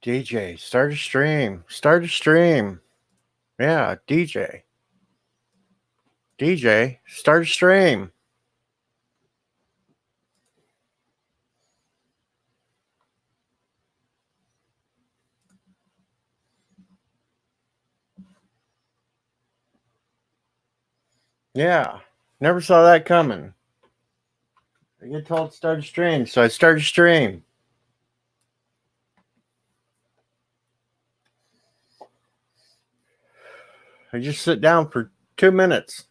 DJ, start a stream. Start a stream. Yeah, DJ. DJ, start a stream. Yeah, never saw that coming. I get told to start a stream, so I start a stream. I just sit down for 2 minutes.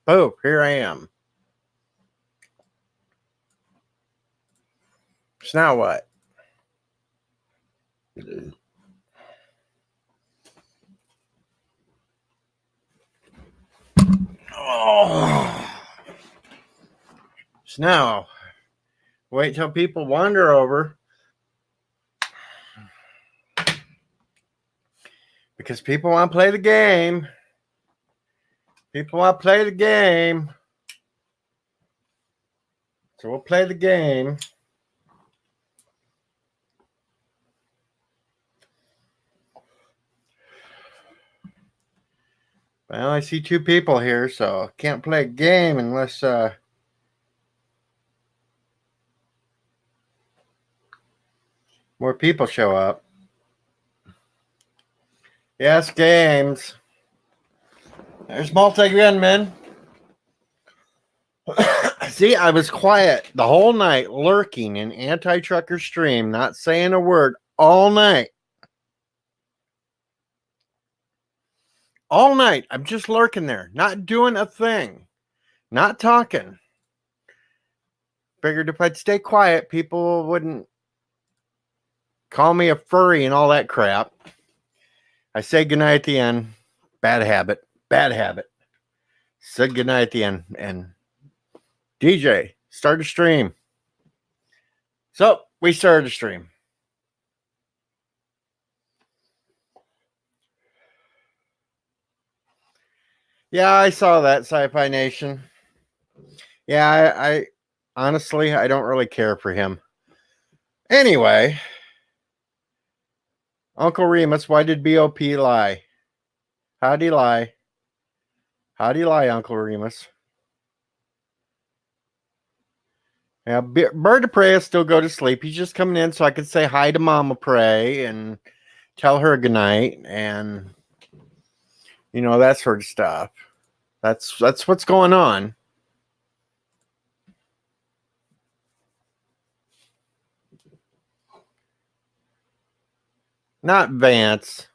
Boom, here I am. So now what? Oh. So now, wait till people wander over. Because people want to play the game. People want to play the game. So we'll play the game. Well, I see 2 people here, so can't play a game unless more people show up. Yes, games. There's multi-gunmen. See, I was quiet the whole night, lurking in anti-trucker stream, not saying a word all night. All night, I'm just lurking there, not doing a thing, not talking. Figured if I'd stay quiet, people wouldn't call me a furry and all that crap. I say goodnight at the end. Bad habit. Bad habit. Said goodnight at the end. And DJ, start a stream. So we started a stream. Yeah, I saw that, Sci-Fi Nation. Yeah, I honestly, I don't really care for him. Anyway, Uncle Remus, why did BOP lie? How'd he lie? How'd he lie, Uncle Remus? Yeah, Bird of Prey will still go to sleep. He's just coming in so I could say hi to Mama Prey and tell her good night and you know, that sort of stuff. That's what's going on. Not Vance.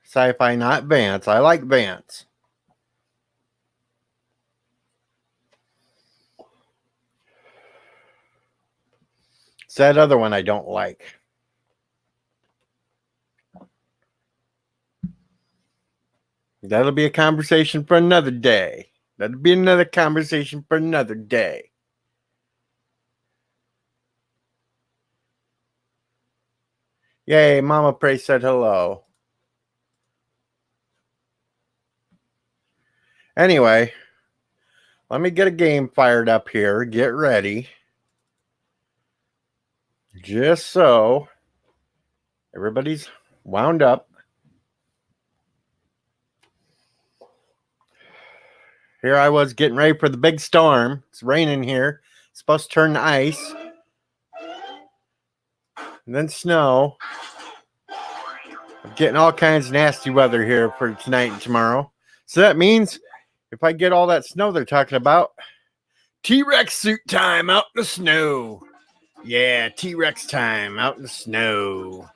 Sci-Fi, not Vance. I like Vance. It's that other one I don't like. That'll be a conversation for another day. That'll be another conversation for another day. Yay, Mama Prey said hello. Anyway, let me get a game fired up here. Get ready. Just so everybody's wound up. Here I was getting ready for the big storm. It's raining here. It's supposed to turn to ice. And then snow. I'm getting all kinds of nasty weather here for tonight and tomorrow. So that means if I get all that snow they're talking about, T-Rex suit time out in the snow. Yeah, T-Rex time out in the snow.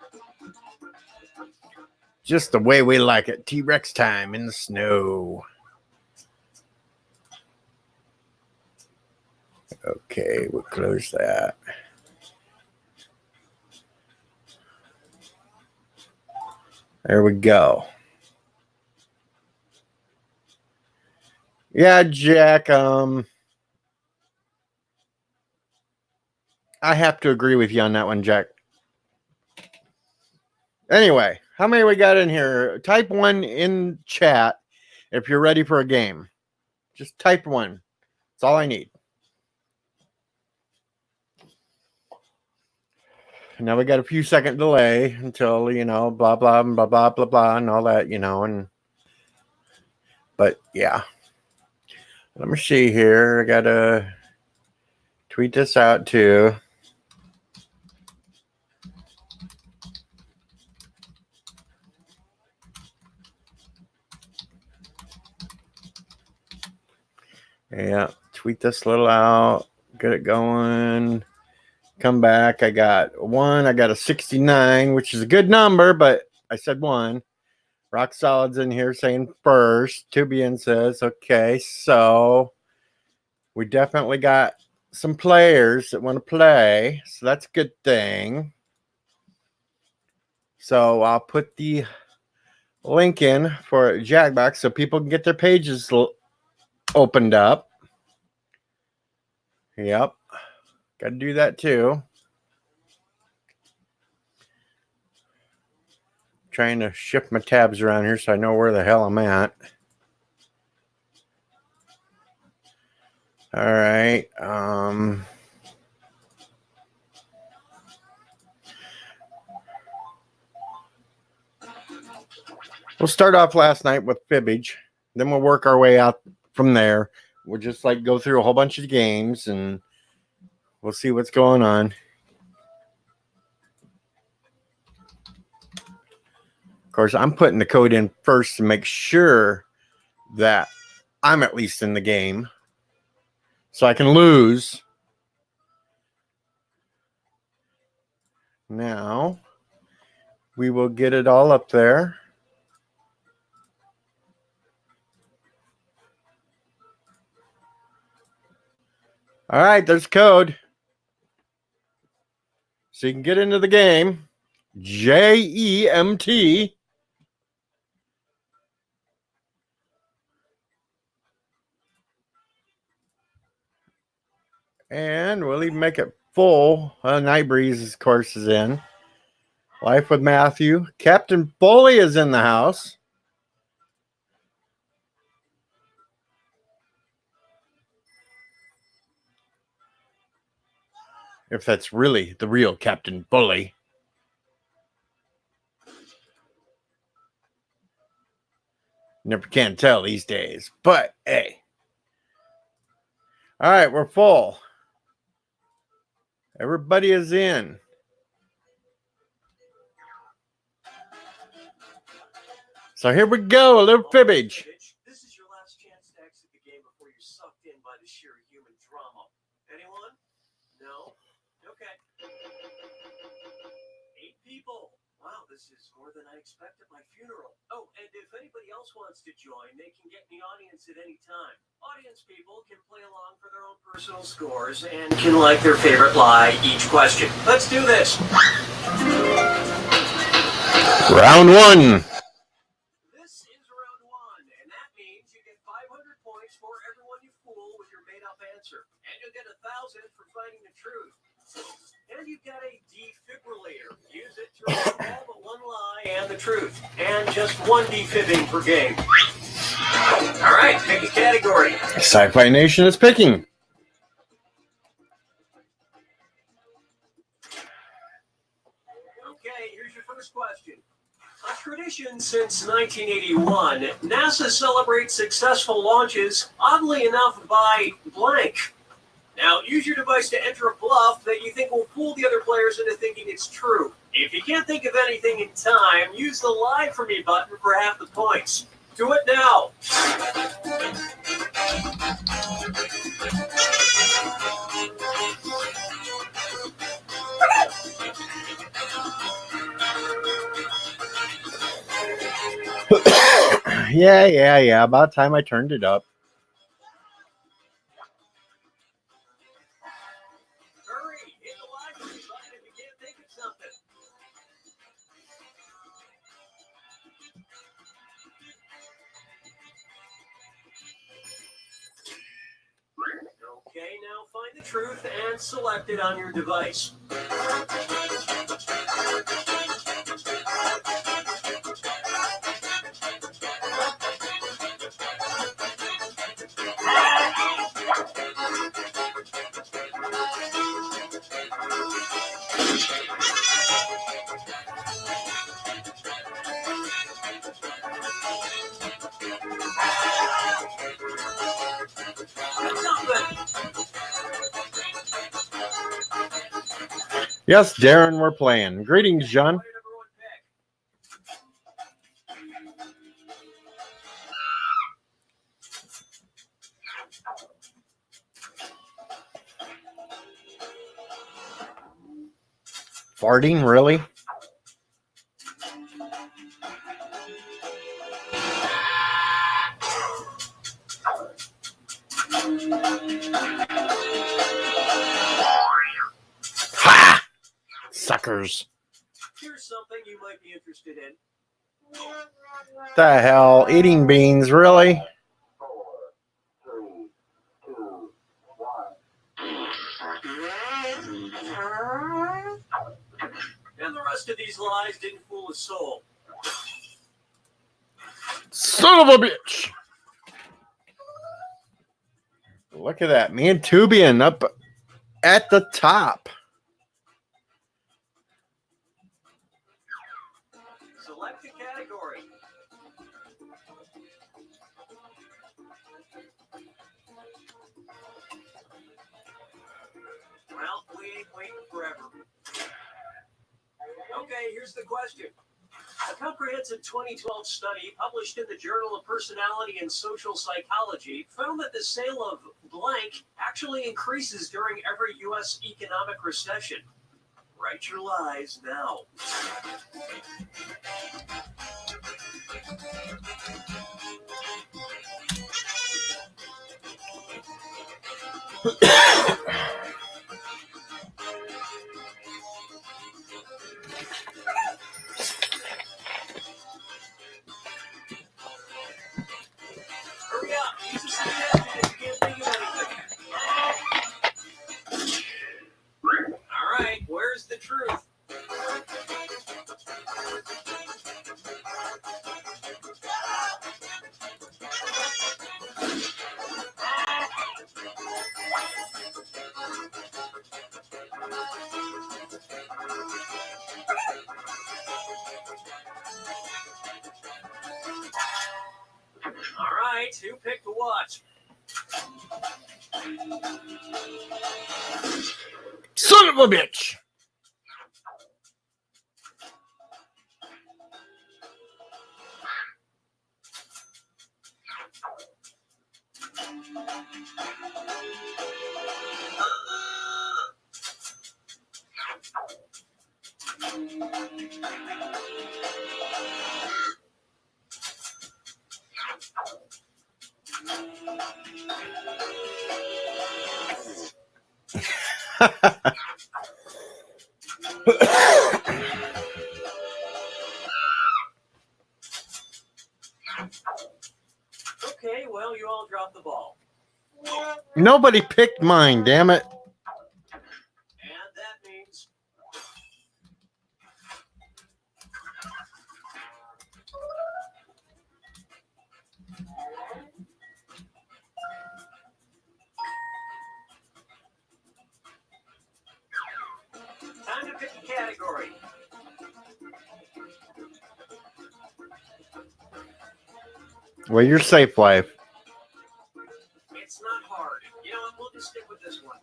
Just the way we like it. T-Rex time in the snow. Okay, we'll close that. There we go. Yeah, Jack, I have to agree with you on that one, Jack. Anyway, how many we got in here? Type 1 in chat if you're ready for a game. Just type 1. That's all I need. Now we got a few second delay until, blah, blah, blah, blah, blah, blah, and all that, but yeah. Let me see here. I got to tweet this out too. Yeah, tweet this little out. Get it going. Come back. I got a 69, which is a good number, but I said 1. Rock Solid's in here saying first. Tubian says, okay, so we definitely got some players that want to play, so that's a good thing. So I'll put the link in for Jackbox so people can get their pages opened up. Yep. Got to do that too. Trying to shift my tabs around here so I know where the hell I'm at. All right. We'll start off last night with fibbage. Then we'll work our way out from there. We'll just go through a whole bunch of games and we'll see what's going on. Of course, I'm putting the code in first to make sure that I'm at least in the game so I can lose. Now, we will get it all up there. All right, there's code. So you can get into the game. JEMT. And we'll even make it full. Night Breeze, of course, is in. Life with Matthew. Captain Foley is in the house. If that's really the real Captain Foley. Never can tell these days. But, hey. All right, we're full. Everybody is in. So here we go, a little fibbage. This is your last chance to exit the game before you're sucked in by the sheer human drama. Anyone? No? Okay. 8 people. Wow, this is more than I expected at my funeral. Oh, and if anybody else wants to join, they can get in the audience at any time. Audience people can play along for their own personal scores and can like their favorite lie each question. Let's do this. Round 1. This is round 1, and that means you get 500 points for everyone you fool with your made-up answer. And you'll get 1,000 for finding the truth. And you've got a defibrillator. Use it to remember all but 1 lie and the truth. And just 1 defibbing per game. All right, pick a category. Sci-Fi Nation is picking. Okay, here's your first question. A tradition since 1981, NASA celebrates successful launches, oddly enough, by blank. Now, use your device to enter a bluff that you think will fool the other players into thinking it's true. If you can't think of anything in time, use the Lie For Me button for half the points. Do it now. Yeah. About time I turned it up. Hurry, hit the Lie For Me button if you can't think of something. Okay, now find the truth and select it on your device. Yes, Darren, we're playing. Greetings, John. What did everyone pick? Farting, really? Ha! Suckers. Here's something you might be interested in. The hell? Eating beans, really? 4, 3, 2, 1. And the rest of these lies didn't fool a soul. Son of a bitch. Look at that. Me and Tubian up at the top. Select a category. Well, we ain't waiting forever. Okay, here's the question. A comprehensive 2012 study published in the Journal of Personality and Social Psychology found that the sale of blank actually increases during every U.S. economic recession. Write your lies now. Hurry up. Use a suggestion if you can't think of anything. All right, where's the truth? All right, who picked what? Son of a bitch. Okay, well, you all dropped the ball. Nobody picked mine, damn it. And that means time to pick a category. Well, you're safe, wife. It's not hard. You know what? We'll just stick with this one.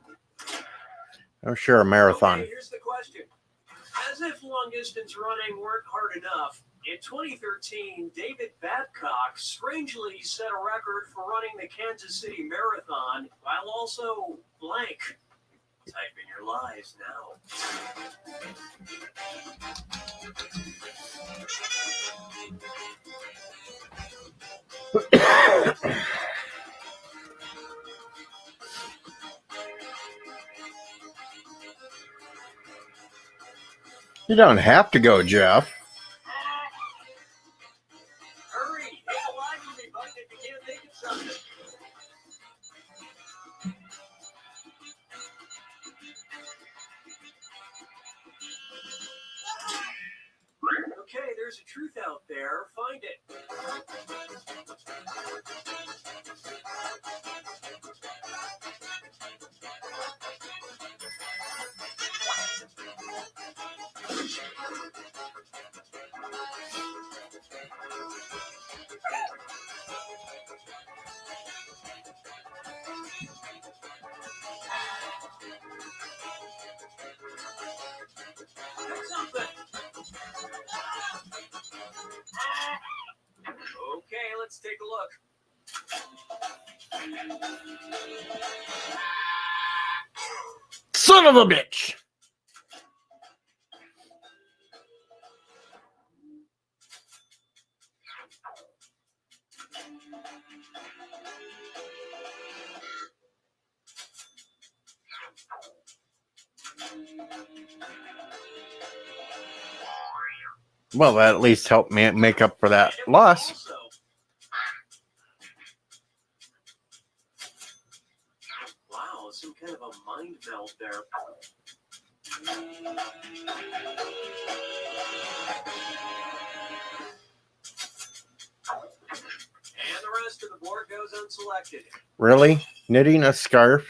I'm sure a marathon. Okay, here's the question. As if long distance running weren't hard enough, in 2013, David Babcock strangely set a record for running the Kansas City Marathon while also blank. Type in your lies now. You don't have to go, Jeff. Hurry, hit the line for me, bud, if you can't think of something. Okay, there's a truth out there. Find it. Son of a bitch. Well, that at least helped me make up for that loss. Also, wow, some kind of a mind meld there. And the rest of the board goes unselected. Really? Knitting a scarf?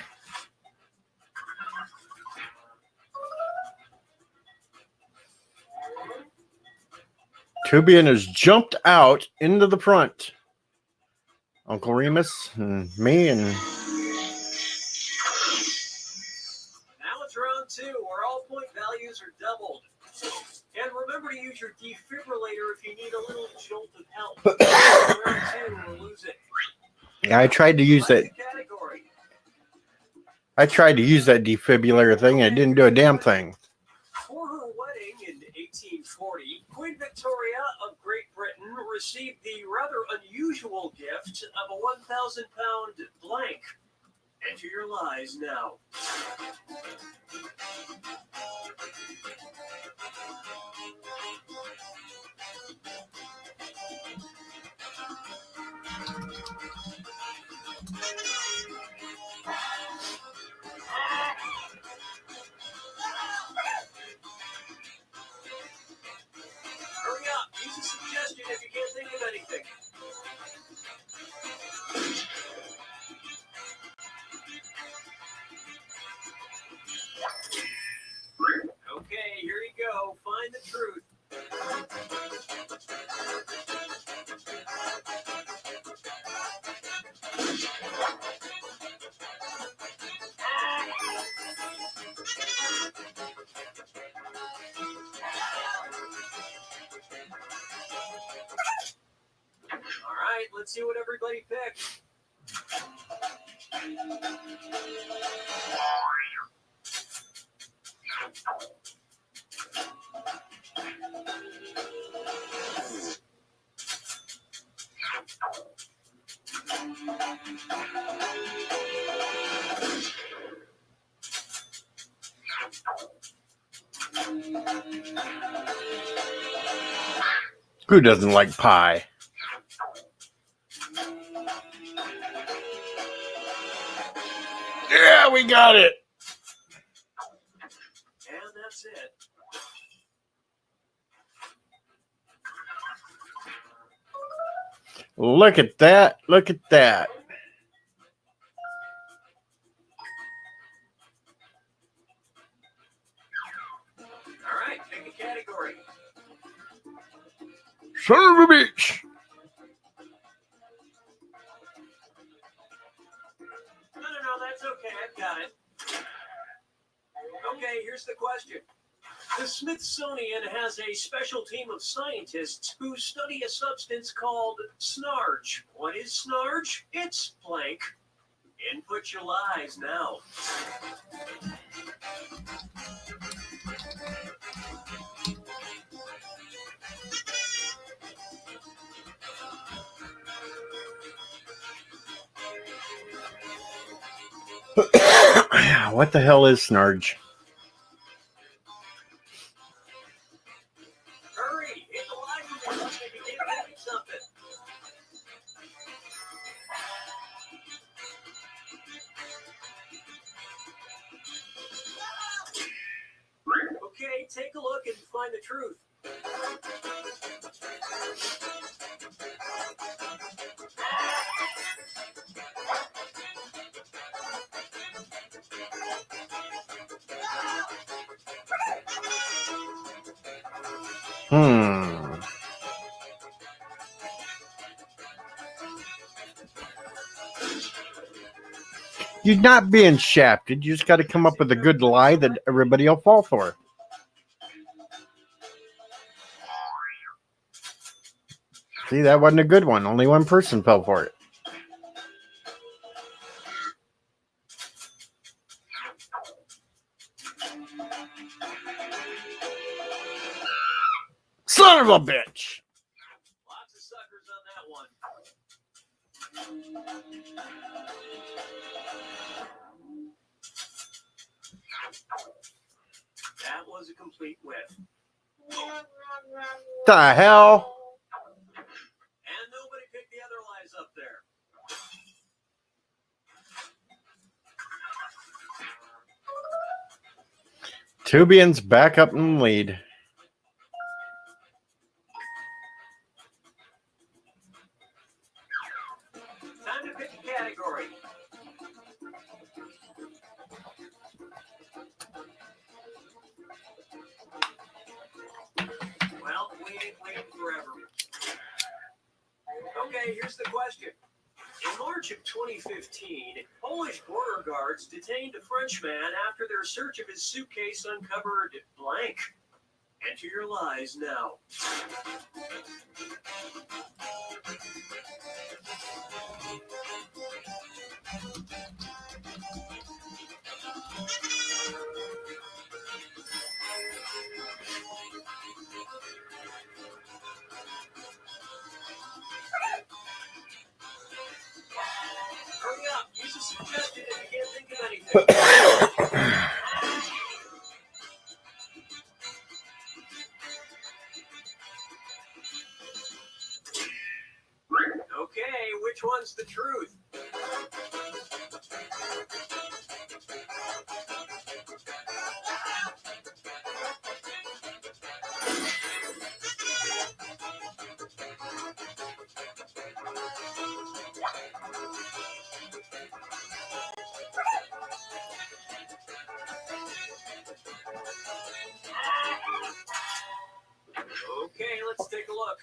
Tubian has jumped out into the front. Uncle Remus and me and... Now it's round 2, where all point values are doubled. And remember to use your defibrillator if you need a little jolt of help. Round 2 or lose it. Yeah, I tried to use that. Category. I tried to use that defibrillator thing and it didn't do a damn thing. For her wedding in 1840, Queen Victoria of Great Britain received the rather unusual gift of a 1,000-pound blank. Enter your lies now. Hurry up, use a suggestion if you can't think of anything. Okay, here you go. Find the truth. All right, let's see what everybody picked. Who doesn't like pie? Yeah, we got it. And that's it. Look at that. Look at that. All right, pick a category. Son of a bitch. No, that's okay. I've got it. Okay, here's the question. The Smithsonian has a special team of scientists who study a substance called snarge. What is snarge? It's blank. Input your lies now. What the hell is snarge? Hurry, hit the lie button if you can't think of something. Okay, take a look and find the truth. You're not being shafted. You just got to come up with a good lie that everybody will fall for. See, that wasn't a good one. Only one person fell for it. Son of a bitch. Lots of suckers on that one. That was a complete whiff. The hell? And nobody picked the other lies up there. Tubian's back up in the lead. Time to pick a category. Well, we ain't waiting forever. Okay, here's the question. In March of 2015, Polish border guards detained a Frenchman after their search of his suitcase uncovered blank. Enter your lies now. Hurry up, use a suggestion if you can't think of anything. Okay, which one's the truth? Okay, let's take a look.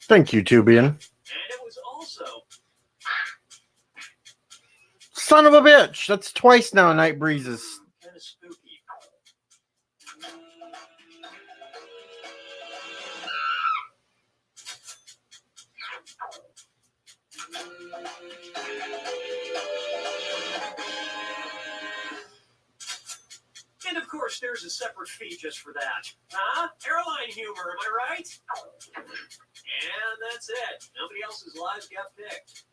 Thank you, Tubian. And it was also Son of a bitch. That's twice now, Night Breezes. kind of spooky. And of course, there's a separate fee just for that. Huh? Airline humor, am I right? And that's it. Nobody else's lives got picked.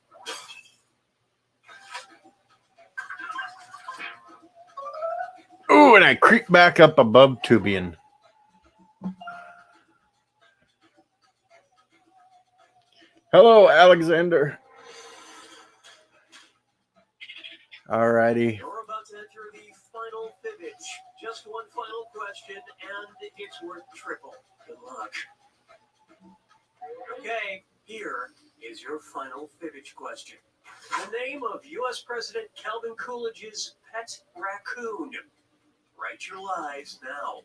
Ooh, and I creep back up above Tubian. Hello, Alexander. Alrighty. You're about to enter the final fibbage. Just one final question, and it's worth triple. Good luck. Okay, here is your final fibbage question. The name of U.S. President Calvin Coolidge's pet raccoon. Write your lies now.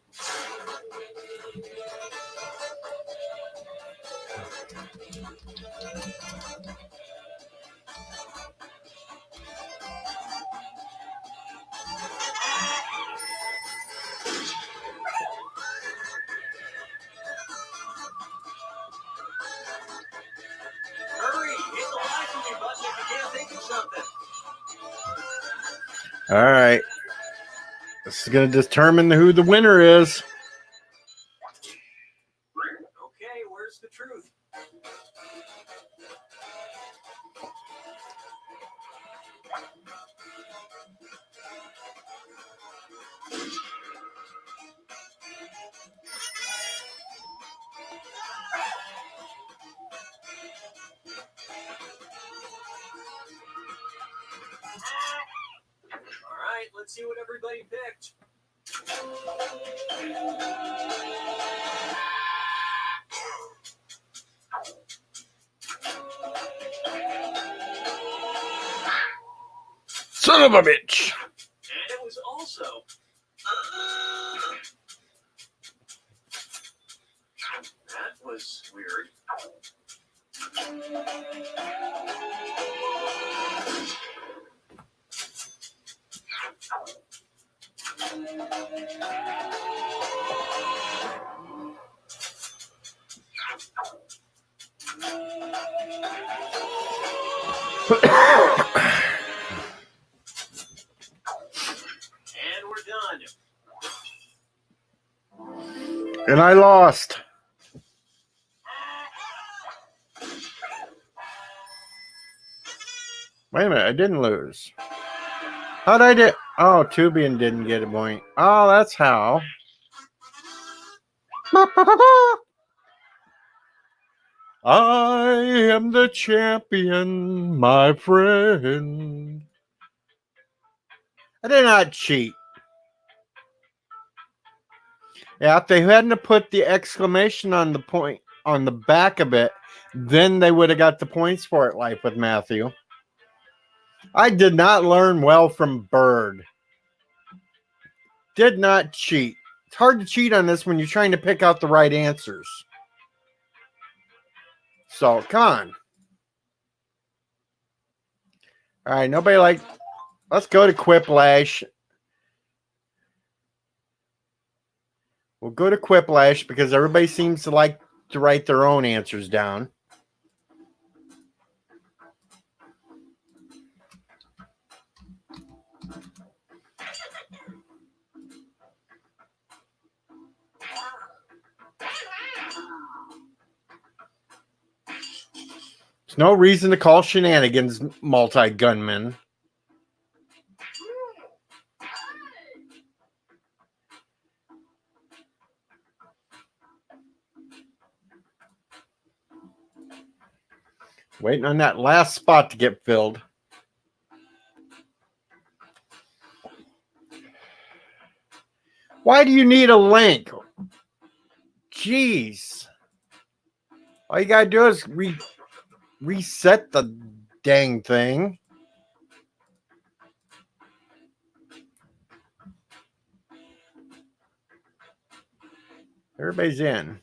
Hurry, hit the lie for me button if you can't think of something. All right. This is going to determine who the winner is. Okay, where's the truth? All right, let's see what everybody picked. Son of a bitch. And it was also that was weird. And we're done. And I lost. Wait a minute, I didn't lose. How'd I do? Oh, Tubian didn't get a point. Oh, that's how. I am the champion, my friend. I did not cheat. Yeah, if they hadn't put the exclamation on the point on the back of it, then they would have got the points for it, like with Matthew. I did not learn well from Bird. Did not cheat. It's hard to cheat on this when you're trying to pick out the right answers. So, come on. All right, nobody like... Let's go to Quiplash. We'll go to Quiplash because everybody seems to like to write their own answers down. There's no reason to call shenanigans multi-gunmen. Waiting on that last spot to get filled. Why do you need a link? Jeez. All you gotta do is reset the dang thing. Everybody's in.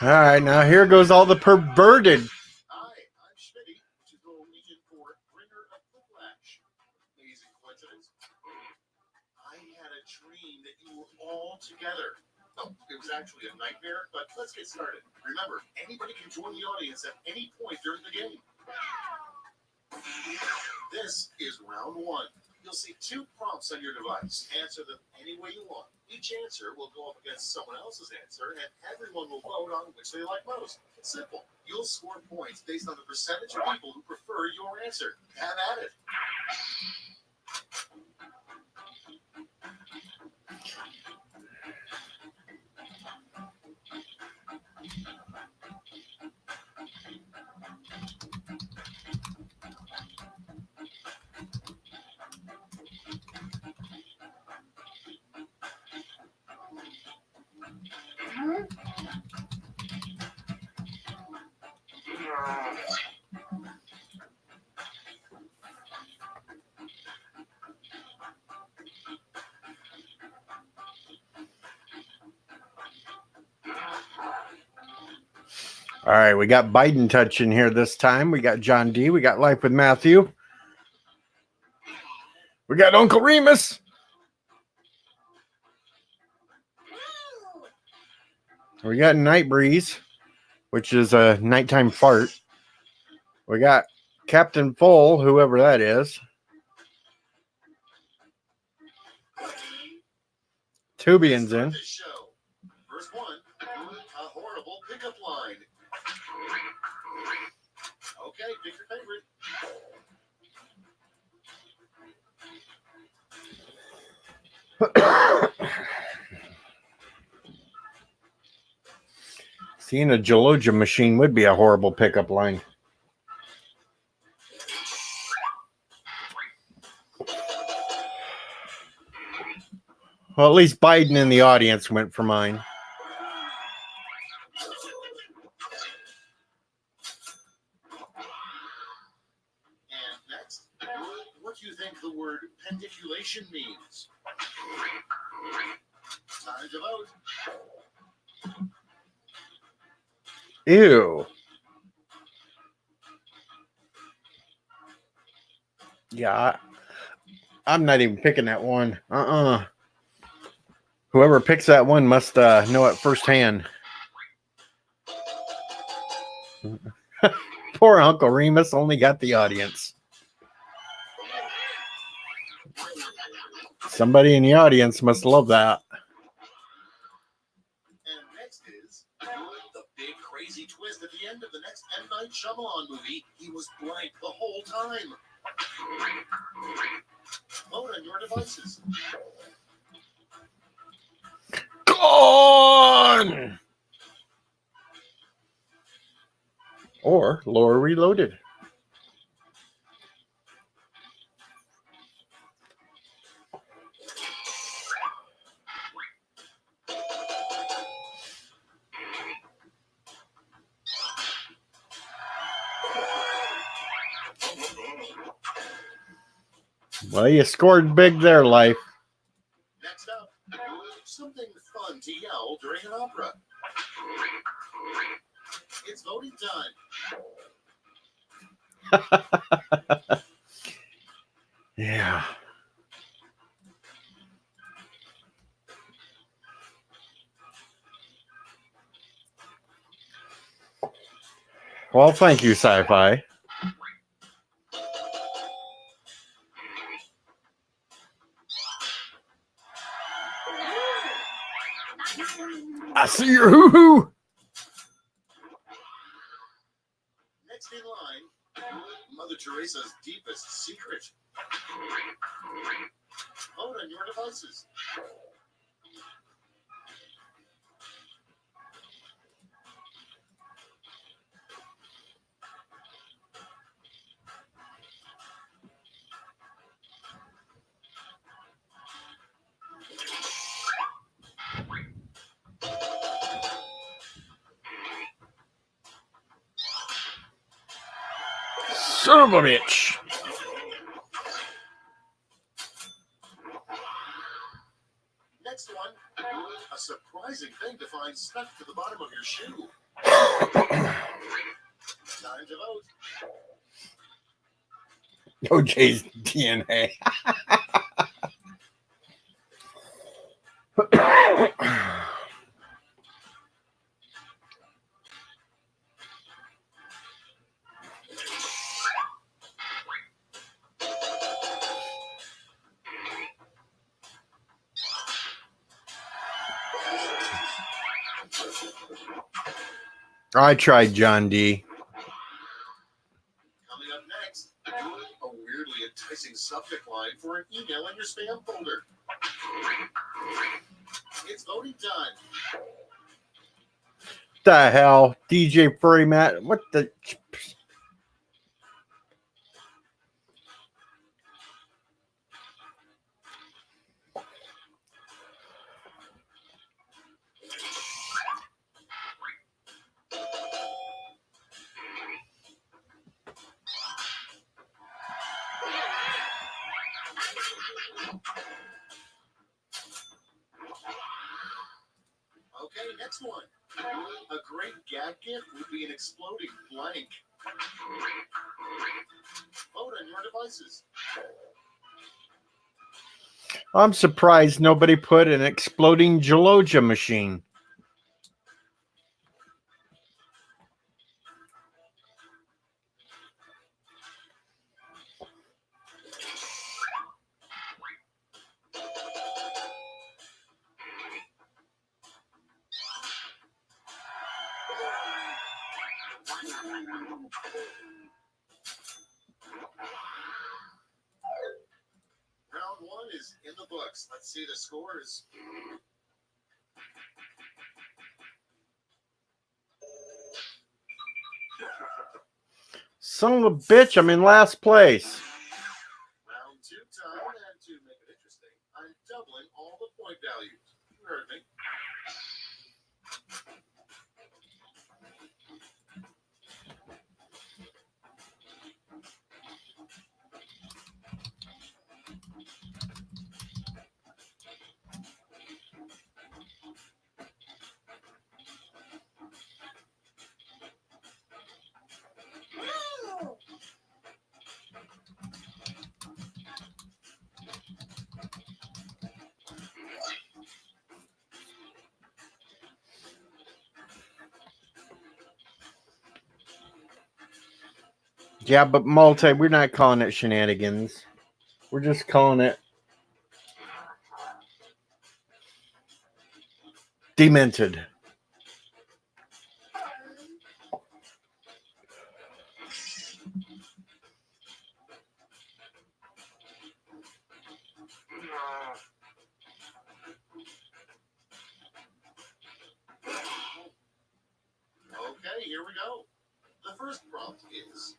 All right, now here goes all the perverted. Hi, I'm Schmitty, Chicago Region 4, bringer of Coolidge. Amazing coincidence. I had a dream that you were all together. No, it was actually a nightmare, but let's get started. Remember, anybody can join the audience at any point during the game. This is round one. You'll see 2 prompts on your device. Answer them any way you want. Each answer will go up against someone else's answer, and everyone will vote on which they like most. It's simple. You'll score points based on the percentage of people who prefer your answer. Have at it. All right, we got Biden touch in here this time. We got John D. We got Life with Matthew. We got Uncle Remus. We got Night Breeze, which is a nighttime fart. We got Captain Full, whoever that is. Tubian's in. First one, a horrible pickup line. Okay, pick your favorite. Seeing a Gelogia machine would be a horrible pickup line. Well, at least Biden in the audience went for mine. And next, what What do you think the word pendiculation means? Time to vote. Ew. Yeah, I'm not even picking that one. Whoever picks that one must know it firsthand. Poor Uncle Remus only got the audience. Somebody in the audience must love that. And next is the big crazy twist at the end of the next M. Night Shyamalan movie. He was blank the whole time. Vote on your devices. Gone! Or Laura Reloaded. Well, you scored big there, Life. Next up, something fun to yell during an opera. It's voting time. Yeah. Well, thank you, Sci-Fi. I see your hoo-hoo. Next in line, Mother Teresa's deepest secret. Vote on your devices. Son of a bitch. Next one, a surprising thing to find stuck to the bottom of your shoe. Time to vote. OJ's DNA. I tried John D. Coming up next, a weirdly enticing subject line for an email in your spam folder. It's voting time. The hell? DJ Furry Matt? What the? Okay, next one. A great gag gift would be an exploding blank. Vote on your devices. I'm surprised nobody put an exploding Geloja machine. Round one is in the books. Let's see the scores. Son of a bitch, I'm in last place. Round two time, and to make it interesting, I'm doubling all the point values. You heard me. Yeah, but multi, we're not calling it shenanigans. We're just calling it demented. Okay, here we go. The first prompt is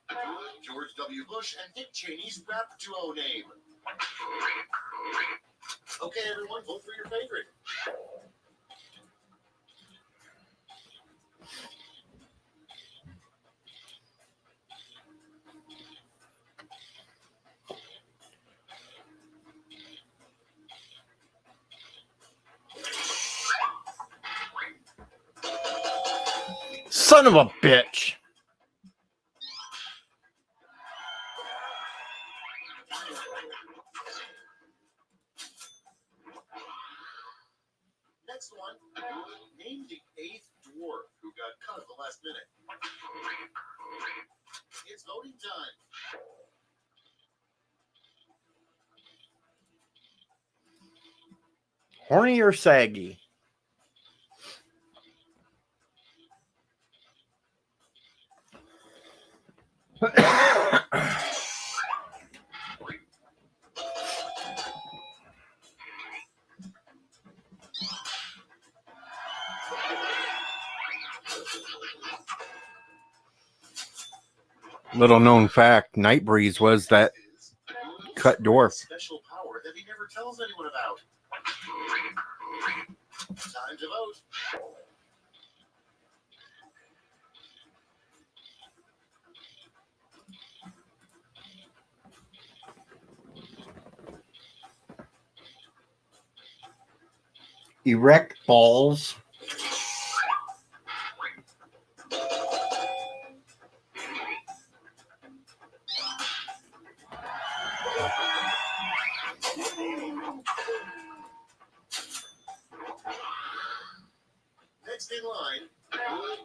George W. Bush and Dick Cheney's rap duo name. Okay, everyone, vote for your favorite. Son of a bitch. Next one. Name the 8th dwarf who got cut at the last minute. It's voting time. Horny or saggy? Little known fact, Nightbreeze was that cut dwarf. Special power that he never tells anyone about. Time to vote. Erect balls. Next in line,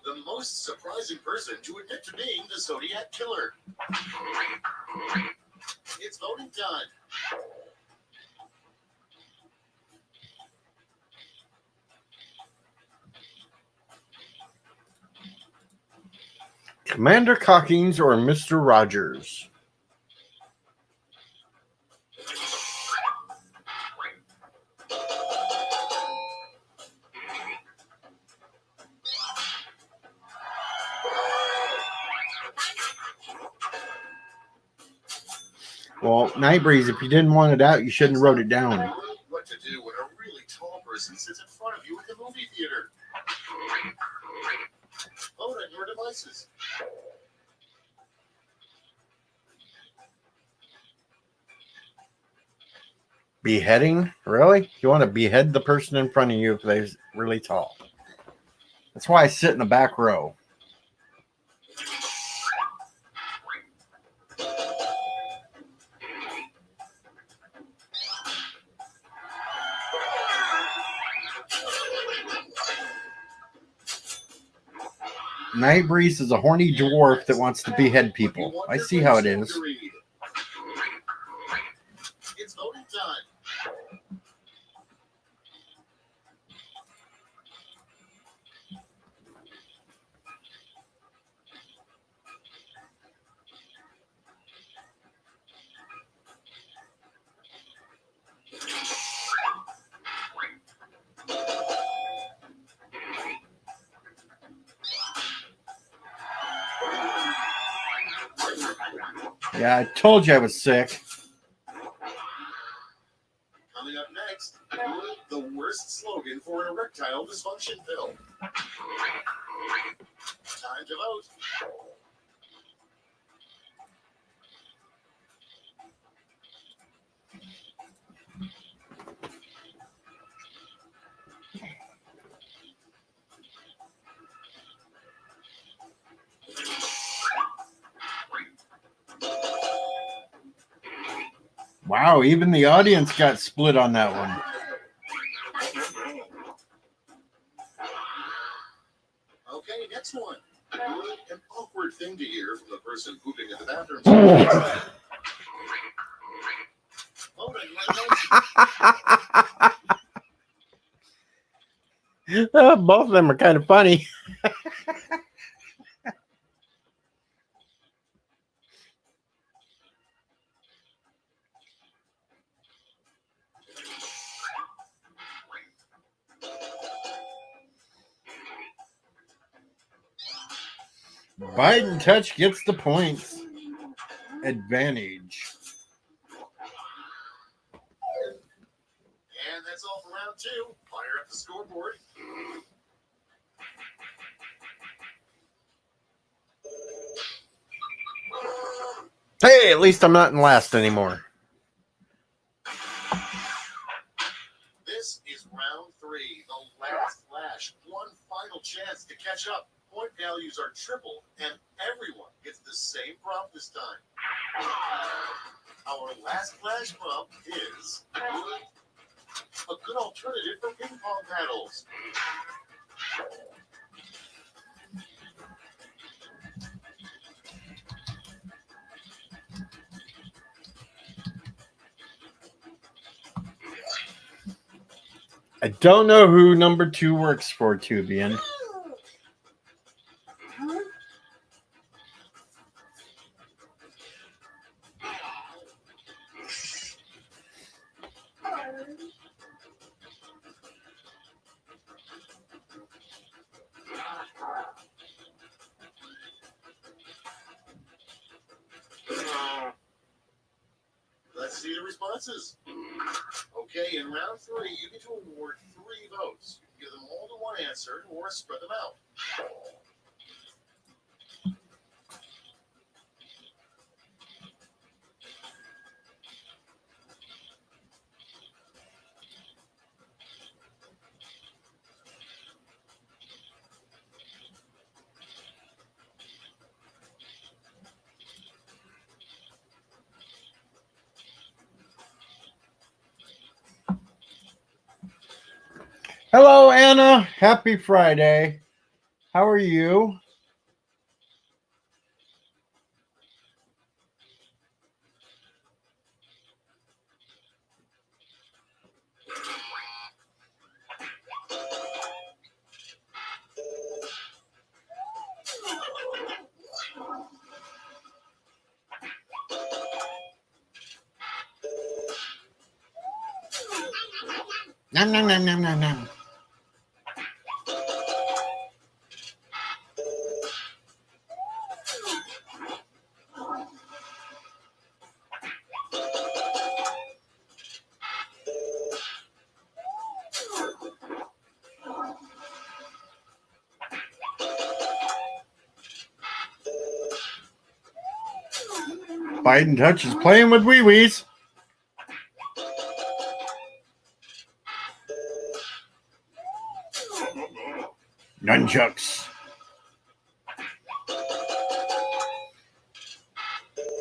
the most surprising person to admit to being the Zodiac Killer. It's voting time. Commander Cockings or Mr. Rogers? Well, Nightbreeze, if you didn't want it out, you shouldn't have wrote it down. What to do when a really tall person sits in front of you at the movie theater? Vote on your devices. Beheading? Really? You want to behead the person in front of you if they're really tall? That's why I sit in the back row. Nightbreeze is a horny dwarf that wants to behead people. I see how it is. It's voting time. Yeah, I told you I was sick. Coming up next, the worst slogan for an erectile dysfunction pill. Time to vote. Wow, even the audience got split on that one. Okay, next one. An awkward thing to hear from the person pooping in the bathroom. Both of them are kind of funny. Biden touch gets the points. Advantage. And that's all for round 2. Fire up the scoreboard. Hey, at least I'm not in last anymore. This is round 3, the last flash. One final chance to catch up. Point values are tripled, and everyone gets the same prompt this time. Our last flash prompt is a good alternative for ping pong paddles. I don't know who number 2 works for, Tubian. Let's see the responses. Okay, in round 3, you get to award 3 votes. You can give them all to one answer or spread them out. Hello, Anna. Happy Friday. How are you? Nom, nom, nom, nom, nom, nom. Biden touch is playing with wee-wees. Nunchucks.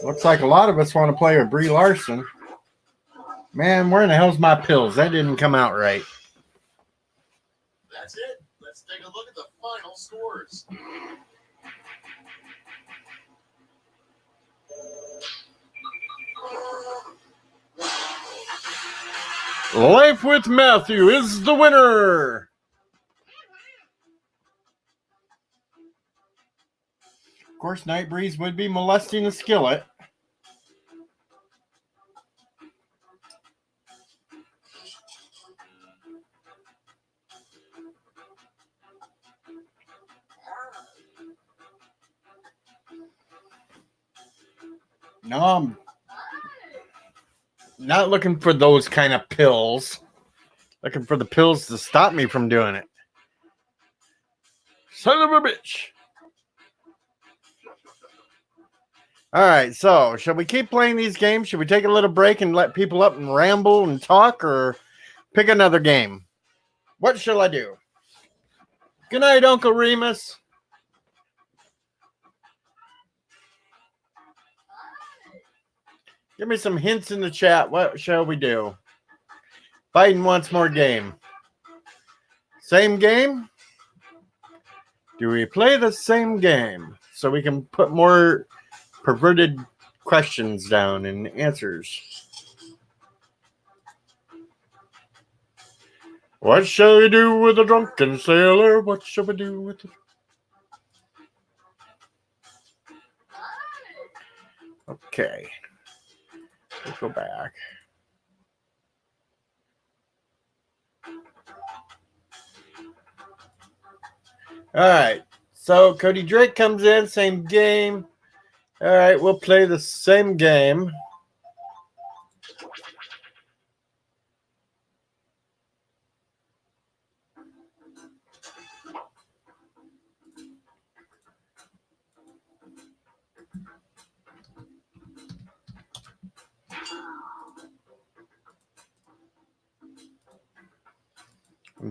Looks like a lot of us want to play with Brie Larson. Man, where in the hell's my pills? That didn't come out right. That's it. Let's take a look at the final scores. Life with Matthew is the winner. Of course, Night Breeze would be molesting a skillet. No, I'm not looking for those kind of pills. Looking for the pills to stop me from doing it. Son of a bitch. All right, so shall we keep playing these games? Should we take a little break and let people up and ramble and talk, or pick another game? What shall I do? Good night, Uncle Remus. Give me some hints in the chat. What shall we do? Biden wants more game. Same game? Do we play the same game so we can put more perverted questions down and answers? What shall we do with a drunken sailor? What shall we do with the... Okay. Let's go back. All right. So Cody Drake comes in, same game. All right, we'll play the same game.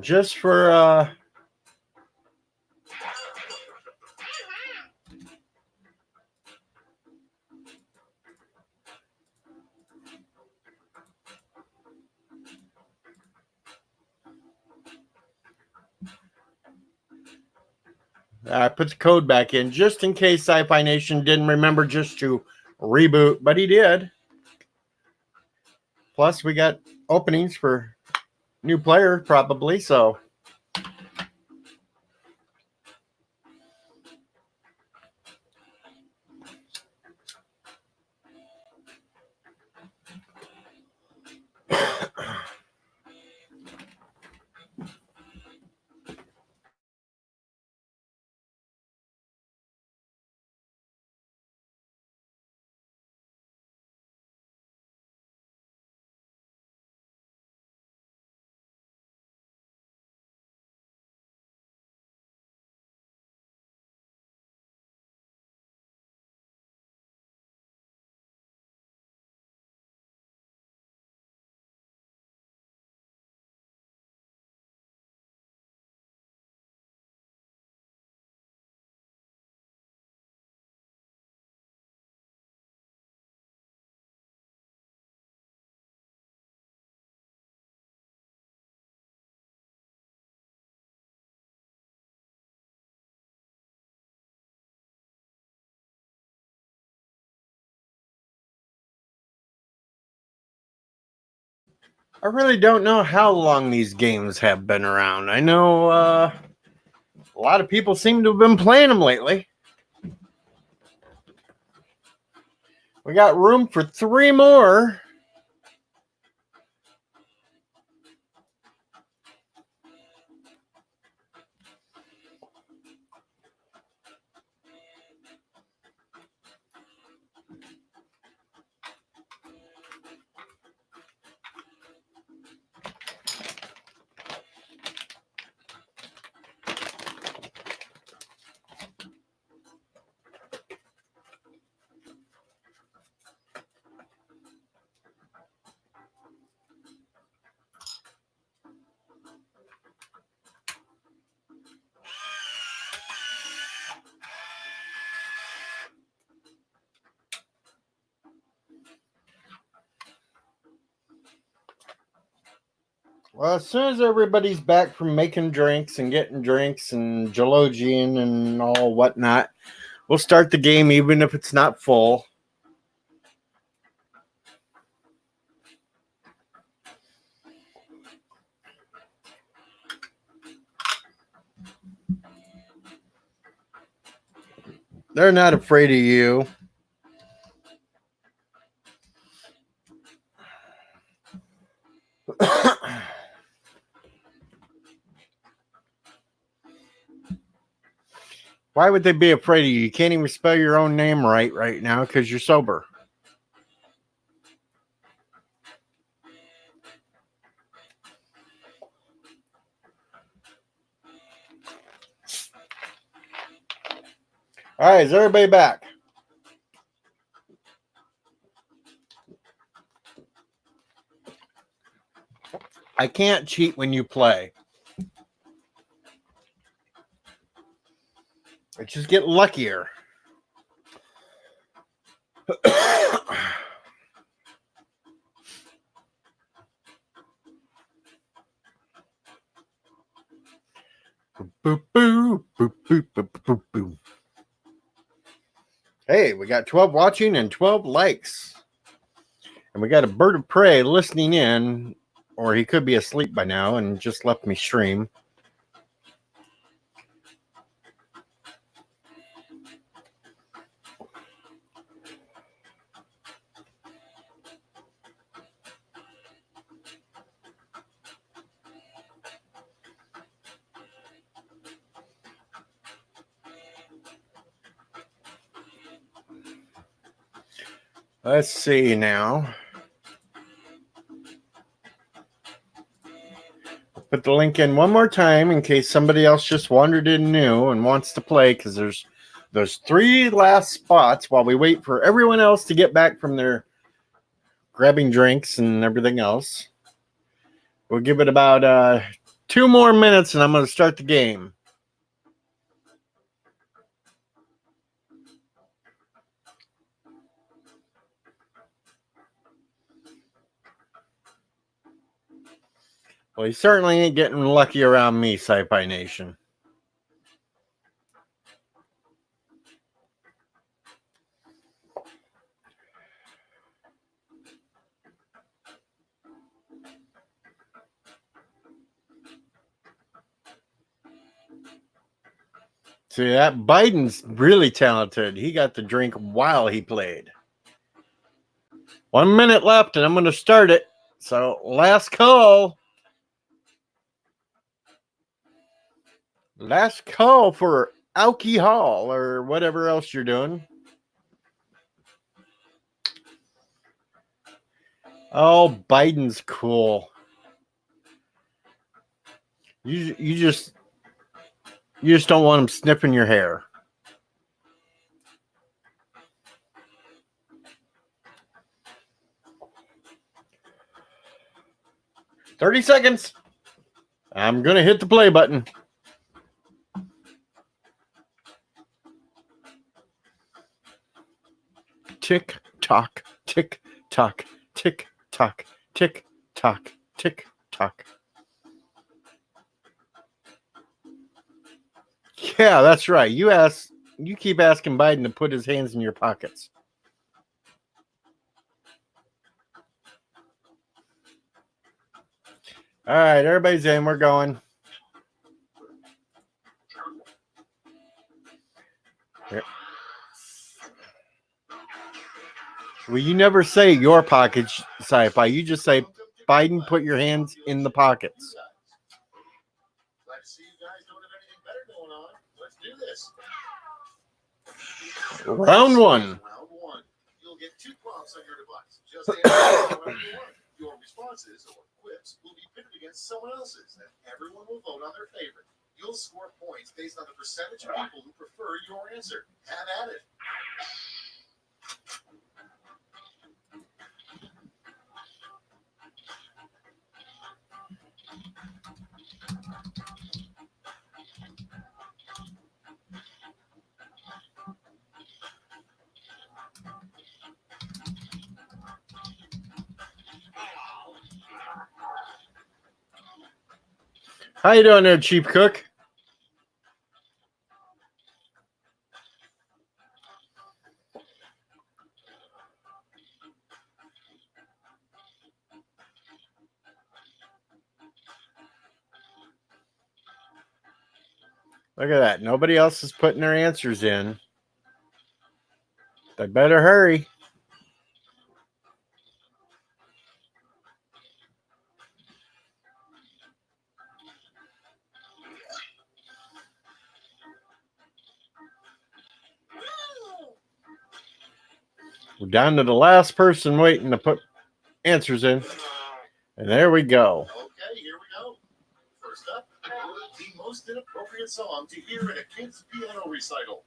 Just for I put the code back in just in case Sci-Fi Nation didn't remember just to reboot, but he did. Plus, we got openings for new player probably, so. I really don't know how long these games have been around. I know a lot of people seem to have been playing them lately. We got room for 3 more. Well, as soon as everybody's back from making drinks and getting drinks and geologian and all whatnot, we'll start the game even if it's not full. They're not afraid of you. Why would they be afraid of you? You can't even spell your own name right now because you're sober. All right, is everybody back? I can't cheat when you play. I just get luckier. Boop, boop, boop, boop, boop, boop, boop. Hey, we got 12 watching and 12 likes. And we got a bird of prey listening in, or he could be asleep by now and just left me stream. Let's see now. Put the link in one more time in case somebody else just wandered in new and wants to play, because there's 3 last spots while we wait for everyone else to get back from their grabbing drinks and everything else. We'll give it about 2 more minutes and I'm going to start the game. Well, he certainly ain't getting lucky around me, Sci-Fi Nation. See, that Biden's really talented. He got the drink while he played. 1 minute left and I'm going to start it. So, last call. Last call for alcohol or whatever else you're doing. Oh, Biden's cool. You just don't want him sniffing your hair. "30 seconds. I'm going to hit the play button. Tick tock, tick tock, tick tock, tick tock, tick tock. Yeah, that's right. You keep asking Biden to put his hands in your pockets. All right, everybody's in. We're going. Here. Well, you never say your pockets, Sci-Fi. You just say, Biden, put your hands in the pockets. Glad to see you guys don't have anything better going on. Let's do this. Round 1. Round 1. You'll get 2 prompts on your device. Just answer whatever you want. Your responses or quips will be pitted against someone else's, and everyone will vote on their favorite. You'll score points based on the percentage of people who prefer your answer. Have at it. How you doing there, Chief Cook? Look at that. Nobody else is putting their answers in. They better hurry. We're down to the last person waiting to put answers in. And there we go. Okay, here we go. First up, the most inappropriate song to hear at a kid's piano recital.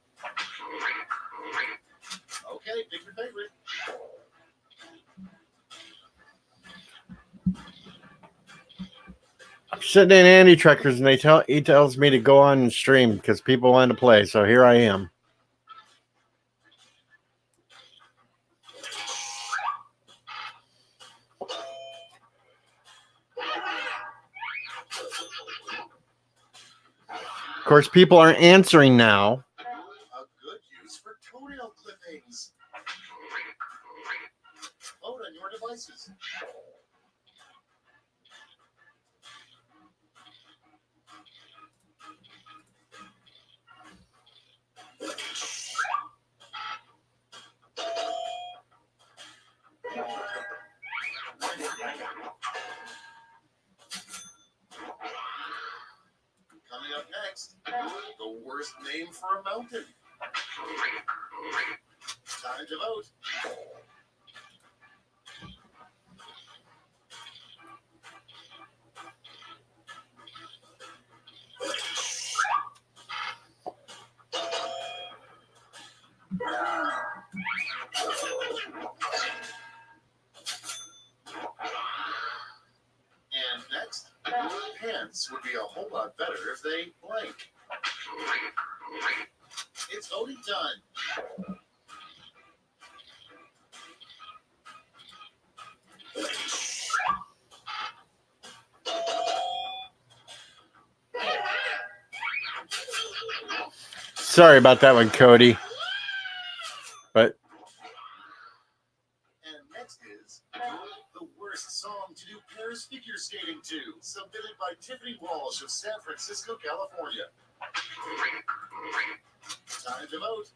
Okay, pick your favorite. I'm sitting in Andy Trekkers and he tells me to go on and stream because people want to play. So here I am. course, people are answering now. A good use for toenail clippings. Vote on your devices. Coming up next, the worst name for a mountain. Time to vote. And next, pants would be a whole lot better if they blank. It's voting time. Sorry about that one, Cody. But And next is the worst song to do Paris figure skating to, submitted by Tiffany Walsh of San Francisco, California. Time to vote.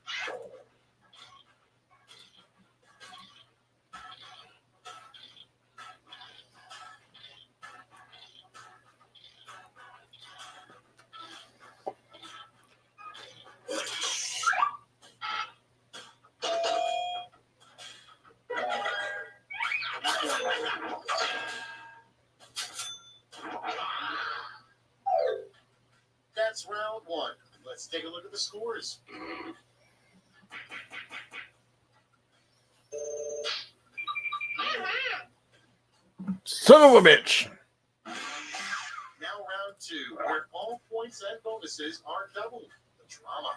That's round one. Let's take a look at the scores. son of a bitch. Now round two, where all points and bonuses are doubled. The drama.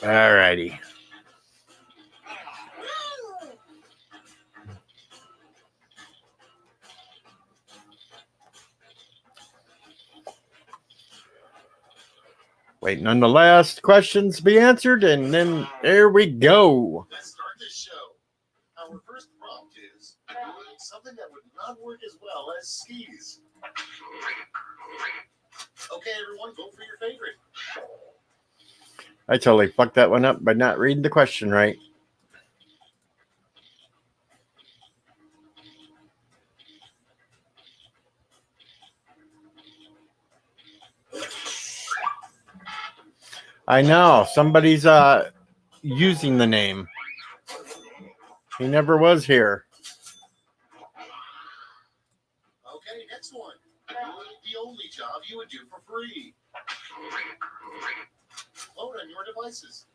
All righty. Waiting on the last questions to be answered, and then there we go. Let's start this show. Our first prompt is something that would not work as well as skis. Okay, everyone, vote for your favorite. I totally fucked that one up by not reading the question right. I know somebody's using the name. He never was here. Okay, next one. The only job you would do for free. Vote on your devices.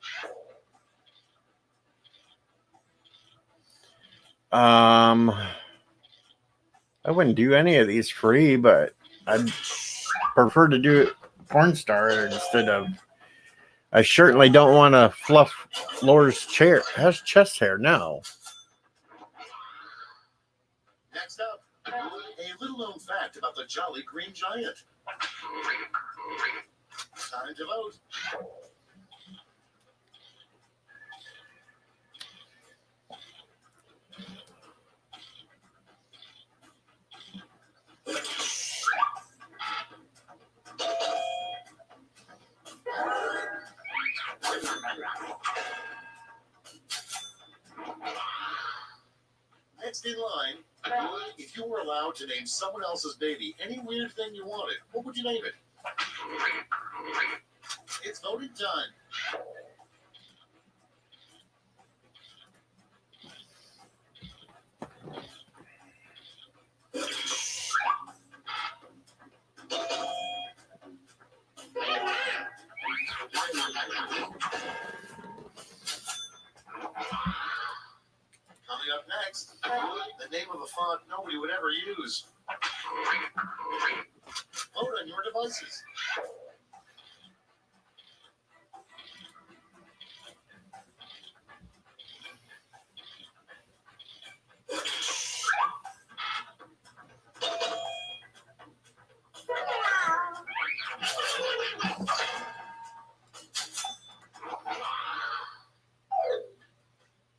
I wouldn't do any of these free, but I'd prefer to do it porn star instead of. I certainly don't want to fluff Laura's chair. Has chest hair now. Next up, a little known fact about the Jolly Green Giant. Time to vote. Next in line, if you were allowed to name someone else's baby any weird thing you wanted, what would you name it? It's voting time. up next. The name of a font nobody would ever use. Vote on your devices.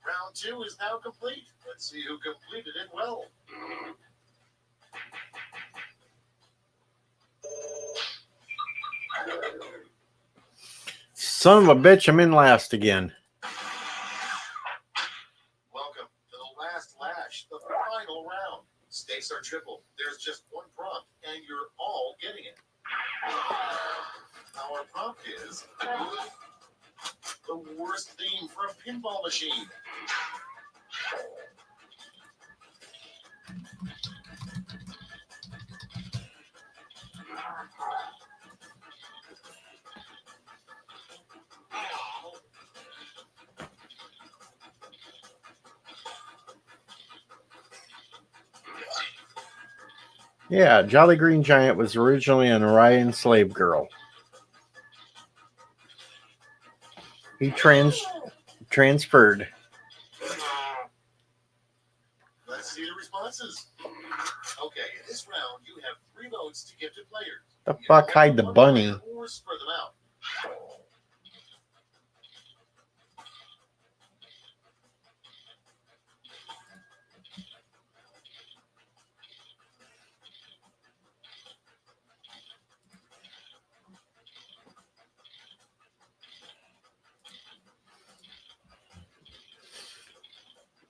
Round 2 is now complete. Let's see who completed it well. Son of a bitch, I'm in last again. Welcome to the last lash, the final round. Stakes are triple. There's just one prompt, and you're all getting it. Our prompt is the worst theme for a pinball machine. Yeah, Jolly Green Giant was originally an Orion slave girl. He transferred. Let's see the responses. Okay, in this round, you have 3 votes to give to players. The fuck, hide the bunny. Or spread them out.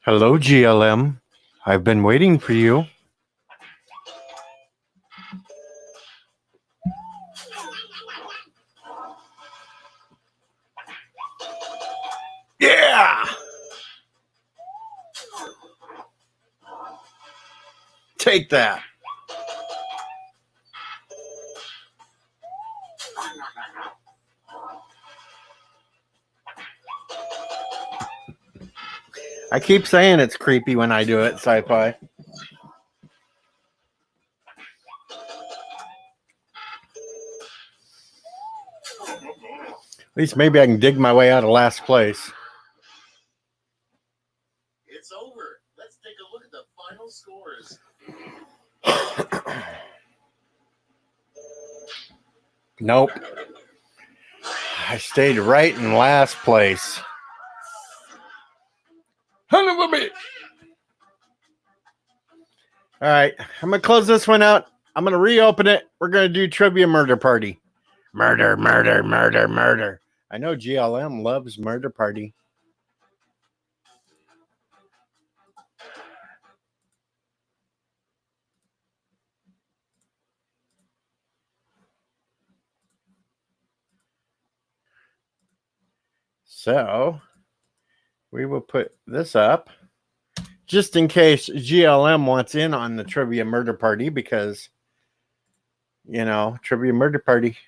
Hello, GLM. I've been waiting for you. Yeah! Take that. I keep saying it's creepy when I do it, sci-fi. At least maybe I can dig my way out of last place. It's over. Let's take a look at the final scores. Nope. I stayed right in last place. Son of a bitch. All right, I'm going to close this one out. I'm going to reopen it. We're going to do Trivia Murder Party. Murder, murder, murder, murder. I know GLM loves Murder Party. So we will put this up just in case GLM wants in on the Trivia Murder Party because, you know, Trivia Murder Party.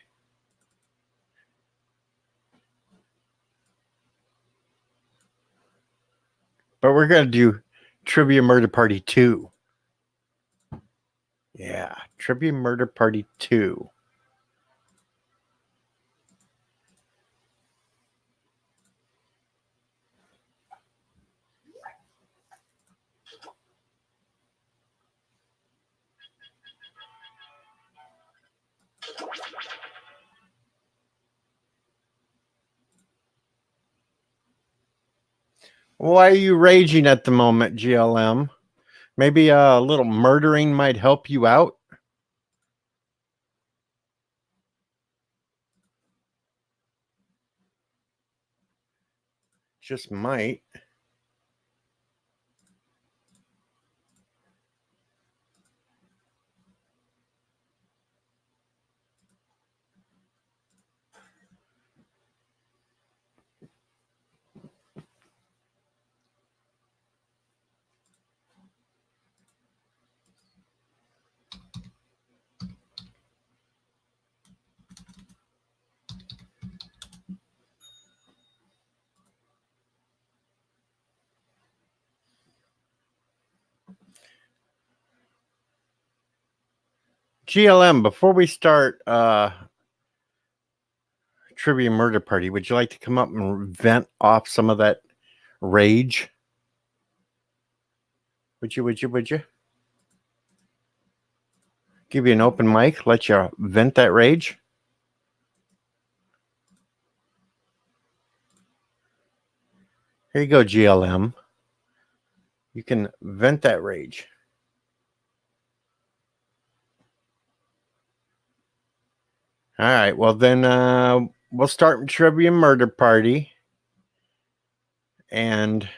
But we're going to do Trivia Murder Party 2. Yeah, Trivia Murder Party 2. Why are you raging at the moment, GLM? Maybe a little murdering might help you out? Just might. GLM, before we start Trivia Murder Party, would you like to come up and vent off some of that rage? Would you? Give you an open mic, let you vent that rage? Here you go, GLM. You can vent that rage. All right, well then we'll start Trivia Murder Party. And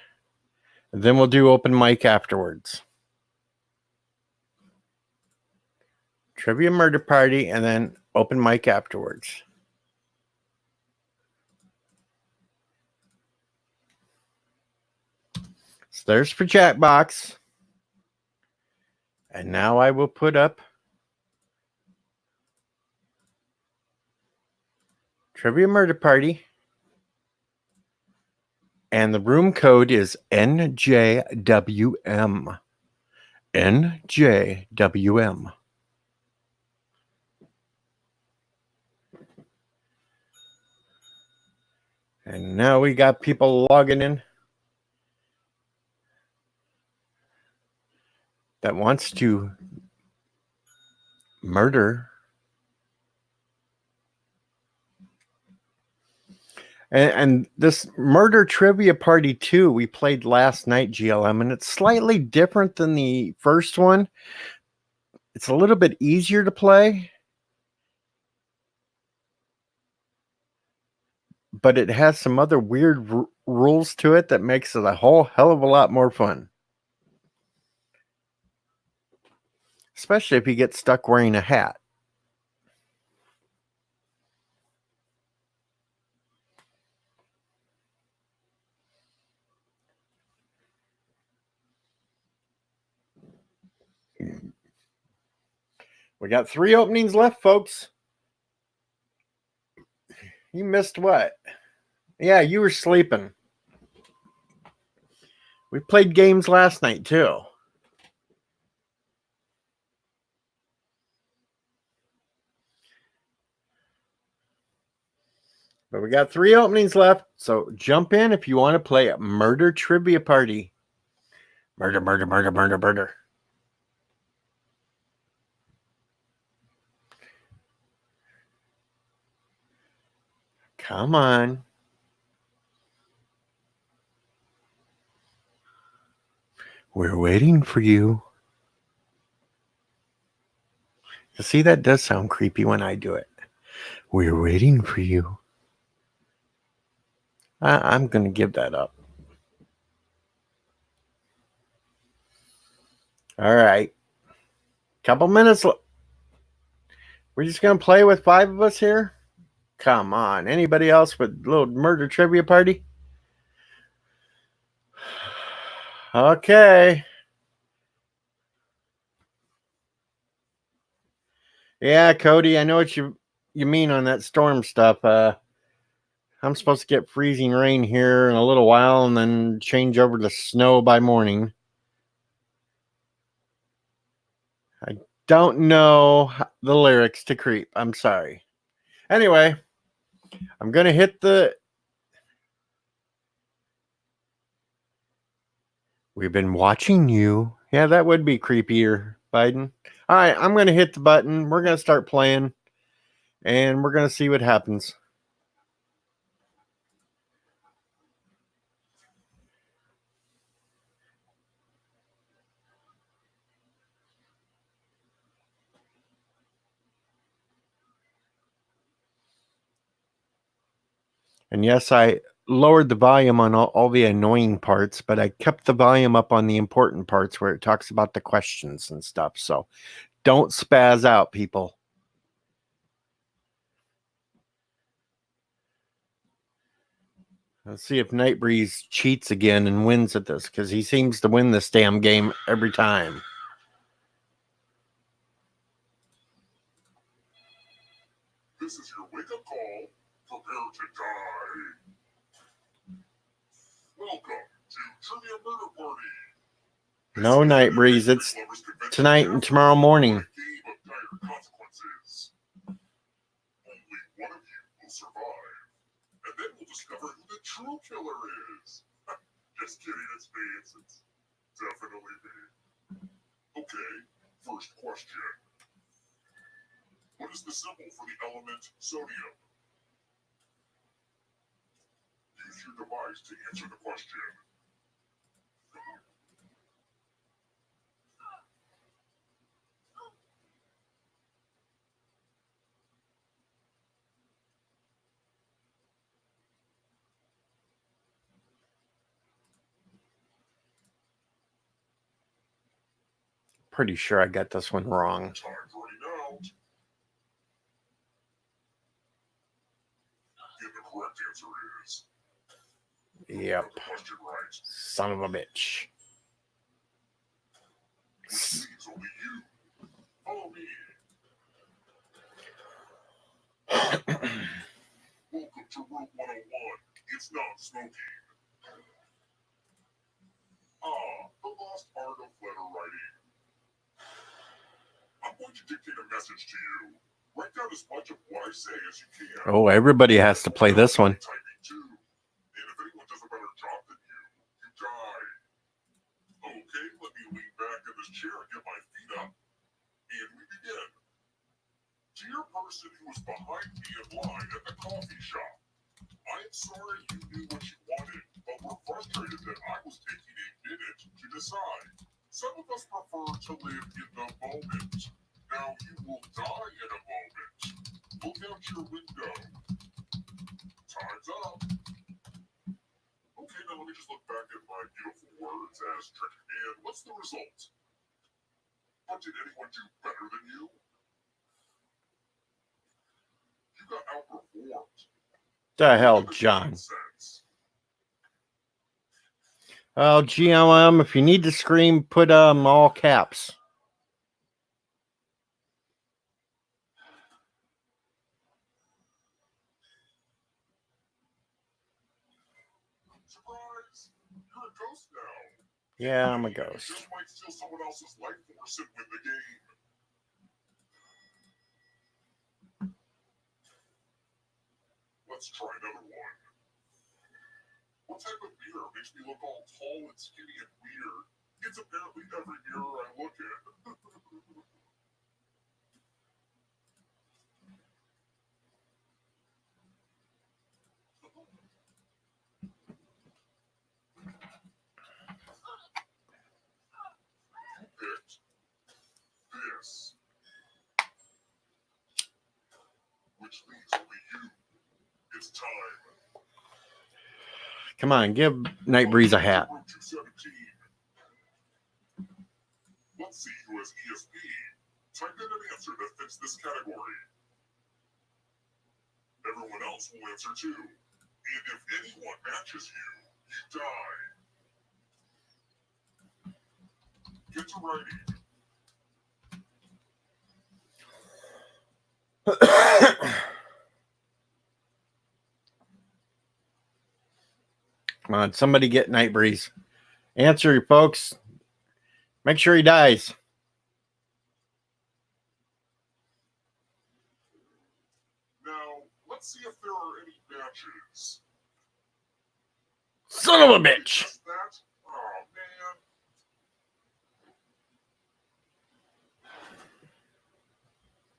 then we'll do open mic afterwards. Trivia Murder Party and then open mic afterwards. So there's for Jackbox. And now I will put up Trivia Murder Party. And the room code is NJWM. NJWM. And now we got people logging in that wants to murder. And this Murder Trivia Party 2 we played last night, GLM, and it's slightly different than the first one. It's a little bit easier to play, but it has some other weird rules to it that makes it a whole hell of a lot more fun. Especially if you get stuck wearing a hat. We got 3 openings left, folks. You missed what? Yeah, you were sleeping. We played games last night, too. But we got 3 openings left, so jump in if you want to play a Murder Trivia Party. Murder, murder, murder, murder, murder. Come on. We're waiting for you. You see, that does sound creepy when I do it. We're waiting for you. I'm going to give that up. All right. Couple minutes. We're just going to play with 5 of us here? Come on. Anybody else with a little Murder Trivia Party? Okay. Yeah, Cody, I know what you mean on that storm stuff. I'm supposed to get freezing rain here in a little while and then change over to snow by morning. I don't know the lyrics to Creep. I'm sorry. Anyway, I'm going to hit the... We've been watching you. Yeah, that would be creepier, Biden. All right, I'm going to hit the button. We're going to start playing, and we're going to see what happens. And yes, I lowered the volume on all the annoying parts, but I kept the volume up on the important parts where it talks about the questions and stuff. So don't spaz out, people. Let's see if Nightbreeze cheats again and wins at this, because he seems to win this damn game every time. This is your wake-up call. Prepare to die. Welcome to Trivia Murder Party. No, Nightbreeze. It's tonight and tomorrow morning. Game of dire discover who the true killer is. Just kidding, it's me. It's definitely me. Okay, first question. What is the symbol for the element sodium? Use your device to answer the question. Pretty sure I got this one wrong. Time's running out. And the correct answer is Yep. got the question right. Son of a bitch. Which leaves only you. Follow me. Welcome to Route 101. It's not smoking. The lost art of letter writing. I'm going to dictate a message to you. Write down as much of what I say as you can. Oh, everybody has to play this one. Typing too. And if anyone does a better job than you, you die. Okay, let me lean back in this chair and get my feet up. And we begin. Dear person who was behind me in line at the coffee shop, I am sorry you knew what you wanted, but were frustrated that I was taking a minute to decide. Some of us prefer to live in the moment. Now you will die in a moment. Look out your window. Time's up. Okay, now let me just look back at my beautiful words as tricky. And what's the result? But did anyone do better than you? You got outperformed. The hell, John. Oh, GLM, if you need to scream, put all caps. Surprise! You're a ghost now. Yeah, I'm a You ghost. just might steal someone else's life force and win the game. Let's try another one. What type of mirror makes me look all tall and skinny and weird? It's apparently every mirror I look in. Picked this. Which leaves only you. It's time. Come on, give Nightbreeze a hat. Room 217. Let's see who has ESP. Type in an answer that fits this category. Everyone else will answer too. And if anyone matches you, you die. Get to writing. Come on, somebody get Nightbreeze. Answer, folks. Make sure he dies. Now, let's see if there are any matches. Son of a bitch. Just that? Oh, man.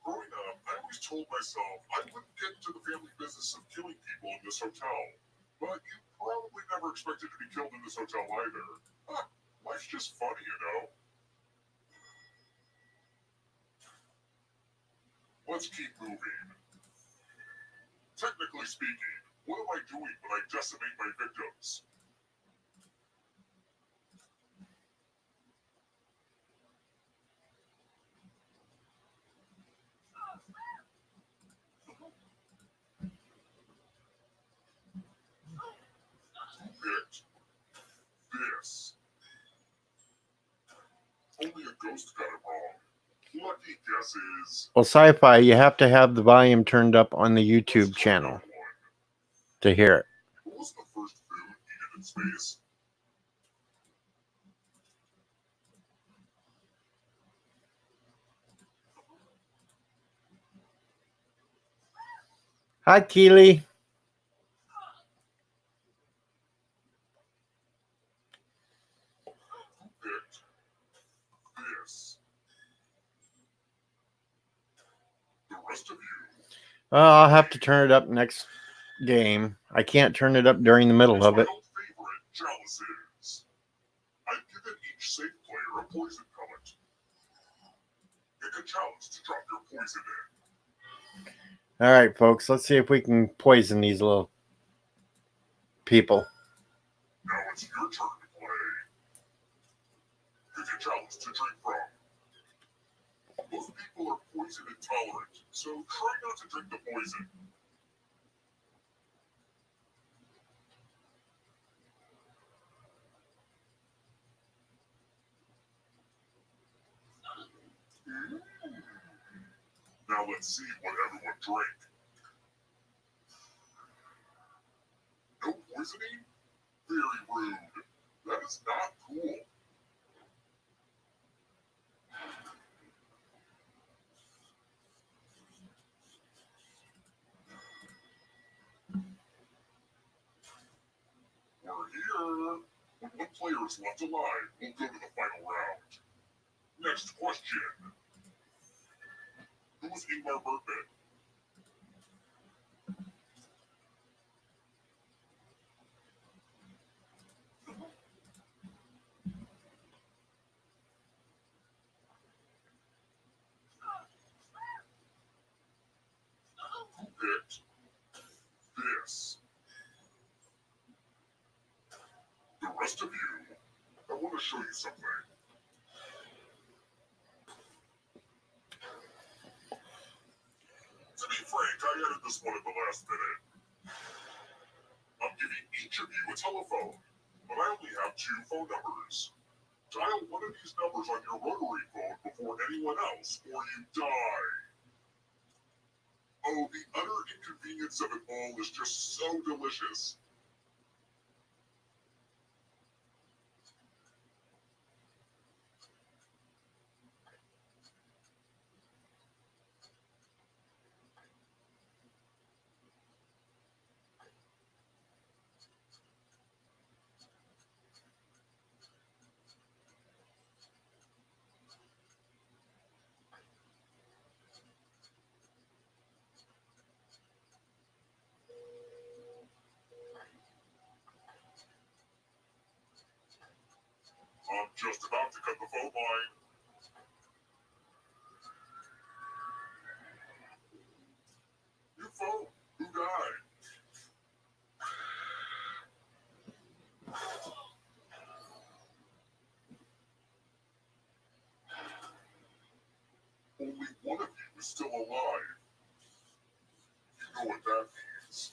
Growing up, I always told myself I wouldn't get into the family business of killing people in this hotel. But you probably never expected to be killed in this hotel either. Huh, life's just funny, you know? Let's keep moving. Technically speaking, what am I doing when I decimate my victims? Picked this. Only a ghost got it wrong. Lucky guesses. Well, sci-fi, you have to have the volume turned up on the YouTube channel to hear it. What was the first food eaten in space? Hi, Keely. rest of you. I'll have to turn it up next game. I can't turn it up during the middle of it. My old favorite, chalices. I've given each safe player a poison pellet. Pick a chalice to drop your poison in. All right, folks, let's see if we can poison these little people. Now it's your turn to play. Pick a chalice to drink from. Most people are poison intolerant, so try not to drink the poison. Now let's see what everyone drank. No poisoning? Very rude. That is not cool. We're here. When one player is left alive, we'll go to the final round. Next question. Who was Ingmar Bergman? Who picked this? The rest of you, I want to show you something. To be frank, I added this one at the last minute. I'm giving each of you a telephone, but I only have 2 phone numbers. Dial one of these numbers on your rotary phone before anyone else, or you die. Oh, the utter inconvenience of it all is just so delicious. I'm just about to cut the phone line. New phone. Who died? Only one of you is still alive. You know what that means.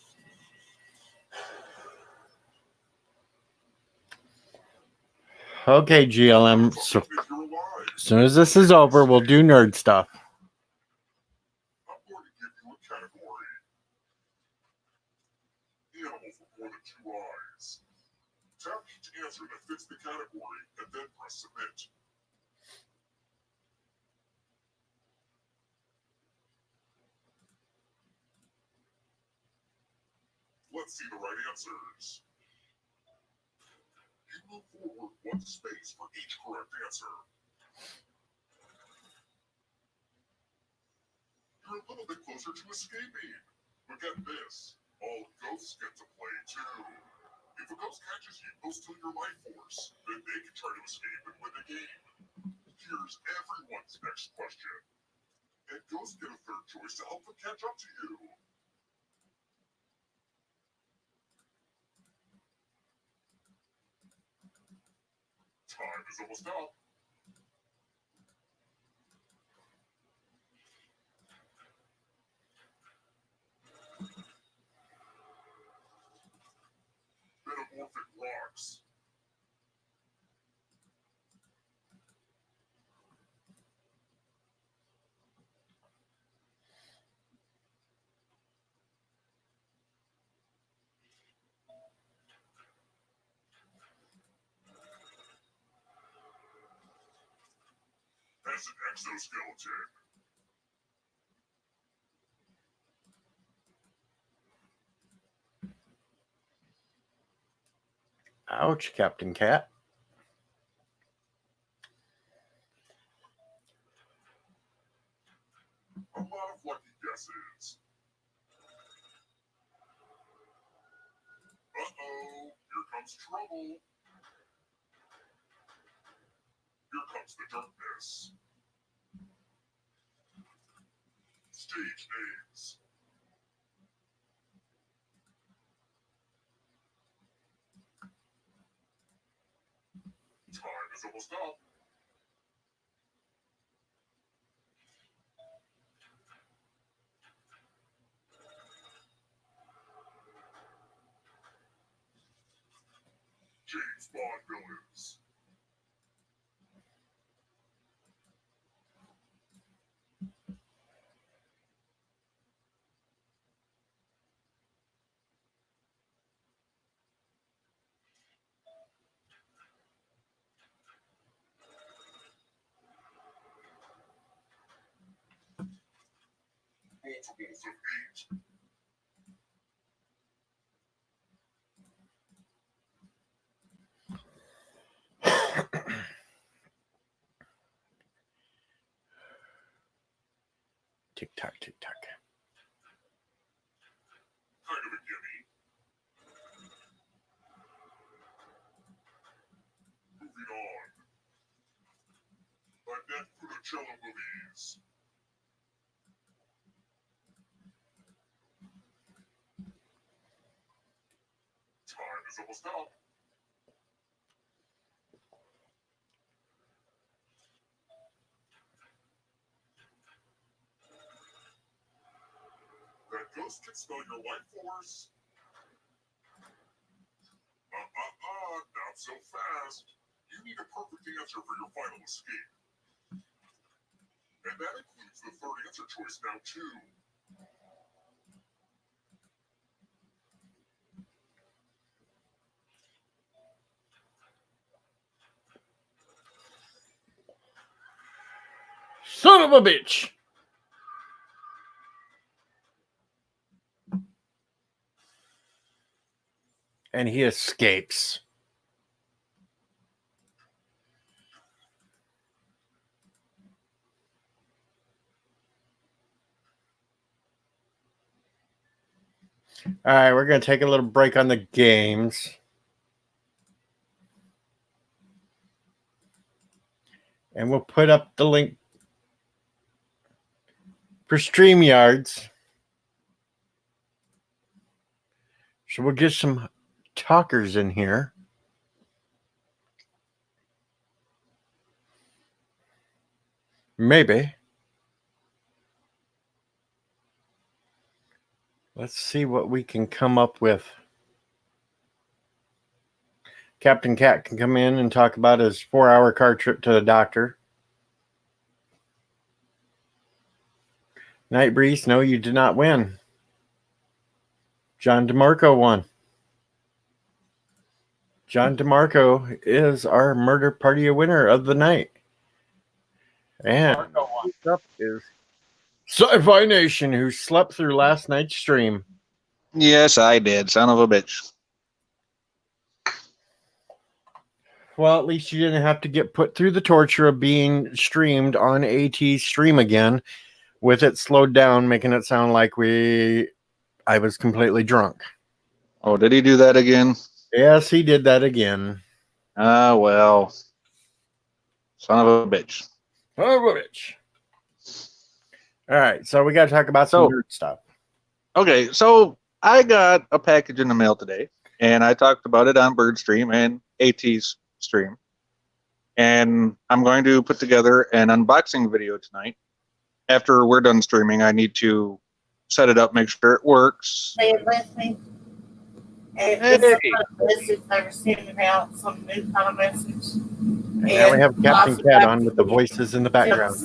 Okay, GLM. So If you're alive, as soon as this is over, we'll do nerd stuff. I'm going to give you a category. Animals with more than 2 eyes. Tap each answer that fits the category and then press submit. Let's see the right answers. You move forward 1 space for each correct answer. You're a little bit closer to escaping. But get this, all ghosts get to play too. If a ghost catches you, they'll steal your life force. Then they can try to escape and win the game. Here's everyone's next question. And ghosts get a 3rd choice to help them catch up to you. Time is almost up. Metamorphic rocks. As an exoskeleton. Ouch, Captain Cat. A lot of lucky guesses. Uh-oh, here comes trouble. Here comes the darkness. Stage names. Time is almost up. James Bond villains. Multiples of 8. Tick tock, tick tock. Kind of a gimme. Moving on. Annette Funicello movies. Time is almost up. That ghost can smell your life force. Not so fast. You need a perfect answer for your final escape. And that includes the third answer choice now, too. Son of a bitch. And he escapes. All right, we're going to take a little break on the games. And we'll put up the link for StreamYards. So we'll get some talkers in here. Maybe. Let's see what we can come up with. Captain Cat can come in and talk about his 4-hour car trip to the doctor. Night Breeze, no, you did not win. John DeMarco won. John DeMarco is our murder party winner of the night. And next up is Sci-Fi Nation, who slept through last night's stream. Yes, I did. Son of a bitch. Well, at least you didn't have to get put through the torture of being streamed on AT's stream again, with it slowed down, making it sound like I was completely drunk. Oh, did he do that again? Yes, he did that again. Ah, well. Son of a bitch. Oh, bitch. All right, so we got to talk about some nerd stuff. Okay, so I got a package in the mail today, and I talked about it on Birdstream and AT's stream. And I'm going to put together an unboxing video tonight. After we're done streaming, I need to set it up, make sure it works. Say it with me. And Hey. this kind of message I received about some new kind of message. And we have Captain Cat on with the voices in the background.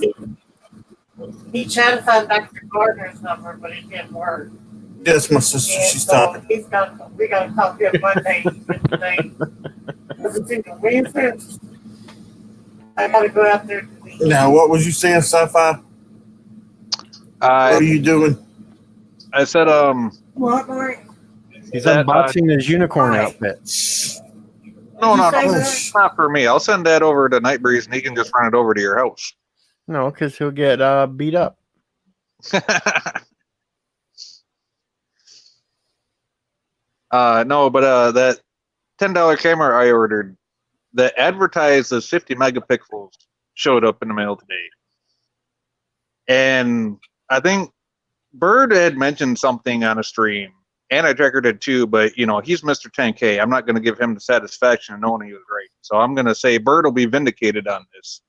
He tried to find Dr. Gardner's number, but it didn't work. Yes, my sister, And she's so talking. we got to talk to him Monday. Because it's in the Wednesday. I got to go out there. Now, what was you saying, Sci-Fi? What are you doing? I said, What, Mark? He's That, unboxing his unicorn Hi. outfit. no, Did you say it's not for me. I'll send that over to Nightbreeze, and he can just run it over to your house. No, because he'll get beat up. No, but that $10 camera I ordered that advertised as 50 megapixels showed up in the mail today. And I think Bird had mentioned something on a stream, and I triggered it too, but you know, he's Mr. 10K. I'm not going to give him the satisfaction of knowing he was right. So I'm going to say Bird will be vindicated on this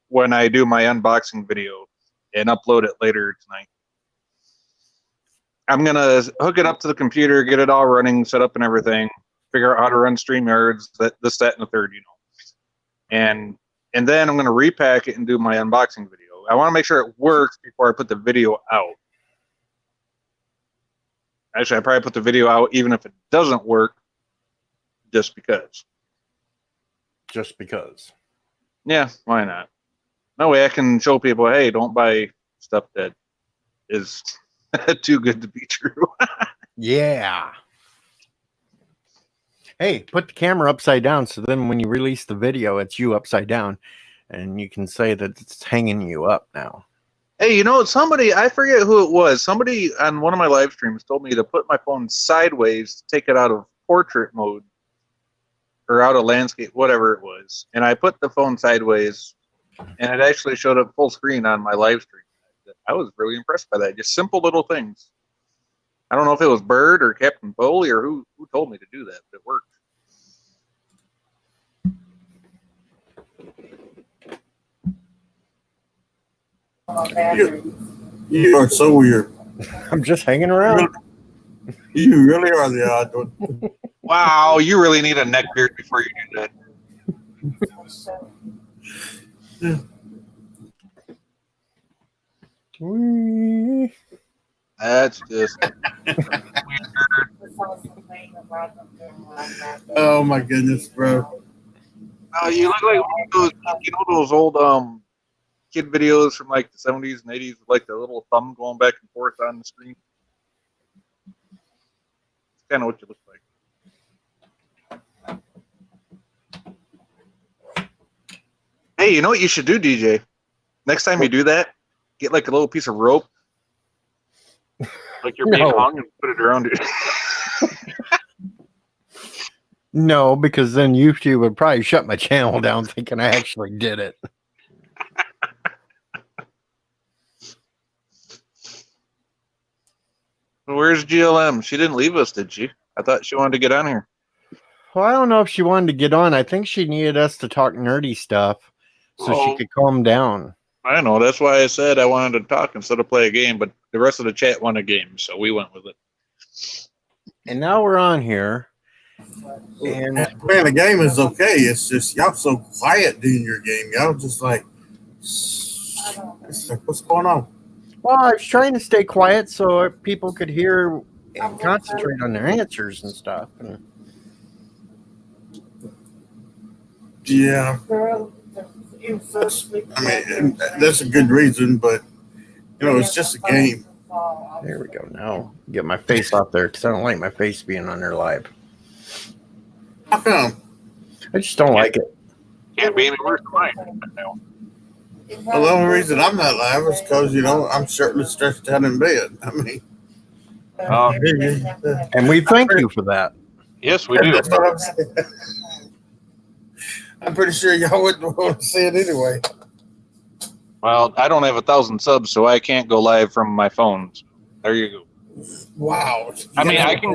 when I do my unboxing video and upload it later tonight. I'm going to hook it up to the computer, get it all running, set up and everything, figure out how to run StreamYards, this, that, and the third, you know. And then I'm going to repack it and do my unboxing video. I want to make sure it works before I put the video out. Actually, I probably put the video out even if it doesn't work, just because. Just because. Yeah, why not? No way I can show people, hey, don't buy stuff that is too good to be true. Yeah. Hey, put the camera upside down so then when you release the video, it's you upside down, and you can say that it's hanging you up now. Hey, you know, somebody, I forget who it was, somebody on one of my live streams told me to put my phone sideways to take it out of portrait mode or out of landscape, whatever it was. And I put the phone sideways, and it actually showed up full screen on my live stream. I was really impressed by that. Just simple little things. I don't know if it was Bird or Captain Foley or who told me to do that, but it worked. You are so weird. I'm just hanging around. You really are the odd one. Wow, you really need a neck beard before you do that. That's just weird. Oh my goodness, bro. Oh, you look like one of those, you know, those old kid videos from like the 70s and 80s with like the little thumb going back and forth on the screen. It's kind of what you look like. Hey, you know what you should do, DJ? Next time you do that, get like a little piece of rope, like you're being hung, and put it around it. No, because then YouTube would probably shut my channel down thinking I actually did it. Where's GLM? She didn't leave us, did she? I thought she wanted to get on here. Well, I don't know if she wanted to get on. I think she needed us to talk nerdy stuff so she could calm down. I know. That's why I said I wanted to talk instead of play a game, but the rest of the chat wanted a game, so we went with it. And now we're on here. And man, the game is okay. It's just y'all so quiet doing your game. Y'all just like, what's going on? Well, I was trying to stay quiet so people could hear and concentrate on their answers and stuff. Yeah. I mean, that's a good reason, but you know, it's just a game. There we go. Now get my face off there because I don't like my face being on their live. How come? I just don't like it. Can't be any worse than mine. Well, the only reason I'm not live is because, you know, I'm shirtless, stretched out in bed. I mean, and we thank you for that. Yes, we do. That's what I'm saying. I'm pretty sure y'all wouldn't want to see it anyway. Well, I don't have 1,000 subs, so I can't go live from my phone. There you go. Wow. I mean, I can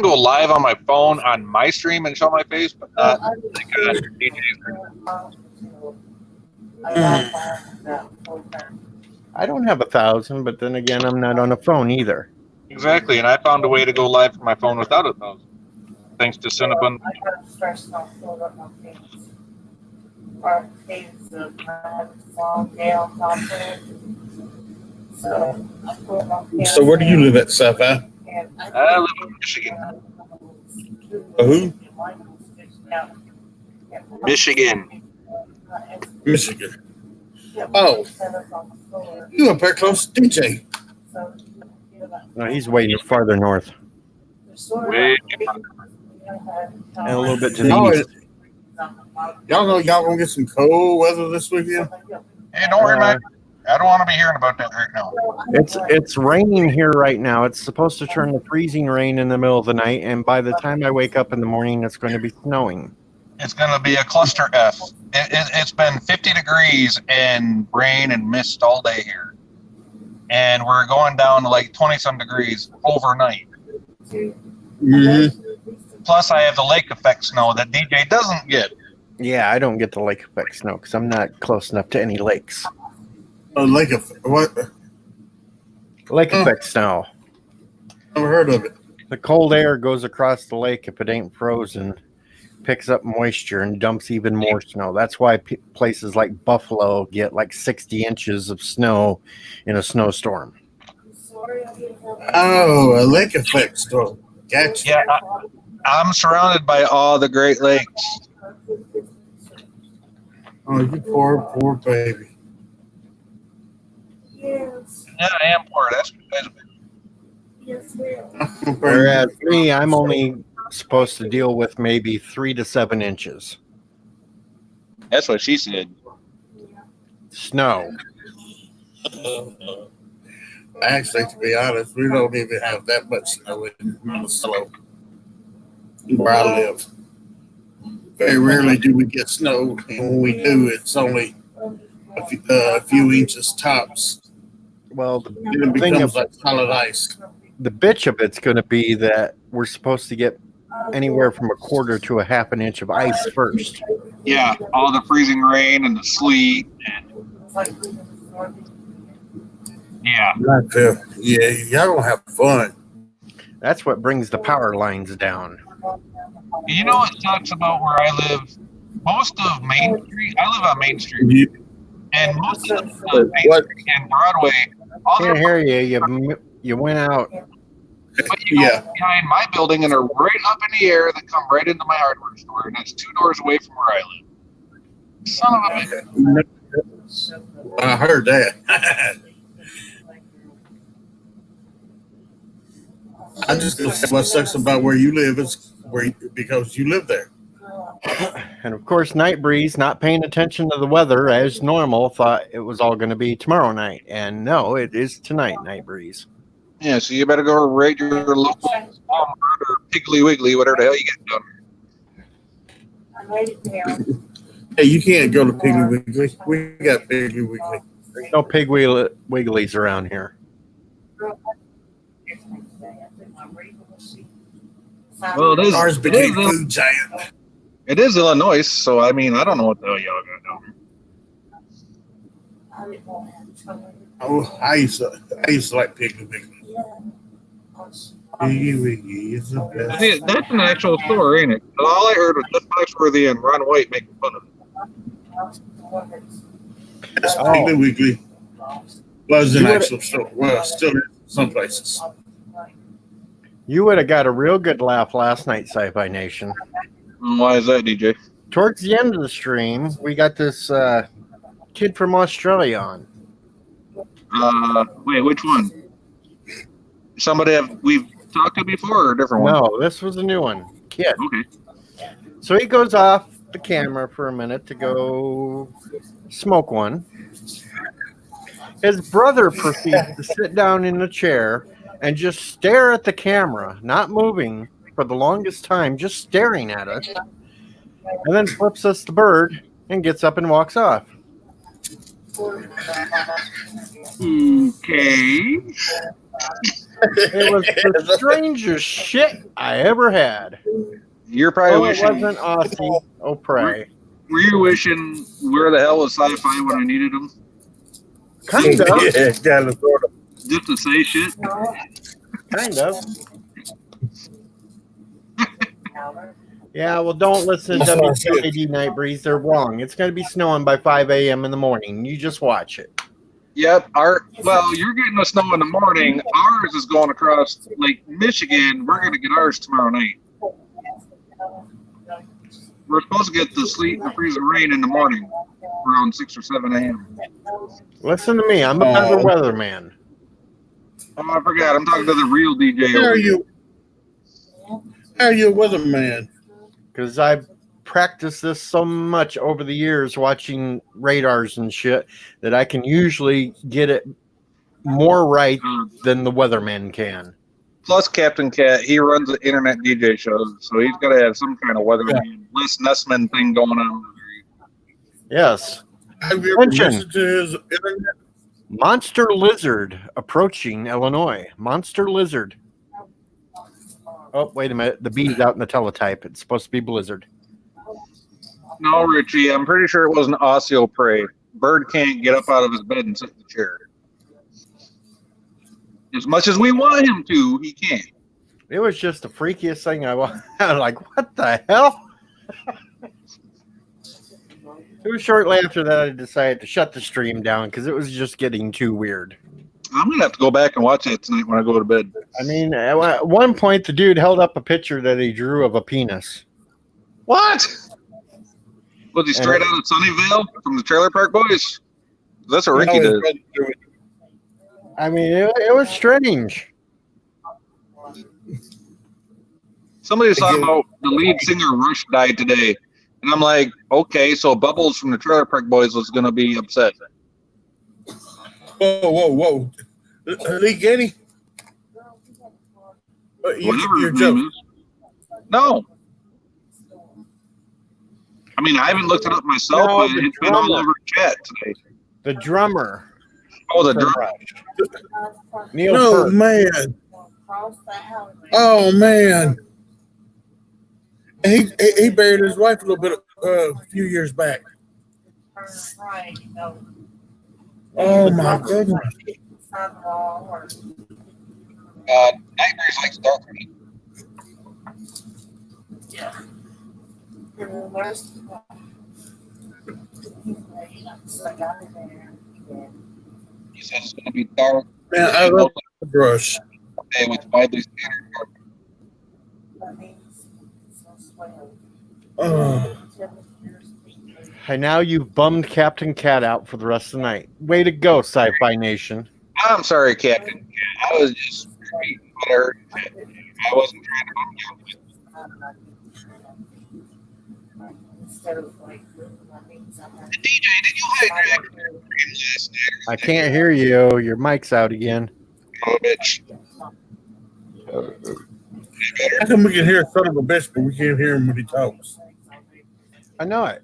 go live on my phone on my stream and show my face, but not like DJ's stream. I don't have 1,000, but then again, I'm not on a phone either. Exactly, and I found a way to go live from my phone without 1,000, thanks to Cinnabon. So where do you live at, Sci-Fi? I live in Michigan. Who? Michigan. Michigan. Oh, you up there close to DJ? No, he's waiting farther north. Way And a little bit to the east. Y'all know y'all gonna get some cold weather this weekend? Hey, don't worry, man. I don't want to be hearing about that right now. It's raining here right now. It's supposed to turn to freezing rain in the middle of the night, and by the time I wake up in the morning, it's going to be snowing. It's going to be a cluster F. It's been 50 degrees and rain and mist all day here. And we're going down to like 20-some degrees overnight. Mm-hmm. Plus, I have the lake effect snow that DJ doesn't get. Yeah, I don't get the lake effect snow because I'm not close enough to any lakes. Lake of what? Lake effect snow. Never heard of it. The cold air goes across the lake if it ain't frozen, picks up moisture and dumps even more snow. That's why places like Buffalo get like 60 inches of snow in a snowstorm. Oh, a lake effect storm. Gotcha. Yeah, I'm surrounded by all the Great Lakes. Oh, you poor baby. Yes. Yeah, I am poor. That's because Yes, ma'am. Whereas me, I'm only supposed to deal with maybe 3 to 7 inches that's what she said. snow. Actually, to be honest, we don't even have that much snow in Minnesota, where I live. Very rarely do we get snow, and when we do, it's only a few inches tops. Well, Then it the thing becomes of like solid ice. the bitch of it's going to be that we're supposed to get anywhere from a quarter to a half an inch of ice first. Yeah, all the freezing rain and the sleet. Yeah. Yeah, y'all gonna have fun. That's what brings the power lines down. You know what sucks about where I live? Most of Main Street, I live on Main Street, You, and most of the Main what? Street and Broadway, all Can't their hear you. You went out. but you go Yeah. behind my building and are right up in the air that come right into my hardware store, and that's 2 doors away from where I live. Son of a bitch. I heard that. I just gonna say what sucks about where you live is because you live there. And of course, Night Breeze, not paying attention to the weather as normal, thought it was all going to be tomorrow night. And no, it is tonight, Night Breeze. Yeah, so you better go rate your local Walmart or Piggly Wiggly, whatever the hell you get done. I wrote it down. Hey, you can't go to Piggly Wiggly. We got Piggly Wiggly. There's no pig wigglies around here. Well, it is. Ours It became is, food giant. it is Illinois, so I mean, I don't know what the hell y'all got down. Oh, I used to like Piggly Wiggly. Piggly Wiggly is the best. See, that's an actual store, ain't it? But all I heard was Jeff Foxworthy and Ron White making fun of it. Yes, Oh. Piggly Wiggly was an You would- actual store. Well, still is in some places. You would have got a real good laugh last night, Sci-Fi Nation. Why is that, DJ? Towards the end of the stream, we got this kid from Australia on. Wait, which one? Somebody we've talked to before or a different one? No, this was a new one. Kid. Okay. So he goes off the camera for a minute to go smoke one. His brother proceeds to sit down in a chair and just stare at the camera, not moving for the longest time, just staring at us, and then flips us the bird and gets up and walks off. Okay. It was the strangest shit I ever had. You're probably Oh, it wishing. wasn't Aussie. Oh, pray. Were you wishing where the hell was sci-fi when I needed them? Kind of. Yeah, kind of, sort of. Just to say shit? Kind of. Yeah, well, don't listen to That's what I said. WWD Night Breeze. They're wrong. It's going to be snowing by 5 a.m. in the morning. You just watch it. Yep. Well, you're getting the snow in the morning. Ours is going across Lake Michigan. We're going to get ours tomorrow night. We're supposed to get the sleet and the freezing rain in the morning around 6 or 7 a.m. Listen to me. I'm a better weatherman. Oh, I forgot. I'm talking to the real DJ. How over are here. you? How are you a weatherman? Because I've practiced this so much over the years watching radars and shit that I can usually get it more right than the weatherman can. Plus, Captain Cat, he runs an internet DJ show, so he's got to have some kind of weatherman, Les Nessman thing going on. Yes. Have you ever Attention. listened to his internet? Monster lizard approaching Illinois. Monster lizard. Oh, wait a minute. The B's out in the teletype. It's supposed to be blizzard. No, Richie, I'm pretty sure it wasn't Osseo prey. Bird can't get up out of his bed and sit in the chair. As much as we want him to, he can't. It was just the freakiest thing I was like, what the hell? It was shortly after that I decided to shut the stream down because it was just getting too weird. I'm going to have to go back and watch that tonight when I go to bed. I mean, at one point, the dude held up a picture that he drew of a penis. What? Was he straight out of Sunnyvale from the Trailer Park Boys? That's what Ricky does. I mean, it was strange. Somebody was talking about the lead singer Rush died today. And I'm like, okay, so Bubbles from the Trailer Park Boys was going to be upset. Whoa. Lee Getty? Whatever You're his name joking. is. No. I mean, I haven't looked it up myself, No, but the it's been all drummer. over chat today. The drummer. Oh, the from drummer. Rush. Neil No, Peart. man. Oh, man. He buried his wife a little bit a few years back. Oh, my goodness. Nightmares likes dark meat. He says it's going to be dark. Man, I love the brush. Day with widely scattered dark. Oh, And now you've bummed Captain Cat out for the rest of the night. Way to go, Sci-Fi Nation. I'm sorry, Captain Cat. I was just repeating what I heard. I wasn't trying to bum you out. DJ, did you hijack last night? I can't hear you. Your mic's out again. Oh, bitch. how come we can hear son of a bitch, but we can't hear him when he talks? I know it.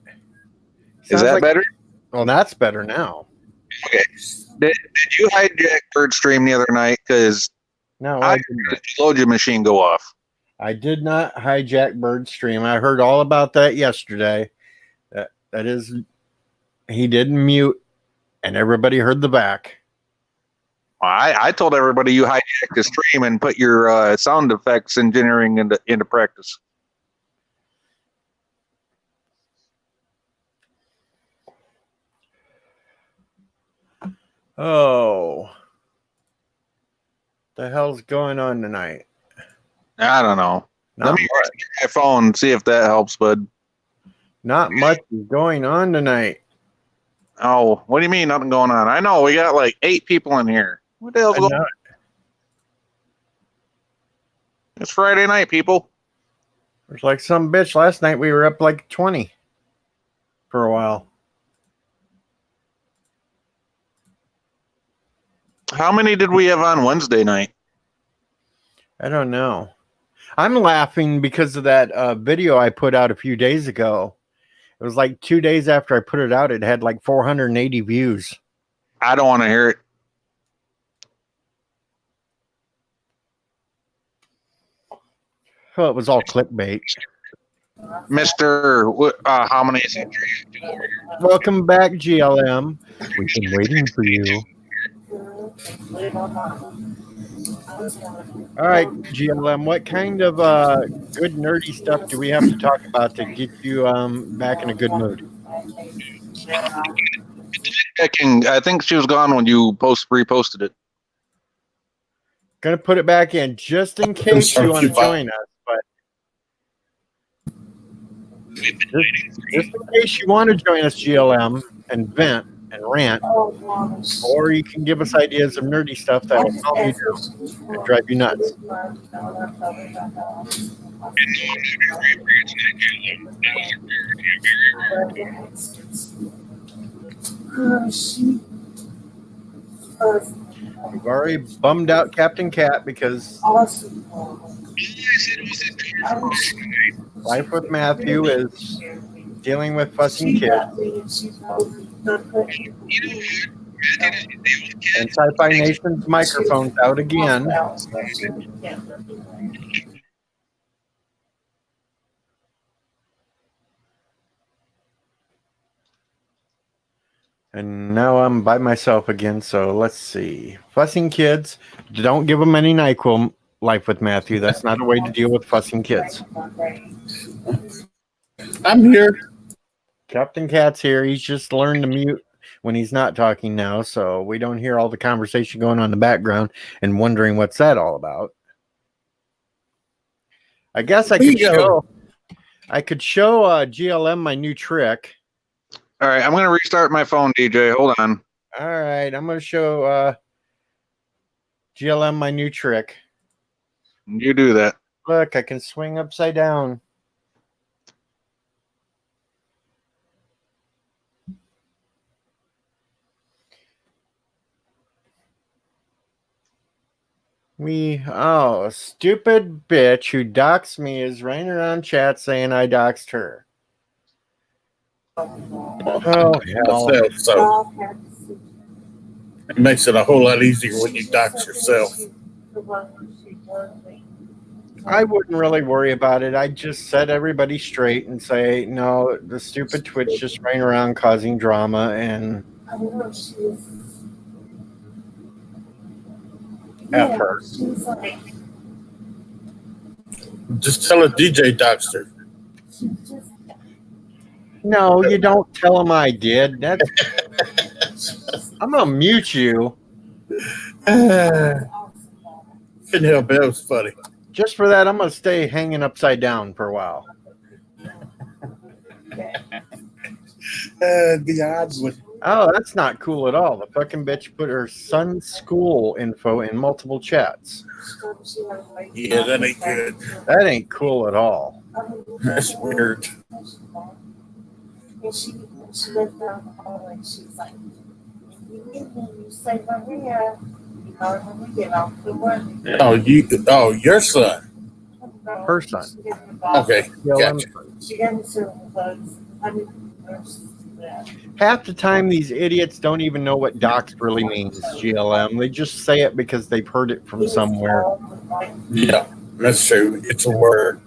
Is Sounds that like- better? Well, that's better now. Okay. Did you hijack Birdstream the other night? Because No, I I heard didn't. the load your machine go off. I did not hijack Birdstream. I heard all about that yesterday. That is, he didn't mute, and everybody heard the back. Well, I told everybody you hijacked the stream and put your sound effects engineering into practice. Oh, the hell's going on tonight? I don't know. Not Let me much. check my phone and see if that helps, bud. Not much is going on tonight. Oh, what do you mean nothing going on? I know we got like 8 people in here. What the hell's I going know on? It's Friday night, people. There's like some bitch last night. We were up like 20 for a while. How many did we have on Wednesday night? I don't know. I'm laughing because of that video I put out a few days ago. It was like 2 days after I put it out. It had like 480 views. I don't want to hear it. Well, it was all clickbait. Mr. How many is it? Welcome back, GLM. We've been waiting for you. All right, GLM, what kind of good nerdy stuff do we have to talk about to get you back in a good mood? I think she was gone when you reposted it. Gonna put it back in just in case you want to join us, but just in case you want to join us, GLM, and vent, and rant, or you can give us ideas of nerdy stuff that will calm you down and drive you nuts. We've already bummed out Captain Cat because Life with Matthew is dealing with fussing kids. And Sci-Fi Nation's microphone's out again. And now I'm by myself again, so let's see. Fussing kids, don't give them any NyQuil, Life with Matthew. That's not a way to deal with fussing kids. I'm here. Captain Cat's here. He's just learned to mute when he's not talking now, so we don't hear all the conversation going on in the background and wondering what's that all about. I guess I could show GLM my new trick. All right, I'm going to restart my phone, DJ. Hold on. All right, I'm going to show GLM my new trick. You do that. Look, I can swing upside down. Oh, stupid bitch who doxed me is running around chat saying I doxed her. Oh, hell. So it makes it a whole lot easier when you dox yourself. I wouldn't really worry about it. I'd just set everybody straight and say, no, the stupid Twitch just running around causing drama and F her. Just tell a DJ doxed her. No, you don't tell him I did. That's I'm gonna mute you. Couldn't help it. It was funny. Just for that, I'm gonna stay hanging upside down for a while. The odds would. Oh, that's not cool at all. The fucking bitch put her son's school info in multiple chats. Yeah, that ain't good. That ain't cool at all. That's weird. And she lived down the hallway and she's like, you say Maria, you know, when we get off the one. Oh, your son. Her son. Okay, gotcha. She got me several bugs. Half the time, these idiots don't even know what doxed really means, GLM. They just say it because they've heard it from somewhere. Yeah, that's true. It's a word.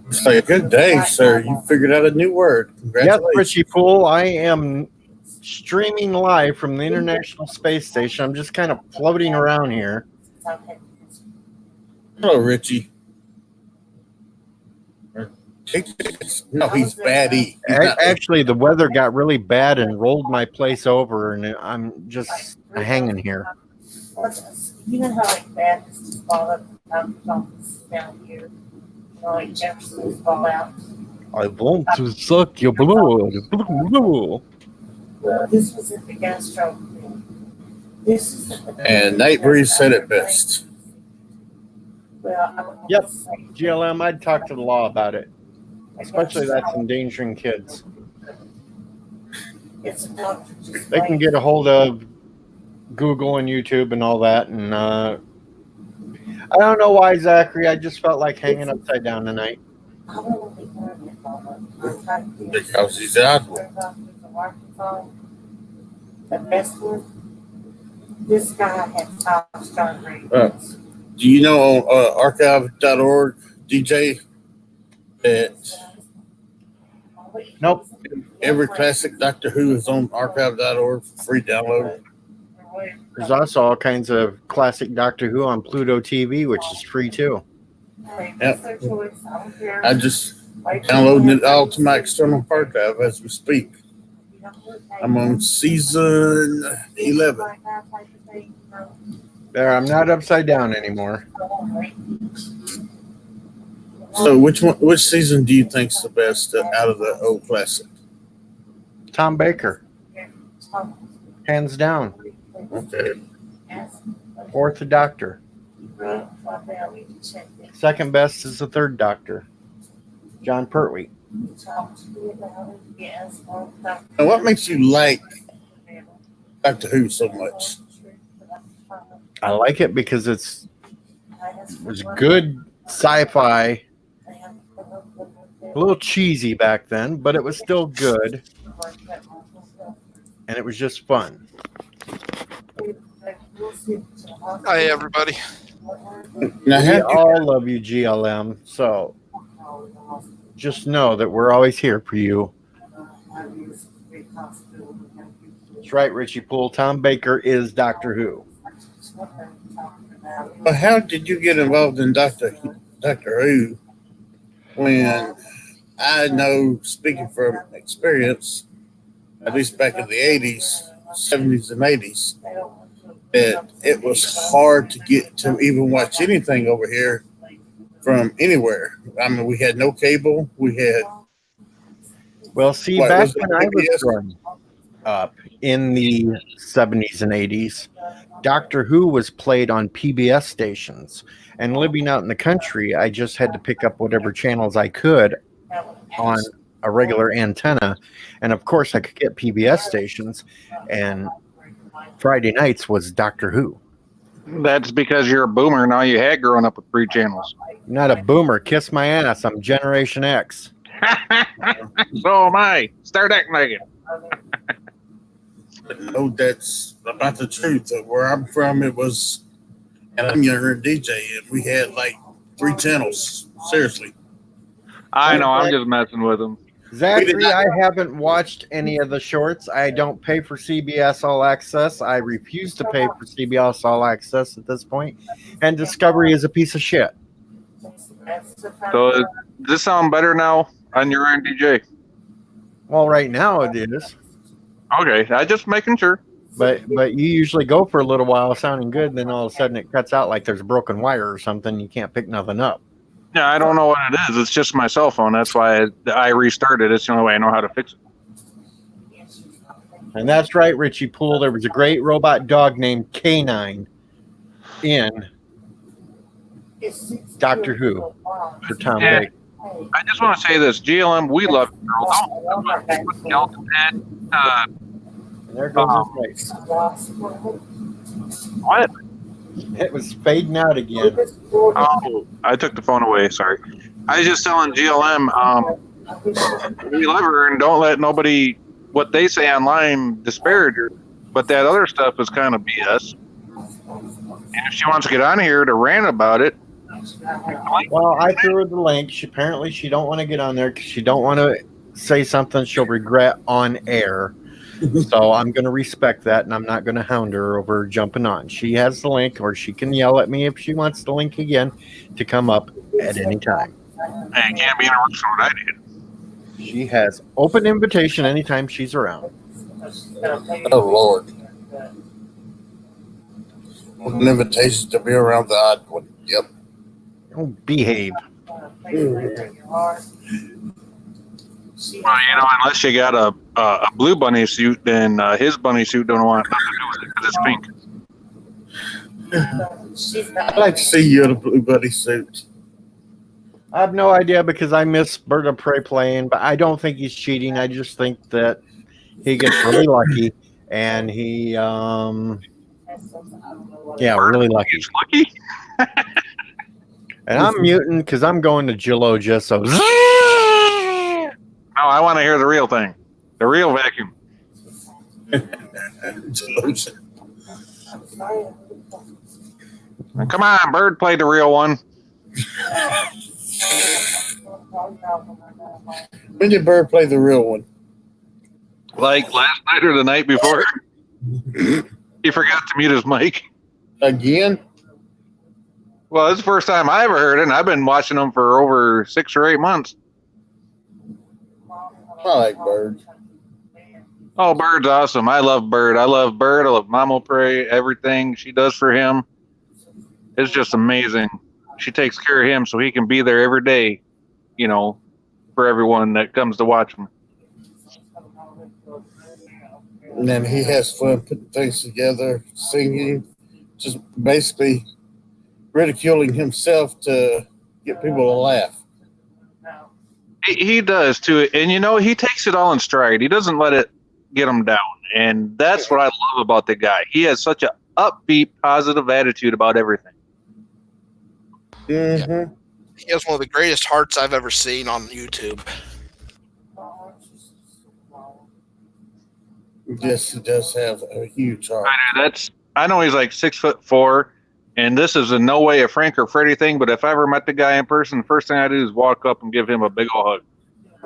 It's like, good day, sir. You figured out a new word. Yes, Congratulations. Richie Pool. I am streaming live from the International Space Station. I'm just kind of floating around here. Hello, Richie. No, he's batty. Actually, the weather got really bad and rolled my place over, and I'm just hanging here. You know how like bad this just ball up office down here. Like Jefferson's ball out. I want to suck your blood. Well, this was at the gastro. This is And Nate Breeze said it best. well, Yep. GLM, I'd talk to the law about it. Especially that's endangering kids. It's a doctor. They can get a hold of Google and YouTube and all that. And I don't know why, Zachary. I just felt like hanging upside down tonight. Because he's out. The best one. This guy had 5-star ratings. Do you know on archive.org, DJ, that Nope. every classic Doctor Who is on archive.org for free download? There's also all kinds of classic Doctor Who on Pluto TV, which is free too. Yep. I just downloading it all to my external archive as we speak. I'm on season 11. There, I'm not upside down anymore. So which season do you think's the best out of the old classic? Tom Baker. Hands down. Okay. Fourth doctor. Second best is the third doctor, John Pertwee. Now, what makes you like Doctor Who so much? I like it because it was good sci-fi, a little cheesy back then, but it was still good, and it was just fun. Hi, everybody. Now, We how do all love you, GLM, so just know that we're always here for you. That's right, Richie Poole. Tom Baker is Doctor Who. how did you get involved in Doctor Who when I know, speaking from experience, at least back in the 80s, 70s, and 80s, that it was hard to get to even watch anything over here from anywhere. I mean, we had no cable. We had, Well, see, What, back was it when I was PBS? growing up in the 70s and 80s, Doctor Who was played on PBS stations. And living out in the country, I just had to pick up whatever channels I could on a regular antenna. And of course, I could get PBS stations. And Friday nights was Doctor Who. That's because you're a boomer. Now you had growing up with 3 channels. Not a boomer. Kiss my ass. I'm Generation X. So am I. Start acting like it. no, that's about the truth. Where I'm from, it was, and I'm younger than DJ, and we had like 3 channels. Seriously. I know. I'm just messing with them. Zachary, I haven't watched any of the shorts. I don't pay for CBS All Access. I refuse to pay for CBS All Access at this point. And Discovery is a piece of shit. So does this sound better now on your end, DJ? Well, right now it is. Okay, I just making sure. But you usually go for a little while sounding good, and then all of a sudden it cuts out like there's a broken wire or something. You can't pick nothing up. Yeah, I don't know what it is. It's just my cell phone. That's why I restarted. It's the only way I know how to fix it. And that's right, Richie Poole. There was a great robot dog named Canine in Doctor Who for Tom Yeah. Baker. I just want to say this. GLM, we love you, girl. Don't yell at that. And there goes his face. What? It was fading out again. Oh, I took the phone away. Sorry. I was just telling GLM, we love her and don't let nobody, what they say online, disparage her. But that other stuff is kind of BS. And if she wants to get on here to rant about it, Well, I threw her the link. Apparently she don't want to get on there because she don't want to say something she'll regret on air. So I'm going to respect that, and I'm not going to hound her over jumping on. She has the link, or she can yell at me if she wants the link again to come up at any time. hey, it can't be in a rush what I did. She has open invitation anytime she's around. Oh, Lord. An invitation to be around the odd one. Yep. Oh, behave. Well, you know, unless you got a blue bunny suit, then his bunny suit don't want nothing to do with it because it's pink. I'd like to see you in a blue bunny suit. I have no idea because I miss Bird of Prey playing, but I don't think he's cheating. I just think that he gets really lucky, and he, really lucky. He's lucky. And I'm muting because I'm going to Geologia, so... No, I want to hear the real thing. The real vacuum. Come on, Bird played the real one. When did Bird play the real one? Like last night or the night before. He forgot to mute his mic. Again? Well, it's the first time I ever heard it, and I've been watching them for over 6 or 8 months. I like Bird. Oh, Bird's awesome. I love Bird. I love Bird. I love Mama Prey. Everything she does for him is just amazing. She takes care of him so he can be there every day, you know, for everyone that comes to watch him. And then he has fun putting things together, singing, just basically ridiculing himself to get people to laugh. He does too, and he takes it all in stride. He doesn't let it get him down, and that's what I love about the guy. He has such an upbeat, positive attitude about everything. Mm-hmm. He has one of the greatest hearts I've ever seen on YouTube. Yes, he does have a huge heart. I know he's like 6'4", and this is in no way a Frank or Freddie thing. But if I ever met the guy in person, the first thing I do is walk up and give him a big old hug.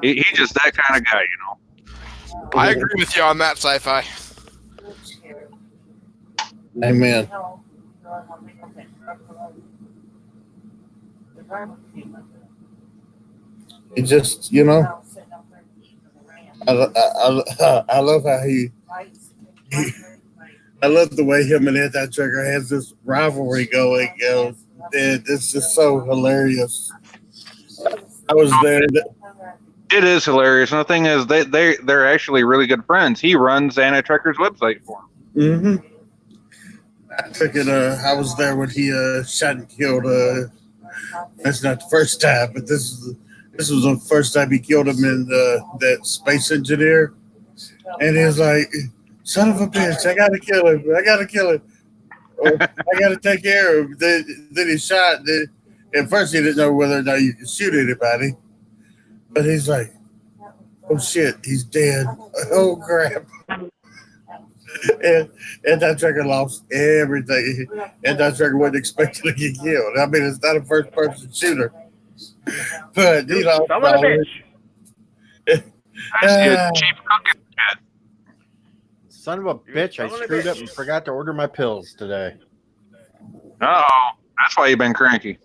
He's just that kind of guy, I agree with you on that, Sci-Fi. Amen. He just, I love how I love the way him and Anti-Trigger has this rivalry going. It's just so hilarious. I was there. It is hilarious. And the thing is, they're actually really good friends. He runs Anti-Trigger's website for him. Mm-hmm. I was there when he shot and killed. That's not the first time, but this was the first time he killed him in that space engineer. And he was like, "Son of a bitch, I gotta kill him. I gotta take care of him." Then he shot. At first, he didn't know whether or not you could shoot anybody. But he's like, "Oh shit, he's dead. Oh crap." And Anti-Trigger lost everything. Anti-Trigger wasn't expecting to get killed. I mean, it's not a first-person shooter. But he lost all of it. Son of a bitch, I screwed up and forgot to order my pills today. Uh-oh. That's why you've been cranky.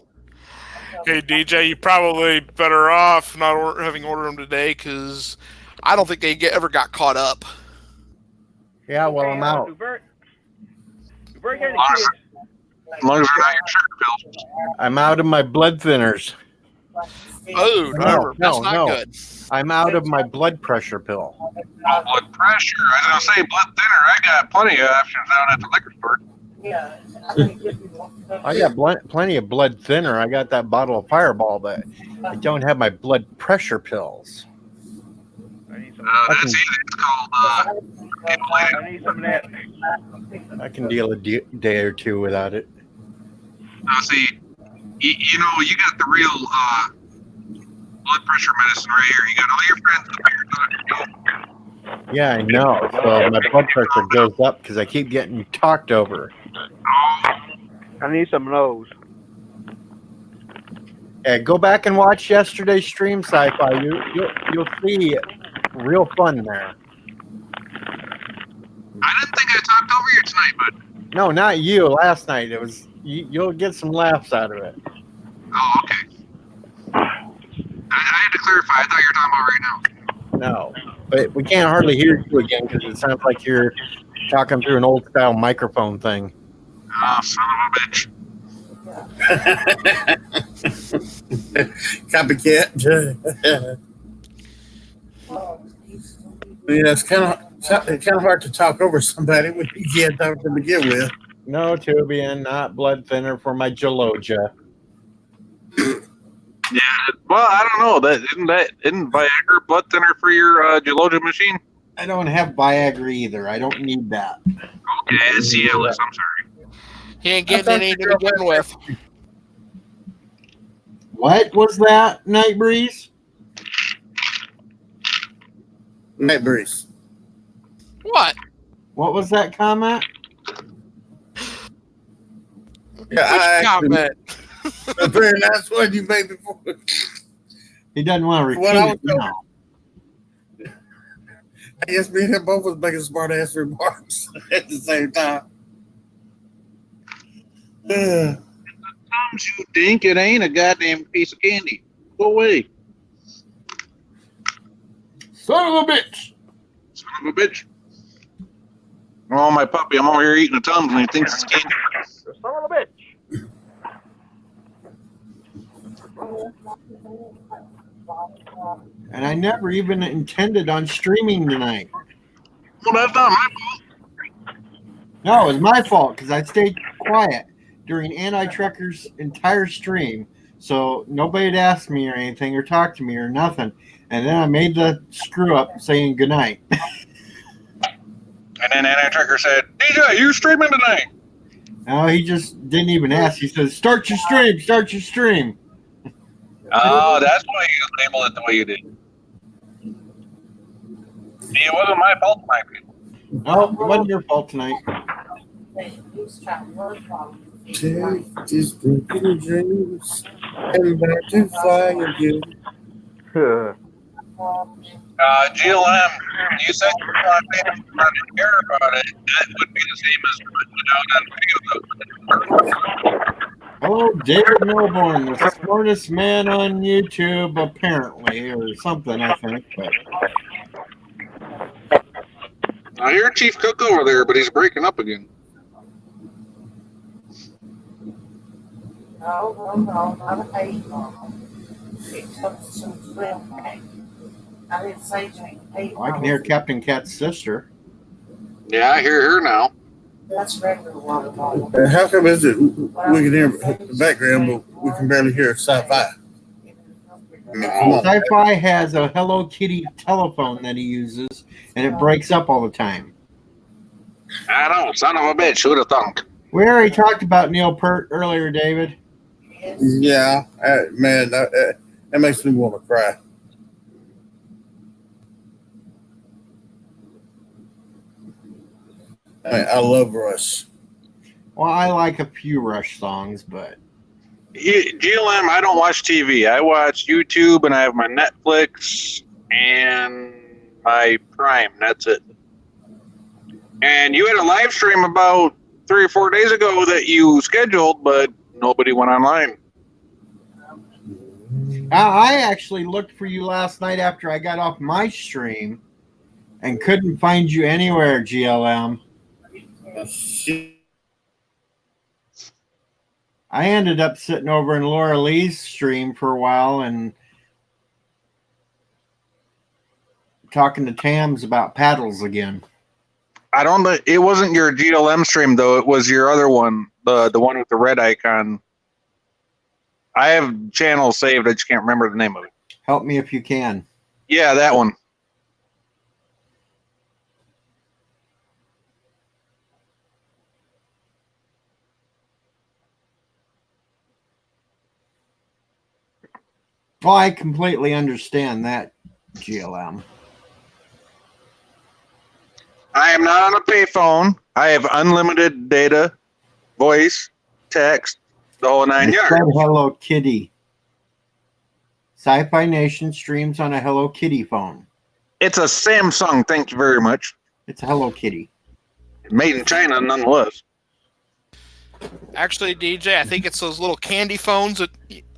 Hey, DJ, you probably better off not having ordered them today because I don't think they ever got caught up. Yeah, well, I'm out. As long as they're not your sugar pills. I'm out of my blood thinners. Oh, no, that's not good. I'm out of my blood pressure pill. Oh, blood pressure. I was going to say blood thinner. I got plenty of options out at the liquor store. I got plenty of blood thinner. I got that bottle of Fireball, but I don't have my blood pressure pills. That's easy. It's called I need some of that. I can deal a day or two without it. See, you got the real blood pressure medicine right here. You got all your friends up here. Yeah, I know. So my blood pressure goes up because I keep getting talked over. I need some of those. Yeah, go back and watch yesterday's stream, Sci-Fi. You'll see real fun there. I didn't think I talked over you tonight, but No, not you. Last night it was. You'll get some laughs out of it. oh, okay. I had to clarify. I thought you were talking about right now. No, but we can't hardly hear you again because it sounds like you're talking through an old style microphone thing. Oh, son of a bitch. Copycat. Yeah, it's kind of hard to talk over somebody when you can't talk to begin with. No, Tubian, not blood thinner for my Gelogia. Yeah, well, I don't know. Isn't Viagra blood thinner for your Gelogia machine? I don't have Viagra either. I don't need that. Okay, it's Cialis. I'm sorry. He ain't getting any to begin with. What was that, Night Breeze? Night Breeze. What? What was that comment? Yeah, Which comment? the very last one you made before. He doesn't want to repeat What I it was now. I guess me and him both was making smart ass remarks at the same time. Sometimes you think it ain't a goddamn piece of candy. Go away. Son of a bitch! Son of a bitch. Oh, my puppy. I'm over here eating a Tums and he thinks it's candy. Son of a bitch. And I never even intended on streaming tonight. Well, that's not my fault. No, it was my fault because I stayed quiet during Anti-Trucker's entire stream. So nobody had asked me or anything or talked to me or nothing. And then I made the screw up saying goodnight. And then Anti-Trucker said, DJ, you streaming tonight? No, he just didn't even ask. He said, start your stream, start your stream. Oh, that's why you label it the way you did. See, it wasn't my fault tonight, people. No, it wasn't your fault tonight. Take these broken dreams and back to fly again. GLM, you said you were on to hear about it. That would be the same as putting it out on video. Hello, David Melbourne, the smartest man on YouTube, apparently, or something, I think. But I hear Chief Cook over there, but he's breaking up again. No, not a hate. It comes to real hate. I didn't say hate. I can hear Captain Cat's sister. Yeah, I hear her now. That's regular water bottle. How come is it we can hear the background, but we can barely hear sci-fi? Sci-Fi has a Hello Kitty telephone that he uses, and it breaks up all the time. I don't, son of a bitch, who'd have thunk? We already talked about Neil Peart earlier, David. Yeah, man, that makes me want to cry. I mean, I love Rush. Well, I like a few Rush songs, but GLM, I don't watch TV. I watch YouTube, and I have my Netflix and my Prime. That's it. And you had a live stream about 3 or 4 days ago that you scheduled, but nobody went online. I actually looked for you last night after I got off my stream and couldn't find you anywhere, GLM. I ended up sitting over in Laura Lee's stream for a while and talking to Tams about paddles again. I don't know. It wasn't your GLM stream, though. It was your other one, the one with the red icon. I have channels saved. I just can't remember the name of it. Help me if you can. Yeah, that one. Well, I completely understand that, GLM. I am not on a payphone. I have unlimited data, voice, text, the whole 9 It yards. said Hello Kitty. Sci-Fi Nation streams on a Hello Kitty phone. It's a Samsung. Thank you very much. It's a Hello Kitty. Made in China, nonetheless. Actually, DJ, I think it's those little candy phones that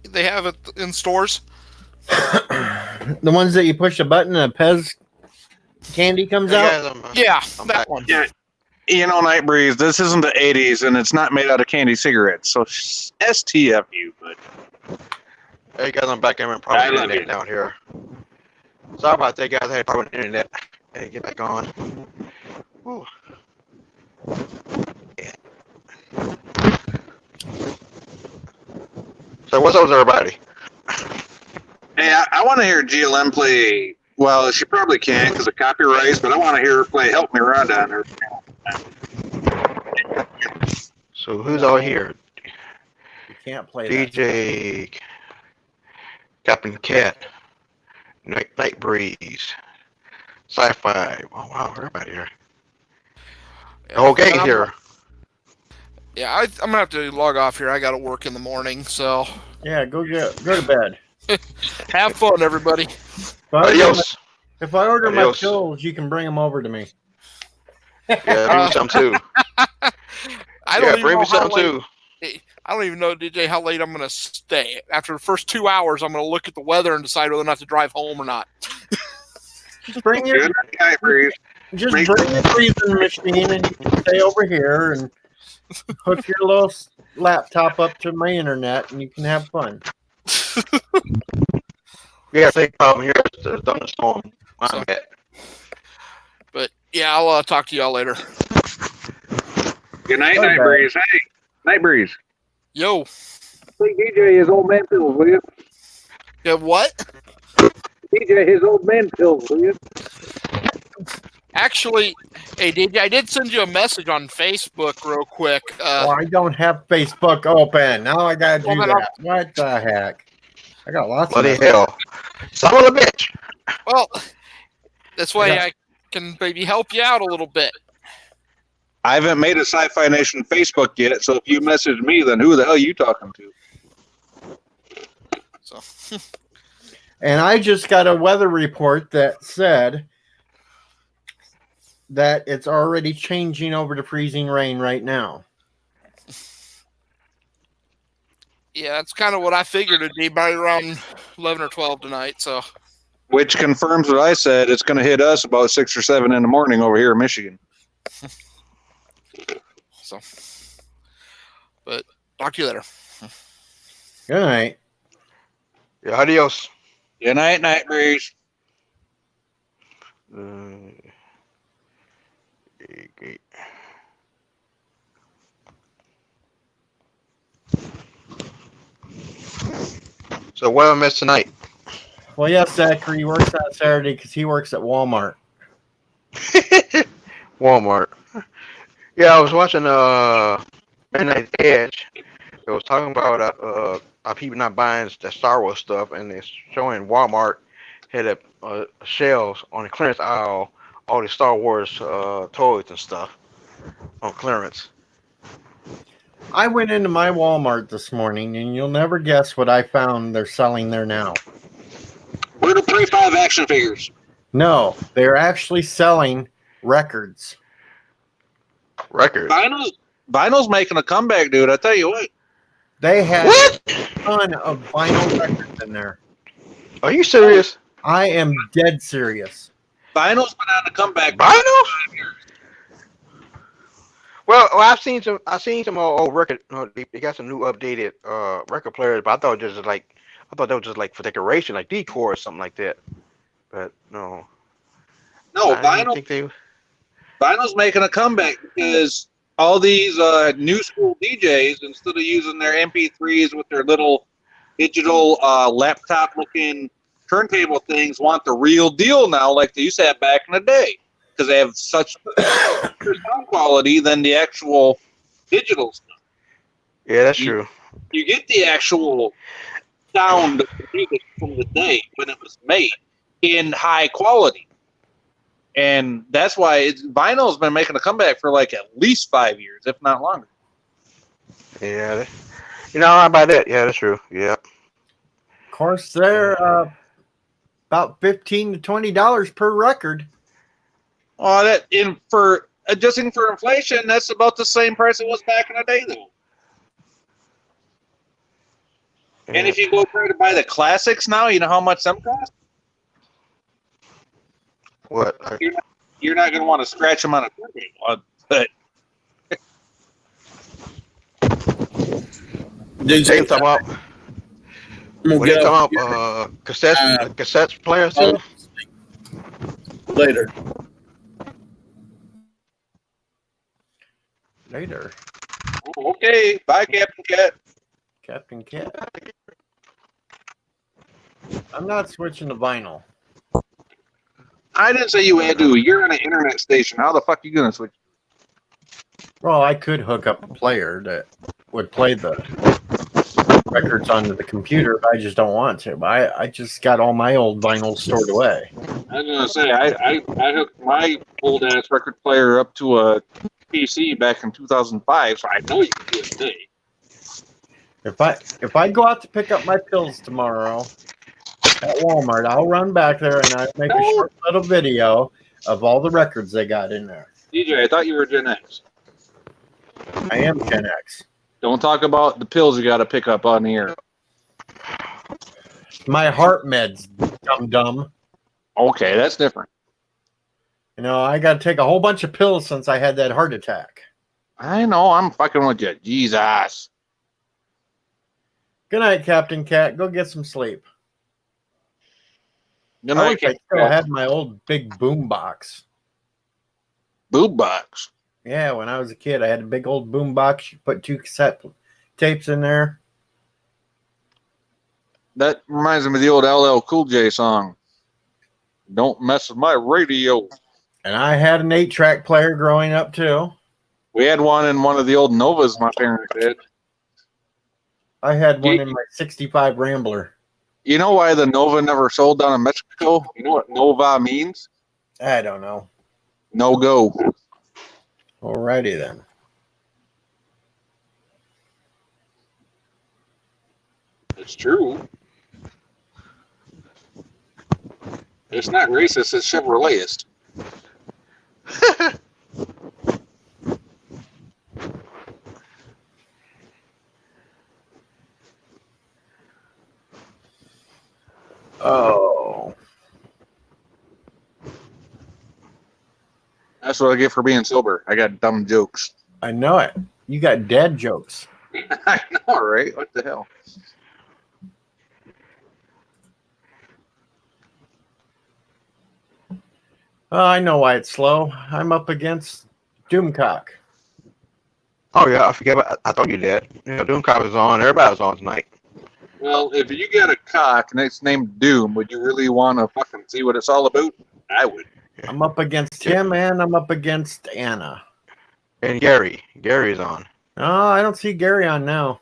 they have in stores. The ones that you push a button and a Pez candy comes out? Yeah, that one. Yeah. You know, Night Breeze, this isn't the 80s, and it's not made out of candy cigarettes. So STFU, but Hey guys, I'm back. I'm I probably love internet you. down here. Sorry about that, guys. I had probably internet. Hey, get back on. Whew. Yeah. So what's up with everybody? Hey, I want to hear GLM play. Well, she probably can't because of copyrights, but I want to hear her play "Help Me Run" down there. So who's all here? You can't play that. DJ, Captain Cat, Night Breeze, Sci-Fi. Oh wow, everybody here. The whole gang's here. Yeah, I'm gonna have to log off here. I got to work in the morning, so Yeah, go to bed. have fun, everybody. Adios. If I order my Adios. pills, you can bring them over to me. Yeah, bring me some too. I don't Yeah, even bring know me how some late, too. I don't even know, DJ, how late I'm going to stay. After the first 2 hours, I'm going to look at the weather and decide whether or not to drive home or not. Just bring your Good night, Breeze. breathing machine and you can stay over here and hook your little laptop up to my internet and you can have fun. Yeah, same problem here. It's a thunderstorm. So- But Yeah, I'll talk to y'all later. Good night, Okay. Night Breeze. Hey, Night Breeze. Yo. Please DJ his old man pills, will you? Yeah, what? DJ his old man pills, will you? Actually, hey, DJ, I did send you a message on Facebook real quick. Well, I don't have Facebook open. Now I gotta do Well, then that. What the heck? I got lots Bloody of hell. Son of a bitch. well, this way Yeah. I can maybe help you out a little bit. I haven't made a Sci-Fi Nation Facebook yet, so if you message me, then who the hell are you talking to? So, And I just got a weather report that said that it's already changing over to freezing rain right now. yeah, that's kind of what I figured it'd be by around 11 or 12 tonight. So, Which confirms what I said. It's going to hit us about 6 or 7 in the morning over here in Michigan. so, but talk to you later. Good night. Yeah, adios. Good night, Night Breeze. Okay. So what I missed tonight? Well, yes, Zachary works on Saturday because he works at Walmart. Walmart. Yeah, I was watching Midnight Edge. It was talking about people not buying the Star Wars stuff, and it's showing Walmart had a shelves on the clearance aisle, all the Star Wars toys and stuff on clearance. I went into my Walmart this morning, and you'll never guess what I found they're selling there now. Where the 35 action figures? No, they're actually selling records. Records. Vinyl's making a comeback, dude. I tell you what. They have What? a ton of vinyl records in there. Are you serious? I am dead serious. Vinyl's been on a comeback. Vinyl? Well, I've seen some old record. They got some new updated record players, but I thought that was just like for decoration, like decor or something like that. But no. No, I didn't think they. Vinyl's making a comeback because all these new school DJs, instead of using their MP3s with their little digital laptop-looking turntable things, want the real deal now, like they used to have back in the day, because they have such better sound quality than the actual digital stuff. Yeah, that's true. You get the actual sound of the music from the day when it was made in high quality. And that's why vinyl's been making a comeback for like at least 5 years, if not longer. Yeah, I buy that. Yeah, that's true. Yeah. Of course, they're about $15 to $20 per record. Oh, for adjusting for inflation, that's about the same price it was back in the day, though. Yeah. And if you go try to buy the classics now, you know how much them cost? What? You're not going to want to scratch them on a turntable, but They can talk about. What they talking about? Cassettes players too. Later. Later. Oh, okay. Bye, Captain Cat. Captain Cat. I'm not switching to vinyl. I didn't say you had to. You're on an internet station. How the fuck are you going to switch? Well, I could hook up a player that would play the records onto the computer, but I just don't want to. I just got all my old vinyl stored away. I was going to say, I hooked my old-ass record player up to a PC back in 2005, so I know you can do it today. If I go out to pick up my pills tomorrow at Walmart, I'll run back there and I'll make a short little video of all the records they got in there. DJ, I thought you were Gen X. I am Gen X. Don't talk about the pills you got to pick up on the air. My heart meds, dum-dum. Okay, that's different. You know, I got to take a whole bunch of pills since I had that heart attack. I know, I'm fucking with you. Jesus. Good night, Captain Cat. Go get some sleep. Good I night, wish I Captain still Cat. had my old big boom box. boombox. Yeah, when I was a kid, I had a big old boom box. You put 2 cassette tapes in there. That reminds me of the old LL Cool J song. Don't mess with my radio. And I had an 8-track player growing up, too. We had one in one of the old Novas my parents had. I had one in my 65 Rambler. You know why the Nova never sold down in Mexico? You know what Nova means? I don't know. No go. Alrighty then. It's true. It's not racist, it's Chevroletist. Oh. That's what I get for being sober. I got dumb jokes. I know it. You got dad jokes. I know, right? What the hell? I know why it's slow. I'm up against Doomcock. Oh yeah, I forget. I thought you did. Yeah, Doomcock is on. Everybody's on tonight. Well, if you got a cock and it's named Doom, would you really want to fucking see what it's all about? I would. I'm up against him and I'm up against Anna. And Gary. Gary's on. Oh, I don't see Gary on now.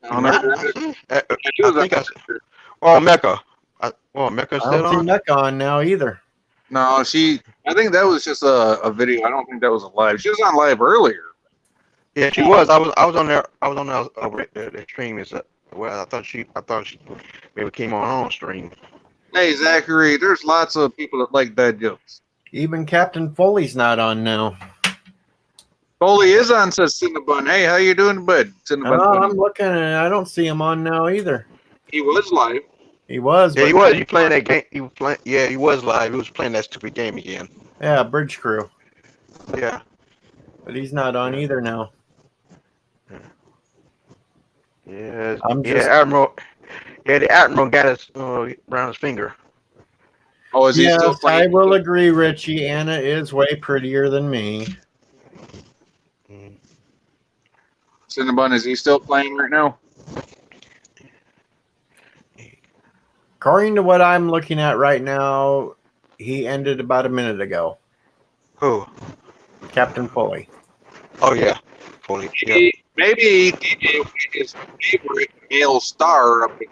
Oh, no. I think I said, oh, Mecca. Mecca's I still don't see on? Mecca on now either. No, I think that was just a video. I don't think that was a live. She was on live earlier. Yeah, she was. I was on there. I was on the stream. Well, I thought she maybe came on stream. Hey, Zachary, there's lots of people that like dad jokes. Even Captain Foley's not on now. Foley is on, says Cinnabon. Hey, how you doing, bud? Cinnabon. Oh, I'm looking and I don't see him on now either. He was live. He was. Yeah, he was. He playing that game. He was playing. Yeah, he was live. He was playing that stupid game again. Yeah, Bridge Crew. Yeah. But he's not on either now. Yeah. The Admiral got his around his finger. Oh, is he still Yes, playing? I will agree, Richie. Anna is way prettier than me. Cinnabon, is he still playing right now? According to what I'm looking at right now, he ended about a minute ago. Who? Captain Foley. Oh yeah. Foley. Yeah. Maybe DJ was his favorite male star up in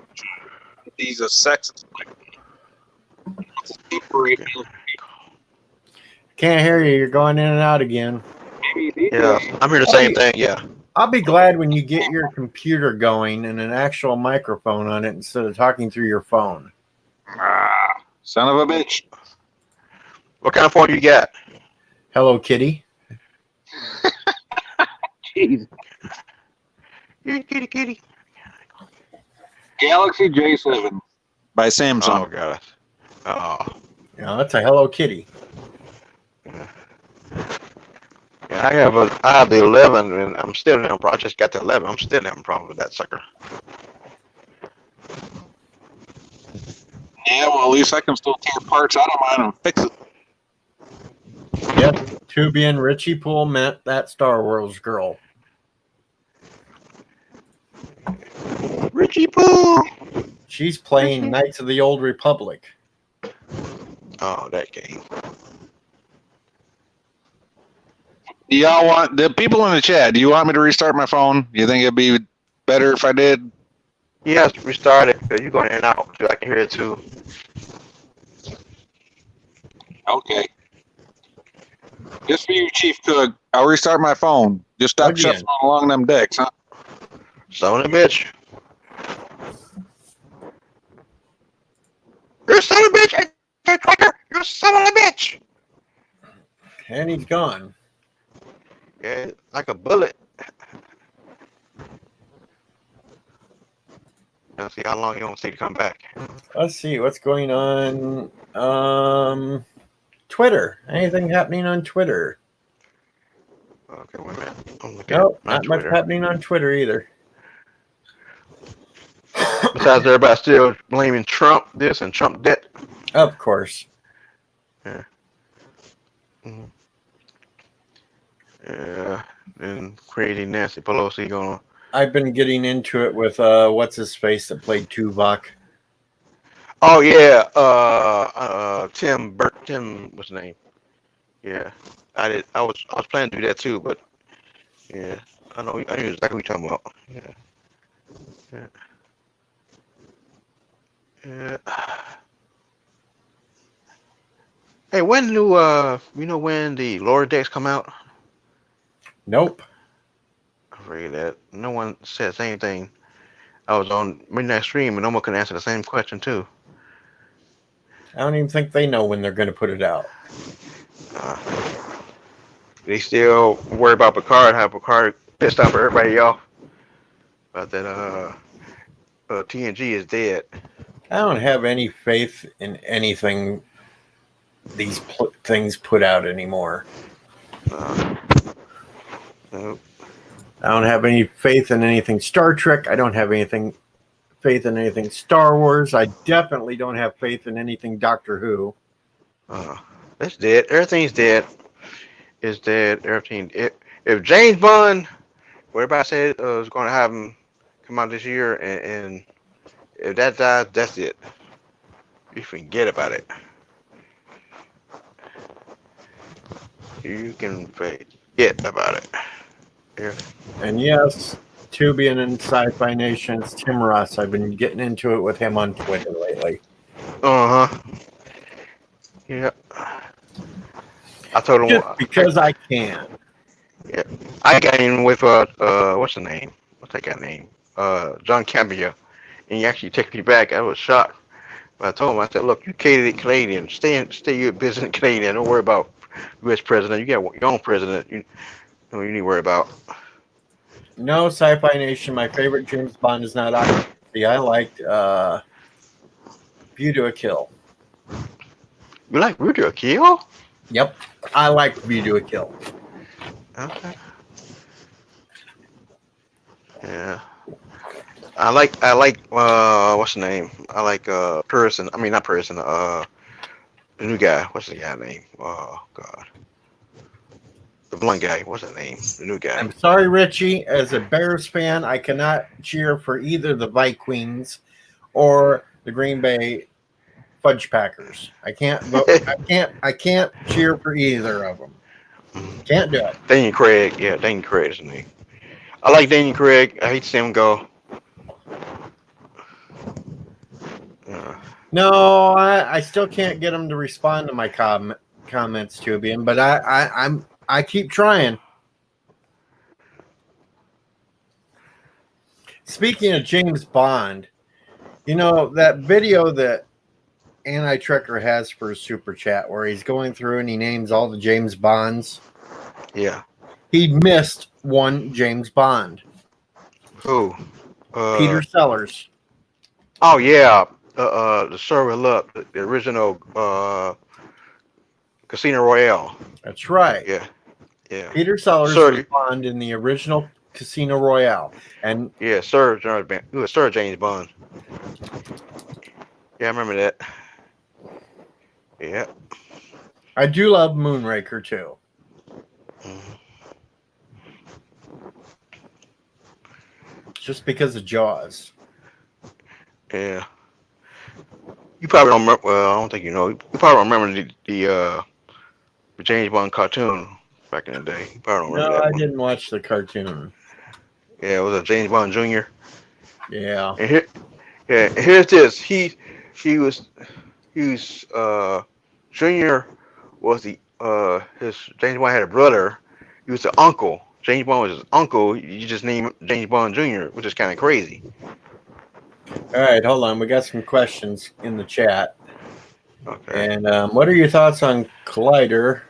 he's a sexist. Can't hear you. You're going in and out again. Yeah. I'm hearing the same thing. Yeah. I'll be glad when you get your computer going and an actual microphone on it instead of talking through your phone. Son of a bitch. What kind of phone you got? Hello, Kitty. Jeez. Kitty. Galaxy J7 by Samsung. Oh god. Oh. Yeah, that's a Hello Kitty. Yeah, I have the 11, and I'm still having problems. I just got the 11. I'm still having problems with that sucker. Yeah, well, at least I can still tear parts out of mine and fix it. Yep, Tubi and Richie Poole met that Star Wars girl. Richie Poo. She's playing Knights of the Old Republic. Oh, that game. Do y'all want the people in the chat? Do you want me to restart my phone? You think it'd be better if I did? Yes, restart it. You're going in and out. So I can hear it too. Okay. Just for you, Chief Cook. I'll restart my phone. Just stop Again. shuffling along them decks, huh? Son of a bitch. You son of a bitch! Hey, Clicker! You son of a bitch! And he's gone. Yeah, like a bullet. Let's see how long you don't see to come back. Let's see what's going on. Twitter. Anything happening on Twitter? Okay, wait a minute. I'm looking Nope, at my not much Twitter. happening on Twitter either. Besides, everybody still blaming Trump this and Trump that. Of course. Yeah. Mm-hmm. Yeah, and crazy Nancy Pelosi gonna. I've been getting into it with what's his face that played Tuvok. Oh yeah, Tim, what's his name? Yeah, I was planning to do that too, but yeah, I know exactly what you're talking about. Yeah, yeah. Hey, when do you know when the lower decks come out? Nope. I figured that no one said the same thing. I was on midnight stream and no one could answer the same question too. I don't even think they know when they're going to put it out. Uh, they still worry about Picard, how Picard pissed off everybody off about that TNG is dead. I don't have any faith in anything these things put out anymore. Nope. I don't have any faith in anything Star Trek. I don't have faith in anything Star Wars. I definitely don't have faith in anything Doctor Who. It's dead. Everything's dead. It's dead. Everything. If James Bond, what everybody said was going to have him come out this year, and if that dies, that's it. You forget about it. You can forget about it. Yeah. And yes, Tubian and Sci-Fi Nation's Tim Russ. I've been getting into it with him on Twitter lately. Yeah. I told him Just because I can. Yeah. I got in with what's the name? What's that guy name? John Campbell, and he actually took me back. I was shocked. But I told him, I said, look, you Canadian, stay your business Canadian. Don't worry about U.S. president. You got your own president. You need to worry about. No, Sci-Fi Nation. My favorite James Bond is not Octopussy. I liked View to a Kill. You like View to a Kill? Yep, I like View to a Kill. Okay. Yeah. I like what's the name? I like Person. I mean not Person. The new guy. What's the guy name? Oh God. The blonde guy. What's his name? The new guy. I'm sorry, Richie. As a Bears fan, I cannot cheer for either the Vikings or the Green Bay Fudge Packers. I can't vote. I can't cheer for either of them. Can't do it. Daniel Craig. Yeah, Daniel Craig is his name. I like Daniel Craig. I hate to see him go. No, I still can't get him to respond to my comments, Tubian, but I keep trying. Speaking of James Bond, you know that video that Anti-Trekker has for his super chat where he's going through and he names all the James Bonds. Yeah. He missed one James Bond. Who? Peter Sellers. Oh yeah. The server look, the original Casino Royale. That's right. Yeah. Yeah. Peter Sellers was Bond in the original Casino Royale. And yeah, Sir James Bond. Yeah, I remember that. Yeah. I do love Moonraker too. Just because of Jaws. Yeah. You probably don't remember. Well, I don't think you know. You probably don't remember the James Bond cartoon back in the day. You probably don't remember No, that I one. didn't watch the cartoon. Yeah, it was a James Bond Jr. Yeah. And here's this. He was Junior was the his James Bond had a brother. He was the uncle. James Bond was his uncle. You just named James Bond Jr., which is kind of crazy. All right, hold on. We got some questions in the chat. Okay. And what are your thoughts on Collider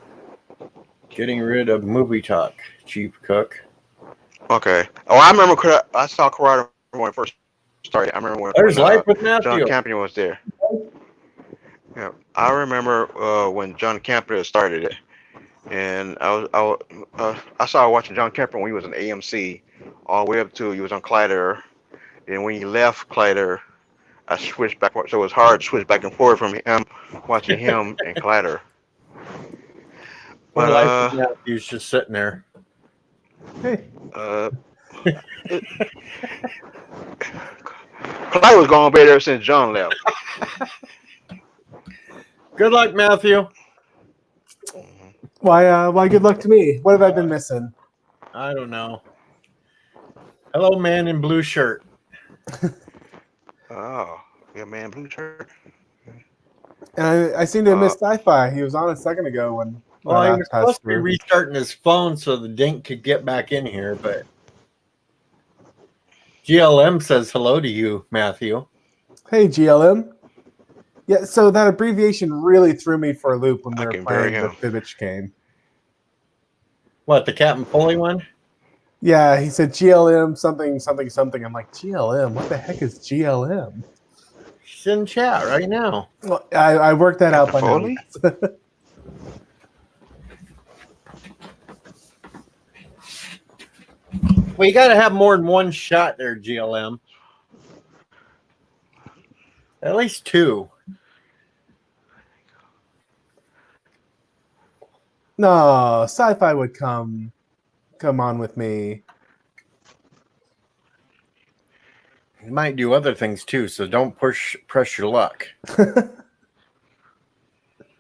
getting rid of movie talk, Chief Cook? Okay. Oh, I remember. I saw Corrado when it first started. I remember when There's Life with Matthew. John Campion was there. Yeah, I remember when John Campion started it, and I started watching John Campion when he was in AMC, all the way up to he was on Collider. And when he left Collider, I switched back. So it was hard to switch back and forth from him watching him and Collider. Well, Life with Matthew's just sitting there. Hey. Clyde was going to bed ever since John left. Good luck, Matthew. Why good luck to me? What have I been missing? I don't know. Hello, man in blue shirt. Oh, yeah, man, blue shirt. And I seem to have missed sci-fi. He was on a second ago when Well, he that was passed supposed to be through. restarting his phone so the Dink could get back in here, but GLM says hello to you, Matthew. Hey, GLM. Yeah, so that abbreviation really threw me for a loop when we were can bury playing the him. Fibbage game. What, the Captain Pulley one? Yeah, he said GLM something something something. I'm like, GLM? What the heck is GLM? She's in chat right now. Well, I worked that out by now. Foley? Yes. Well, you got to have more than one shot there, GLM. At least two. No, sci-fi would come on with me. He might do other things too, so don't press your luck.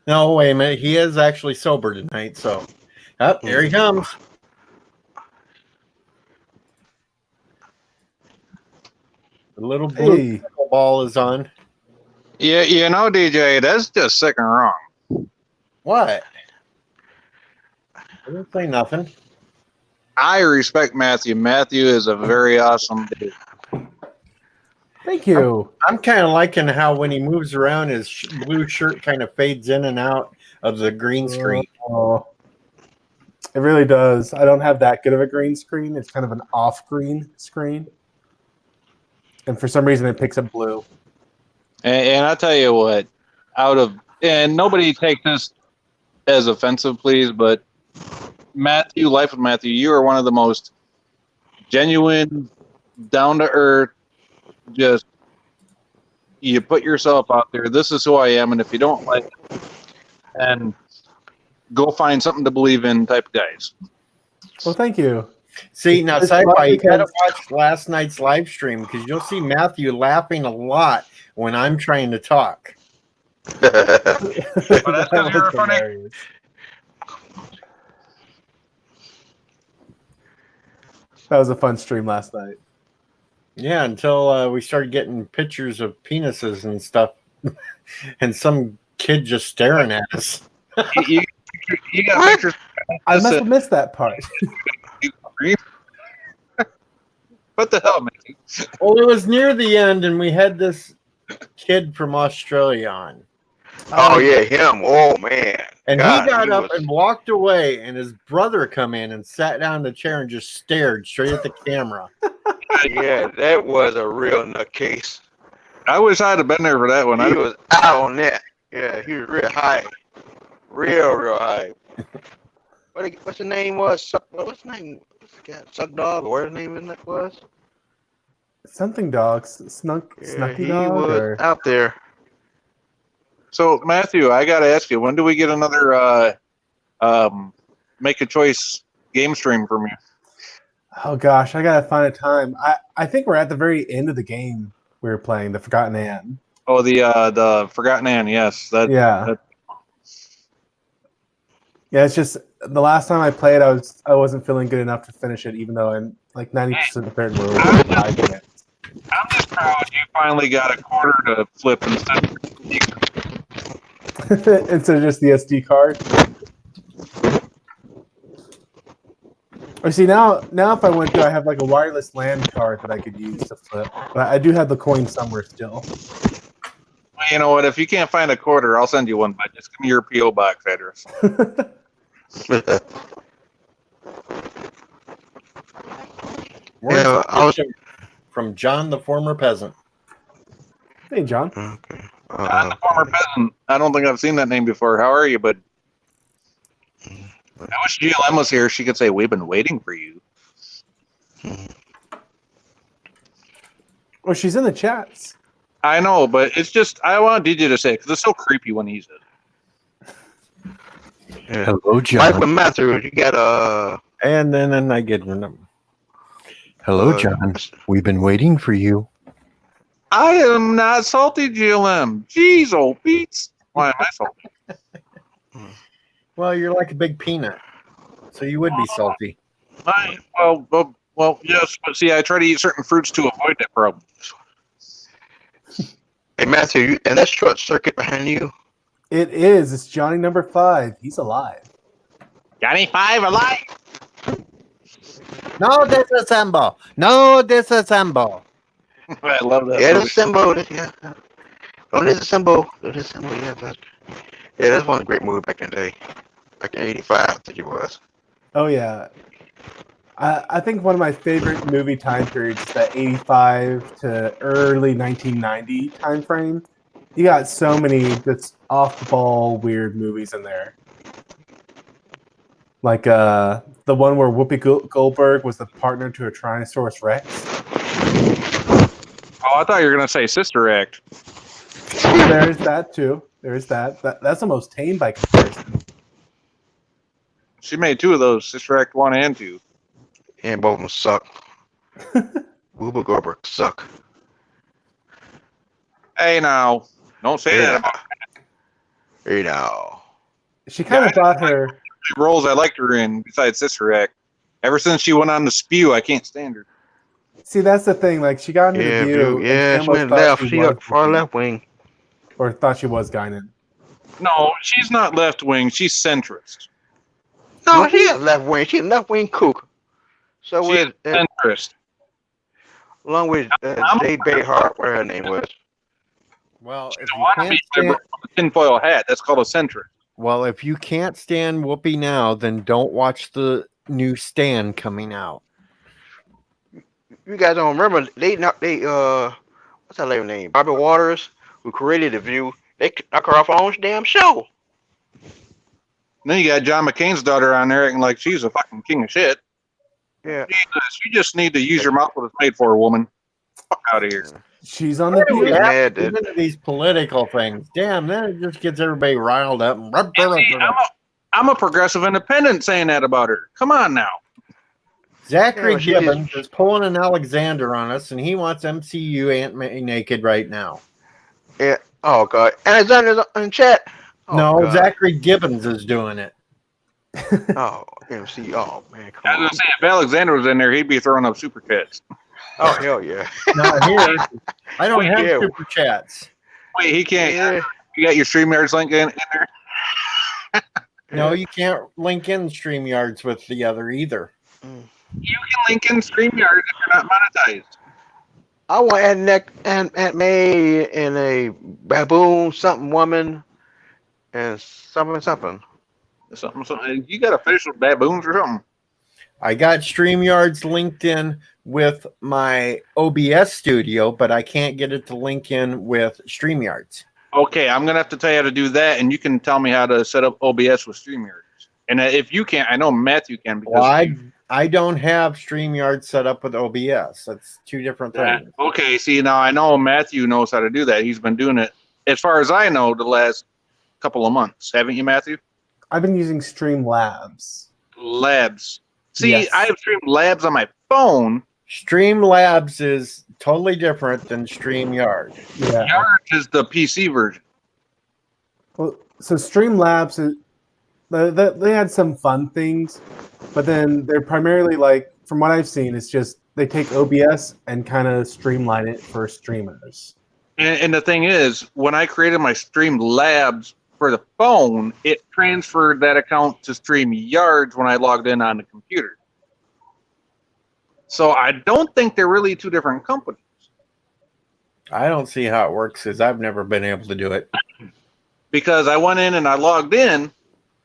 No, wait a minute. He is actually sober tonight, so there he comes. The little blue ball is on. Yeah, you know, DJ, that's just sick and wrong. What? I didn't say nothing. I respect Matthew. Matthew is a very awesome dude. Thank you. I'm kind of liking how when he moves around, his blue shirt kind of fades in and out of the green screen. Oh, it really does. I don't have that good of a green screen. It's kind of an off-green screen. And for some reason, it picks up blue. And I'll tell you what, and nobody take this as offensive, please, but Matthew, Life with Matthew, you are one of the most genuine, down-to-earth, just, you put yourself out there. This is who I am, and if you don't like it, then go find something to believe in type of guys. Well, thank you. See, now, Sci-Fi, you got to watch last night's live stream because you'll see Matthew laughing a lot when I'm trying to talk. That was hilarious. That was a fun stream last night. Yeah, until we started getting pictures of penises and stuff, and some kid just staring at us. You got pictures. I must have missed that part. What the hell, man? Well, it was near the end, and we had this kid from Australia on. Oh, yeah, him. Oh, man. And God, he got up and walked away, and his brother come in and sat down in the chair and just stared straight at the camera. Yeah, that was a real nutcase. I wish I'd have been there for that one. He was out on that. Yeah, he was real high. Real high. What's the name was? What's the name? Suck Dog, or whatever the name of that was? Something Dogs. Snunky he Dog? was out there. So, Matthew, I got to ask you, when do we get another Make a Choice game stream from you? Oh, gosh, I got to find a time. I think we're at the very end of the game we were playing, the Forgotten Anne. Oh, the Forgotten Anne, yes. Yeah, it's just the last time I played, I wasn't feeling good enough to finish it, even though I'm like 90% certain we're over 5 minutes. I'm just proud you finally got a quarter to flip instead of Instead of just the SD card. Or see, now if I went to, I have like a wireless LAN card that I could use to flip. But I do have the coin somewhere still. You know what? If you can't find a quarter, I'll send you one. But just give me your PO box address. Yeah, I was from John, the former peasant. Hey, John. Okay. John, the former peasant. I don't think I've seen that name before. How are you, bud? I wish GLM was here. She could say, "We've been waiting for you." Well, she's in the chats. I know, but it's just I want DJ to say it because it's so creepy when he says it. Yeah. Hello, John. Michael Matthews, you got And then I get them. Hello, John. We've been waiting for you. I am not salty, GLM. Jeez, old beats. Why am I salty? Well, you're like a big peanut, so you would be salty. Well, yes, but see, I try to eat certain fruits to avoid that problem. Hey Matthew, and that short circuit behind you. It is. It's Johnny number 5. He's alive. Johnny 5 alive. No disassemble. No disassemble. I love that. Yeah, movie. disassemble. Yeah. Don't disassemble. Don't disassemble. Yeah, that's one great movie back in the day. Back in '85, I think it was. Oh, yeah. I think one of my favorite movie time periods is that 85 to early 1990 time frame. You got so many just off-the-ball weird movies in there. Like the one where Whoopi Goldberg was the partner to a Tyrannosaurus Rex. Oh, I thought you were going to say Sister Act. There's that, too. There's that. That's almost tame by comparison. She made 2 of those, Sister Act 1 and 2. And both of them suck. Whoopi Goldberg suck. Hey, now. Don't say that about Hey, now. She kind of brought her... the roles I liked her in besides Sister Act. Ever since she went on the Spew, I can't stand her. See, that's the thing. Like, she got into the View. Yeah, she went left. She got far left wing. Or thought she was Guinan. No, she's not left wing. She's centrist. No, she is left wing. She's left wing kook. So She's with centrist. along with Jay Behart, whatever her name was. Well, if She's a you wannabe can't stand, with a tinfoil hat. That's called a centrist. well, if you can't stand Whoopi now, then don't watch the new Stan coming out. You guys don't remember what's that lady's name? Bobby Waters, who created The View. They knock her off her own damn show. And then you got John McCain's daughter on there acting like she's a fucking king of shit. Yeah. Jesus, you just need to use your mouth what it's made for, woman. Fuck out of here. She's on the We View. have mad to that- get into these political things. Damn, that just gets everybody riled up. See, I'm a progressive independent saying that about her. Come on now. Zachary Yeah, she Gibbons is pulling an Alexander on us, and he wants MCU Aunt May naked right now. Yeah. Oh God. Alexander's in chat. Oh, No, God. Zachary Gibbons is doing it. Oh, MC. Oh man, I was come on. gonna say if Alexander was in there, he'd be throwing up super chats. Oh hell yeah. Not here. I don't have Yeah. super chats. Wait, he can't. Yeah. You got your StreamYards link in there? No, you can't link in StreamYards with the other either. You can link in StreamYards if you're not monetized. I want Aunt May and a baboon something woman and something. Something. You got to fish with baboons or something. I got StreamYards linked in with my OBS studio, but I can't get it to link in with StreamYards. Okay, I'm gonna have to tell you how to do that, and you can tell me how to set up OBS with StreamYards. And if you can't, I know Matthew can because. Well, I don't have StreamYards set up with OBS. That's two different things. Okay, see now I know Matthew knows how to do that. He's been doing it, as far as I know, the last couple of months. Haven't you, Matthew? I've been using Streamlabs. Labs. See, Yes. I have Streamlabs on my phone. Streamlabs is totally different than StreamYard. Yeah. Yards is the PC version. Well, so Streamlabs is they had some fun things, but then they're primarily like, from what I've seen, it's just they take OBS and kind of streamline it for streamers. And the thing is, when I created my Streamlabs for the phone, it transferred that account to StreamYards when I logged in on the computer. So I don't think they're really two different companies. I don't see how it works because I've never been able to do it. Because I went in and I logged in,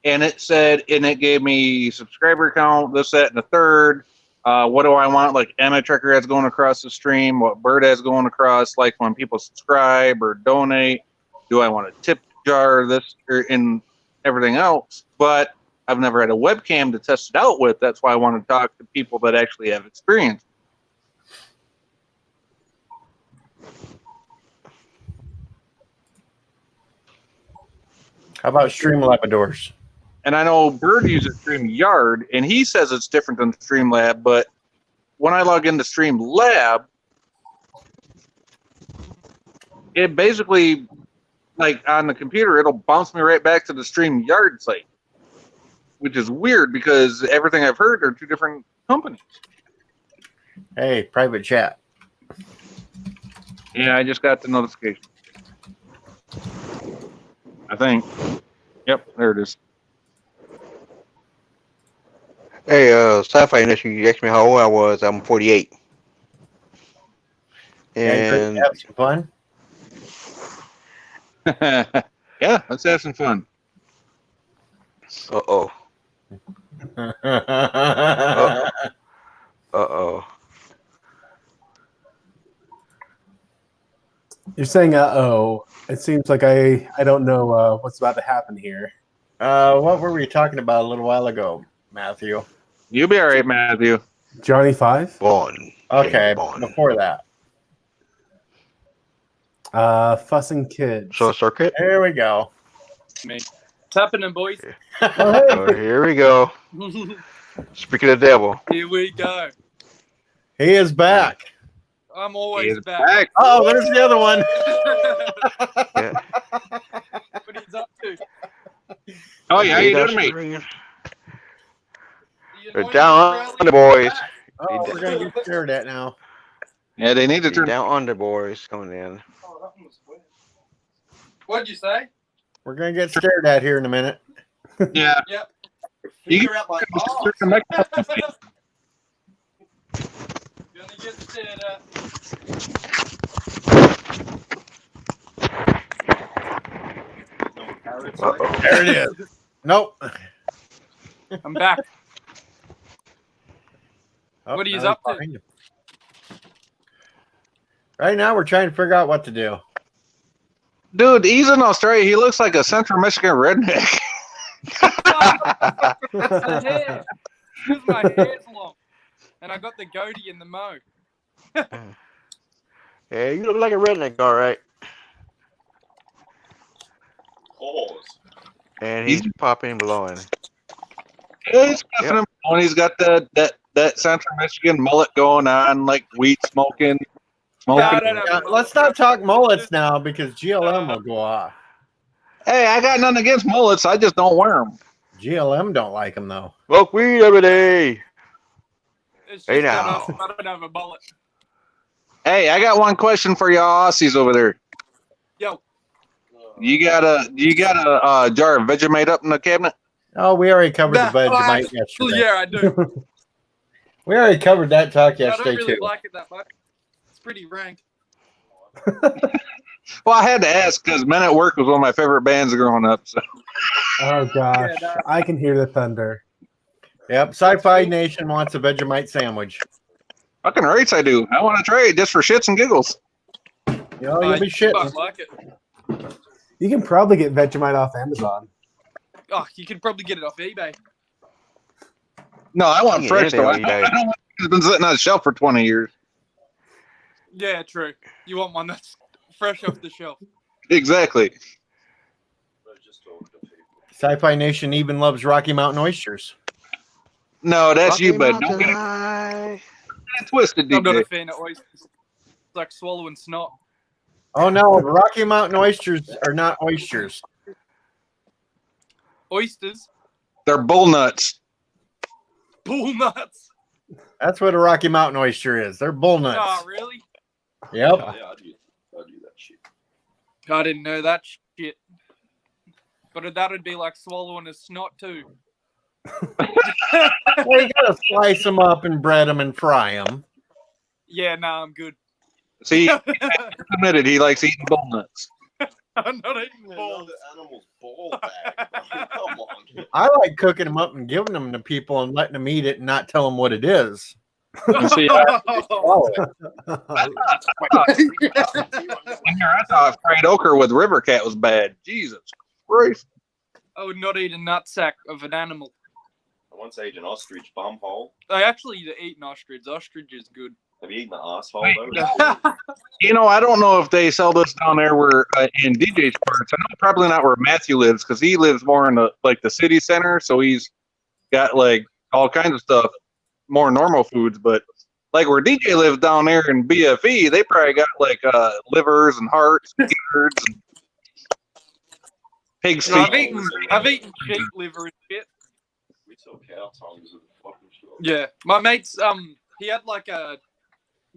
and it said, and it gave me subscriber count, this, that, and the third. What do I want? Like Emma Tracker has going across the stream, what Bird has going across, like when people subscribe or donate. Do I want a tip jar, this, and everything else? But I've never had a webcam to test it out with. That's why I want to talk to people that actually have experience. How about Stream Labradors? And I know Bird uses StreamYard, and he says it's different than Streamlab, but when I log into Streamlab, it basically, like on the computer, it'll bounce me right back to the StreamYard site, which is weird because everything I've heard are two different companies. Hey, private chat. Yeah, I just got the notification. I think. Yep, there it is. Hey, Sci-Fi Nation, you asked me how old I was. I'm 48. And And have some fun. Yeah, let's have some fun. uh-oh. Uh-oh. You're saying uh-oh. It seems like I don't know what's about to happen here. What were we talking about a little while ago, Matthew? You'll be all right, Matthew. Johnny 5? Bond. Okay, Bond. before that. Fussing Kids. Short circuit. There we go. Me. It's happening, boys. Oh, here we go. Speaking of the devil. Here we go. He is back. I'm He always is back. back. Oh, there's the other one. Yeah. What he's up to? Oh, yeah, how you doing, mate? They're down under, boys. Oh, we're going to get stared at now. Yeah, they need to turn. Down under, boys, coming in. What'd you say? We're going to get stared at here in a minute. Yeah. Yep. You Figure out my turn the mic off. Gonna get stared at. Uh-oh. There it is. Nope. I'm back. Oh, What are you now up he's to? behind you. Right now, we're trying to figure out what to do. Dude, he's in Australia. He looks like a Central Michigan redneck. That's the hair. Because my hair's long. And I got the goatee in the mo. Yeah, you look like a redneck, all right. And he's popping, blowing. Yeah, he's puffing him on. He's got that Central Michigan mullet going on, like weed smoking. Let's not talk mullets now because GLM will go off. Hey, I got nothing against mullets. I just don't wear them. GLM don't like them though. Smoke weed every day. It's just Hey, that now. I don't have a bullet. Hey, I got one question for y'all Aussies over there. Yo. You got a jar of Vegemite up in the cabinet? Oh, we already covered the Vegemite actually, yesterday. yeah, I do. We already covered that talk I don't yesterday really too. like it that much. It's pretty rank. Well, I had to ask because Men at Work was one of my favorite bands growing up. So Oh gosh, Yeah, I can hear the thunder. Yep, Sci-Fi Nation wants a Vegemite sandwich. fucking rights, I do. I want to try it just for shits and giggles. You know, you'll be I shitting. like it. You can probably get Vegemite off Amazon. Oh, you could probably get it off eBay. No, I want Yeah, fresh though. I anything we don't want it. It's been sitting on the shelf for 20 years. Yeah, true. You want one that's fresh off the shelf. Exactly. Sci-Fi Nation even loves Rocky Mountain oysters. No, that's Rocky you, bud. Mountain Don't get High. it twisted, I'm not DJ. a fan of oysters. It's like swallowing snot. Oh no, Rocky Mountain oysters are not oysters. Oysters, They're bull nuts. bull nuts. That's what a Rocky Mountain oyster is. They're bull nuts. Oh, really? Yep. Yeah, I do that shit. I didn't know that shit. But that would be like swallowing a snot too. Well, you gotta slice them up and bread them and fry them. Yeah, nah, I'm good. See, admitted he likes eating bull nuts. I'm not eating Man, balls. the animal's ball bag. Come on. I like cooking them up and giving them to people and letting them eat it and not tell them what it is. And see, Oh, I thought fried okra with river cat was bad. Jesus Christ. I would not eat a nutsack of an animal. I once ate an ostrich bum hole. I actually eat an ostrich. Ostrich is good. Have you eaten the asshole though? You know, I don't know if they sell this down there where in DJ's parts. I know probably not where Matthew lives because he lives more in the city center, so he's got like all kinds of stuff, more normal foods. But like where DJ lives down there in BFE, they probably got like livers and hearts, and innards, and pig's No, feet. I've eaten sheep liver and shit. We sell cow tongues at the fucking store. Yeah, my mate's he had like a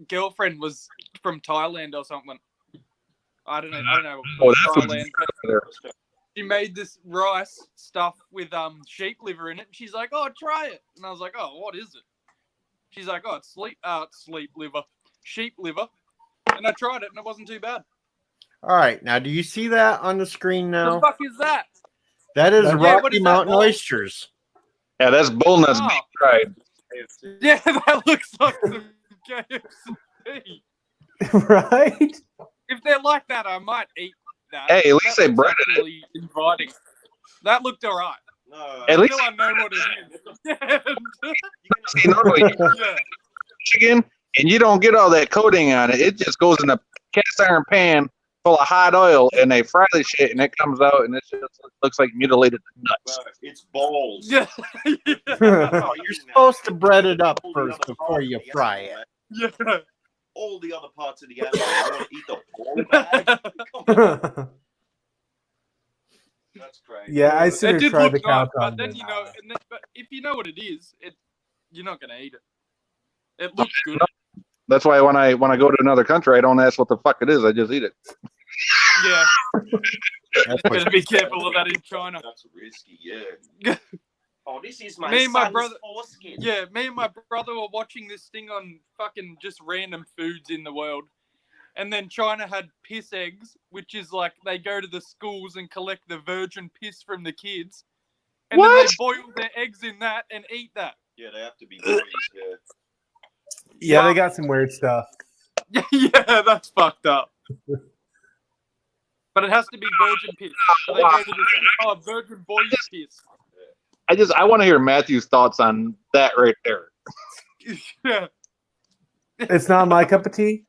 girlfriend was from Thailand or something. I don't know. Oh, that's Thailand. She made this rice stuff with sheep liver in it. And she's like, "Oh, try it." And I was like, "Oh, what is it?" She's like, "Oh, it's sheep liver." And I tried it, and it wasn't too bad. All right, now do you see that on the screen The now? fuck is that? That is Yeah, what Rocky is that, Mountain Paul? oysters. Yeah, that's bullnuts Oh. being tried. Yeah, that looks like some KFC. Right? If they're like that, I might eat that. Hey, at least That they looks breaded it. actually inviting. That looked alright. No. At least Until I know what it is. see, normally Yeah. Michigan, and you don't get all that coating on it. It just goes in a cast iron pan full of hot oil, and they fry the shit, and it comes out, and it just looks like mutilated nuts. No, it's balls. Yeah. No, you're supposed to bread it up first before you fry it. Yeah. All the other parts of the animal. You want to eat the ball bag? Come on. That's crazy. Yeah, I It should have did tried look the cow nice, but tongue. then but if you know what it is, you're not gonna eat it. It looks good. That's why when I go to another country, I don't ask what the fuck it is. I just eat it. Yeah. That's Better what be careful of that in China. That's risky, yeah. Oh, this is my Me and my son's brother- foreskin. Yeah, me and my brother were watching this thing on fucking just random foods in the world. And then China had piss eggs, which is like they go to the schools and collect the virgin piss from the kids. And then they boil their eggs in that and eat that. Yeah, they have to be boys, yeah. Yeah, they got some weird stuff. Yeah, that's fucked up. But it has to be virgin piss. So they go to the virgin boys piss. I want to hear Matthew's thoughts on that right there. Yeah. It's not my cup of tea.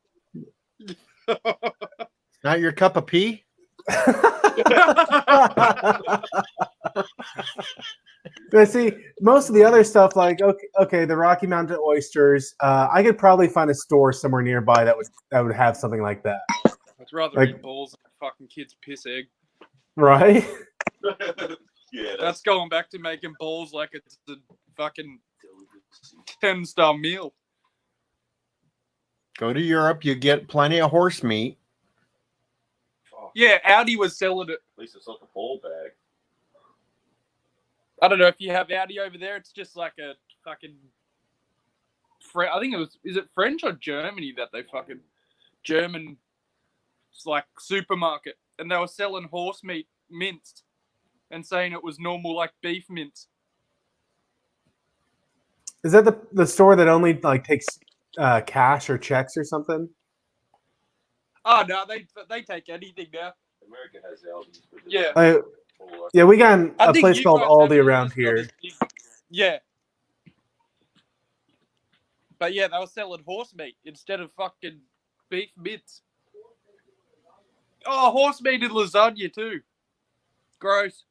Not your cup of pee? But see, most of the other stuff, like okay, the Rocky Mountain oysters, I could probably find a store somewhere nearby that would have something like that, I'd rather Like- eat balls than a fucking kid's piss egg. right? Yeah, That's going back to making balls like it's the fucking 10-star meal. Go to Europe, you get plenty of horse meat. Yeah, Audi was selling it. At least it's not the ball bag. I don't know if you have Audi over there. It's just like a fucking. I think it was. Is it French or Germany that they fucking German? It's like supermarket, and they were selling horse meat minced, and saying it was normal like beef mince. Is that the store that only like takes cash or checks or something? Oh no, they take anything now. America has Aldi's. but it's Yeah. all Yeah, we got I a think place you called guys Aldi have it, around it's not here. as big. Yeah. But yeah, they were selling horse meat instead of fucking beef mince. Oh, horse meat in lasagna too. Gross.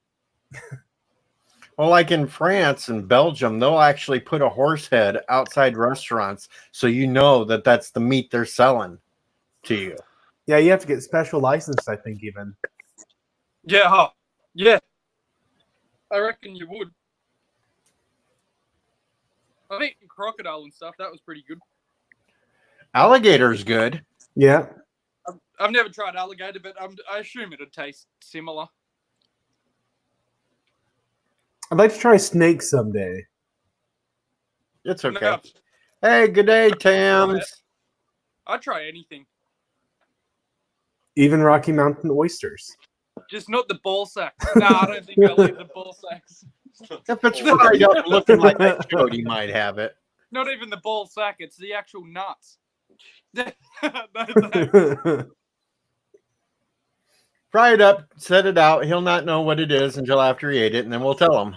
Well, like in France and Belgium, they'll actually put a horse head outside restaurants so you know that that's the meat they're selling to you. Yeah, you have to get special license, I think, even. Yeah, huh. Yeah. I reckon you would. I think crocodile and stuff, that was pretty good. Alligator's good. Yeah. I've never tried alligator, but I assume it'd taste similar. I'd like to try snake someday. It's okay. No, Hey, good day, Tams. I'd try anything. Even Rocky Mountain oysters. Just not the ball sack. No, I don't think I'll eat the ball sacks. If it's fried up looking like that, Jody might have it. Not even the ball sack, it's the actual nuts. No. Fry it up, set it out. He'll not know what it is until after he ate it, and then we'll tell him.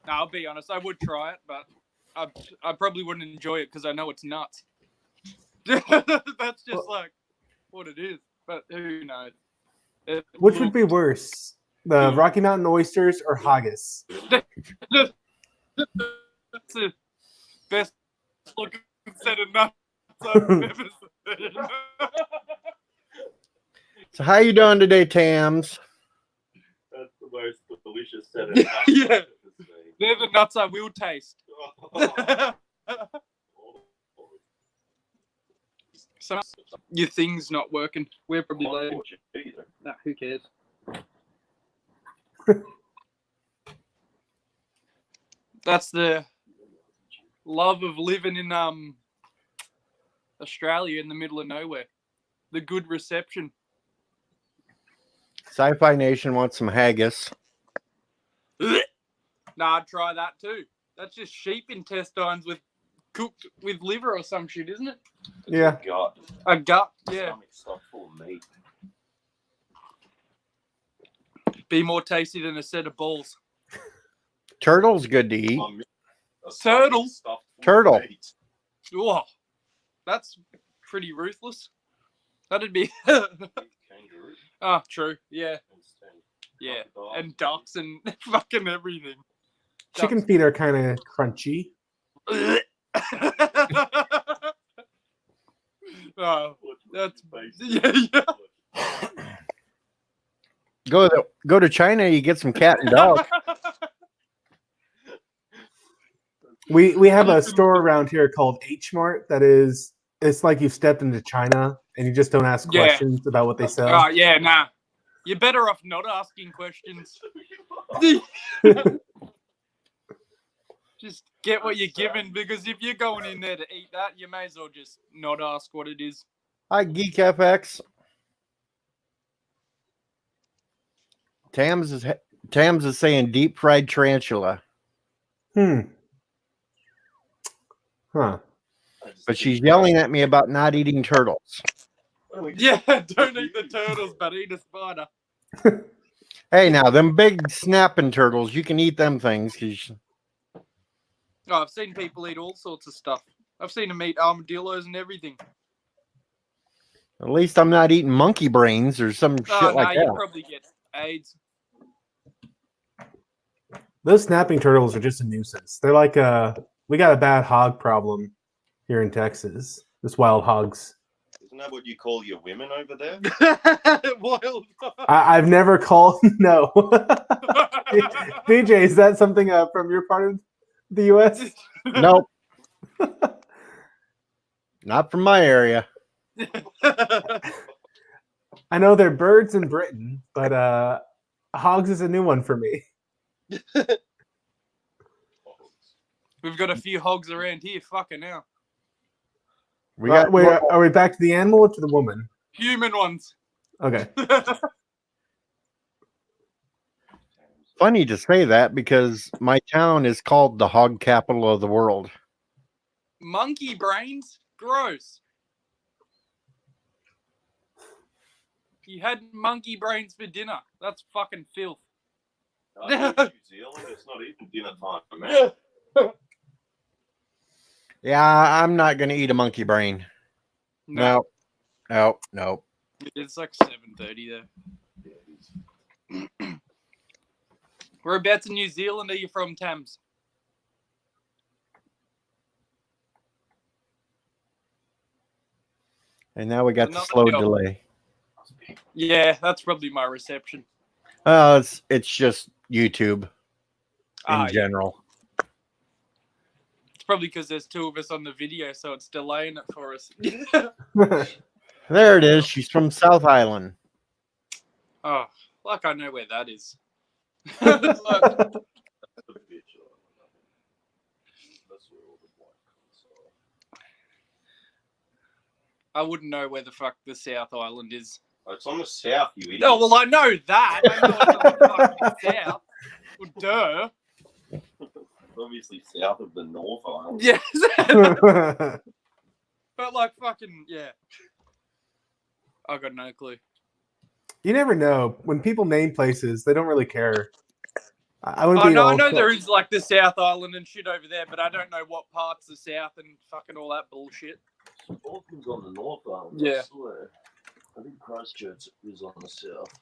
No, I'll be honest, I would try it, but I probably wouldn't enjoy it because I know it's nuts. That's just like what it is. But who knows? Which would be worse, the Rocky Mountain oysters or haggis? That's the best looking set of nuts I've ever seen. So how you doing today, Tams? That's the most delicious set of Yeah. They're the nuts I will taste. So your thing's not working. We're probably late. Nah, who cares? That's the love of living in Australia in the middle of nowhere. The good reception. Sci-Fi Nation wants some haggis. Nah, I'd try that too. That's just sheep intestines with cooked with liver or some shit, isn't it? Yeah. God. A gut, yeah. Stuff full of meat. Be more tasty than a set of balls. Turtle's good to eat. Turtle? Turtle. Oh, that's pretty ruthless. That'd be. Oh, true. Yeah. Yeah. And ducks and fucking everything. Chicken feet are kind of crunchy. Oh, that's yeah. Go to China, you get some cat and dog. We have a store around here called H Mart that is, it's like you've stepped into China and you just don't ask questions about what they sell. Oh yeah, nah. You're better off not asking questions. Just get what you're given, because if you're going in there to eat that, you may as well just not ask what it is. Hi, Geek FX. Tams is saying deep fried tarantula. Huh. But she's yelling at me about not eating turtles. Yeah, don't eat the turtles, but eat a spider. Hey, now, them big snapping turtles, you can eat them things. Oh, I've seen people eat all sorts of stuff. I've seen them eat armadillos and everything. At least I'm not eating monkey brains or some shit like you that. probably get AIDS. Those snapping turtles are just a nuisance. They're like we got a bad hog problem here in Texas. This wild hogs. Isn't that what you call your women over there? Wild. I've never called. No. DJ, is that something from your part of the U.S.? Nope. Not from my area. I know they're birds in Britain, but hogs is a new one for me. We've got a few hogs around here. Fucking hell. Wait, are we back to the animal or to the woman? Human ones. Okay. Funny to say that because my town is called the hog capital of the world. Monkey brains? Gross. You had monkey brains for dinner. That's fucking filth. New Zealand, it's not even dinner time, man. Yeah, I'm not going to eat a monkey brain. No. It's like 7:30 there. Whereabouts in New Zealand are you from, Tams? And now we got the slow delay. Yeah, that's probably my reception. It's just YouTube in general. It's probably because there's two of us on the video, so it's delaying it for us. There it is. She's from South Island. Oh, like I know where that is. I wouldn't know where the fuck the South Island is. Oh, it's on the south, you idiot. Oh, well, I know that. I know it's on the fucking south. Well, duh. Obviously south of the North Island. Yes. But like fucking, yeah. I got no clue. You never know. When people name places, they don't really care. I wouldn't be. I know there is like the South Island and shit over there, but I don't know what parts of South and fucking all that bullshit. Auckland's on the North Island. Yeah. I swear. I think Christchurch is on the south.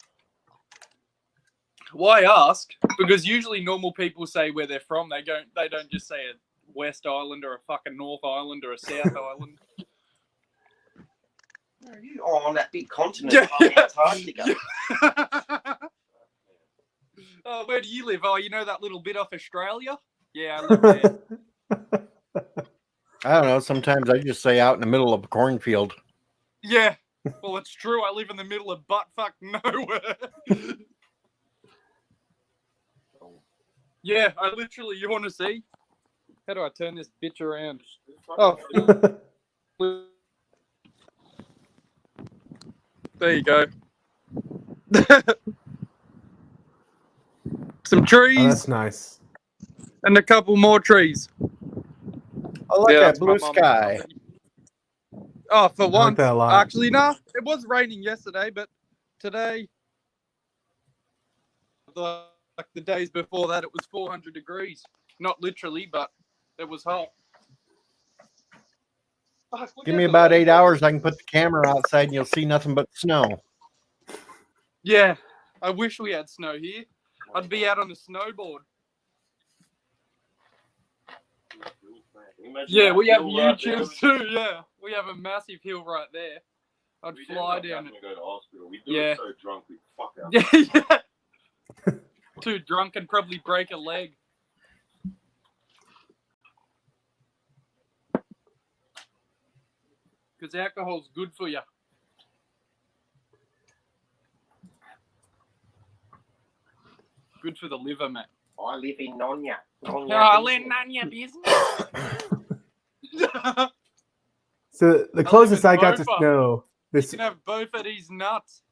Why ask? Because usually normal people say where they're from. They don't just say a West Island or a fucking North Island or a South Island. No, you are on that big continent. Yeah. Antarctica. Oh, where do you live? Oh, you know that little bit off Australia? Yeah, I live there. I don't know. Sometimes I just say out in the middle of a cornfield. Yeah. Well, it's true. I live in the middle of butt-fuck nowhere. Yeah, I literally, you want to see? How do I turn this bitch around? Oh. There you go. Some trees. Oh, that's nice. And a couple more trees. I like that that's my blue mum. sky. Oh, for like once. that a lot. Actually, no. It was raining yesterday, but today, like the days before that, it was 400 degrees. Not literally, but it was hot. Fuck, look Give at me the about weather. 8 hours. I can put the camera outside and you'll see nothing but snow. Yeah, I wish we had snow here. I'd be out on a snowboard. Yeah, we have YouTube too. Yeah, we have a massive hill right there. I'd fly down it. Go to hospital. We do Yeah. it so drunk we fuck out. Yeah. Too drunk and probably break a leg. Because alcohol's good for you. Good for the liver, mate. I live in Nonya. I live none your business. So the closest I got to snow You this can have both of these nuts.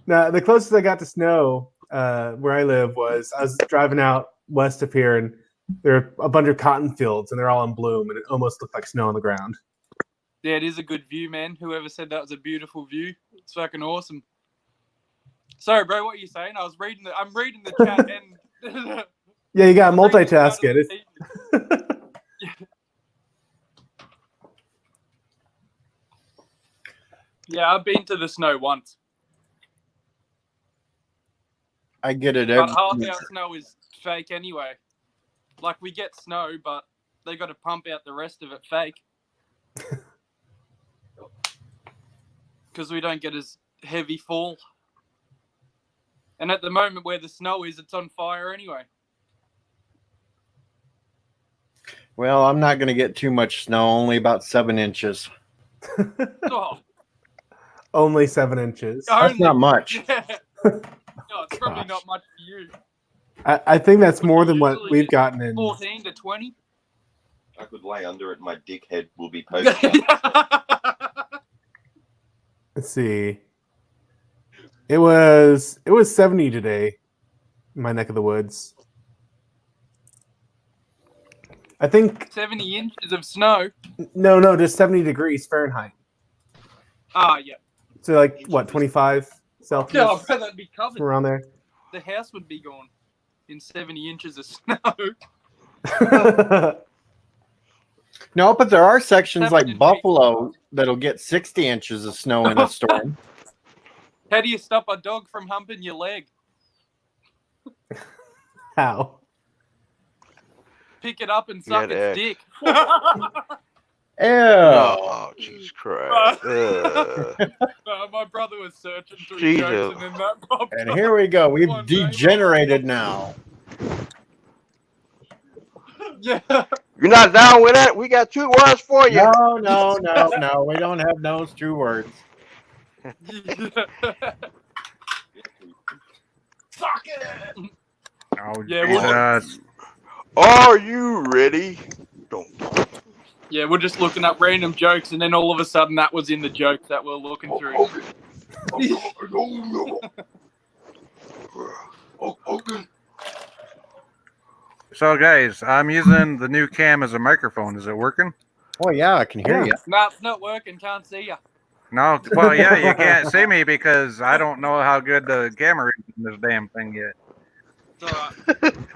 now the closest I got to snow where I live was I was driving out west of here and there are a bunch of cotton fields and they're all in bloom and it almost looked like snow on the ground. Yeah, it is a good view, man. Whoever said that was a beautiful view. It's fucking awesome. Sorry, bro, what are you saying? I'm reading the chat and Yeah, you got to multitask it. Yeah, I've been to the snow once. I get it But every half year. our snow is fake anyway. Like, we get snow, but they got to pump out the rest of it fake. Because we don't get as heavy fall. And at the moment where the snow is, it's on fire anyway. Well, I'm not going to get too much snow, only about 7 inches. Oh, Only 7 inches. That's not much. yeah. No, it's probably Gosh. not much for you. I think that's more than what Usually we've it's gotten in. 14 to 20. I could lay under it. My dickhead will be poking. Let's see. It was 70 today in my neck of the woods. I think 70 inches of snow. no, just 70 degrees Fahrenheit. Ah, yeah. So like what, 25 Celsius? Oh, bro, that'd be covered. Around there. The house would be gone in 70 inches of snow. No, but there are sections 70 like Buffalo that'll get 60 inches of snow in a storm. How do you stop a dog from humping your leg? How? Pick it up and suck Yeah, its dick. Ew. Oh, Jesus Christ. My brother was searching through Jesus. jokes and then that popped And up. here we go. We've One day. degenerated now. Yeah. You're not down with that? We got 2 words for you. No. We don't have those 2 words. Fuck it. Oh, Yeah, we'll- Jesus. Are you ready? Don't. Yeah, we're just looking up random jokes, and then all of a sudden that was in the joke that we're looking through. So, guys, I'm using the new cam as a microphone. Is it working? Oh, yeah, I can hear you. Nah, it's not working. Can't see ya. No? Well, yeah, you can't see me because I don't know how good the camera is in this damn thing yet. It's all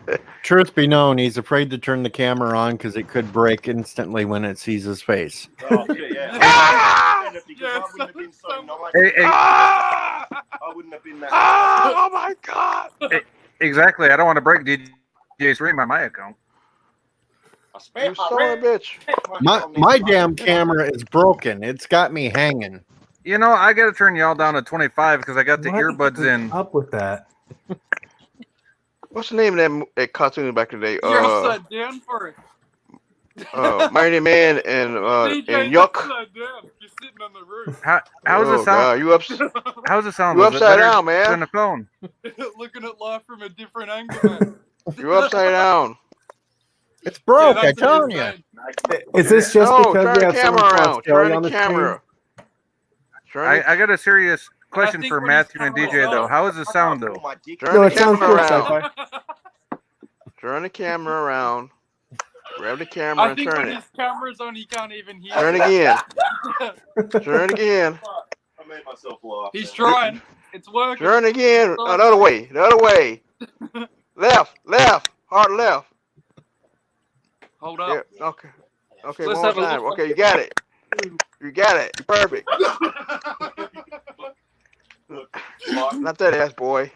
right. Truth be known, he's afraid to turn the camera on because it could break instantly when it sees his face. Oh, shit, yeah. Yeah, I wouldn't have been so nice. Hey, I wouldn't have been that. oh my God! Exactly. I don't want to break DJ's stream on my account. I You spent my son of a rent. bitch. My damn camera is broken. It's got me hanging. You know, I got to turn y'all down to 25 because I got the What earbuds is in. up with that? What's the name of that cartoon back in the day? You're upside down for it. Mighty Man and DJ's Yuck. upside down. You're sitting on the roof. How's Oh, it sound? God, How's it sound? You Was it upside better down, man. than the phone? Looking at life from a different angle, man. You're upside down. It's broke, Yeah, I that's what telling you're you. saying. Is this just No, because turn we the have someone camera from around. Australia Turn on the the screen? camera. Turn the I got a serious I question think for when his Matthew and camera's DJ though. on- How does it sound though? Turn No, the it sounds camera good, around. Sci-Fi. Turn the camera around. Grab the camera I and think turn when it. his camera's on, he can't even hear. Turn it. again. Turn again. I made myself laugh. He's man. trying. It's working. Turn again. It's No, the other way. The other way. Left. Left. Hard left. Hold up. Yeah. Okay. Okay. Let's One have more a time. look. Okay. You got it. You got it. You're perfect. Not that ass, boy.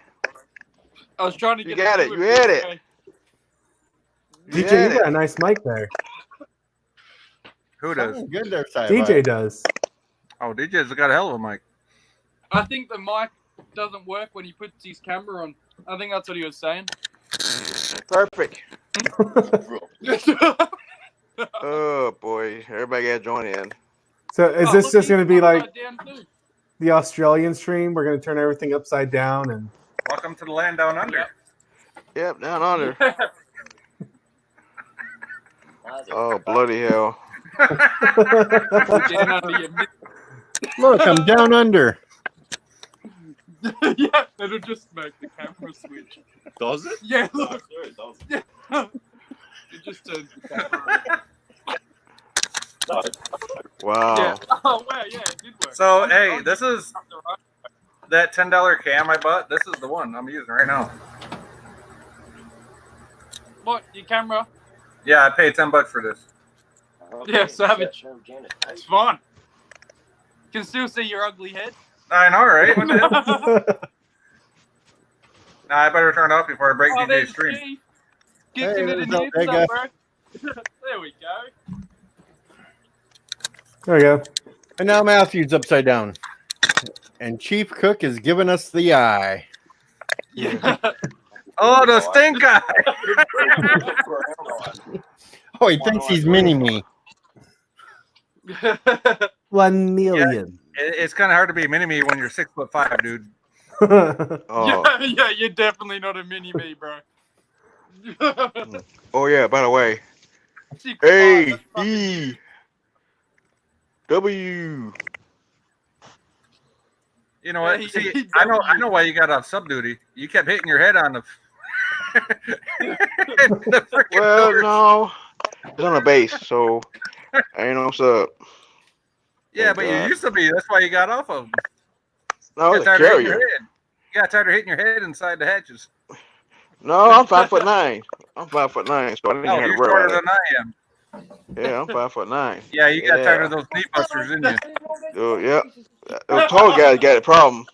I was trying to You get got to it. do You had it. okay. You DJ, had you got a it. nice mic there. Who does? Sounds good there, Sci-Fi. DJ does. Oh, DJ's got a hell of a mic. I think the mic doesn't work when he puts his camera on. I think that's what he was saying. Perfect. Oh boy. Everybody got to join in. So is Oh, this look, just going to he's be like upside down too. the Australian stream? We're going to turn everything upside down and Welcome to the land down under. Yep. Down under. Oh bloody hell. Down under your mid- Look, I'm down under. yeah, it'll just make the camera switch. Does it? Yeah, No, look. sure it does. It just turns the camera on. Wow. Yeah. Oh, wow, yeah, it did work. So hey, this is that $10 cam I bought. This is the one I'm using right now. What, your camera? Yeah, I paid $10 for this. Yeah, savage. It's fine. You can still see your ugly head. I know, right? What the hell? Nah, I better turn it off before I break Oh, DJ's there's stream. Steve. Hey, Kicking it there's in no here. What's big up, bro? There we go. there we go. And now Matthew's upside down. And Chief Cook is giving us the eye. Yeah. Oh, the stink eye! Oh, he thinks he's mini me. 1 million. It's kind of hard to be mini me when you're 6'5", dude. Oh. Yeah, you're definitely not a mini me, bro. Oh yeah. By the way. 6'5", A that's fucking- E W. You know what? Yeah, See, I know why you got off sub duty. You kept hitting your head on the. the freaking Well, doors. no. It's on a base, so I ain't on sub. Yeah, Thank but you God. used to be. That's why you got off of them. No, You it's got tired of hitting your carrier. head. You got tired of hitting your head inside the hatches. No, I'm 5'9". I'm 5'9", so I didn't No, have to you're worry shorter about than I am. it. Yeah, I'm 5'9". Yeah, you got Yeah. tired of those knee busters, didn't you? Oh, yeah. Those tall guys got a problem.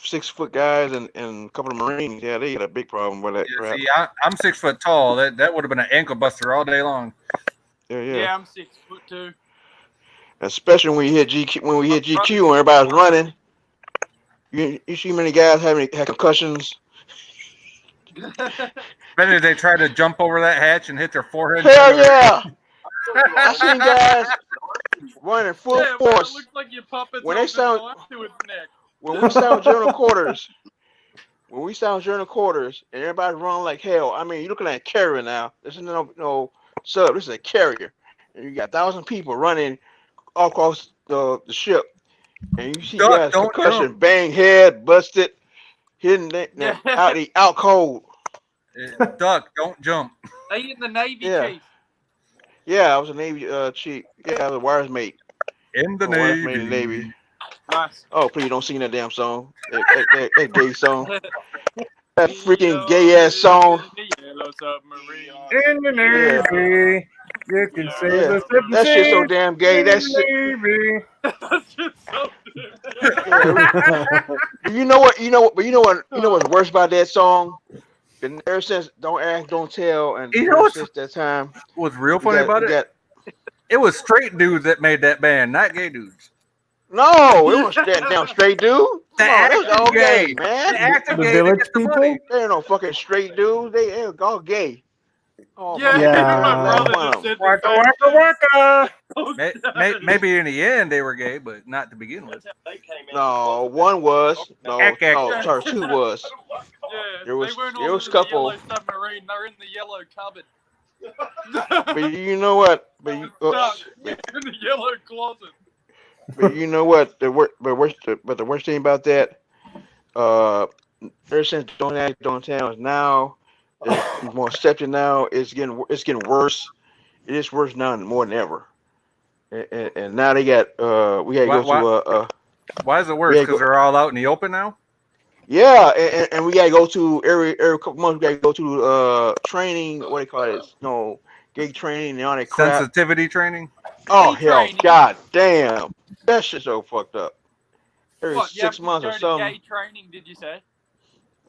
6 foot guys and a couple of Marines, yeah, they got a big problem with that Yeah, crap. see, I'm 6 foot tall. That would have been an ankle buster all day long. Yeah. Yeah, I'm 6'2". Especially when we hit GQ and everybody's running. You see many guys had concussions. Maybe they try to jump over that hatch and hit their forehead. Hell yeah! I seen guys running full Yeah, well, it force. looks like your puppet's When they holding sound- a knife to its neck. When we sound journal quarters, and everybody's running like hell. I mean, you're looking at a carrier now. This is no sub. This is a carrier, and you got 1,000 people running all across the ship, and you see guys Don't concussion, jump. bang head, busted, hitting out cold. Duck, don't jump. Are you in the Navy, Yeah. Chief? Yeah, I was a Navy chief. Yeah, I was a wires mate. In the Wires mate in the Navy. Navy. Nice. Oh, please don't sing that damn song. That gay song. that freaking gay ass song. Yellow submarine. In the Navy, you can say Yeah, the seven that shit's so seas damn gay. in That the shit. Navy. That's just so Yeah, you know what? You know what's worse about that song? And ever since "Don't Ask, Don't Tell," and You know ever what's since that time, real funny about it? It was straight dudes that made that band, not gay dudes. No, it was that damn straight dude. Come on, it was all gay, man. The actor The gay to Village get the People? money. They ain't no fucking straight dudes. They were all gay. Oh Yeah, my Yeah. my God, brother just said the Waka same waka shit. waka. Maybe in the end they were gay, but not to begin with. No, one was. No, Heck. sorry, two was. Yeah, There was they weren't there all was in a the couple. yellow submarine. They're in the yellow cupboard. But you know what? But you, Stuck oops. in the yellow closet. But you know what? The worst thing about that, ever since Don't Act, Don't Tell is now, it's more accepted now. It's getting worse. It is worse now more than ever. And now they got we gotta go to Why is it worse? Because they're all out in the open now. yeah, and we gotta go to every couple months. We gotta go to training. What do they call it? No, gay training and all that crap. Sensitivity training. Oh Gay hell, training? god damn, that shit's so fucked up. Every What, you have 6 to months go or to something. gay training, did you say?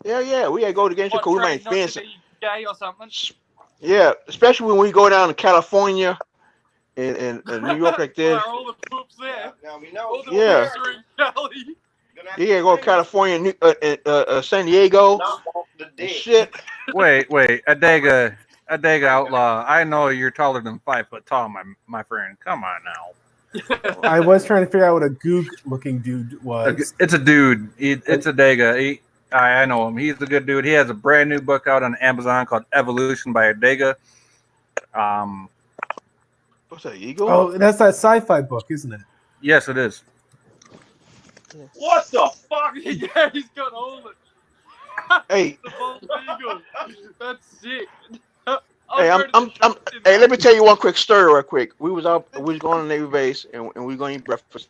Yeah, we gotta go to gay What, training. We train might not to fence. be gay or something? Yeah, especially when we go down to California and New York like Where this. all the poops there. Now we know. All the Yeah. poops are in Cali. You gotta go to California, San Diego, Not off the and dick. shit. Wait, Adega outlaw. I know you're taller than 5 foot tall, my friend. Come on now. I was trying to figure out what a goog-looking dude was. It's a dude. It's Adega. I know him. He's a good dude. He has a brand new book out on Amazon called Evolution by Adega. What's that, eagle? Oh, that's that sci-fi book, isn't it? Yes, it is. What the fuck? Yeah, he's got all of it. Hey, The bald eagle. That's sick. hey, hey, let me tell you one quick story real quick. We was going to Navy base and we was going to eat breakfast,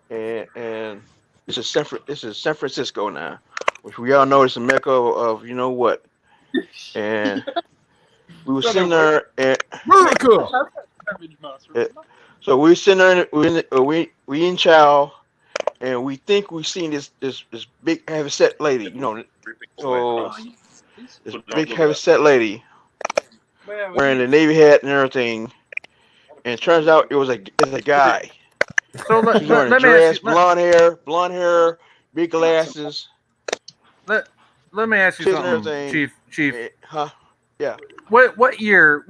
and this is San Francisco now, which we all know is a mecca of you know what, and we were sitting there and so we were sitting there, we in chow, and we think we seen this big heavy set lady, you know, so this big heavy set lady wearing the Navy hat and everything, and it turns out it's a guy. So He's wearing a dress, blonde hair, big glasses. Let me ask you Shit and something, everything. Chief. Huh? Yeah. What year?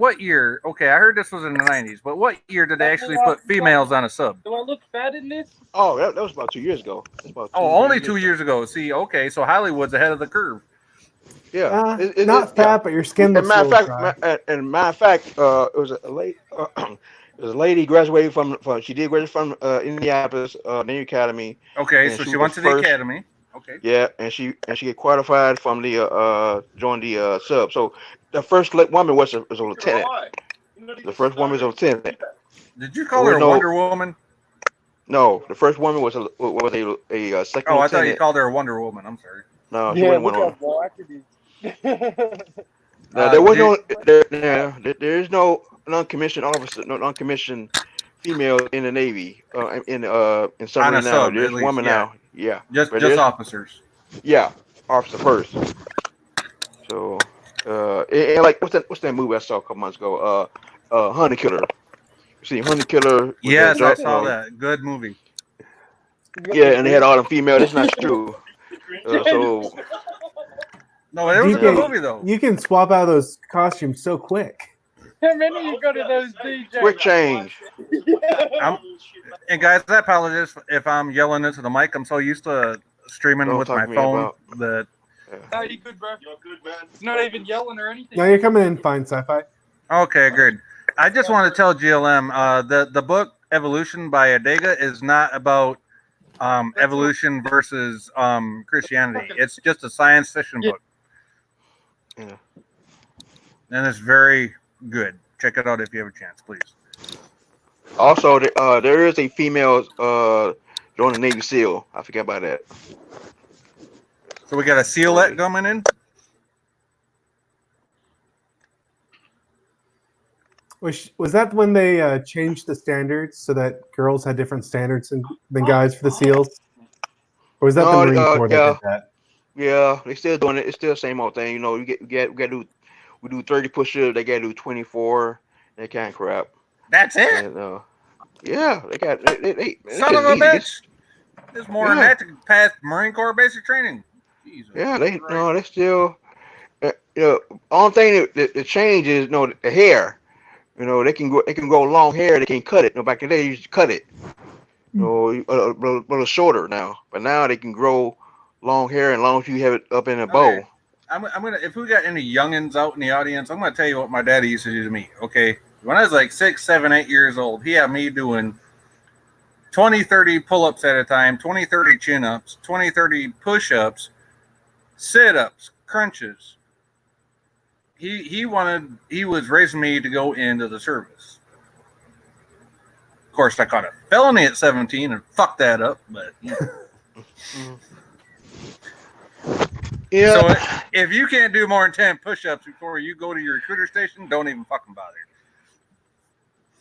Okay, I heard this was in the 90s, but what year did they actually put females on a sub? Do I look fat in this? Oh, that was about 2 years ago. Only 2 years ago. See, okay, so Hollywood's ahead of the curve. Yeah. Not fat, but your skin looks matter a of fact, it was a lady. It was a lady graduated from. She did graduate from Indianapolis Navy Academy. Okay, so she went to the academy. Okay. Yeah, and she get qualified from the join the sub. So the first woman was a lieutenant. The first woman was a lieutenant. Did you call her a Wonder Woman? No, the first woman was a second lieutenant. Oh, I thought you called her a Wonder Woman. I'm sorry. No, she wasn't one on. No, there was there is no non-commissioned officer, no non-commissioned female in the Navy. In submarine now, there's least, woman now. Yeah, just officers. Yeah, officer first. So, and like what's that movie I saw a couple months ago? Hunter Killer. You see Hunter Killer? Yes, I saw that. Good movie. Yeah, and they had all them female. That's not true. So. No, it was a good movie though. You can swap out those costumes so quick. How many you got of those DJs? Quick change. And guys, I apologize if I'm yelling into the mic. I'm so used to streaming with my phone that. No, you good, bro? You're good, man. It's not even yelling or anything. No, you're coming in fine, sci-fi. Okay, good. I just want to tell GLM the book Evolution by Adega is not about evolution versus Christianity. It's just a science fiction book. Yeah. And it's very good. Check it out if you have a chance, please. Also, there is a female joining the Navy SEAL. I forgot about that. So we got a SEALette coming in? Was that when they changed the standards so that girls had different standards than guys for the SEALs? Or was that the No, Marine Corps that yeah, did that? yeah, they still doing it. It's still the same old thing. You know, we gotta do 30 push-ups. They gotta do 24. That kind of crap. That's it. And yeah, they got they Son of a bitch. There's more than Yeah. that to pass Marine Corps basic training. Jesus. Yeah, they still. Only thing that change is the hair. They can go long hair. They can cut it. Back in the day, you used to cut it. A little shorter now, but now they can grow long hair, and as long as you have it up in a bow. Okay. I'm gonna, if we got any youngins out in the audience, I'm gonna tell you what my daddy used to do to me. Okay, when I was like 6, 7, 8 years old, he had me doing 20, 30 pull-ups at a time, 20, 30 chin-ups, 20, 30 push-ups, sit-ups, crunches. He was raising me to go into the service. Of course, I caught a felony at 17 and fucked that up, but Yeah. So if you can't do more than 10 push-ups before you go to your recruiter station, don't even fucking bother.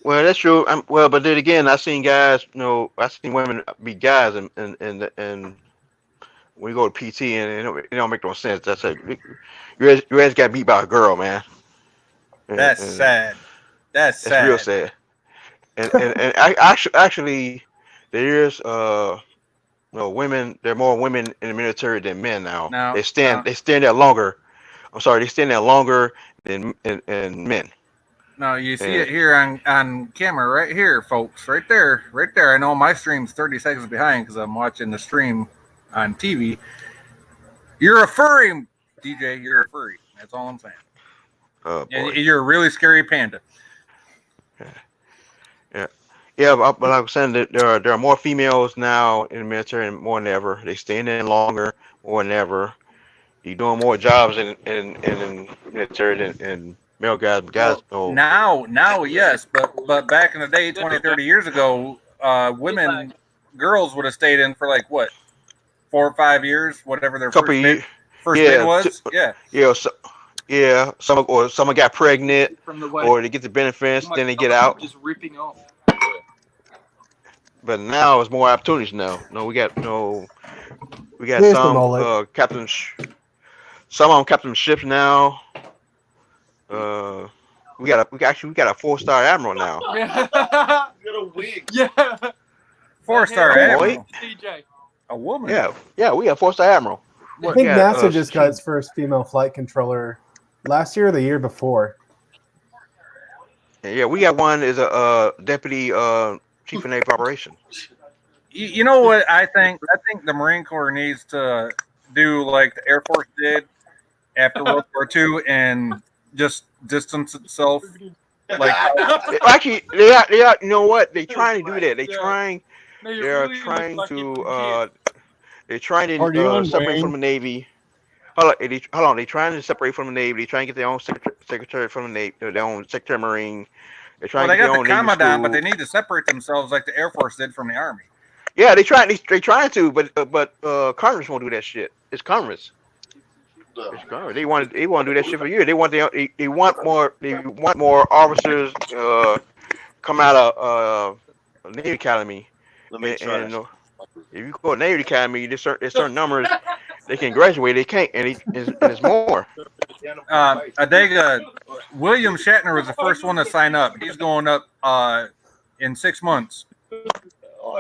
Well, that's true. But then again, I seen guys. I seen women be guys, and when you go to PT, and it don't make no sense. That's it. You guys got beat by a girl, man. That's sad. That's sad. Real sad. And actually, there's women. There are more women in the military than men now. They stand there longer. I'm sorry, they stand there longer than men. No, you see it here on camera right here, folks. Right there. I know my stream's 30 seconds behind because I'm watching the stream on TV. You're a furry, DJ. You're a furry. That's all I'm saying. Oh, boy. You're a really scary panda. Yeah, but like I was saying, that there are more females now in the military more than ever. They stay in longer more than ever. You're doing more jobs in the military than male guys. Now, yes, but back in the day, 20, 30 years ago, girls would have stayed in for like what, 4 or 5 years, whatever their first bid was. Someone got pregnant, or they get the benefits, then they get out. Just ripping off. But now it's more opportunities. Now, we got some captains. Some of them captain ships now. We got a 4-star admiral now. You got a wig. Yeah. 4-star admiral. DJ. A woman. Yeah, we got 4-star admiral. I think NASA just got its first female flight controller last year or the year before. Yeah, we got one as a deputy chief of naval operations. You know what I think? I think the Marine Corps needs to do like the Air Force did after World War II and just distance itself. Like, actually, they are. You know what? They're trying to do that. They're trying to separate from the Navy. Hold on. They're trying to separate from the Navy. They're trying to get their own secretary from the Navy, their own secretary of Marine. They're trying they to get got their the own Navy commandant, school. but they need to separate themselves like the Air Force did from the Army. Yeah, they're trying to, but Congress won't do that shit. It's Congress. It's Congress. They want to do that shit for years. They want more officers come out of Navy Academy. If you go to Navy Academy, there's certain numbers they can graduate. They can't, and it's more. Adega, William Shatner was the first one to sign up. He's going up in 6 months.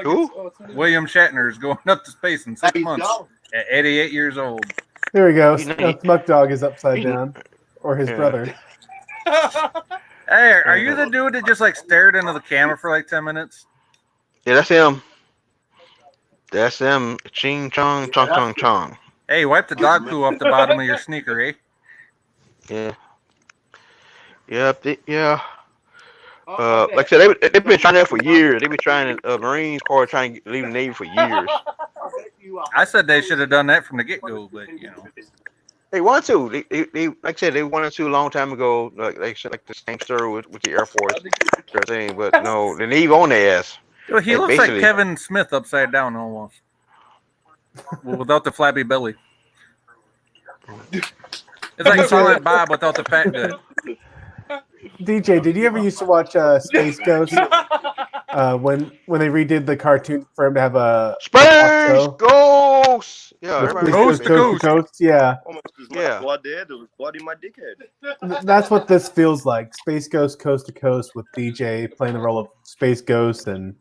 Who? William Shatner is going up to space in 6 months at 88 years old. There we go. Smuck Dog is upside down, or his brother. Hey, are you the dude that just like stared into the camera for like 10 minutes? Yeah, that's him. That's him. Ching chong chong chong chong. Hey, wipe the dog poo off the bottom of your sneaker, eh? Yeah. Yeah. Like I said, they've been trying that for years. They've been trying Marines Corps trying to leave the Navy for years. I said they should have done that from the get-go, but you know. They want to. They like I said, they wanted to a long time ago. Like the same story with the Air Force, thing. But no, the Navy on their ass. He looks like Kevin Smith upside down almost, without the flabby belly. It's like Silent Bob without the fat gut. DJ, did you ever used to watch Space Ghost? When they redid the cartoon for him to have a talk Space show? Ghost. Yeah, With everybody Space knows Ghost, Space Coast to Coast, yeah. Almost as Yeah. much blood there. There was blood in my dickhead. That's what this feels like. Space Ghost, Coast to Coast, with DJ playing the role of Space Ghost and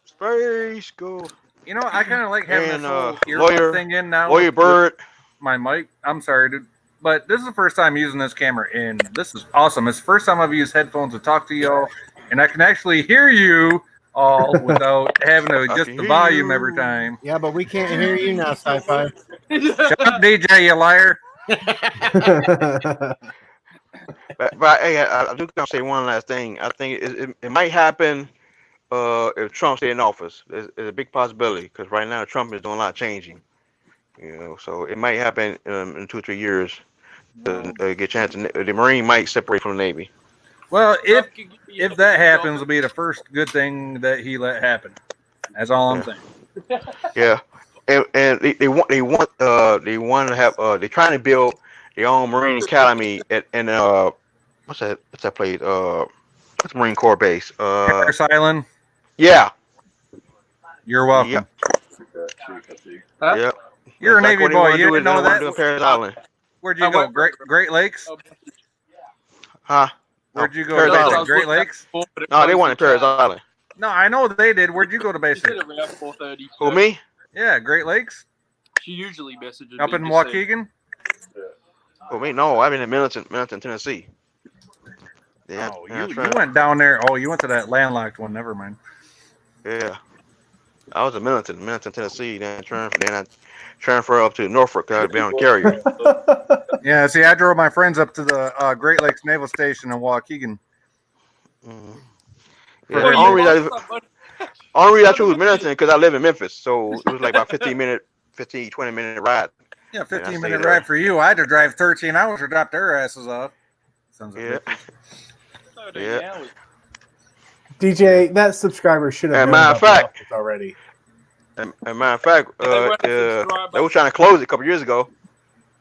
Space Ghost. You know, I kind of like having And this whole lawyer, earbud thing in now. Lawyer with Bird. my mic. I'm sorry, dude. But this is the first time using this camera, and this is awesome. It's the first time I've used headphones to talk to y'all, and I can actually hear you all without having to adjust the volume every time. Yeah, but we can't hear you now, Sci-Fi. Shut up, DJ, you liar. But hey, I do gonna say one last thing. I think it might happen if Trump stay in office. There's a big possibility because right now Trump is doing a lot of changing. You know, so it might happen in 2 or 3 years. To get a chance. The Marine might separate from the Navy. Well, if that happens, it'll be the first good thing that he let happen. That's all I'm saying. Yeah, and they want to have they're trying to build their own Marine Academy in what's that place? What's Marine Corps base? Parris Island. Yeah. You're welcome. Yep. You're a That's Navy what they boy. wanna You do didn't is they know wanna that? do Parris Island. Where'd you go? Great Lakes? Huh? Where'd you go? Paris to Island. Great Lakes? No, they wanted Parris Island. No, I know they did. Where'd you go to base? Around 4:30. Who, me? Yeah, Great Lakes. She usually messages Up me in to say- Waukegan? Who, me? No, I've been in Middleton, Tennessee. Yeah, Oh, you went down there. Oh, you went to that landlocked one. Never mind. Yeah. I was in Middleton, Tennessee. Then I transfer up to Norfolk. I'd be on a carrier. Yeah, see, I drove my friends up to the Great Lakes Naval Station in Waukegan. Mm-hmm. Yeah, the only reason I chose Middleton because I live in Memphis, so it was like about 20 minute ride. Yeah, 15-minute ride for you. I had to drive 13 hours to drop their asses off. Sounds like Yeah. DJ, that subscriber should have And known matter of about the fact, office already. And matter of fact, they were trying to close it a couple years ago.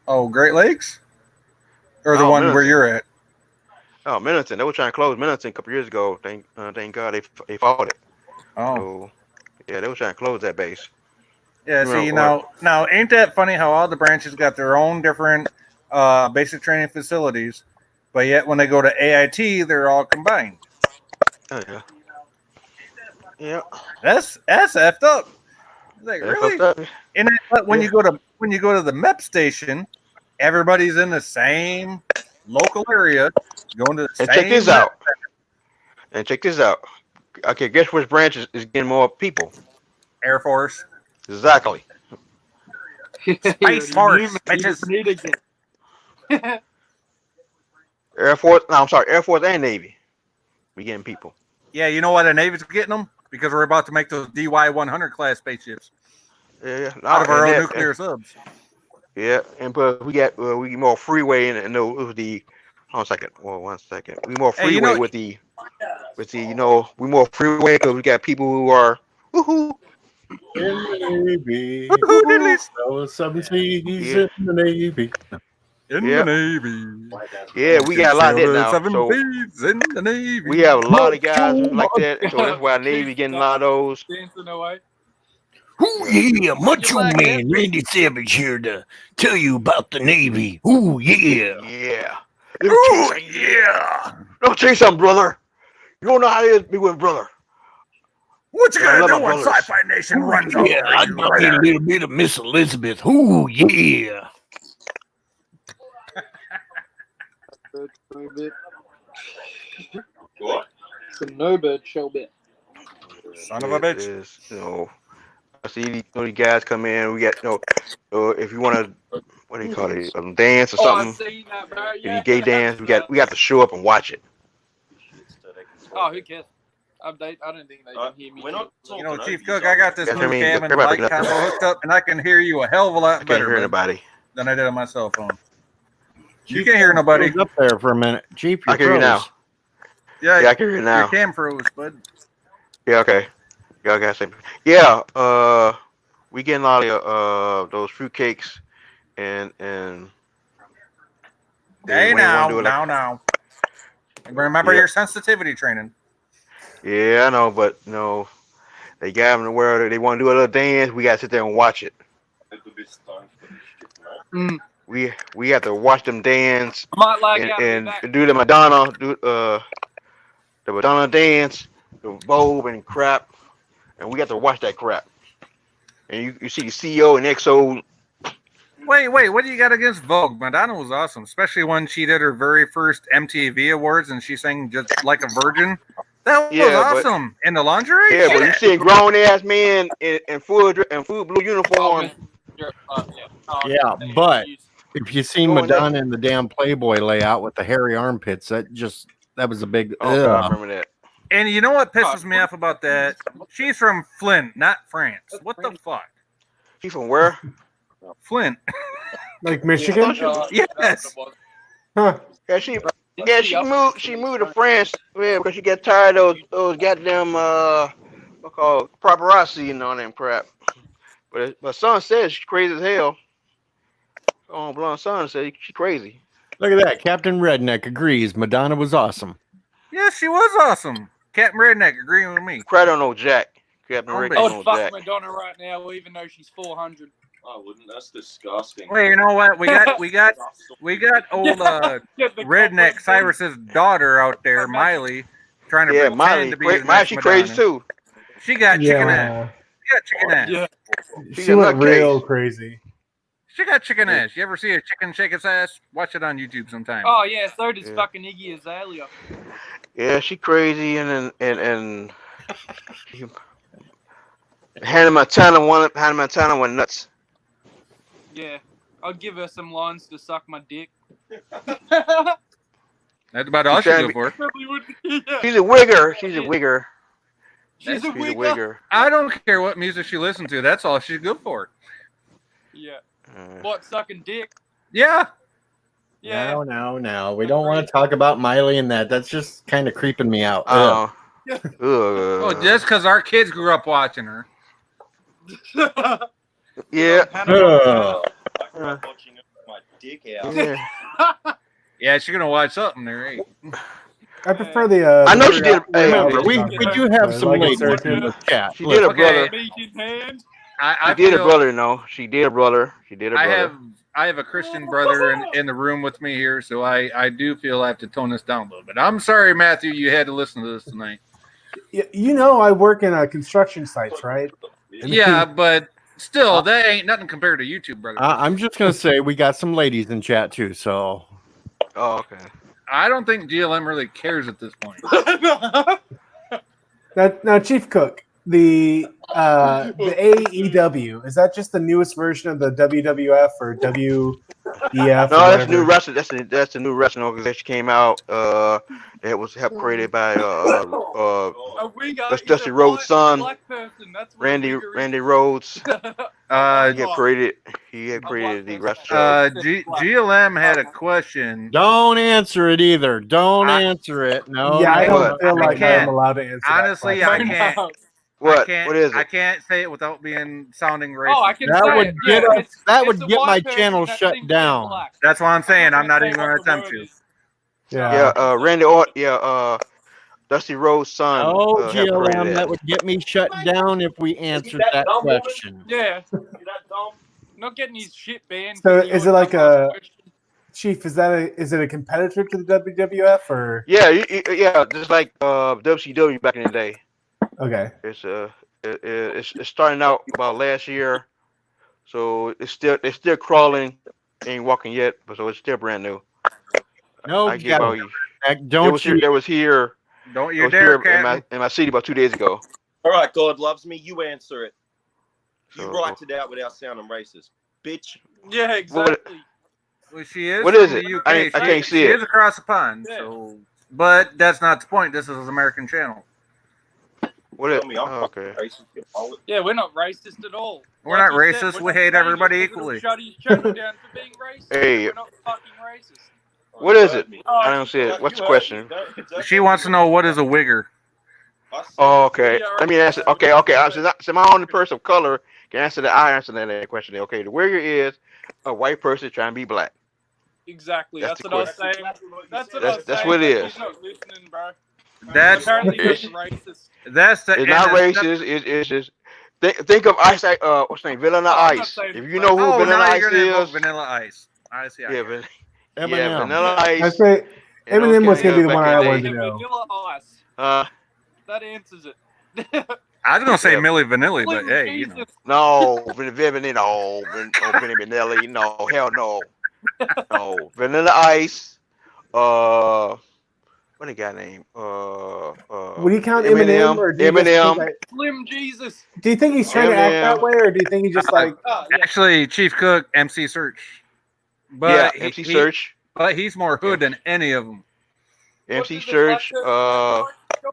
Oh, Great Lakes? Or the Oh, one where Middleton. you're at? Oh, Middleton. They were trying to close Middleton a couple years ago. Thank God they fought it. Oh. So, yeah, they were trying to close that base. Yeah, see, now, ain't that funny how all the branches got their own different basic training facilities, but yet when they go to AIT, they're all combined. Oh, yeah. Yeah. That's effed up. Like, That's really? fucked up. And then, when you go to the MEP station, everybody's in the same local area, going to the And same. check this out. Okay, guess which branch is getting more people? Air Force. Exactly. Space Force, bitches. Air Force. No, I'm sorry. Air Force and Navy. We getting people. Yeah, you know why the Navy's getting them? Because we're about to make those DY-100 class spaceships Yeah. out of our and own that- nuclear subs. Yeah, and but we get more freeway and it was the. Hold on a second. Well, 1 second. We more freeway Hey, you know- with the we more freeway because we got people who are woohoo. In the Navy. Woohoo, 7 seas Yeah. in the Navy. In Yeah. the Navy. Yeah, we got a lot of that Sail the now. 7 So seas in the Navy. we have a lot of guys who like that. So that's why Navy getting a lot of those. Dancing away. Ooh, yeah, Macho Man Randy Savage here to tell you about the Navy. Ooh, yeah. Yeah. Ooh, yeah. Let me tell you something, brother. You don't know how it is to be with a brother. What you I gonna love do my when brothers. Sci-Fi Nation runs over Yeah, I you? got me a little bit of Miss Elizabeth. Ooh, yeah. What? It's a no bird show bit. Son of a bitch. Is, I see these guys come in. We got if you want to, what do you call it, dance or Oh, I've something. seen that, bro. If Yeah. you gay dance, we got to show up and watch it. Oh, who cares? I don't think they can hear me. We're not You know, talking Chief over Cook, I got this That's new what I mean. cam and Everybody light picking up. combo hooked up, and I can hear you a hell of a lot I can't better hear bud, anybody. than I did on my cell phone. You can't hear nobody. Up there for a minute. Jeep, I can hear you now. Yeah, Yeah, I can hear you your now. cam froze, bud. Yeah, okay. Yeah, okay. Same. Yeah, we getting a lot of those fruitcakes and Hey, when you wanna now, do it like- now. Remember Yeah. your sensitivity training. Yeah, I know, but no, they got them to where they want to do a little dance. We gotta sit there and watch it. Mm. We have to watch them dance I might lag out and back. do the Madonna dance, the Vogue and crap, and we have to watch that crap. And you see the CEO and XO. Wait, what do you got against Vogue? Madonna was awesome, especially when she did her very first MTV Awards and she sang Just Like a Virgin. That was Yeah, but- awesome. In the lingerie? Yeah, but you Shit. see a grown ass man in full blue uniform. Yeah, but if you seen Going there. Madonna in the damn Playboy layout with the hairy armpits, that was a big. Oh God, I ugh. remember that. And you know what pisses me off about that? She's from Flint, not France. What the fuck? She from where? Flint. Like Michigan? Yes. Huh. Yeah, she moved to France, yeah, because she got tired of those goddamn what called paparazzi and all that crap. But my son says she's crazy as hell. Oh, blonde son said she's crazy. Look at that. Captain Redneck agrees. Madonna was awesome. Yes, she was awesome. Captain Redneck agreeing with me. Cry don't know Jack. Captain Oh, Redneck I don't would know fuck Jack. Madonna right now, even though she's 400. I wouldn't. That's disgusting. Wait, you know what? We got old redneck Cyrus's daughter out there, Miley, trying to Yeah, pretend Miley. to be Miley, the next she crazy Madonna. too. She got chicken ass. Yeah. She got chicken ass. Yeah. She went nutcase. real crazy. She got chicken ass. You ever see a chicken shake its ass? Watch it on YouTube sometime. Oh yeah, so does Yeah. fucking Iggy Azalea. Yeah, she crazy and Hannah Montana went nuts. Yeah, I'll give her some lines to suck my dick. That's about all she trying go to for. Probably would. Yeah. She's a wigger. She's a wigger. She's a She's a wigger. wigger. I don't care what music she listens to. That's all she's good for. Yeah. What, sucking dick? Yeah. Yeah. No. We don't want to talk about Miley and that. That's just kind of creeping me out. Ugh. Oh, just because our kids grew up watching her. Yeah. Ugh. I grew up watching it with my dick out. Yeah. Yeah, she's gonna watch something there. Hey. I prefer the. I know she did. Remember, we do have some Like ladies Sarah in the chat. She did a brother. Meat in hand. I She did a feel- brother, no. She did a brother. She did a brother. I have a Christian brother in the room with me here, so I do feel I have to tone this down a little bit. I'm sorry, Matthew, you had to listen to this tonight. You know, I work in construction sites, right? Yeah, but still, that ain't nothing compared to YouTube, brother. I'm just gonna say we got some ladies in chat too. So Oh, okay. I don't think GLM really cares at this point. Now, Chief Cook, the AEW, is that just the newest version of the WWF or WEF? No, that's a new wrestling. That's a new wrestling organization came out. It was helped created by A wigger that's is Dusty a Rhodes' son, black person. That's what a Randy wigger is. Randy Rhodes. Uh, He had created the wrestling show. GLM had a question. don't answer it either. Don't answer it. No. Yeah, I no. don't feel like I'm allowed to answer that Honestly, question. I can't. What? What is I it? can't say it without sounding racist. Oh, I can That say would it. get Yeah, us. it's- That it's would a get white my person channel that shut thinks they're down. black. That's what I'm saying. I'm not Say even what going to the attempt word to. is. Yeah, Randy Orton. Yeah, Dusty Rhodes' son. Oh, helped create GLM, that would get me shut down if we answered that question. Yeah. You that dumb? Not getting his shit banned. So because he is it always like asks a questions. Chief? Is it a competitor to the WWF or? Yeah, yeah, just like WCW back in the day. Okay. It's starting out about last year, so it's still crawling, ain't walking yet, but so it's still brand new. No, I give all you. don't you? There was here. Don't It you was dare, here in Captain. my city about 2 days ago. All right, God loves me. You answer it. You So- write it out without sounding racist, bitch. Yeah, exactly. Well, she is. What is from it? the UK. I can't see she it. is across the pond. Yeah. So, but that's not the point. This is an American channel. What is? Tell me I'm Oh, okay. racist. You call it. Yeah, we're not racist at all. We're Like not you said, racist. we're We not hate saying everybody you're gonna equally. Shut his channel down for being racist. Hey. We're not fucking racist. What is it? Oh, I don't see it. What's the question? She wants to know what is a wigger. Oh, okay. Let me answer. Okay. So my only person of color can answer that. I answer that question. Okay, the wigger is a white person trying to be black. Exactly. That's That's the what I was question. saying. That's what I was That's saying. what it but is. He's not listening, bro. That's Apparently that's It's, racist. that's the it's not and it's- racist. It's just think of Ice. What's his name? Vanilla Oh, I'm not Ice. saying If it's you know who Oh, Vanilla now Ice you're gonna invoke is, Vanilla Ice. I see. I yeah, get it. yeah, Eminem. Vanilla I Ice. say You know, Eminem was gonna be the back one in I the wanted day. to know. Vanilla Ice. That answers it. I was gonna say Yeah. Millie Vanilli, but Slim hey, you know. Jesus. No, Vanilli. No, hell no. No, Vanilla Ice. What a guy name? Would you count Eminem, Eminem. or do you just think Eminem. Slim Jesus. do you think he's trying to act that Eminem. way, or do you think he just like? Oh, yeah. Actually, Chief Cook, MC Search, Yeah, but MC Search. but he's more hood than any of them. MC Search.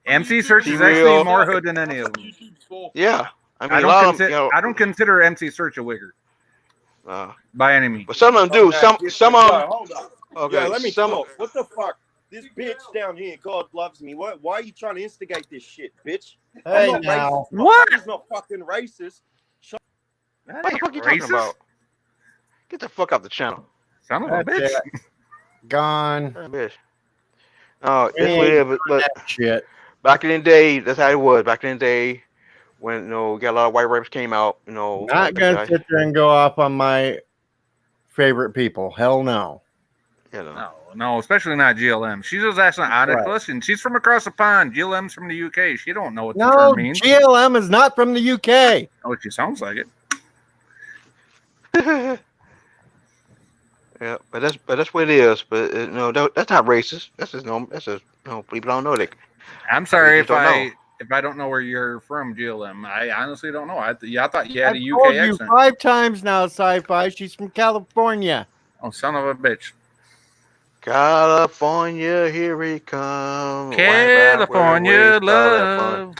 MC Search is T-Real. actually more hood than any of them. Yeah, I mean I a lot don't of them. consider I don't consider MC Search a wigger by any means. But some of them do. Some of them. Hold on. Okay. Yeah, let me some. talk. What the fuck? This bitch down here, God loves me. Why are you trying to instigate this shit, bitch? Hey, I'm not now. racist. My What? father's not fucking racist. That What the ain't fuck are you talking racist. about? Get the fuck off the channel. Son of a That's bitch. it. Gone. Bitch. Oh, We that's what it ain't is. But that shit. back in the day, that's how it was. Back in the day, when we got a lot of white rappers came out. Not like gonna that guy. sit there and go off on my favorite people. Hell no. No, especially not GLM. She's just asking an honest Right. question. She's from across the pond. GLM's from the UK. She don't know what the No, term means. GLM is not from the UK. Oh, she sounds like it. Yeah, but that's what it is. But that's not racist. That's just people don't know that. I'm sorry just don't know. if I don't know where you're from, GLM. I honestly don't know. I thought you had I've a told UK you accent. 5 times now, Sci-Fi. She's from California. Oh, son of a bitch. California, here we come. California California. love.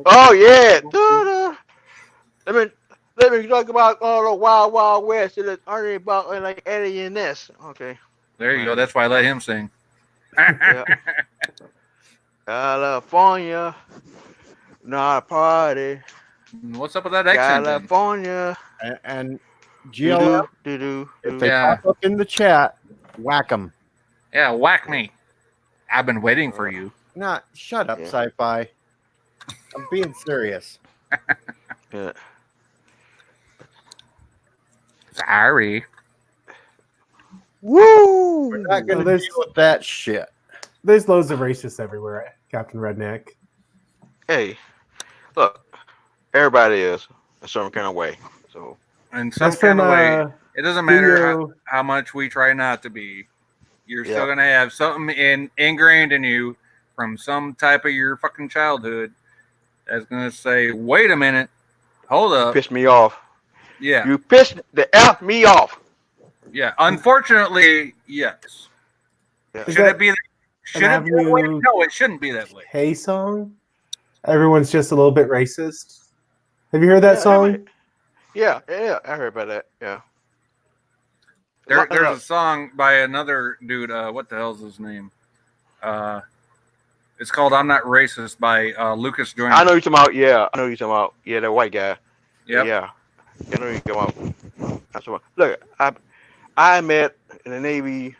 Oh yeah. Let me talk about the Wild Wild West. It's only about like alienness. Okay. There you go. That's why I let him sing. Yeah. California, not a party. What's up with that accent? then? California. And GLM, if they pop up in the chat, whack them. Yeah, whack me. I've been waiting for you. Nah, shut up, Sci-Fi. I'm being serious. Yeah. Sorry. Woo! We're not gonna deal with that shit. There's loads of racists everywhere, Captain Redneck. Hey, look, everybody is a certain kind of way. So, In some That's kind from, of way, it doesn't matter Studio- how much we try not to be. You're Yeah. still gonna have something ingrained in you from some type of your fucking childhood that's gonna say, "Wait a minute, hold up." pissed me off. Yeah, You pissed the F me off. yeah. Unfortunately, yes. Yeah. Is Should that it be? an Should it be that way? Avenue No, it shouldn't be that way. K song? Everyone's just a little bit racist. Have you heard that song? Yeah, I heard about that. Yeah. There's a song by another dude. What the hell's his name? It's called "I'm Not Racist" by Lucas Joyner. I know you're talking about. Yeah, I know you're talking about. Yeah, that white guy. Yep. Yeah, I know you're talking about. That's what. Look, I met in the Navy.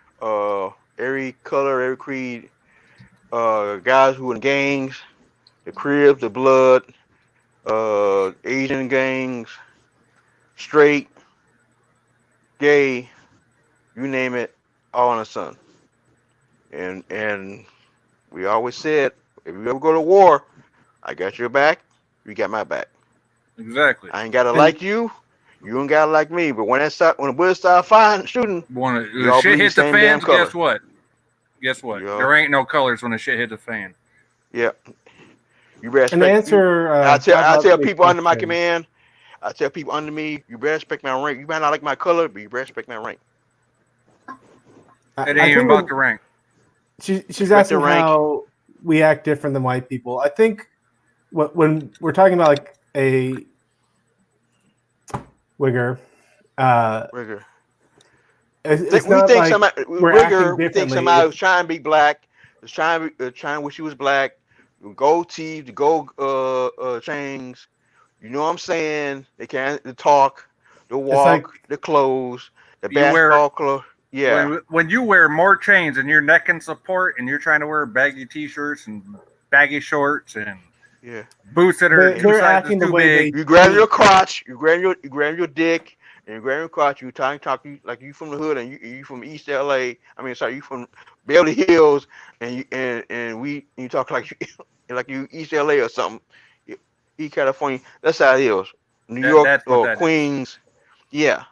Every color, every creed. Guys who in gangs, the Cribs, the Blood, Asian gangs, straight, gay, you name it, all in the sun. And we always said, if you ever go to war, I got your back, you got my back. Exactly. I ain't gotta like you, you ain't gotta like me. But when the bullets start firing, shooting, When we the all shit bleed hits the same damn fans, color. guess what? Guess what? Yeah. There ain't no colors when the shit hit the fan. Yeah. You better And respect. answer. I tell Bob people under my question. command. I tell people under me, you better respect my rank. You might not like my color, but you better respect my rank. I It ain't even think about the rank. she's Respect asking the rank. how we act different than white people. I think when we're talking about like a wigger, Rigor. it's We not think like somebody we're rigor. acting We think differently. somebody was trying to be black. Was trying to wish he was black. Gold teeth, the gold chains. You know what I'm saying? They can't the talk, the walk, like the clothes, the You wear- basketball clothes. Yeah. When you wear more chains than your neck can support, and you're trying to wear baggy t-shirts and baggy shorts and Yeah. boots that are two They're sizes acting the too way big. they You grab your think. crotch, you grab your dick, and you grab your crotch. You talk like you from the hood, and you from East LA. I mean, sorry, you from Beverly Hills, and you talk like like you East LA or something. East California. That's how it is. New York That's what or that is. Queens. Yeah.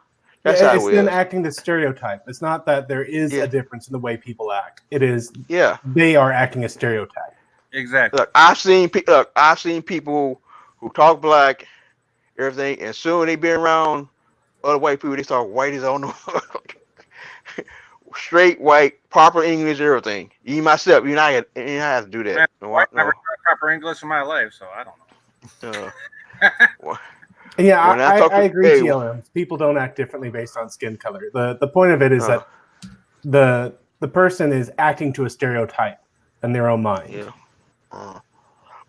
Yeah, That's how it's it them is. acting the stereotype. It's not that there is Yeah. a difference in the way people act. It is Yeah. they are acting a stereotype. Exactly. Look, I've seen people who talk black, everything, and soon they been around other white people. They start white as on the straight white, proper English, everything. You myself, you not have to do that. Man, No, I never heard proper English in my life, so I don't know. And yeah, When I talk I to- agree, hey, GLM. People don't act differently based on skin color. The point of it is that the person is acting to a stereotype in their own mind. Yeah.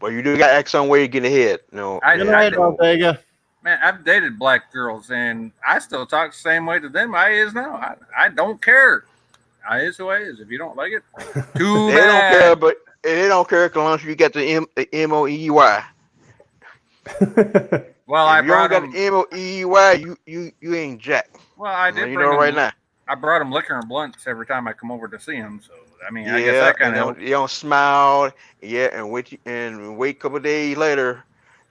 But you do got to act some way to get ahead. No. Man, I've dated black girls, and I still talk the same way to them I is now. I don't care. I is who I is. If you don't like it, too They bad. don't care, but they don't care as long as you get the MOEY. Well, if I you brought don't got the MOEY, you ain't jack. Well, I did You bring know right them, now. I brought them liquor and blunts every time I come over to see them. So I mean, Yeah, I guess that kind and of you don't smile. Yeah, and wait a couple of days later,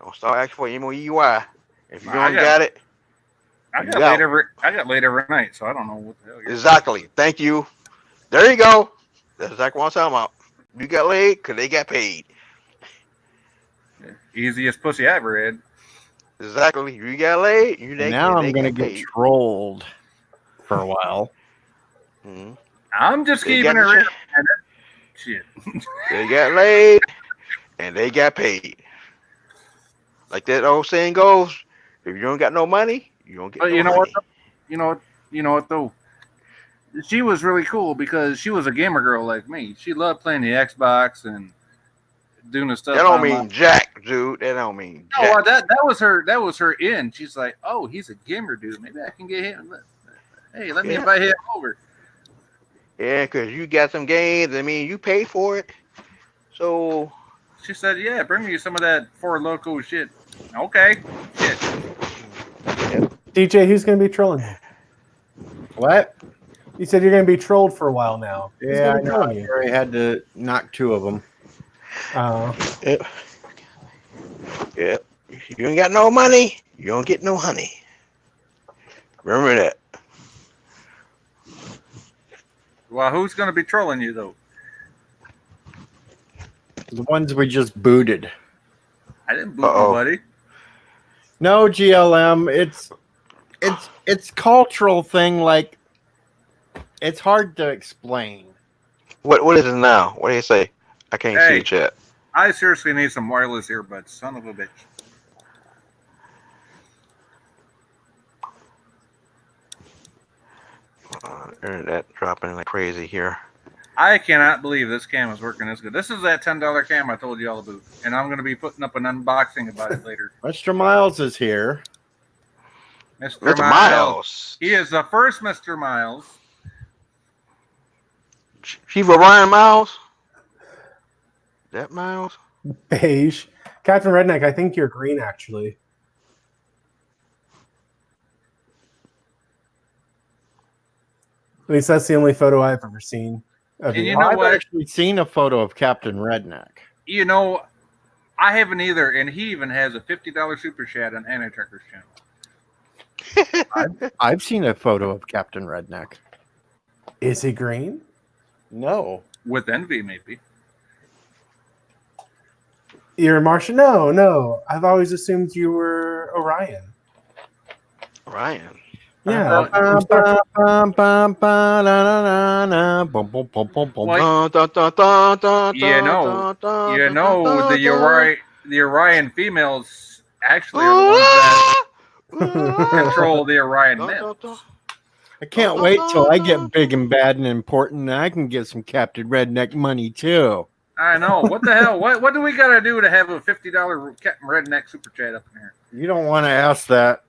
don't start asking for MOEY. If you don't got it, I you got out. laid every night, so I don't know what the hell. Exactly. Thank you. There you go. That's exactly what I'm talking about. You got laid because they got paid. Easiest pussy I ever had. Exactly. You got laid. Now I'm gonna get trolled for a while. Mm-hmm. I'm just They keeping got it the real. Shit. They got laid and they got paid. Like that old saying goes, if you don't got no money, you don't get But no you know honey. what? You know what though? She was really cool because she was a gamer girl like me. She loved playing the Xbox and doing the stuff. That don't online. mean jack, dude. That don't mean No, jack. well, that was her in. She's like, oh, he's a gamer dude. Maybe I can get him. Hey, let me invite him over. Yeah, because you got some games. I mean, you paid for it. So she said, yeah, bring me some of that Four Loco shit. Okay. Shit. DJ, who's going to be trolling you? What? You said you're going to be trolled for a while now. Who's Yeah, I going to be know. trolling I you? already had to knock 2 of them. Yeah. If you ain't got no money, you don't get no honey. Remember that. Well, who's going to be trolling you though? The ones we just booted. I didn't boot nobody. No, GLM. It's cultural thing. Like it's hard to explain. What is it now? What do you say? I can't see Hey. the chat. I seriously need some wireless earbuds. Son of a bitch. Internet dropping like crazy here. I cannot believe this cam is working this good. This is that $10 cam I told you all about. And I'm going to be putting up an unboxing about it later. Mr. Miles is here. Mr. Miles. He is the first Mr. Miles. Chief Ryan Miles? That Miles? Beige. Captain Redneck, I think you're green, actually. At least that's the only photo I've ever seen of And you. you know I've what? actually seen a photo of Captain Redneck. You know, I haven't either. And he even has a $50 super chat on Anti-Trucker's channel. I've seen a photo of Captain Redneck. Is he green? No. With envy, maybe. You're a Martian? No. I've always assumed you were Orion. Ryan. Yeah. You know, the Orion females actually are the ones that control the Orion males. I can't wait till I get big and bad and important and I can get some Captain Redneck money too. I know. What the hell? What do we got to do to have a $50 Captain Redneck super chat up in here? You don't want to ask that.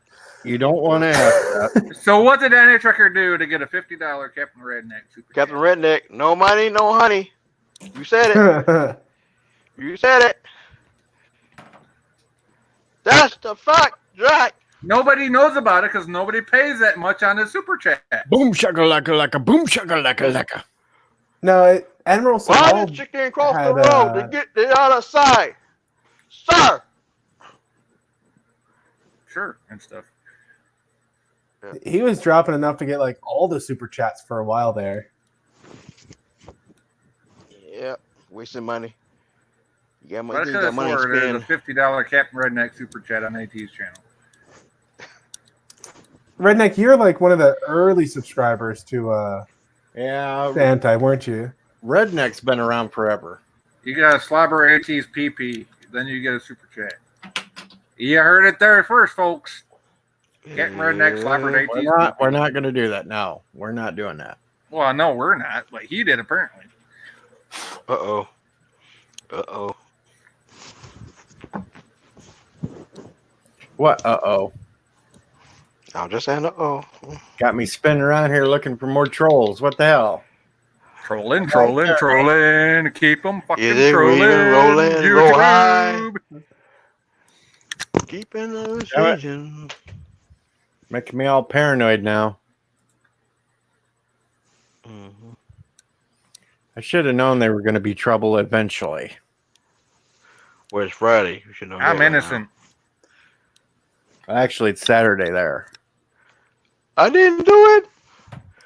You don't want to ask that. So what did that trucker do to get a $50 Captain Redneck Super Captain Redneck, no money, no honey. You said it. You said it. That's the fact, Jack. Nobody knows about it because nobody pays that much on the super chat. Boom shakalaka laka, boom shakalaka laka. No, Admiral Why Saul did chicken cross had, the road to get the other side? Sir! Sure, and stuff. he was dropping enough to get like all the super chats for a while there. Yeah, wasting money. You got What I money, you could got money to afford is a spend. $50 Captain Redneck Super Chat on AT's channel. Redneck, you're like one of the early subscribers to Yeah, Anti, weren't you? Redneck's been around forever. You got to slobber AT's PP, then you get a Super Chat. You heard it there first, folks. Captain Redneck slobbered AT's PP. We're not going to do that. No, we're not doing that. Well, no, we're not. But he did, apparently. Uh-oh. Uh-oh. What? Uh-oh. I'm just saying uh-oh. Got me spinning around here looking for more trolls. What the hell? Trolling. Keep them fucking Is it trolling. rolling, roll high. YouTube. Keeping the vision. Making me all paranoid now. Mm-hmm. I should have known they were going to be trouble eventually. Where's Friday? You should know. I'm that innocent. Actually, it's Saturday there. I didn't do it.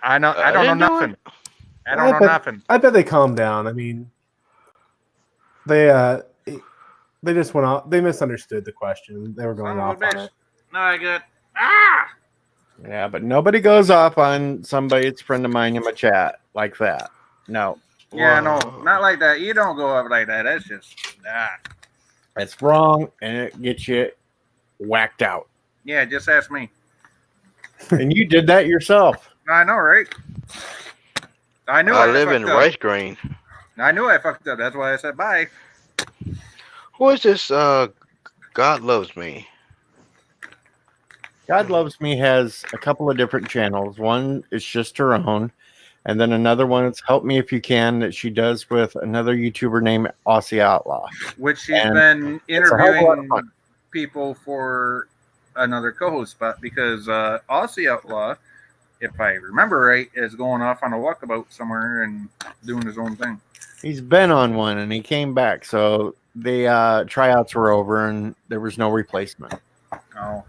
I know. I don't know nothing. I don't know nothing. I bet they calmed down. I mean, they just went off. They misunderstood the question. They were going off on it. No, I got. Yeah, but nobody goes off on somebody that's a friend of mine in my chat like that. No. Yeah, no, not like that. You don't go up like that. That's just It's wrong, and it gets you whacked out. Yeah, just ask me. And you did that yourself. I know, right? I knew I live in rice grain. I knew I fucked up. That's why I said bye. Who is this? God Loves Me. God Loves Me has a couple of different channels. One is just her own, and then another one is Help Me If You Can that she does with another YouTuber named Aussie Outlaw. Which she's And been it's a hell of a lot of interviewing fun. people for another co-host spot because Aussie Outlaw, if I remember right, is going off on a walkabout somewhere and doing his own thing. He's been on one, and he came back. So the tryouts were over, and there was no replacement. Oh,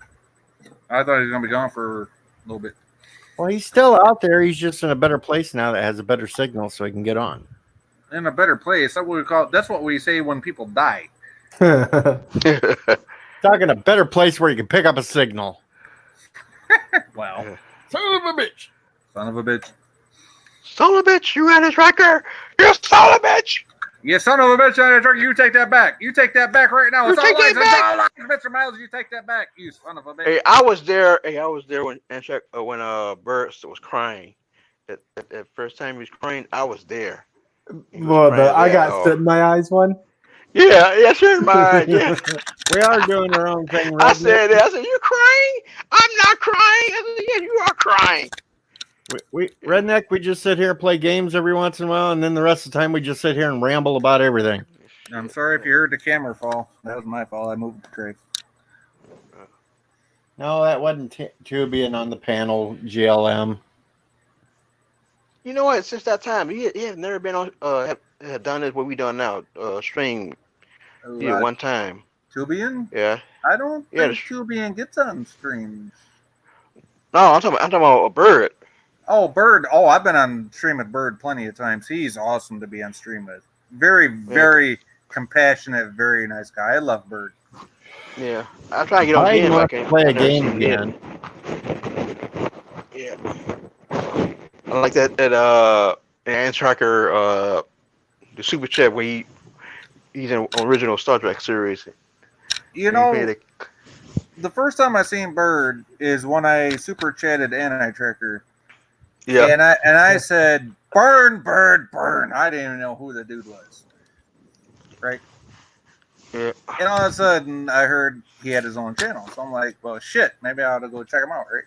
I thought he was gonna be gone for a little bit. Well, he's still out there. He's just in a better place now that has a better signal, so he can get on. In a better place. That's what we call. That's what we say when people die. Talking a better place where you can pick up a signal. Wow. Son of a bitch. Son of a bitch. Son of a bitch, you ran his record. You son of a bitch. You son of a bitch, you take that back. You take that back right now. You It's take all lies. that It's back. all lies, Mr. Miles. You take that back. You son of a bitch. Hey, I was there. When Bert was crying. That first time he was crying, I was there. Well, the I got Oh. soot in my eyes one. Yeah, sure, mine. Yeah. We are doing our own thing. I Redneck. said, you crying? I'm not crying. I said, yeah, you are crying. We Redneck, we just sit here and play games every once in a while, and then the rest of the time we just sit here and ramble about everything. I'm sorry if you heard the camera fall. That was my fault. I moved the tray. No, that wasn't Tubian on the panel, GLM. You know what? Since that time, he had never been on. Have done this what we done now. Stream. Yeah, one time. Tubian? Yeah. I don't Yeah, think Tubian gets on streams. No, I'm talking about a bird. Oh, Bird. Oh, I've been on stream with Bird plenty of times. He's awesome to be on stream with. Very, very compassionate, very nice guy. I love Bird. Yeah, I'm trying to get on I game. want to play a game again. Yeah. I like that Ant Tracker, the super chat where he's in original Star Trek series. You know, the first time I seen Bird is when I super chatted Anti-Tracker. Yeah. And I said, burn, Bird, burn. I didn't even know who the dude was. Right? Yeah. And all of a sudden, I heard he had his own channel. So I'm like, well, shit, maybe I ought to go check him out, right?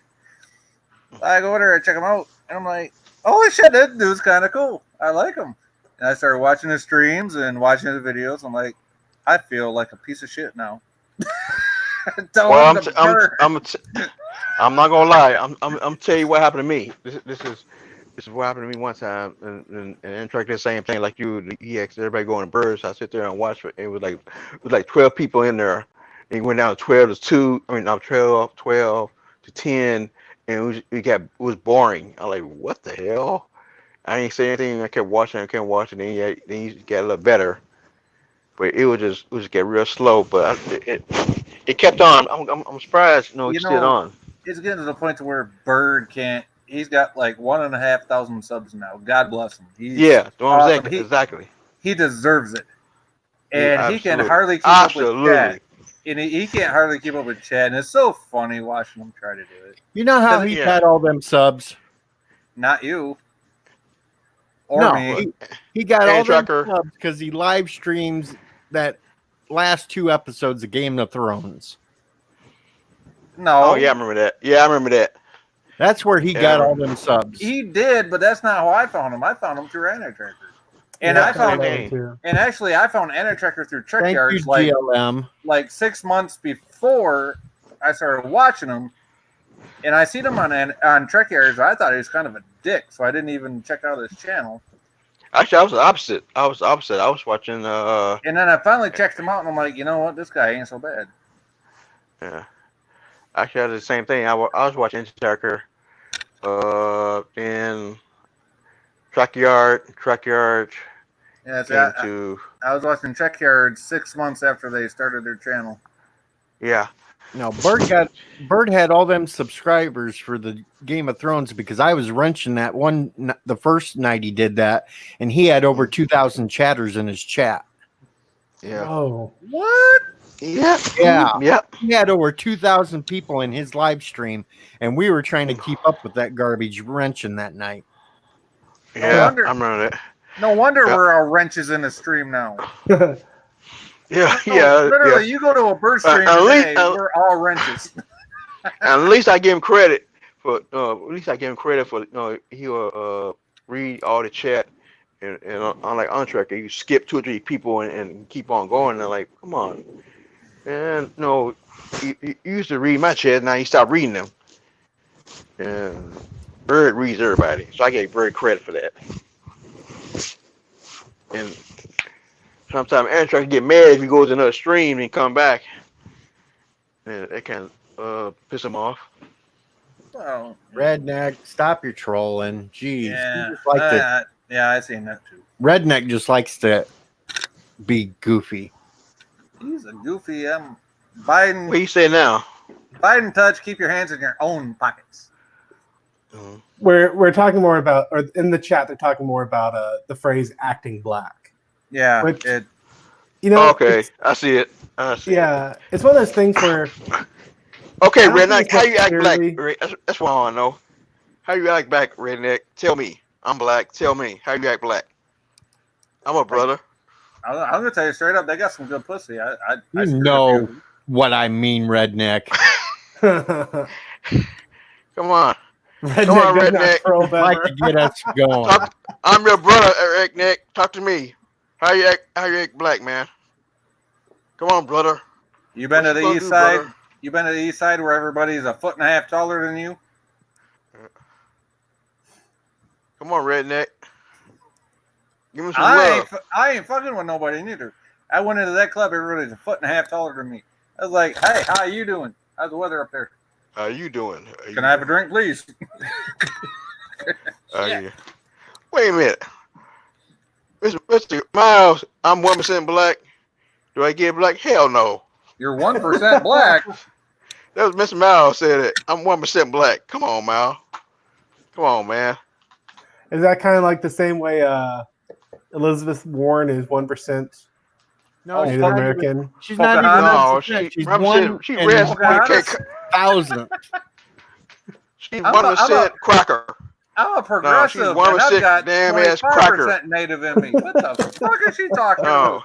I go over there and check him out, and I'm like, holy shit, that dude's kind of cool. I like him. And I started watching his streams and watching his videos. I'm like, I feel like a piece of shit now. Well, I'm not gonna lie. I'm tell you what happened to me. This is what happened to me one time, and Track did the same thing like you. He asked everybody going to birds. I sit there and watch it. It was like 12 people in there. And it went down to 12 to 2. I mean, no, 12 to 10, and it was boring. I was like, what the hell? I ain't say anything. I kept watching. Then you got a little better, but it was just get real slow. But it kept on. I'm surprised. No, it's still on. It's getting to the point to where Bird can't. He's got like 1,500 subs now. God bless him. Awesome. Exactly. He deserves it, and he can hardly keep up with chat. And he can't hardly keep up with chat. And it's so funny watching him try to do it. You know how he had all them subs? Not you. Or me. He got all them subs because he live streams that last 2 episodes of Game of Thrones. No. Oh, yeah, I remember that. Yeah, I remember that. That's where he got all them subs. He did, but that's not how I found him. I found him through Anti-Tracker. And I found I found Anti-Tracker through Trek Yards like 6 months before I started watching him. And I seen him on Trek Yards. I thought he was kind of a dick, so I didn't even check out his channel. Actually, I was opposite. I was watching. And then I finally checked him out, and I'm like, you know what? This guy ain't so bad. Yeah. Actually, I did the same thing. I was watching Anti-Tracker, in Trek Yard. Yeah, I was watching Trek Yard 6 months after they started their channel. Yeah. No, Bird had all them subscribers for the Game of Thrones because I was wrenching that one the first night he did that, and he had over 2,000 chatters in his chat. Yeah. Oh, what? Yeah. Yep. He had over 2,000 people in his live stream, and we were trying to keep up with that garbage wrenching that night. Yeah, I remember that. No wonder we're all wrenches in the stream now. Literally, you go to a bird stream today, we're all wrenches. At least I give him credit for. He will read all the chat, and unlike Untracker, you skip 2 or 3 people and keep on going. And they're like, come on, and you used to read my chat, now you stop reading them. And Bird reads everybody, so I gave Bird credit for that. And sometimes Aaron get mad if he goes to another stream and come back. And it can piss him off. Oh, Redneck, stop your trolling. Jeez. Yeah, I seen that too. Redneck just likes to be goofy. He's a goofy. Biden. What do you say now? Biden touch. Keep your hands in your own pockets. We're talking more about, or in the chat, they're talking more about the phrase "acting black." Yeah, which, okay, I see it. It's one of those things where. Okay, Redneck, how you act black? That's what I want to know. How you act black, Redneck? Tell me. I'm black. Tell me how you act black. I'm a brother. I'm gonna tell you straight up. They got some good pussy. I know what I mean, Redneck. Come on. Redneck. Like to get us going. I'm your brother, Redneck. Talk to me. How you act black, man? Come on, brother. You been to the east side? Brother? You been to the east side where everybody's 1.5 foot taller than you? Come on, Redneck. Give me some love. I ain't fucking with nobody neither. I went into that club, everybody's 1.5 foot taller than me. I was like, hey, how you doing? How's the weather up there? How you doing? Can I have a drink, please? Yeah. Wait a minute. Mr. Miles, I'm 1% black. Do I get black? Hell no. You're 1% black. That was Mr. Miles said it. I'm 1% black. Come on, Miles. Come on, man. Is that kind of like the same way Elizabeth Warren is 1%? No, Native American. She's not even. No, she's 1,000,000. She's 1% cracker. I'm a progressive. No, she's 1% damn ass cracker. Native in me. What the fuck is she talking about?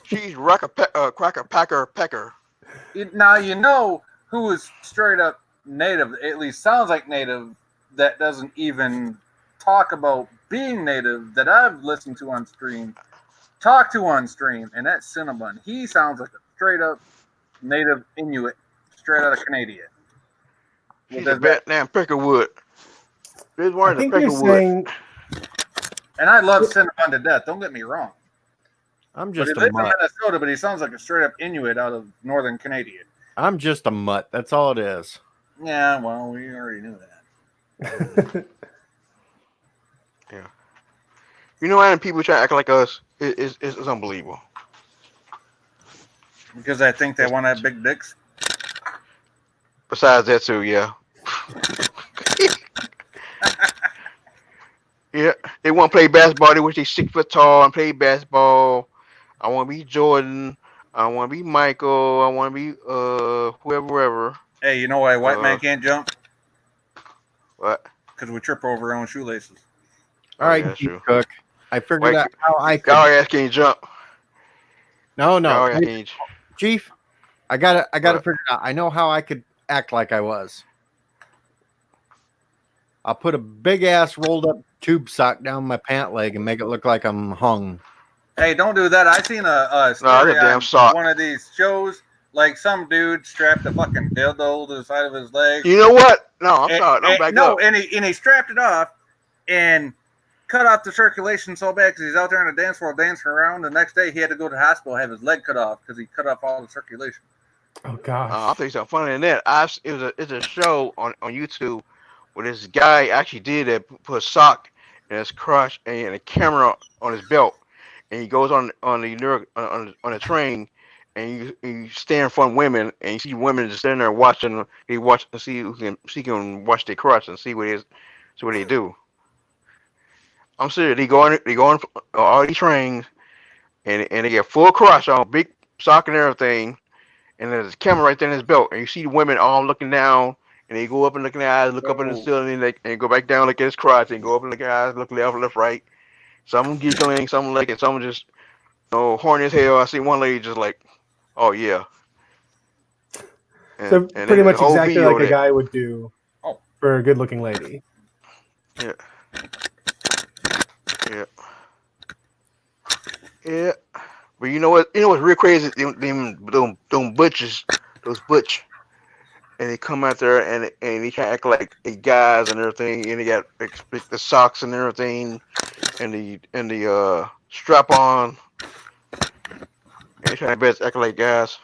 She's cracker packer pecker. Now you know who is straight up native, at least sounds like native, that doesn't even talk about being native that I've listened to on stream, and that's Cinnabon. He sounds like a straight up native Inuit, straight out of Canada. She's a Vietnam Peckerwood. There's one I of the think you're Peckerwood. saying. And I love Cinnabon to death. Don't get me wrong. I'm But just he a lives in mutt. Minnesota, but he sounds like a straight up Inuit out of northern Canadian. I'm just a mutt. That's all it is. Yeah, well, we already knew that. Yeah. You know why people try to act like us? It's unbelievable. Because I think they want to have big dicks. Besides that too, yeah. Yeah, they want to play basketball. They wish they 6 foot tall and play basketball. I want to be Jordan. I want to be Michael. I want to be whoever. Hey, you know why a white man can't jump? What? Because we trip over our own shoelaces. All right, that's Chief true. Cook. I figured out how I could. Y'all ass can't jump. No. Y'all ass can't. Chief, I gotta figure it out. I know how I could act like I was. I'll put a big ass rolled up tube sock down my pant leg and make it look like I'm hung. Hey, don't do that. I seen a story that's a damn on sock. one of these shows. Like some dude strapped a fucking dildo to the side of his leg. You know what? No, I'm sorry. Don't back up. And he strapped it off and cut off the circulation so bad because he's out there on the dance floor dancing around. The next day he had to go to the hospital, have his leg cut off because he cut off all the circulation. Oh gosh. I'll tell you something funny than that. It's a show on YouTube where this guy actually did it, put a sock in his crotch and a camera on his belt, and he goes on the train, and you stand in front of women, and you see women just standing there watching. He watch and see who can watch their crotch and see what they do. I'm serious. They go on all these trains, and they get full crotch on, big sock and everything, and there's a camera right there in his belt, and you see the women all looking down. And they go up and look in the eyes, look up in the ceiling, and go back down, look at his crotch, and go up and look at his eyes, look left, right. Some giggling, some like it, some just, horny as hell. I see one lady just like, oh yeah. So pretty much exactly like a guy would do for a good-looking lady. Yeah. Yeah. Yeah. But you know what? You know what's real crazy? Them butches, those butch. And they come out there and they try to act like they guys and everything, and they got the socks and everything, and the strap on. And they try to act like guys.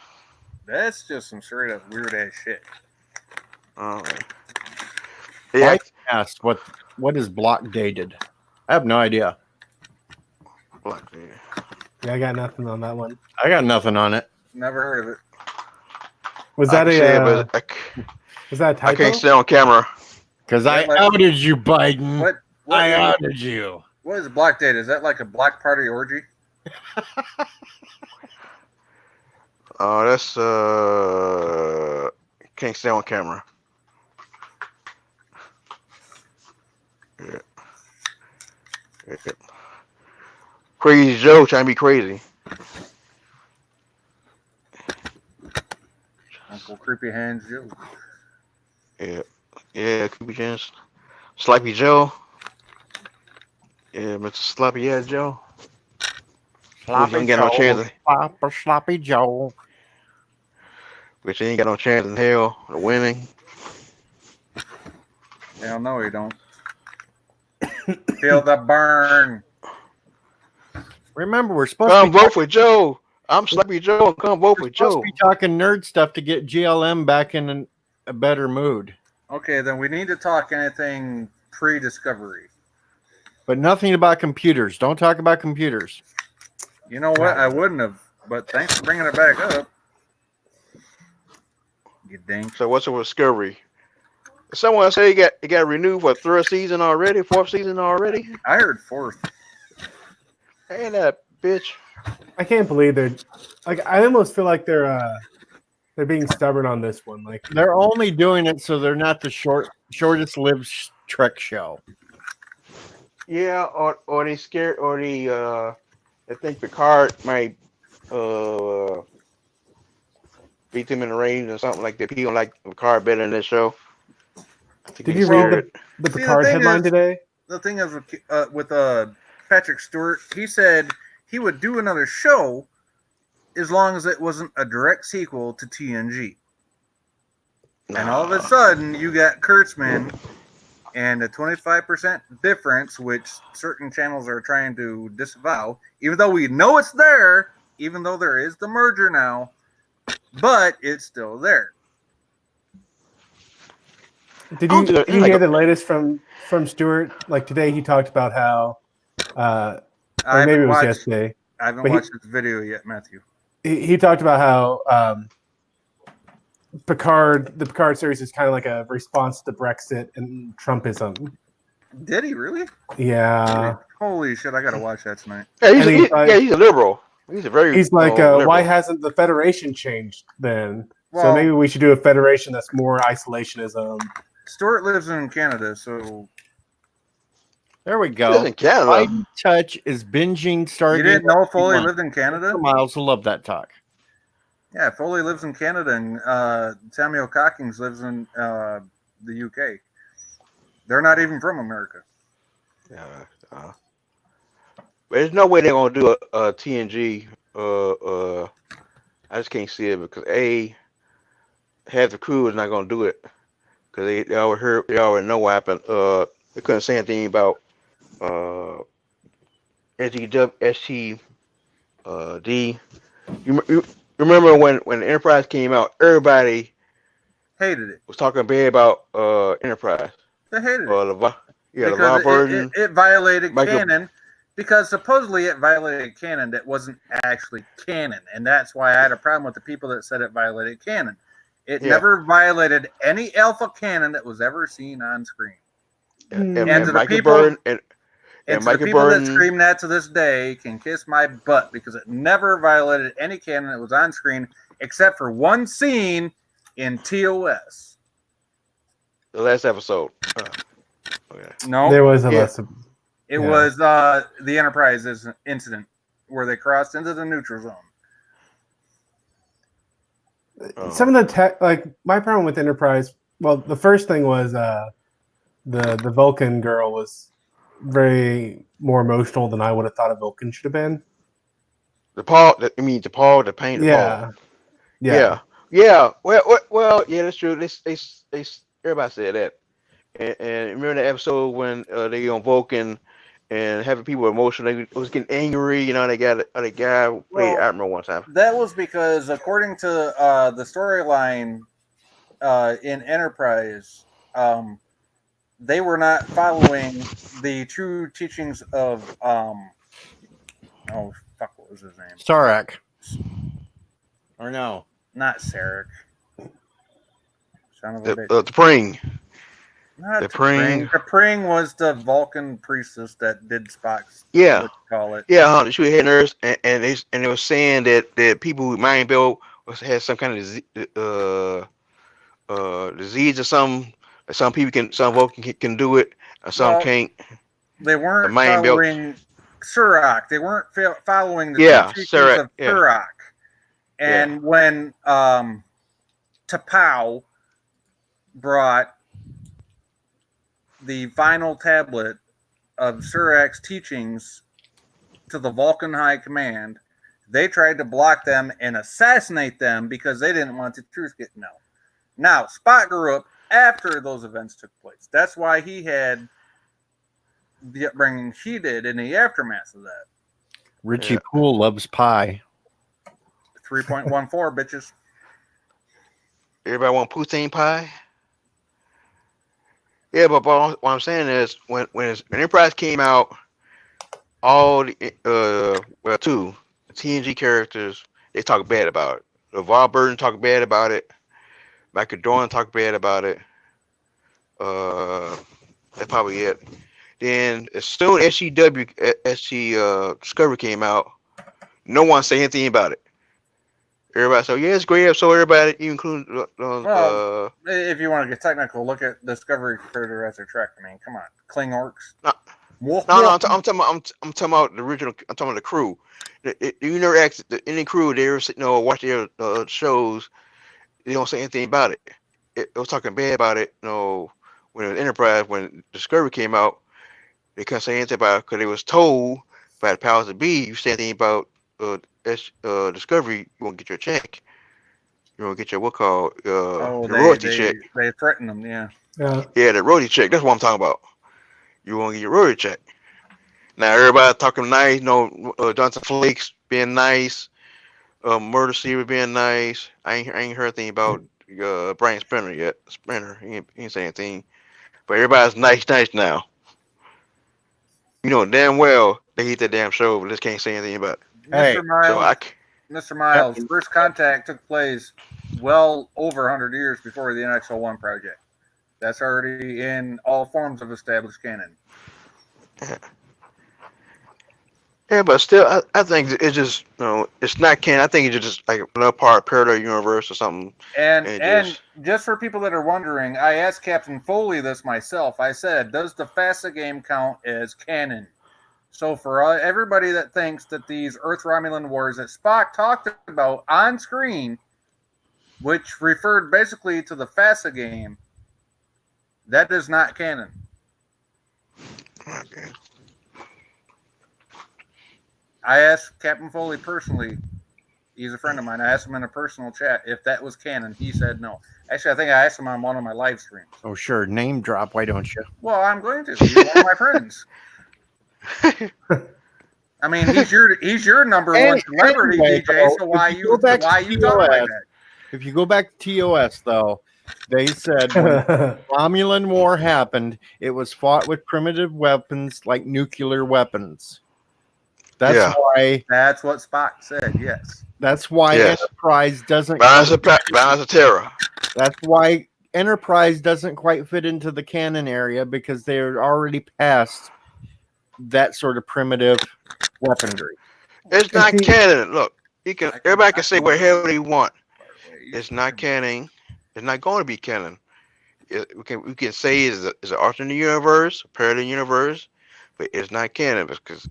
That's just some straight up weird ass shit. I asked what is block dated. I have no idea. Block dated. Yeah, I got nothing on that one. I got nothing on it. Never heard of it. Was that was that a typo? I can't stay on camera. Because I outed you, Biden. What I outed you. What is block date? Is that like a black party orgy? That's can't stay on camera. Yeah. Crazy Joe trying to be crazy. Uncle Creepy Hands Joe. Yeah, Creepy Hands. Sloppy Joe. Yeah, Mr. Sloppy Head Joe. Sloppy ain't got no chance. Sloppy Joe. Which ain't got no chance in hell of winning. Hell no, you don't. Feel the burn. Remember, we're supposed to vote for for Joe. I'm Sloppy Joe. Come vote for Joe. Be talking nerd stuff to get GLM back in a better mood. Okay, then we need to talk anything pre-discovery. But nothing about computers. Don't talk about computers. You know what? I wouldn't have, but thanks for bringing it back up. You dink. So what's with Discovery? Someone said it got renewed for fourth season already. I heard fourth. Hey, that bitch. I can't believe they're like. I almost feel like they're being stubborn on this one. Like they're only doing it so they're not the shortest lived Trek show. Yeah, or they scared, or they think Picard might beat them in the range or something like that. People like Picard better than that show. I think Did he you read started. the See, Picard headline today? The thing is with Patrick Stewart, he said he would do another show as long as it wasn't a direct sequel to TNG. And all of a sudden, you got Kurtzman and a 25% difference, which certain channels are trying to disavow, even though we know it's there, even though there is the merger now, but it's still there. Did you hear the latest from Stewart? Like today, he talked about how, or maybe it was yesterday. I haven't watched this video yet, Matthew. He talked about how the Picard series is kind of like a response to Brexit and Trumpism. Did he really? Yeah. Holy shit! I gotta watch that tonight. Yeah, he's a liberal. He's like, liberal. why hasn't the Federation changed then? Well, so maybe we should do a Federation that's more isolationism. Stuart lives in Canada, so there we go. He lives in Canada. Biden Touch is binging Stargate. You didn't know Foley lived in Canada? Miles will love that talk. Yeah, Foley lives in Canada, and Samuel Cockings lives in the UK. They're not even from America. Yeah. But there's no way they're gonna do a TNG. I just can't see it because half the crew is not gonna do it because they already know what happened. They couldn't say anything about STD. You remember when Enterprise came out? Everybody hated it. Was talking bad about Enterprise. They hated it. LeVar it violated canon because supposedly it violated canon that wasn't actually canon, and that's why I had a problem with the people that said it violated canon. It never violated any alpha canon that was ever seen on screen. And to the people that scream that to this day can kiss my butt because it never violated any canon that was on screen except for one scene in TOS. The last episode. No, there was a lesson. It was the Enterprise incident where they crossed into the neutral zone. Some of the tech, like my problem with Enterprise. Well, the first thing was the Vulcan girl was very more emotional than I would have thought a Vulcan should have been. The pain. Yeah. Well, yeah, that's true. They everybody said that. And remember the episode when they on Vulcan and having people emotional, they was getting angry. You know, they got a guy. I remember one time. That was because, according to the storyline in Enterprise, they were not following the true teachings of what was his name? Sarek. Or no, not Sarek. Son of a bitch. The Pring. Not the Pring. The Pring was the Vulcan priestess that did Spock's. Yeah. What you call it? Yeah, she had nurse, and they were saying that people with mind build had some kind of disease or something. Some people some Vulcan can do it, or some can't. They weren't following Surak. They weren't following the teachings of Surak. And when T'Pau brought the final tablet of Surak's teachings to the Vulcan High Command, they tried to block them and assassinate them because they didn't want the truth getting out. Now, Spock grew up after those events took place. That's why he had the upbringing he did in the aftermath of that. Richie Poole loves pie. 3.14, bitches. Everybody want poutine pie? Yeah, but what I'm saying is when Enterprise came out, all the two TNG characters, they talk bad about it. LeVar Burton talked bad about it. Michael Dorn talked bad about it. That's probably it. Then as soon as Discovery came out, no one said anything about it. Everybody said, yeah, it's great episode. Everybody, including if you want to get technical, look at Discovery further as their track. I mean, come on, Klingorks. No, I'm talking about the original. I'm talking about the crew. You never asked any crew they ever watch their shows. They don't say anything about it. It was talking bad about it. When it was Enterprise, when Discovery came out, they couldn't say anything about it because they was told by the powers that be. You say anything about Discovery, you won't get your check. You won't get your the royalty check. They threaten them, yeah. Yeah, the royalty check. That's what I'm talking about. You won't get your royalty check. Now everybody talking nice, Johnson Flakes being nice, Murder Secret being nice. I ain't heard anything about Brian Spinner yet. Spinner, he ain't saying anything. But everybody's nice now. You know damn well they hate that damn show, but just can't say anything about it. Mr. Miles, First Contact took place well over 100 years before the NX-01 project. That's already in all forms of established canon. Yeah, but still, I think it's just it's not canon. I think it's just like another part of parallel universe or something. And just for people that are wondering, I asked Captain Foley this myself. I said, does the FASA game count as canon? So for everybody that thinks that these Earth-Romulan wars that Spock talked about on screen, which referred basically to the FASA game, that is not canon. Okay. I asked Captain Foley personally. He's a friend of mine. I asked him in a personal chat if that was canon. He said no. Actually, I think I asked him on one of my live streams. Oh, sure. Name drop. Why don't you? Well, I'm going to. He's one of my friends. I mean, he's your number one celebrity, DJ. So why you talking like that? If you go back to TOS, though, they said when Romulan War happened, it was fought with primitive weapons like nuclear weapons. That's why. That's what Spock said. Yes. That's why Enterprise doesn't. Balance of terror. That's why Enterprise doesn't quite fit into the canon area because they're already past that sort of primitive weaponry. It's not canon. Look, everybody can say whatever they want. It's not canon. It's not going to be canon. We can say it's an alternate universe, parallel universe, but it's not canon because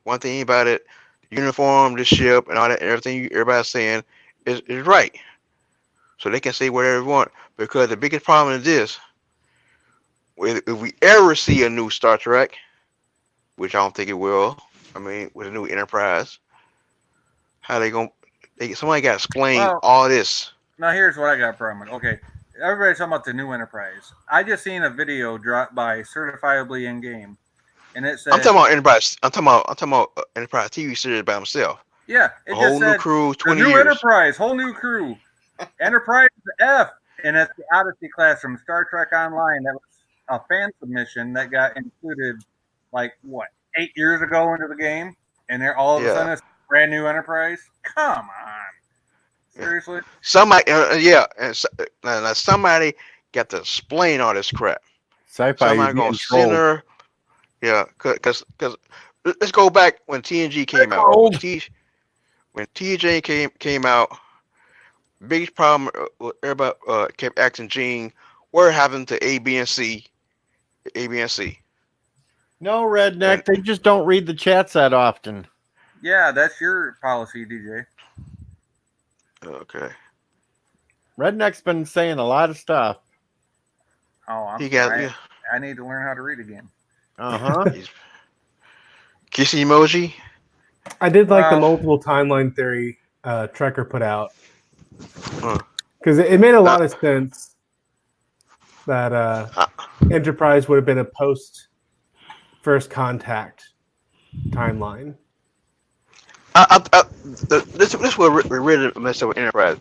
one thing about it, the uniform, the ship, and all that, everything everybody's saying is right. So they can say whatever they want because the biggest problem is this: if we ever see a new Star Trek, which I don't think it will. I mean, with a new Enterprise, how they gonna? Somebody got to explain all this. Now here's what I got a problem with. Okay, everybody's talking about the new Enterprise. I just seen a video dropped by Certifiably in Game, and it says I'm talking about Enterprise. I'm talking about Enterprise TV series by himself. Yeah, it whole new crew, 20 the new years. Enterprise, whole new crew. Enterprise F, and it's the Odyssey class from Star Trek Online. That was a fan submission that got included, 8 years ago into the game, and they're all of a sudden it's a brand new Enterprise. Come on, seriously. Somebody, somebody got to explain all this crap. Sci-fi. Somebody gonna send her. Yeah, because let's go back when TNG came out. When TNG came out, biggest problem everybody kept asking Gene, what happened to A, B, and C? A, B, and C. No, redneck. They just don't read the chats that often. Yeah, that's your policy, DJ. Okay. Redneck's been saying a lot of stuff. Oh, I need to learn how to read again. Kissy emoji. I did like the multiple timeline theory Trekker put out because it made a lot of sense that Enterprise would have been a post First Contact timeline. This is what really messed up with Enterprise.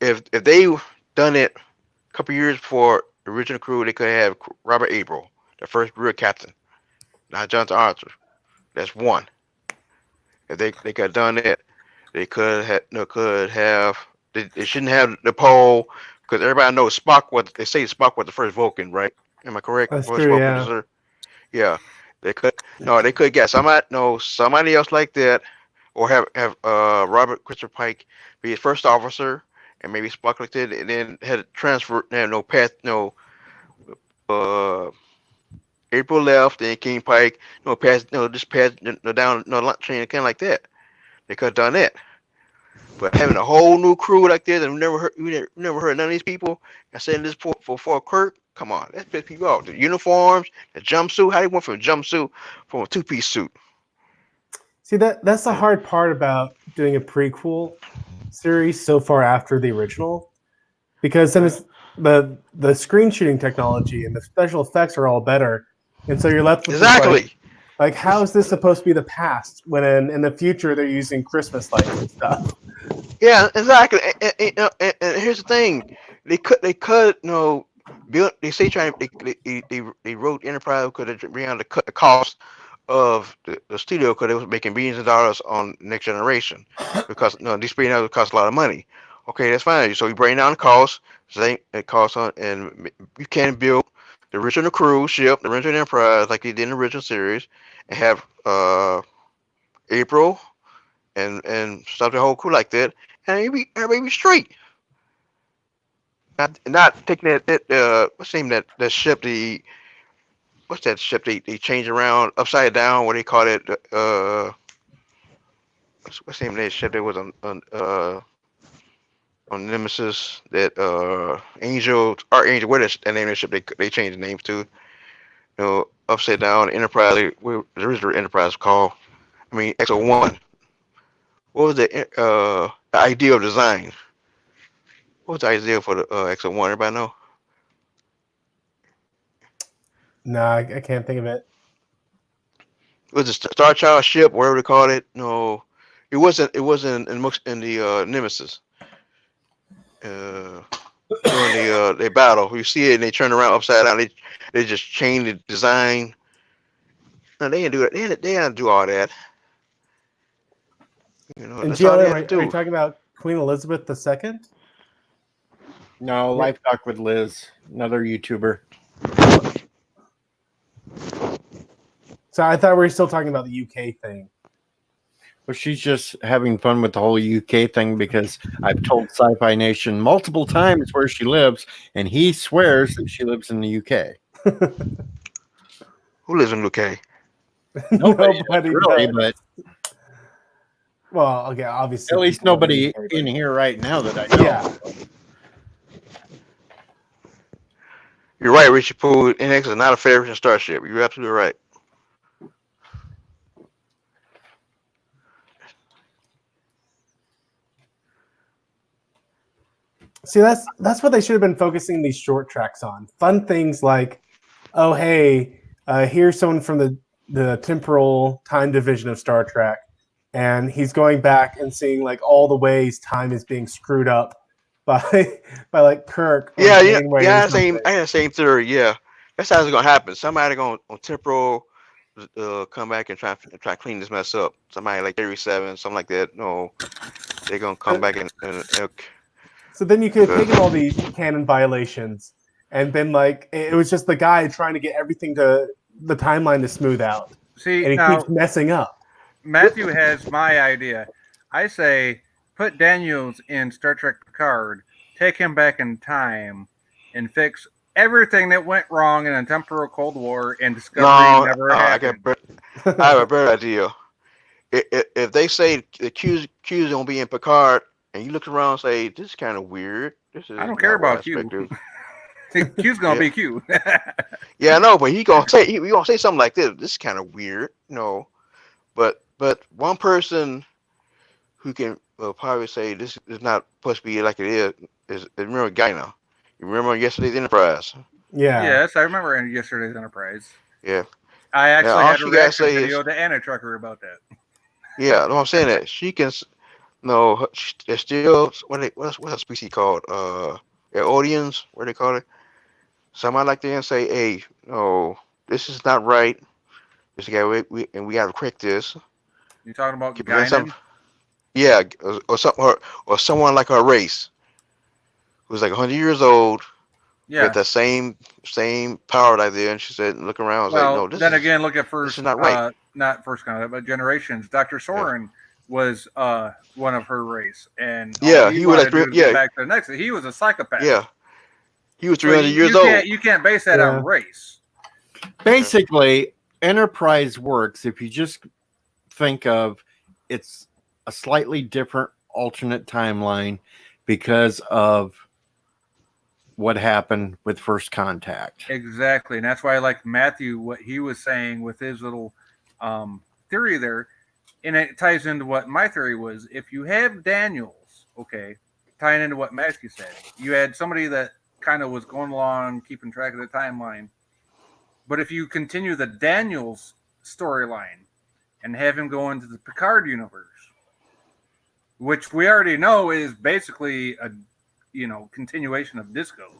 If they done it a couple years before the original crew, they could have Robert April, the first real captain, not Jonathan Arthur. That's one. If they could have done it, they could have. They shouldn't have the poll because everybody knows Spock. They say Spock was the first Vulcan, right? Am I correct? That's true. Yeah. Yeah. They could. No, they could get somebody else like that, or have Robert Christopher Pike be his first officer, and maybe Spock like that, and then had a transfer. No path. No. April left, then King Pike, passed, just passed down the train, kind of like that. They could have done that. But having a whole new crew like this, and we never heard none of these people, and saying this for Kirk, come on, that pissed people off. The uniforms, the jumpsuit, how they went from a jumpsuit from a two-piece suit. See, that's the hard part about doing a prequel series so far after the original, because then it's the screen shooting technology and the special effects are all better, and so you're left with exactly like how is this supposed to be the past when in the future they're using Christmas lights and stuff? Yeah, exactly. And here's the thing: they cut build. They say they wrote Enterprise because they ran to cut the cost of the studio because they was making billions of dollars on Next Generation because these speeding would cost a lot of money. Okay, that's fine. So you bring down the cost. So it costs on, and you can build the original cruise ship, the original Enterprise, like they did in the original series, and have April and stuff the whole crew like that, and everybody be straight. Not taking that what's the name that ship what's that ship they change around upside down? What do they call it? What's the name of that ship that was on Nemesis? That Archangel, what is the name of the ship they changed the names to? Upside down Enterprise. What the original Enterprise called? I mean XO1. What was the idea of design? What was the idea for the XO1? Everybody know? No, I can't think of it. It was a Star Child ship, whatever they called it. No, it wasn't. It wasn't in the Nemesis. During the battle, you see it, and they turn around upside down. They just change the design. No, they didn't do it. They didn't do all that. And GLM, are you talking about Queen Elizabeth II? No, Life Talk with Liz, another YouTuber. So I thought we were still talking about the UK thing. Well, she's just having fun with the whole UK thing because I've told Sci-Fi Nation multiple times where she lives, and he swears that she lives in the UK. Who lives in the UK? Nobody really, does. but well, okay, obviously. At least nobody in here right now that I know. Yeah. You're right, Richie Poole. NX is not a Federation starship. You're absolutely right. See, that's what they should have been focusing these short tracks on. Fun things like, oh, hey, here's someone from the temporal time division of Star Trek, and he's going back and seeing like all the ways time is being screwed up by like Kirk. Yeah, I had the same theory. Yeah, that's how it's gonna happen. Somebody on temporal come back and try to clean this mess up. Somebody like 37, something like that. No, they're gonna come back and so then you could have taken all these canon violations and been like, it was just the guy trying to get everything to the timeline to smooth out. See, and he keeps messing up. Matthew has my idea. I say put Daniels in Star Trek Picard, take him back in time, and fix everything that went wrong in a temporal Cold War and Discovery never happened. I have a better idea. If they say the Q's gonna be in Picard, and you look around and say, this is kind of weird. I don't care about Q. Q's gonna be Q. Yeah, I know, but he gonna say something like this. This is kind of weird, But one person who can probably say this is not supposed to be like it is remember Guinan. You remember yesterday's Enterprise? Yeah. Yes, I remember yesterday's Enterprise. Yeah. I actually had a reaction video to Anna Trucker about that. Yeah, no, I'm saying that she can. No, they're still what's a species called? Eodians, what do they call it? Somebody like that and say, hey, no, this is not right. This guy, we got to correct this. You talking about Guinan? Yeah, or someone like our race, who's like 100 years old, with the same power like there, and she said, look around. Well, like, no, then again, look at this is not right. Not first contact, but Generations. Dr. Soren was one of her race, and he was like back to the next. He was a psychopath. Yeah, he was 300 years old. You can't base that on race. Basically, Enterprise works if you just think of it's a slightly different alternate timeline because of what happened with First Contact. Exactly, and that's why I like Matthew, what he was saying with his little theory there, and it ties into what my theory was. If you have Daniels, okay, tying into what Matthew said, you had somebody that kind of was going along, keeping track of the timeline. But if you continue the Daniels storyline and have him go into the Picard universe, which we already know is basically a continuation of Disco,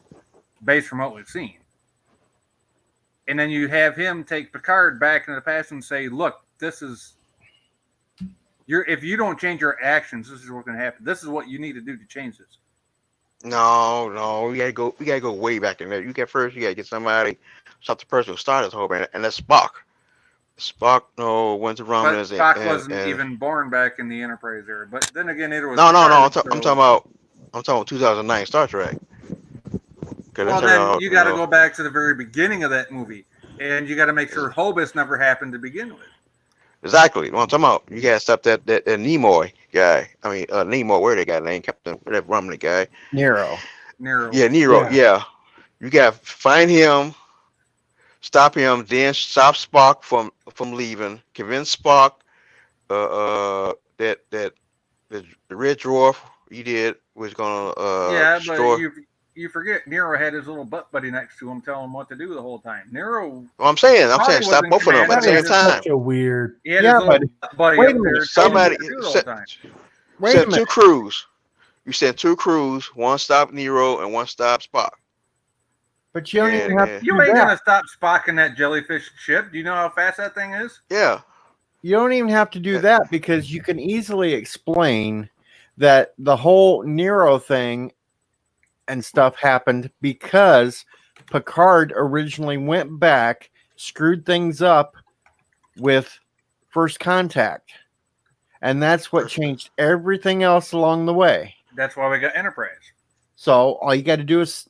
based from what we've seen. And then you have him take Picard back into the past and say, look, this is if you don't change your actions, this is what's gonna happen. This is what you need to do to change this. No, we gotta go way back in there. You gotta get somebody, stop the person who started this whole thing, and that's Spock. Spock, went to But Romulus. Spock wasn't even born back in the Enterprise era. But then again, it was No. I'm Picard, talking about 2009 Star Trek. Well, then you got to go back to the very beginning of that movie, and you got to make sure Hobus never happened to begin with. Exactly. What I'm talking about. You gotta stop that Nimoy guy. I mean, Nimoy. Where they got name? Captain. That Romulus guy. Nero. Yeah, Nero. Yeah. You gotta find him, stop him, then stop Spock from leaving. Convince Spock. That the red dwarf he did was gonna destroy. But you forget Nero had his little butt buddy next to him, telling him what to do the whole time. Nero. Well, I'm saying stop both of them at the same time. Such a weird. He had his little buddy wait up a there. minute. Somebody Wait a sent minute. two crews. You sent two crews. One stopped Nero and one stopped Spock. But you don't even have to You do ain't that. gonna stop Spock in that jellyfish ship. Do you know how fast that thing is? Yeah. You don't even have to do that because you can easily explain that the whole Nero thing and stuff happened because Picard originally went back, screwed things up with First Contact. And that's what changed everything else along the way. That's why we got Enterprise. So all you got to do is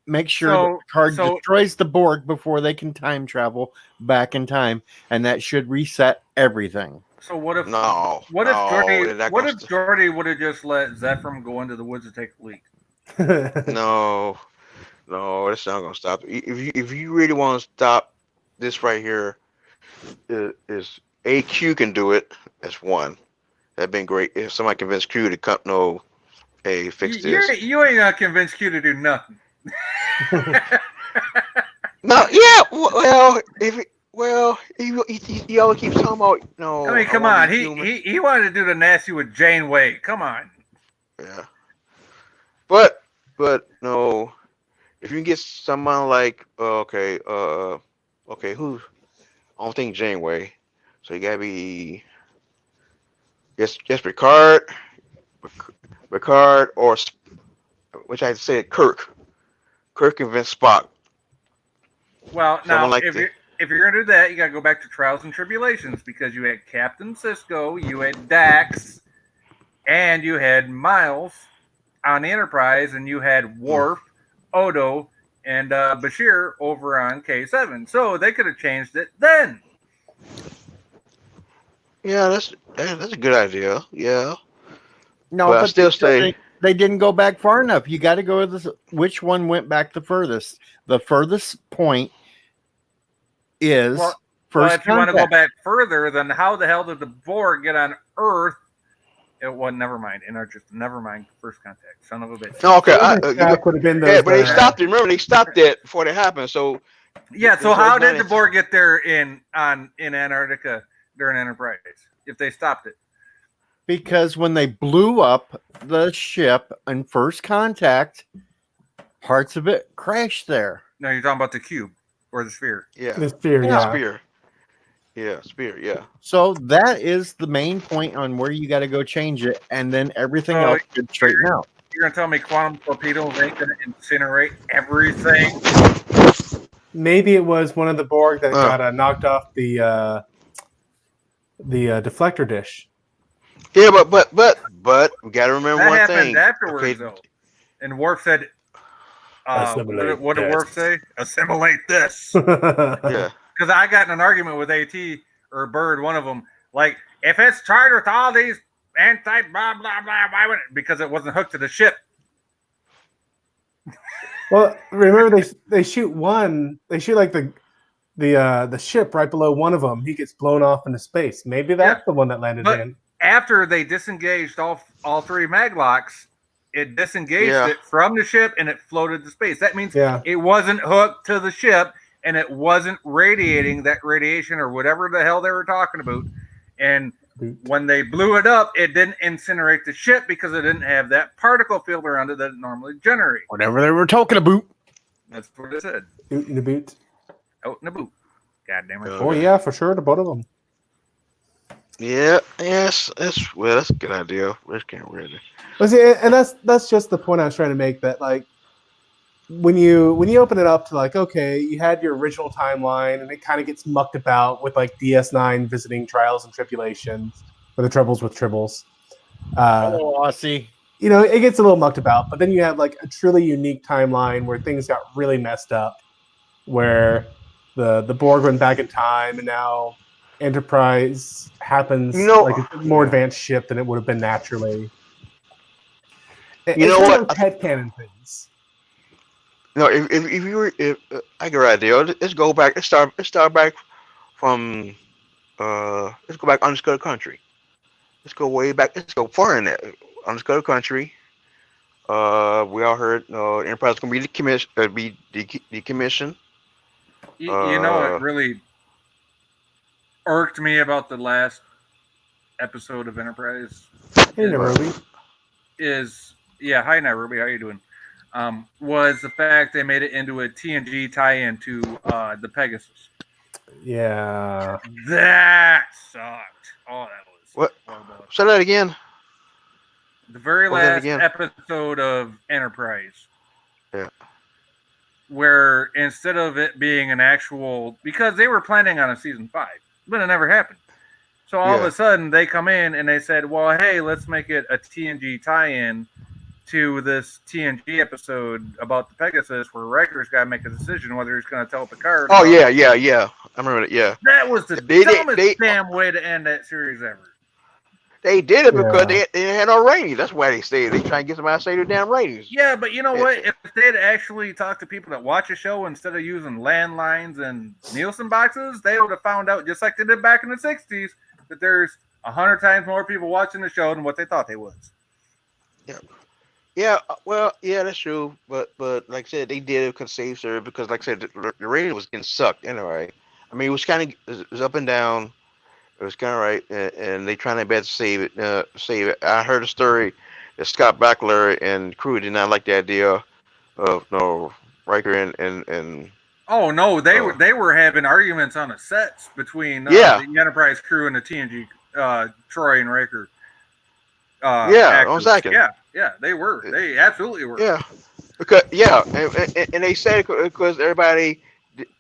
make sure that Picard destroys the Borg before they can time travel back in time, and that should reset everything. So what if What if Geordi would have just let Zephyr go into the woods to take a leak? No, that's not gonna stop. If you really want to stop this right here, is AQ can do it. That's one. That'd been great if somebody convinced Q to come. No, hey, fix this. You ain't gonna convince Q to do nothing. No, yeah. Well, he always keeps talking about no. I mean, come on. He wanted to do the nasty with Janeway. Come on. Yeah. But no, if you can get someone like okay, who? I don't think Janeway. So you gotta be yes, Picard, or which I said Kirk and Vince Spock. Well, now Someone like if you're gonna do that, you gotta go back to Trials and Tribulations because you had Captain Sisko, you had Dax, and you had Miles on the Enterprise, and you had Worf, Odo, and Bashir over on K7. So they could have changed it then. Yeah, that's a good idea. Yeah. No, but I still say they didn't go back far enough. You got to go with which one went back the furthest. The furthest point is First if you want to go Contact. back further, then how the hell did the Borg get on Earth? Never mind. Never mind. First Contact. Son of a bitch. No, okay. Would have been but they stopped it. Remember, they stopped that before it happened. So yeah. So how did the Borg get there in Antarctica during Enterprise? If they stopped it, Because when they blew up the ship in First Contact, parts of it crashed there. no, you're talking about the cube or the sphere. Yeah. The sphere, yeah. Spear. Yeah, spear. Yeah. So that is the main point on where you got to go change it, and then everything else should straighten out. You're gonna tell me quantum torpedoes ain't gonna incinerate everything? Maybe it was one of the Borg that got knocked off the deflector dish. Yeah, but we gotta remember That one happened thing. afterwards, though. And Worf said, Assimilate what did this. Worf say? Assimilate this. Yeah. Because I got in an argument with AT or Bird, one of them. Like, if it's charged with all these anti blah blah blah, why would it? Because it wasn't hooked to the ship. Well, remember they shoot one. They shoot like the ship right below one of them. He gets blown off into space. Maybe that's the one that landed But in. after they disengaged all three maglocks, it disengaged Yeah. it from the ship and it floated to space. That means Yeah. it wasn't hooked to the ship and it wasn't radiating that radiation or whatever the hell they were talking about. And when they blew it up, it didn't incinerate the ship because it didn't have that particle field around it that it normally generates. Whatever they were talking about. That's what it said. Out in the boot. Out in the boot. God damn it. Oh yeah, for sure, the both of them. Yeah. Yes. That's a good idea. Let's get rid of it. But see, and that's just the point I was trying to make. That like when you open it up to like, okay, you had your original timeline, and it kind of gets mucked about with like DS9 visiting Trials and Tribulations, or the Troubles with Tribbles. Hello, Aussie. You know, it gets a little mucked about, but then you have like a truly unique timeline where things got really messed up, where the Borg went back in time, and now Enterprise happens like a more advanced ship than it would have been naturally. You know what? Headcanon things. No, if you were, I get an idea. Let's go back. Let's start back from. Let's go back Undiscovered Country. Let's go way back. Let's go far in there. Undiscovered Country. We all heard Enterprise is going to be decommissioned. You know what really irked me about the last episode of Enterprise? Hey, Nairobi. Hi Nairobi, how you doing? Was the fact they made it into a TNG tie-in to the Pegasus. Yeah. That sucked. Oh, that was what? horrible. Say that again. The very What was that last again? episode of Enterprise. Yeah. Where instead of it being an actual, because they were planning on a season 5, but it never happened. So all of a sudden they come in and they said, well, hey, let's make it a TNG tie-in to this TNG episode about the Pegasus where Riker's got to make a decision whether he's going to tell Picard. Oh, yeah. I remember that, yeah. That was the dumbest damn way to end that series ever. They did it because they had no ratings. That's why they stayed. They try and get somebody to say their damn ratings. Yeah, but you know what? If they'd actually talked to people that watch a show instead of using landlines and Nielsen boxes, they would have found out, just like they did back in the 60s, that there's 100 times more people watching the show than what they thought they was. Yeah, well, yeah, that's true. But like I said, they did it because save service because, like I said, the rating was getting sucked anyway. I mean, it was kind of it was up and down. It was kind of right, and they trying their best to save it. I heard a story that Scott Bakula and crew did not like the idea of Riker and. Oh no, they were having arguments on the sets between the Enterprise crew and the TNG Troy and Riker. Exactly. Yeah, they were. They absolutely were. Yeah, because and they said because everybody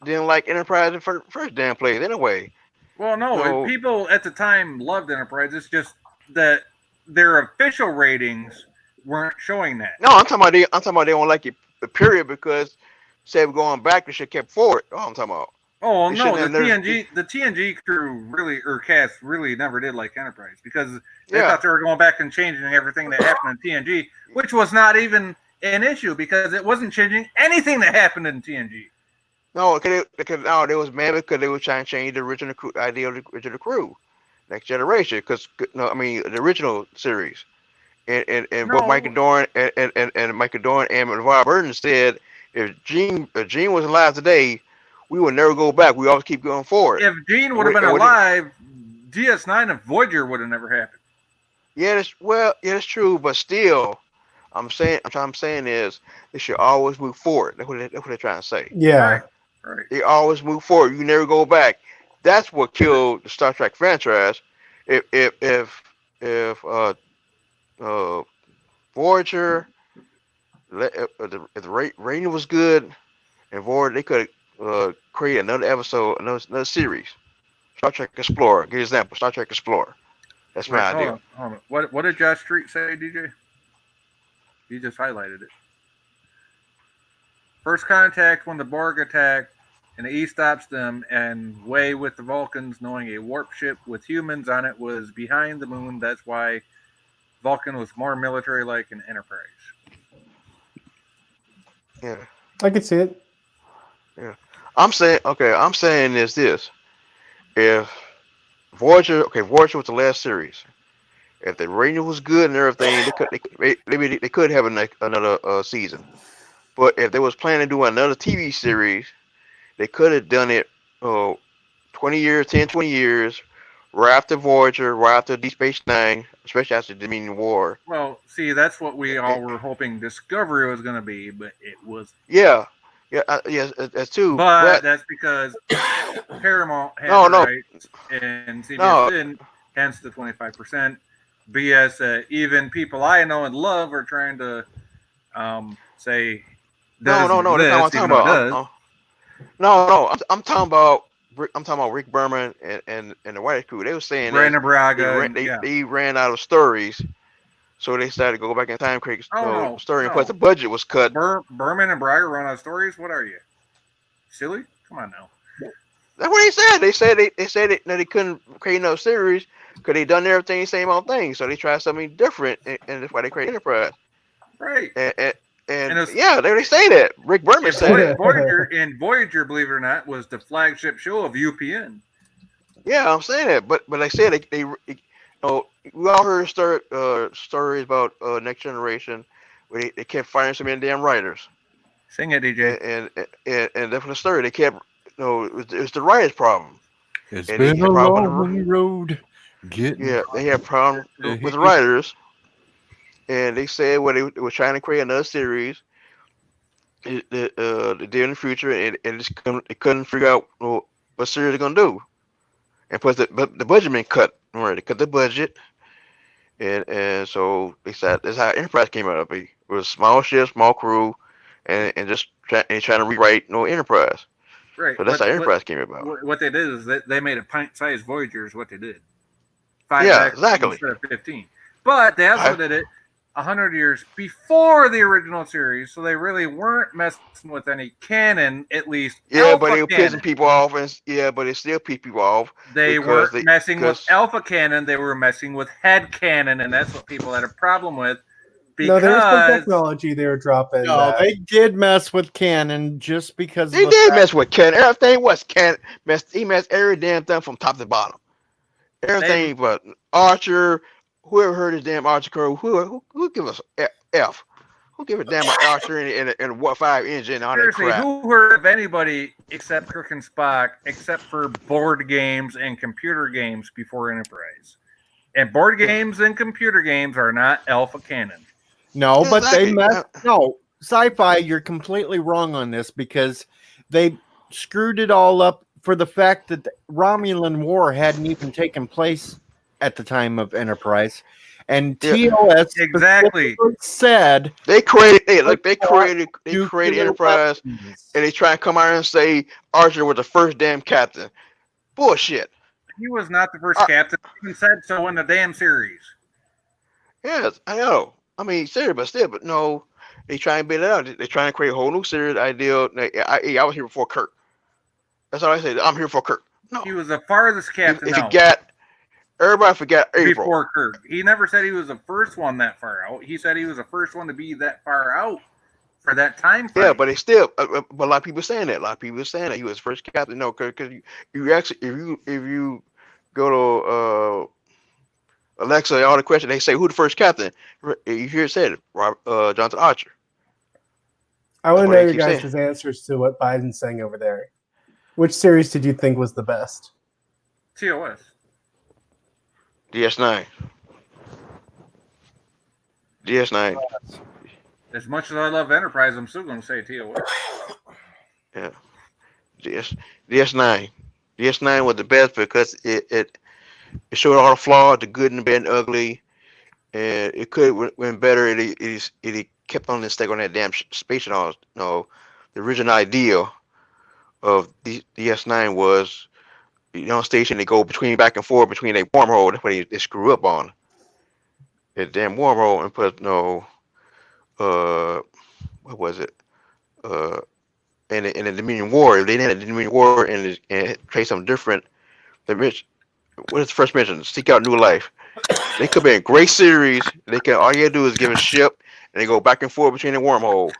didn't like Enterprise in first damn place anyway. Well, no, people at the time loved Enterprise. It's just that their official ratings weren't showing that. No, I'm talking about they don't like it. Period, because instead of going back, they should kept forward. Oh, I'm talking about. Oh no, the TNG crew really or cast really never did like Enterprise because they thought they were going back and changing everything that happened in TNG, which was not even an issue because it wasn't changing anything that happened in TNG. No, they was mad because they were trying to change the original idea of the original crew, Next Generation. Because the original series, and what Michael Dorn and Michael Dorn and LeVar Burton said, if Gene was alive today, we would never go back. We always keep going forward. If Gene would have been alive, DS9 and Voyager would have never happened. Yeah, that's true, but still, I'm saying is they should always move forward. That's what they're trying to say. Yeah. Right. They always move forward. You never go back. That's what killed the Star Trek franchise. If Voyager, if the rating was good, and Voyager, they could create another episode, another series. Star Trek Explorer. Give an example. Star Trek Explorer. That's my idea. Hold on. What did Josh Street say, DJ? He just highlighted it. First contact when the Borg attack, and the E stops them, and way with the Vulcans, knowing a warp ship with humans on it was behind the moon. That's why Vulcan was more military-like in Enterprise. Yeah. I could see it. Yeah. I'm saying is this. If Voyager was the last series. If the rating was good and everything, they could have another season. But if they was planning to do another TV series, they could have done it 20 years, right after Voyager, right after Deep Space Nine, especially after the Dominion War. Well, see, that's what we all were hoping Discovery was going to be, but it was. Yeah, yes, that's too. But that's because Paramount had the rights and CBS didn't, hence the 25%. BS even people I know and love are trying to say. No, that's not what I'm talking about. I'm talking about Rick Berman and the White Crew. They were saying Brandon Braga. They ran out of stories, so they decided to go back in time, create a story. And plus, the budget was cut. Berman and Braga run out of stories. What are you, silly? Come on now. That's what they said. They said they couldn't create another series because they done everything the same old thing. So they tried something different, and that's why they created Enterprise. Right. And they say that. Rick Berman said that. Voyager, believe it or not, was the flagship show of UPN. Yeah, I'm saying that. But they said we all heard stories about Next Generation where they kept firing so many damn writers. Sing it, DJ. And that's the story. They kept, it was the writers' problem. It's been a long road. They had problems with the writers. And they said they were trying to create another series. They did in the future, and they couldn't figure out what series they're gonna do. And plus, the budget been cut. Right, they cut the budget, and so they said that's how Enterprise came out. It was small ship, small crew, and just trying to rewrite Enterprise. Right. So that's how Enterprise came about. What they did is they made a pint-sized Voyager. Is what they did. Exactly. Instead of 15. But they also did it 100 years before the original series, so they really weren't messing with any canon, at least. Yeah, but they were pissing people off, but they still piss people off. They weren't messing with alpha canon; they were messing with head canon, and that's what people had a problem with. Because there was some technology they were dropping. No, they did mess with canon just because they did mess with canon. Everything was canon. He messed every damn thing from top to bottom. Everything, but Archer. Whoever heard his damn Archer crew, who give us F? Who give a damn Archer and what 5 engine on that crap? Who heard of anybody except Kirk and Spock, except for board games and computer games before Enterprise? And board games and computer games are not alpha canon. No, but they messed. No, sci-fi. You're completely wrong on this because they screwed it all up for the fact that the Romulan War hadn't even taken place at the time of Enterprise, and TOS exactly said they created Enterprise, and they try to come out and say Archer was the first damn captain. Bullshit. He was not the first captain. He even said so in the damn series. Yes, I know. I mean, serious, but no, they try and build it out. They're trying to create a whole new series idea. I was here before Kirk. That's all I said. I'm here for Kirk. No, he was the farthest captain. Everybody forgot April. Before Kirk. He never said he was the first one that far out. He said he was the first one to be that far out for that time frame. Yeah, but they still, but a lot of people saying that. A lot of people saying that he was first captain. No, because you actually, if you go to Alexa, all the questions they say, who the first captain? You hear it said, Jonathan Archer. I want to know your guys' answers to what Biden's saying over there. Which series did you think was the best? TOS. DS9. As much as I love Enterprise, I'm still going to say TOS. Yeah. DS9. DS9 was the best because it showed all the flaws, the good and the bad and ugly, and it could have went better. It kept on the stake on that damn space and all. No, the original idea of the DS9 was station they go back and forth between a wormhole. That's what they screw up on. That damn wormhole and put what was it? in the Dominion War. If they didn't have the Dominion War and try something different, what is the first mission? Seek out new life. They could be a great series. They can all you gotta do is give a ship and they go back and forth between the wormhole.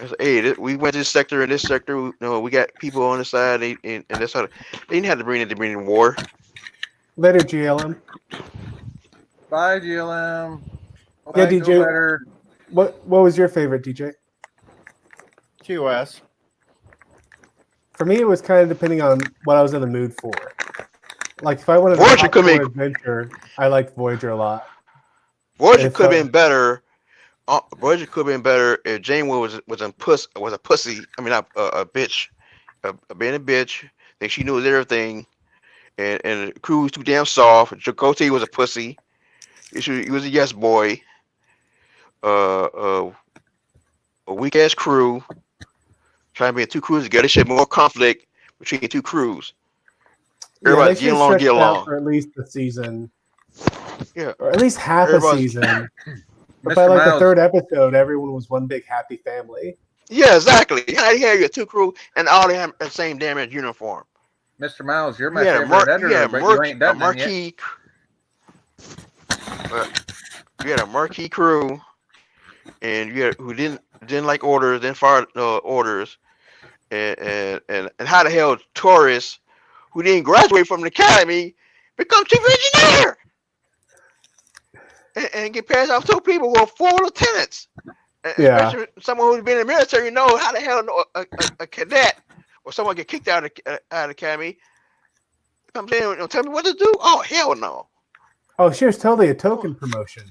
It's, hey, we went to this sector and this sector. We got people on the side and that's how they didn't have to bring in the Dominion War. Later, GLM. Bye, GLM. Hope Yeah, I feel DJ. better. What was your favorite, DJ? TOS. For me, it was kind of depending on what I was in the mood for. Like if I wanted Voyager a could hardcore be- adventure, I liked Voyager a lot. Voyager If, could have been better. Voyager could have been better if Janeway was a pussy. I mean, not a bitch, being a bitch. Think she knew everything, and the crew was too damn soft. Chakotay was a pussy. He was a yes boy. A weak ass crew. Trying to be two crews together. There should be more conflict between the two crews. Everybody they get should along, stretch get it out along. for at least a season. Yeah, or at least half a Everybody- season. But Mr. by like the Miles. third episode, everyone was one big happy family. Yeah, exactly. You had your two crew and all they have the same damn uniform. Mr. Miles, you're my You had favorite editor, but you ain't a done none yet. marquee. You had a marquee crew, and you had who didn't like orders, didn't follow orders, and how the hell tourists who didn't graduate from the academy become chief engineer and get passed off to people who are full lieutenants. Yeah. Especially someone who's been in the military, know how the hell a cadet or someone get kicked out of the academy comes in and tell me what to do. Oh hell no! Oh, she was totally a token promotion.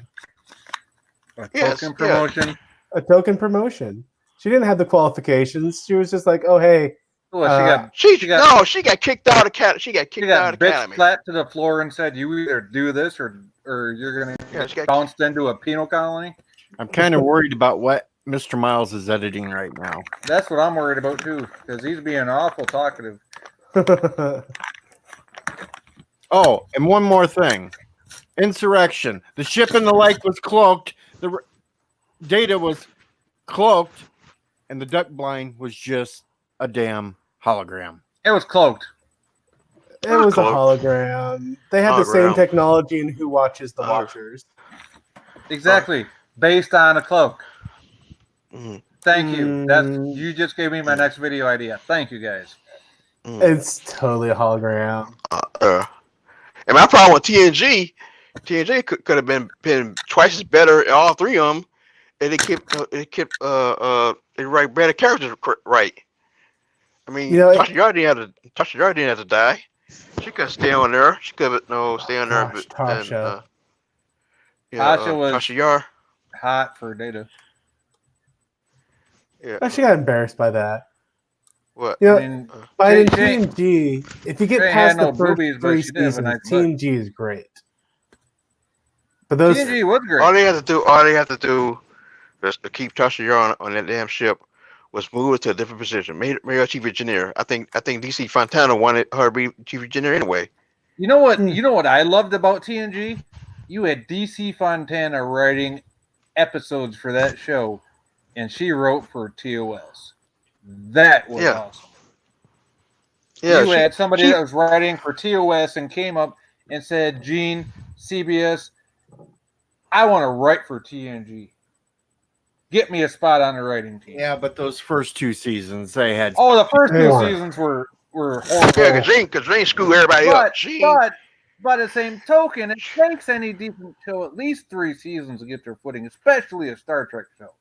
A Yes, token yeah. promotion. A token promotion. She didn't have the qualifications. She was just like, oh hey, Well, she got she got kicked out of academy. She got kicked out of bitch academy. flat to the floor and said, "You either do this or you're gonna Yeah, she get got- bounced into a penal colony." I'm kind of worried about what Mr. Miles is editing right now. That's what I'm worried about too, because he's being awful talkative. Oh, and one more thing. Insurrection. The ship in the lake was cloaked. The data was cloaked. And the duck blind was just a damn hologram. It was cloaked. it was a Cloak. hologram. They had the same Hologram. technology in Who Watches the Watchers. Exactly, based on a cloak. Mhm. Thank you. You just gave me my next video idea. Thank you guys. It's totally a hologram. And my problem with TNG could have been twice as better in all three of them, and they write better characters right. I mean, You know, Tasha Yar didn't have to die. She could stay on there. She could stay on there. Gosh, but- and, Tasha. Tasha was Tasha Yar. hot for Data. Yeah. I actually got embarrassed by that. What? You know, I mean, but in she ain't- TNG, if you get she ain't past had the no first boobies, but three she did have a seasons, nice butt. TNG is great. But those, TNG was great. All they had to do just to keep Tasha Yar on that damn ship was move her to a different position. Made her chief engineer. I think DC Fontana wanted her to be chief engineer anyway. You know what? You know what I loved about TNG? You had DC Fontana writing episodes for that show, and she wrote for TOS. That was Yeah. awesome. Yeah, You had somebody that was writing for TOS and came up and said, "Gene, CBS, I want to write for TNG. Get me a spot on the writing team." Yeah, but those first two seasons, they had. Oh, the first two More. seasons were horrible. Yeah, because Gene screwed everybody up. But, Gene, but by the same token, it takes any decent show at least 3 seasons to get their footing, especially a Star Trek show.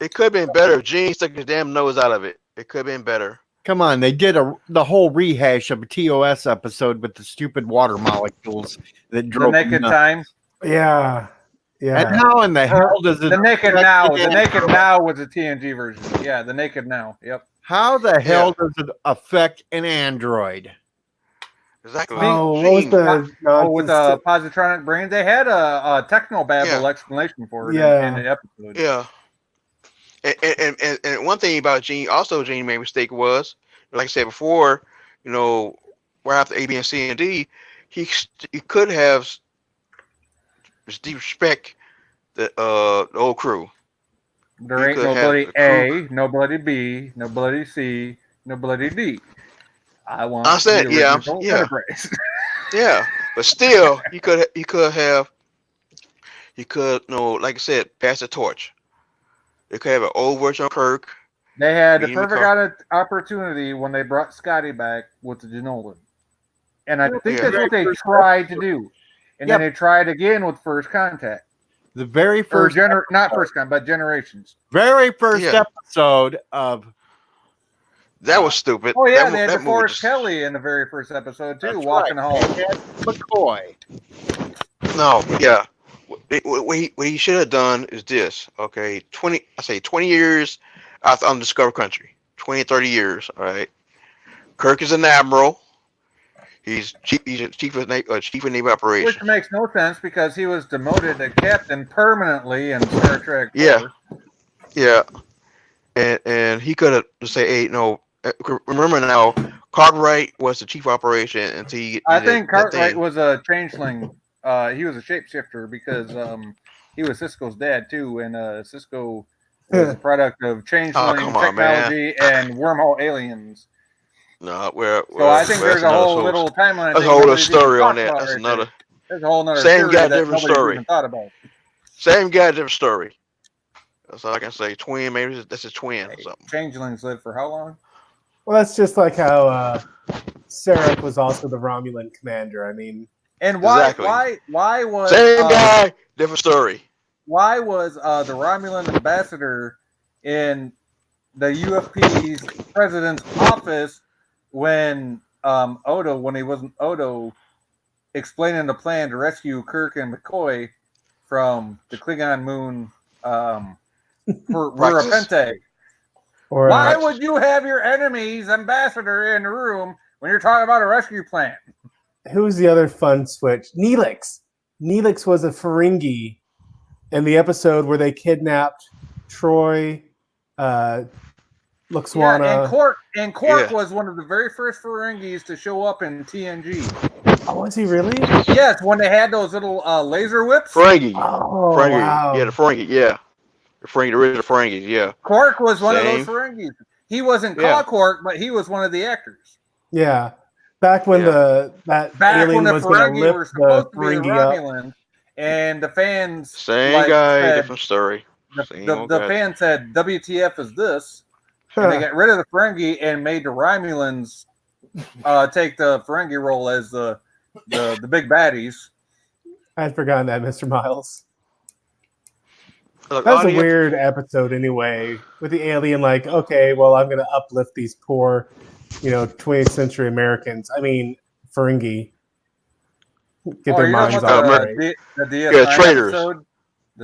it could have been better if Gene stuck his damn nose out of it. It could have been better. Come on, they did the whole rehash of a TOS episode with the stupid water molecules that The drove Naked them nuts. Time. yeah, yeah. And how in the hell does it? The Naked affect Now. the The Naked android? Now was a TNG version. Yeah, the Naked Now. Yep. How the hell does it affect an android? Exactly. Oh, what was Gene, the with nonsense? positronic brains, they had a technobabble Yeah. explanation for it Yeah. in the episode. Yeah. And one thing about Gene, also Gene made a mistake was, like I said before, right after A, B, and C and D, he could have disrespect the old crew. There ain't could no have bloody the crew. A, no bloody B, no bloody C, no bloody D. I want I said, the yeah, original yeah, Enterprise. yeah. But still, you could like I said, pass the torch. You could have an old version of Kirk. They had the Beam the perfect opportunity when they brought Scotty back with the Genolan. And I think Yeah. that's what they tried to do. And then they tried again with First Contact. The very Or first not First Contact, but Generations. very first Yeah. episode of That was stupid. Oh yeah, That, they had that movie DeForest just, Kelly in the very first episode too, That's walking right. the halls. They had McCoy. no, yeah. What he should have done is this. Okay, 20 years after Undiscovered Country. 20, 30 years. All right. Kirk is an admiral. He's chief of naval operations. Which makes no sense because he was demoted to captain permanently in Star Trek 4. Yeah. Yeah. And he could have say, hey, no. Remember now, Cartwright was the chief of operation until I think Cartwright was a changeling. He was a shapeshifter because he was Cisco's dad too, and Cisco was a product of changeling technology and wormhole aliens. No, so I think there's a whole little timeline. That's a whole other story on that. That's another. There's a whole other same guy, different nobody's story. even thought about. Same guy, different story. That's all I can say. Twin, maybe that's a twin or something. Changelings live for how long? Well, that's just like how Sarek was also the Romulan commander. I mean, and why was same guy, different story? Why was the Romulan ambassador in the UFP's president's office when when he wasn't Odo, explaining the plan to rescue Kirk and McCoy from the Klingon moon for Rurapente? Why would you have your enemy's ambassador in the room when you're talking about a rescue plan? Who's the other fun switch? Neelix. Neelix was a Ferengi in the episode where they kidnapped Troy, Luxwana. Yeah, and Quark was one of the very first Ferengis to show up in TNG. Oh, was he really? Yes, when they had those little laser whips. Ferengi. Oh, Ferengi. wow. Yeah, the Ferengi. Yeah, the original Ferengis. Yeah. Quark was one of those Ferengis. He wasn't called Quark, but he was one of the actors. Yeah, back when that alien was going to lift the Ferengi up. And the fans same guy, different story. The fan said, "WTF is this?" And they got rid of the Ferengi and made the Romulans take the Ferengi role as the big baddies. I had forgotten that, Mr. Miles. Look, That was a weird episode anyway, with the alien like, okay, well, I'm going to uplift these poor, 20th century Americans. I mean, Ferengi. Get their minds off the traitors.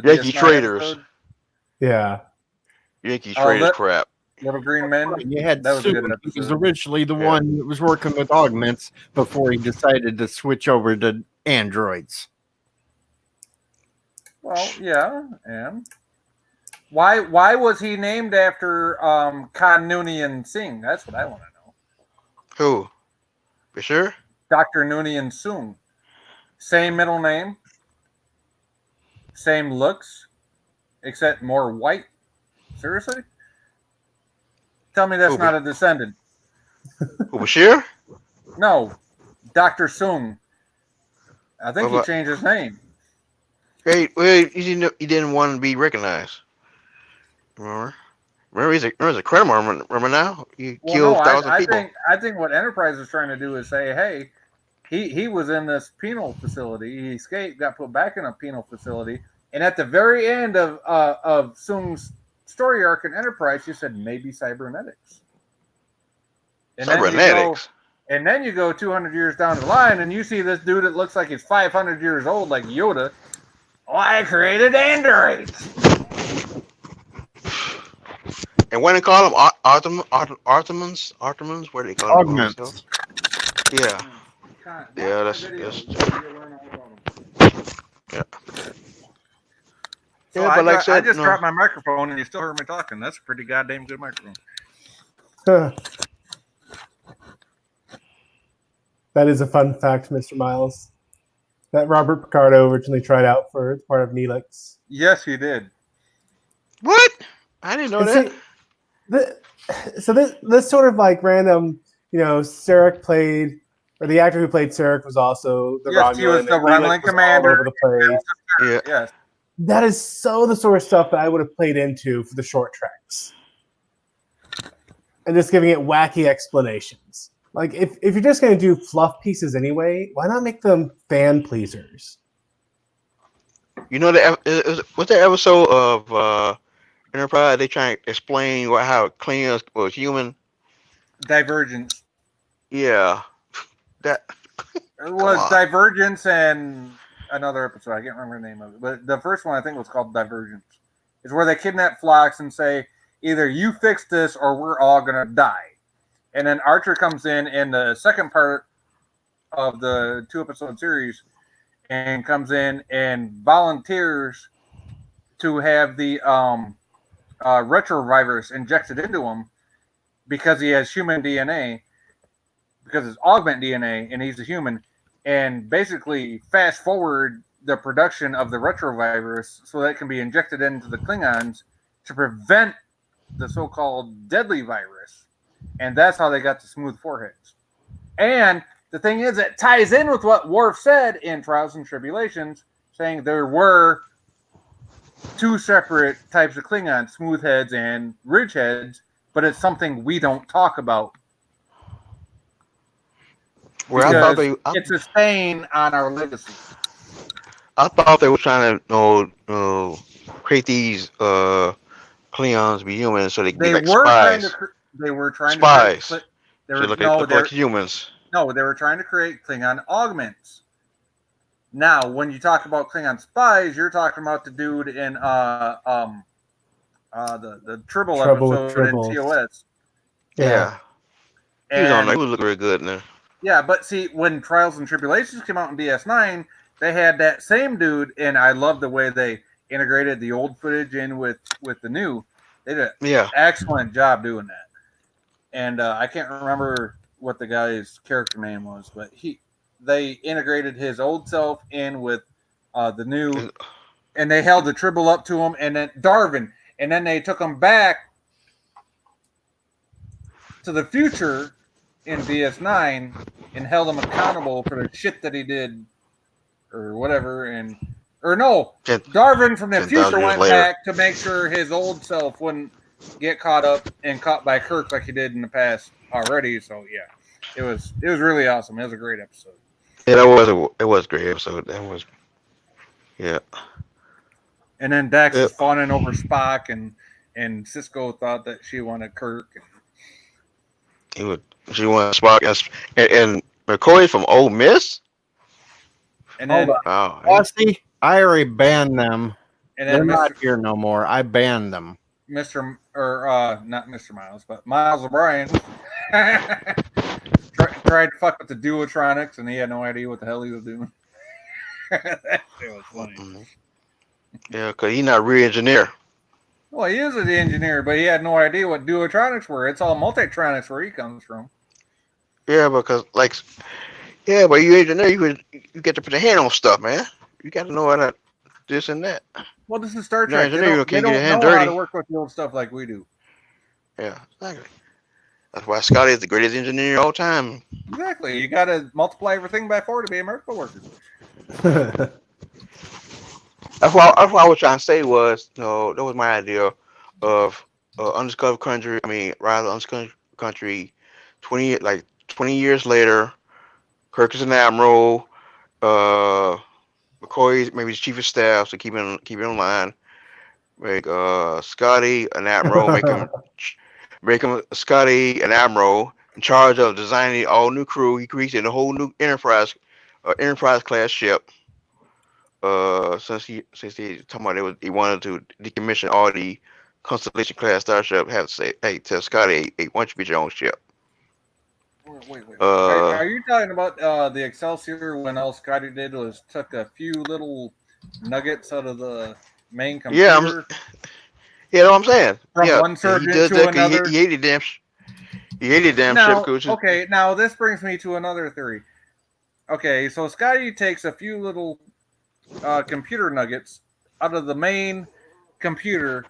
Yankee traitors. Yeah. Yankee traitors crap. Little Green Men. You had that was a good He episode. was originally the one that was working with augments before he decided to switch over to androids. Well, yeah, and why was he named after Khan Noonien Singh? That's what I want to know. Who? For sure? Dr. Noonien Singh. Same middle name, same looks, except more white. Seriously? Tell me that's not a descendant. Who, Bashir? No, Dr. Sung. I think he changed his name. Hey, he didn't want to be recognized. Remember, he's a criminal. Remember now? He killed 1,000 people. I think what Enterprise is trying to do is say, hey, he was in this penal facility. He escaped, got put back in a penal facility, and at the very end of Sung's story arc in Enterprise, you said maybe cybernetics. And Cybernetics. Then you go 200 years down the line, and you see this dude that looks like he's 500 years old, like Yoda. Oh, I created androids. And when they call them Artemans, what do they call them? Augments. Yeah. Yeah, that's yeah. Yeah, So but like I said, I just dropped my microphone, and you still heard me talking. That's a pretty goddamn good microphone. That is a fun fact, Mr. Miles. That Robert Picardo originally tried out for part of Neelix. Yes, he did. What? I didn't know And that. see, so this sort of like random, Sarek played, or the actor who played Sarek was also the Yes, he was Romulan. the and Leland Romulan was commander. all over the place. Yeah. Yes. That is so the sort of stuff that I would have played into for the short tracks. And just giving it wacky explanations. Like, if you're just going to do fluff pieces anyway, why not make them fan pleasers? You know what's that episode of Enterprise? They trying to explain how Klingons was human. Divergence. Yeah, that It was Divergence and another episode. I can't remember the name of it, but the first one I think was called Divergence. It's where they kidnap Phlox and say, either you fix this or we're all gonna die. And then Archer comes in the second part of the 2-episode series and comes in and volunteers to have the retrovirus injected into him because he has human DNA, because it's augment DNA and he's a human, and basically fast forward the production of the retrovirus so that it can be injected into the Klingons to prevent the so-called deadly virus. And that's how they got the smooth foreheads. And the thing is, it ties in with what Worf said in Trials and Tribulations, saying there were 2 separate types of Klingons, smooth heads and ridge heads, but it's something we don't talk about. Well, it's a stain on our legacy. I thought they were trying to create these Klingons to be human so they could be like spies. They were trying spies. To they were look like humans. No, they were trying to create Klingon augments. Now, when you talk about Klingon spies, you're talking about the dude in the Tribble episode in TOS. Yeah. He was on there. He was looking very good in there. Yeah, but see, when Trials and Tribulations came out in DS9, they had that same dude, and I love the way they integrated the old footage in with the new. They did an excellent job doing that. And I can't remember what the guy's character name was, but they integrated his old self in with the new, and they held the Tribble up to him, and then Darwin, and then they took him back to the future in DS9 and held him accountable for the shit that he did or whatever. Darwin from the future went back to make sure his old self wouldn't get caught up and caught by Kirk like he did in the past already. So yeah, it was really awesome. It was a great episode. Yeah, it was a great episode. That was, yeah. And then Dax was fawning over Spock, and Cisco thought that she wanted Kirk. She wanted Spock, and McCoy from Ole Miss. And then, see, I already banned them. And then they're not here no more. I banned them. Not Mr. Miles, but Miles O'Brien tried to fuck with the Duotronics, and he had no idea what the hell he was doing. That shit was funny. Yeah, because he's not a real engineer. Well, he is an engineer, but he had no idea what Duotronics were. It's all Multitronics where he comes from. Yeah, because but you engineer, you get to put your hand on stuff, man. You got to know how to this and that. Well, this is Star Trek. They don't know how to work with the old stuff like we do. Yeah, exactly. That's why Scotty is the greatest engineer of all time. Exactly. You got to multiply everything by 4 to be a miracle worker. That's what I was trying to say was, that was my idea of Undiscovered Country. I mean, rather Undiscovered Country. 20 years later, Kirk is an admiral. McCoy maybe his chief of staff, so keep him in line. Make Scotty an admiral. make him Scotty an admiral in charge of designing all new crew. He created a whole new Enterprise class ship. Since he talking about he wanted to decommission all the Constellation class starship, have to say, hey, tell Scotty, hey, why don't you get your own ship? Wait. Are you talking about the Excelsior when all Scotty did was took a few little nuggets out of the main computer? Yeah, you know what I'm saying? From one surgeon to another. He hated damn ship. Okay, now this brings me to another theory. Okay, so Scotty takes a few little computer nuggets out of the main computer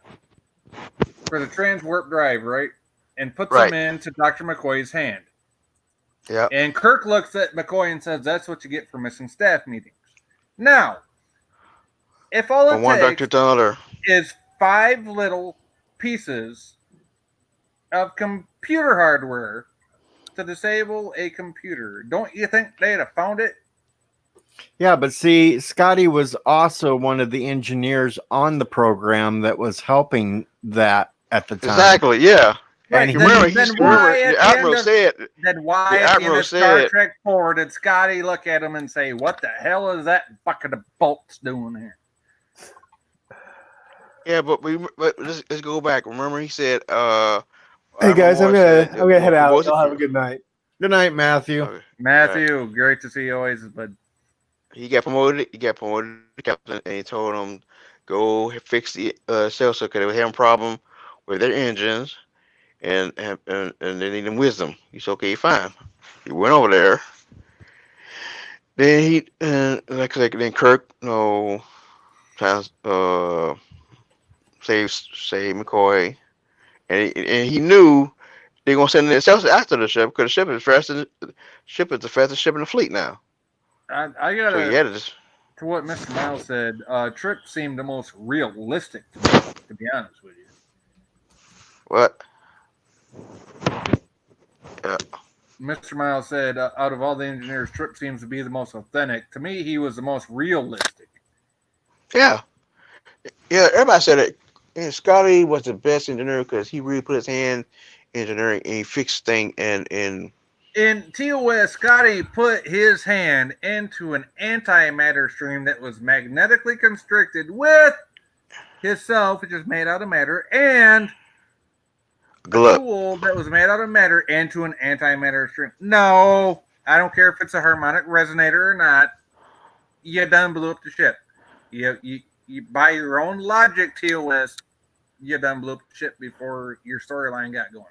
for the transwarp drive, right? And puts Right. them into Dr. McCoy's hand. Yeah. And Kirk looks at McCoy and says, "That's what you get for missing staff meetings." Now, if all From it one takes doctor to another. is 5 little pieces of computer hardware to disable a computer, don't you think they'd have found it? Yeah, but see, Scotty was also one of the engineers on the program that was helping that at the time. Exactly. Yeah. And You remember, the Admiral said. Then why The at the end Admiral of Star said. Trek 4 did Scotty look at him and say, "What the hell is that bucket of bolts doing here?" Yeah, but let's go back. Remember, he said. Hey guys, I'm gonna head out. was it- Y'all have a good night. Good night, Matthew. Okay. Matthew, great to see you always, but He got promoted. He got promoted to captain, and he told him, "Go fix the Celsius because they were having a problem with their engines, and they needed wisdom." He said, "Okay, fine." He went over there. Then then Kirk, save McCoy, and he knew they're gonna send the Celsius after the ship because the ship is the fastest ship in the fleet now. I gotta. So he had to. To what Mr. Miles said, Trip seemed the most realistic to me, to be honest with you. What? Yeah. Mr. Miles said, out of all the engineers, Trip seems to be the most authentic. To me, he was the most realistic. Yeah. Yeah, everybody said it. And Scotty was the best engineer because he really put his hand in engineering and he fixed things and In TOS, Scotty put his hand into an antimatter stream that was magnetically constricted with himself, which is made out of matter, and a tool that was made out of matter into an antimatter stream. No, I don't care if it's a harmonic resonator or not. You done blew up the ship. You by your own logic, TOS, you done blew up the ship before your storyline got going.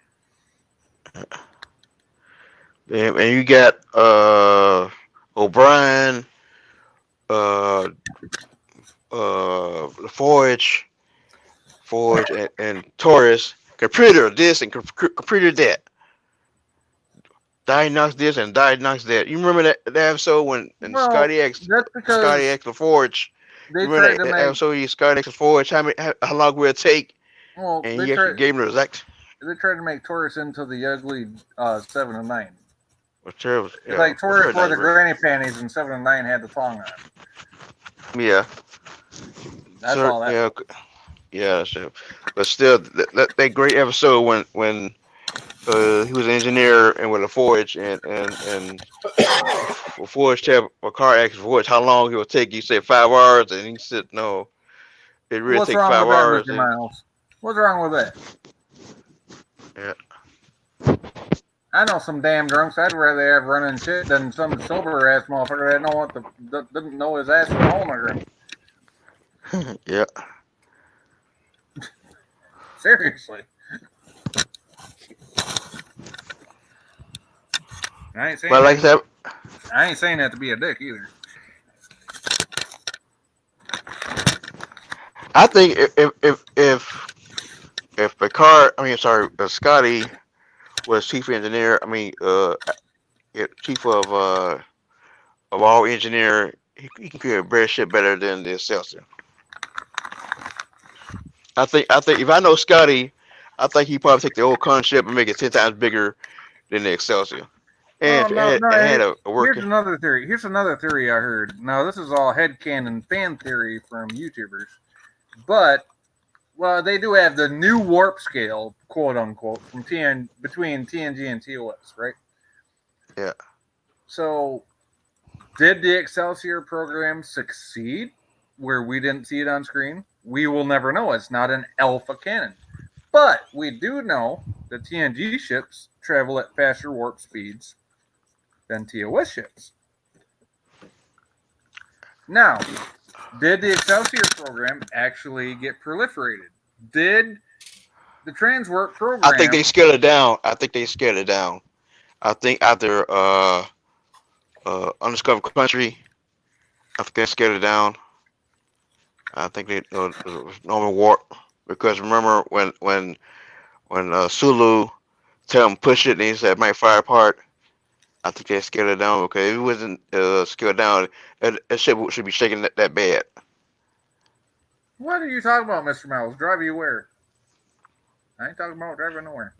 And you got O'Brien, Forge, and Torres. Computer this and computer that. Diagnose this and diagnose that. You remember that episode when Scotty asked the Forge. Remember that episode? Scotty asked the Forge how long will it take? Well, and he actually gave him the exact. They tried to make Taurus into the ugly 7 and 9. Terrible. It's like Taurus wore the granny panties and 7 and 9 had the thong on. Yeah. That's all that. Yeah, sure. But still, that great episode when he was an engineer and with a Forge and Forge tell a car asked Forge how long it would take. He said 5 hours, and he said no, it really takes 5 hours. That, Miles? What's wrong with that? Yeah. I know some damn drunks I'd rather have running shit than some sober ass motherfucker that doesn't know his ass from home or Yeah. Seriously. I ain't saying But like that, I ain't saying that to be a dick either. I think if Scotty was chief engineer, chief of all engineer, he can create a better ship better than the Excelsior. I think if I know Scotty, I think he probably take the old con ship and make it 10 times bigger than the Excelsior. And Here's another theory. Here's another theory I heard. Now this is all headcanon fan theory from YouTubers, but they do have the new warp scale, quote unquote, from between TNG and TOS, right? Yeah. So, did the Excelsior program succeed where we didn't see it on screen? We will never know. It's not an alpha canon. But we do know that TNG ships travel at faster warp speeds than TOS ships. Now, did the Excelsior program actually get proliferated? Did the transwarp program... I think they scaled it down. I think after Undiscovered Country, I think they scaled it down. I think they normal warp. because remember when Sulu tell him push it and he said it might fire apart. I think they scaled it down. Okay, if it wasn't scaled down, it should be shaking that bad. What are you talking about, Mr. Miles? Drive you where? I ain't talking about driving nowhere.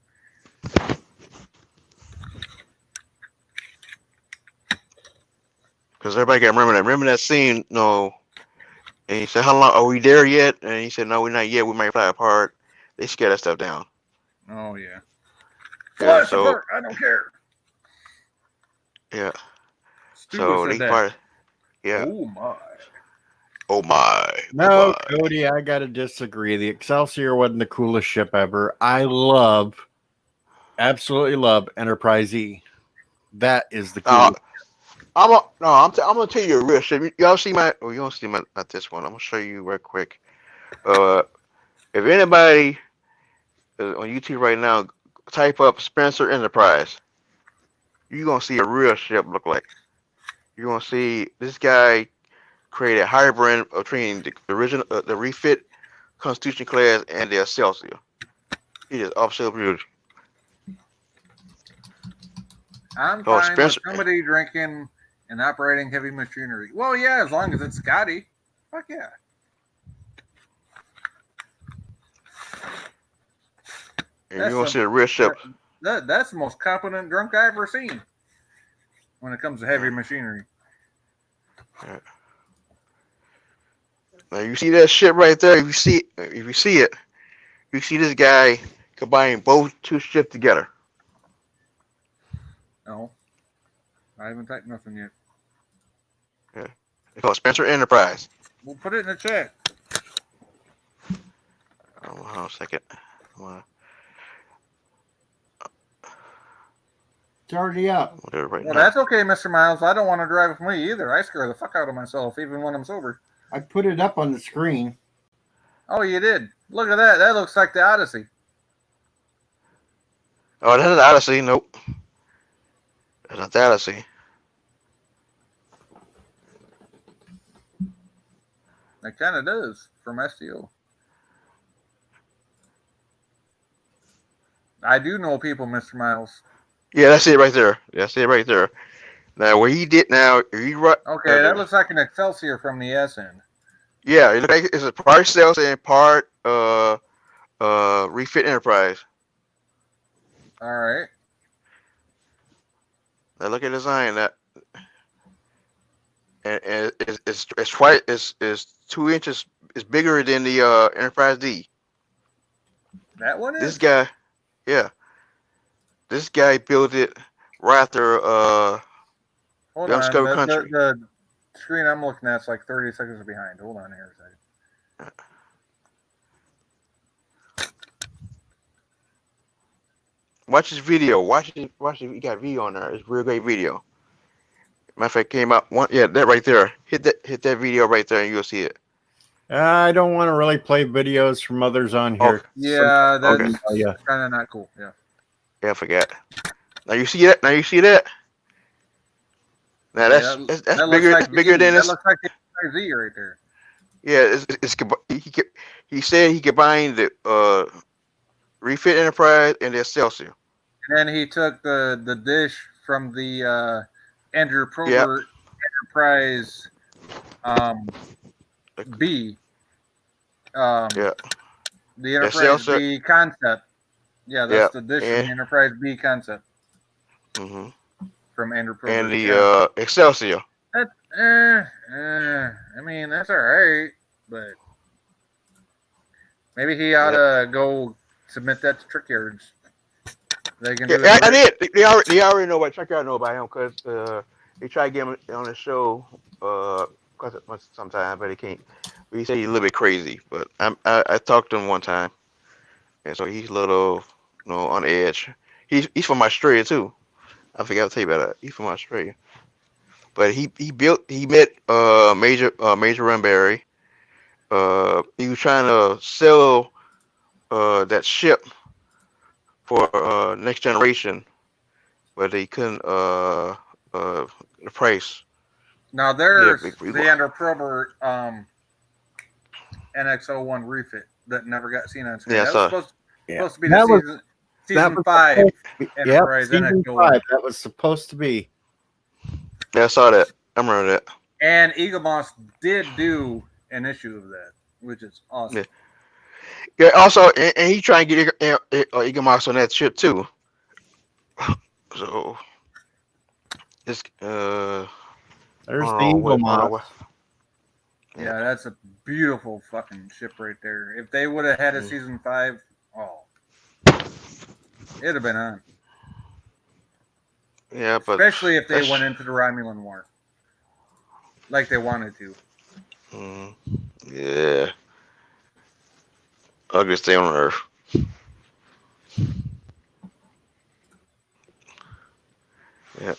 Because everybody got to remember that. Remember that scene? No. And he said, "How long are we there yet?" And he said, "No, we're not yet. We might fly apart." They scale that stuff down. Oh yeah. Yeah, Flash apart. I don't care. Yeah. Stuba So said they that. probably. Yeah. Oh my. Oh my. No, Oh my. Cody, I gotta disagree. The Excelsior wasn't the coolest ship ever. I absolutely love Enterprise E. That is the coolest. I'm gonna tell you a real shit. Y'all see my? Oh, you don't see my not this one. I'm gonna show you real quick. If anybody is on YouTube right now, type up Spencer Enterprise. You're gonna see a real ship look like. You're gonna see this guy created a hybrid between the original, the refit Constitution class and the Excelsior. He is absolutely beautiful. I'm Oh, fine with Spencer. somebody drinking and operating heavy machinery. Well, yeah, as long as it's Scotty. Fuck yeah. And you're gonna see a real ship. That's the most competent drunk I've ever seen when it comes to heavy machinery. Yeah. Now you see that ship right there. If you see it, you see this guy combining both two ships together. No, I haven't typed nothing yet. Yeah, it's called Spencer Enterprise. We'll put it in the chat. Hold on a second. It's already up. Whatever right Well, now. that's okay, Mr. Miles. I don't want to drive with me either. I scare the fuck out of myself, even when I'm sober. I put it up on the screen. Oh, you did? Look at that. That looks like the Odyssey. Oh, that's the Odyssey. Nope. That's not the Odyssey. It kind of does from STO. I do know people, Mr. Miles. Yeah, that's it right there. That's it right there. Now, what he did now, he right. Okay, that looks like an Excelsior from the S end. Yeah, it looks like it's a part sales and part refit Enterprise. All right. Now look at the design. That and it's twice it's 2 inches. It's bigger than the Enterprise D. That one is. This guy, yeah. This guy built it right after Hold the on. Undiscovered Country. The screen I'm looking at is like 30 seconds behind. Hold on here a second. Watch this video. Watch it. You got video on there. It's a real great video. Matter of fact, came out one. Yeah, that right there. Hit that video right there, and you'll see it. I don't want to really play videos from others on here. Okay. Yeah, that's Okay. kind of not cool. Yeah. Yeah, I forgot. Now you see that. Now that's that bigger. Like it's bigger than this. That looks like the Z right there. Yeah, he said he combined the refit Enterprise and the Excelsior. And then he took the dish from the Andrew Probert Enterprise B. The Enterprise B concept. Yeah, that's the dish from the Enterprise B concept. Mm-hmm. From Andrew Probert. And the Excelsior. That, I mean, that's all right, but maybe he ought to go submit that to Trickyards. They can do it. I did. They already know what Trickyard know about him because they tried to get him on the show sometime, but he can't. He said he's a little bit crazy, but I talked to him one time, and so he's a little, on edge. He's from Australia too. I forgot to tell you about that. He's from Australia. But he met Major Runberry. He was trying to sell that ship for Next Generation, but they couldn't the price. Now there's the Andrew Probert NX-01 refit. that never got seen on screen. Yeah, I That saw was it. supposed to be That the was- season was 5 supposed to be- yep, Enterprise season NX 5. That was supposed to be. Yeah, I saw that. I remember that. And Eagle Moss did do an issue of that, which is awesome. Yeah. Yeah. Also, and he trying to get Eagle Moss on that ship too. So it's There's the oh, Eagle wait, Moss. Yeah, that's a beautiful fucking ship right there. If they would have had a season 5, it'd have been on. Yeah, but Especially if they that's- went into the Romulan War, like they wanted to. Yeah. Ugliest thing on Earth. Yeah.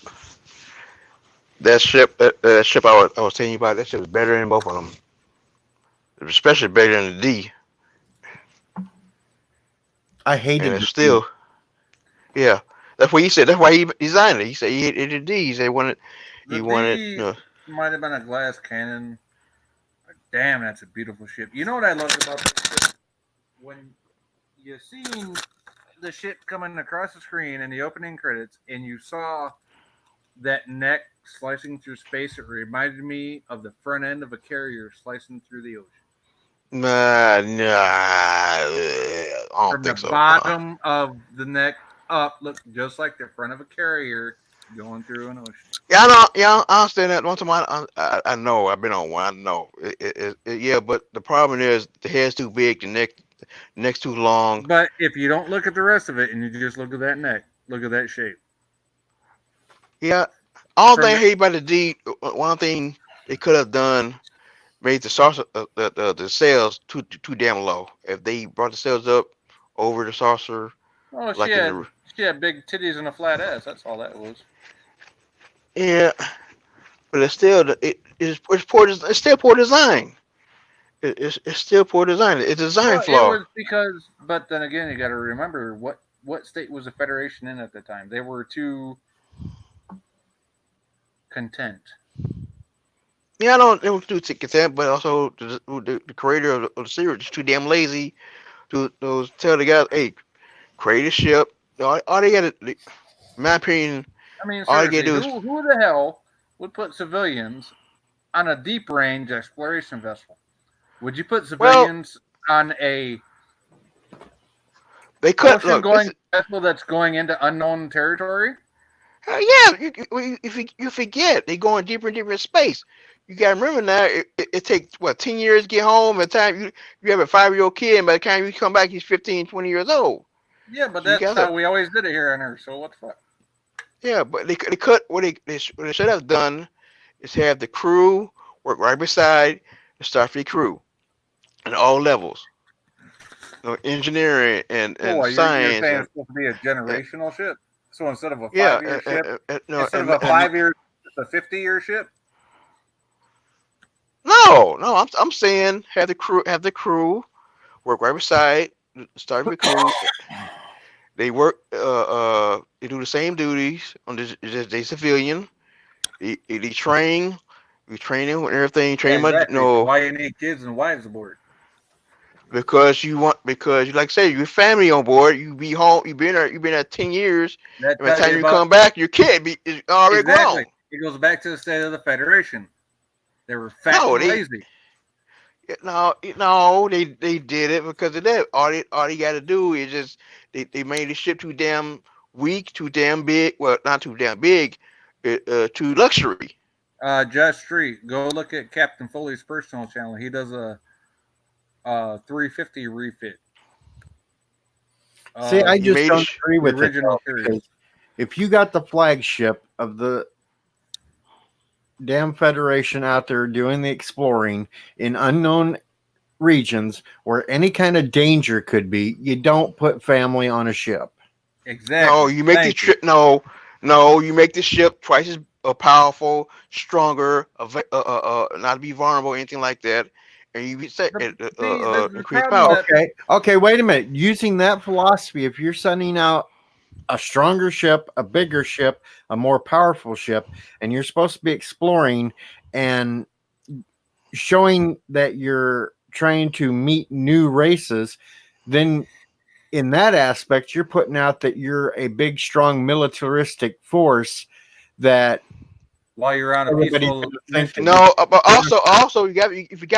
That ship I was telling you about, that ship was better than both of them. It was especially better than the D. I hated And the it's still, yeah. That's what he said. That's why he designed it. He said he hated the D. He said he wanted. D might have been a glass cannon. But damn, that's a beautiful ship. You know what I love about this ship? When you seen the ship coming across the screen in the opening credits, and you saw that neck slicing through space, it reminded me of the front end of a carrier slicing through the ocean. Nah, I don't From think the so. bottom of the neck up, looked just like the front of a carrier going through an ocean. Yeah, I know. Yeah, I understand that. One time, I know. I've been on one. I know. Yeah, but the problem is the head's too big, the neck's too long. But if you don't look at the rest of it and you just look at that neck, look at that shape. Yeah, all thing I hate about the D. One thing they could have done, made the saucer, the sails too damn low. If they brought the sails up over the saucer, Oh, like she had big titties and a flat ass. That's all that was. yeah, but it's still it's poor. It's still poor design. It's still poor design. It's a design flaw. It was because, but then again, you got to remember what state was the Federation in at the time. They were too content. Yeah, I don't. They were too content, but also the creator of the series is too damn lazy to tell the guys, hey, create a ship. All they got to, in my opinion, I mean, all they seriously, got to do is who the hell would put civilians on a deep range exploration vessel? Would you put civilians on a ocean-going vessel that's going into unknown territory? Yeah, you forget they going deeper and deeper in space. You got to remember now. It takes 10 years to get home. By the time you have a 5-year-old kid, and by the time you come back, he's 15, 20 years old. Yeah, but So that's how we always did it here on Earth. So what the fuck? Yeah, but they cut what they should have done is have the crew work right beside the Starfleet crew, at all levels. Engineering and You're science. saying it's supposed to be a generational ship. So instead of a 5-year yeah, ship, instead of a 5-year, it's a 50-year ship. No, I'm saying have the crew work right beside the Starfleet crew. They work they do the same duties on they civilian. They train. We train them with everything. Train them. Exactly. Why you need kids and wives aboard? Because you like I say, your family on board. You be home. You've been there 10 years. By the time you come back, your kid is already grown. It goes back to the state of the Federation. They were fat and lazy. No, they did it because of that. All they got to do is just they made the ship too damn weak, too damn big. Well, not too damn big, too luxury. Josh Street, go look at Captain Foley's personal channel. He does a 350 refit. See, I just don't agree with it. Because if you got the flagship of the damn Federation out there doing the exploring in unknown regions where any kind of danger could be, you don't put family on a ship. Exactly. No, you make the trip. No, you make the ship twice as powerful, stronger, not to be vulnerable, anything like that. And you say increase power. Okay, wait a minute. Using that philosophy, if you're sending out a stronger ship, a bigger ship, a more powerful ship, and you're supposed to be exploring and showing that you're trying to meet new races, then in that aspect, you're putting out that you're a big, strong militaristic force that while you're on a everybody's peaceful gonna think that mission. No, but also you got different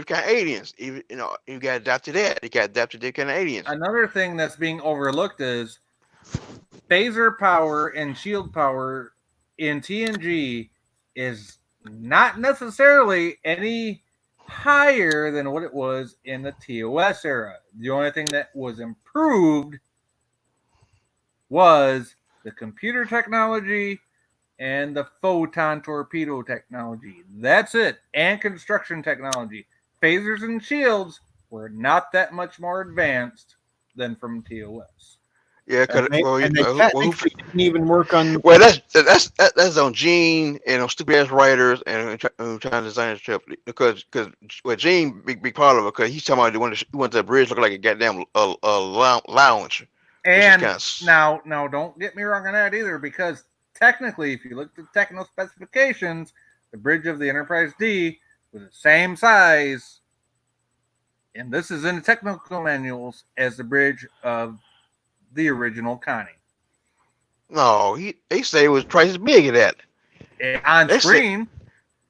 kind of aliens. Even you got adapted that. You got adapted different kind of aliens. Another thing that's being overlooked is phaser power and shield power in TNG is not necessarily any higher than what it was in the TOS era. The only thing that was improved was the computer technology and the photon torpedo technology. That's it. And construction technology. Phasers and shields were not that much more advanced than from TOS. Yeah, because and they technically didn't even work on. Well, that's on Gene and on stupid ass writers and trying to design the ship because Gene big part of it because he's talking about he wants the bridge look like a goddamn lounge. And now don't get me wrong on that either, because technically, if you look at the technical specifications, the bridge of the Enterprise D was the same size, and this is in the technical manuals, as the bridge of the original Connie. No, they say it was twice as big as that. On screen,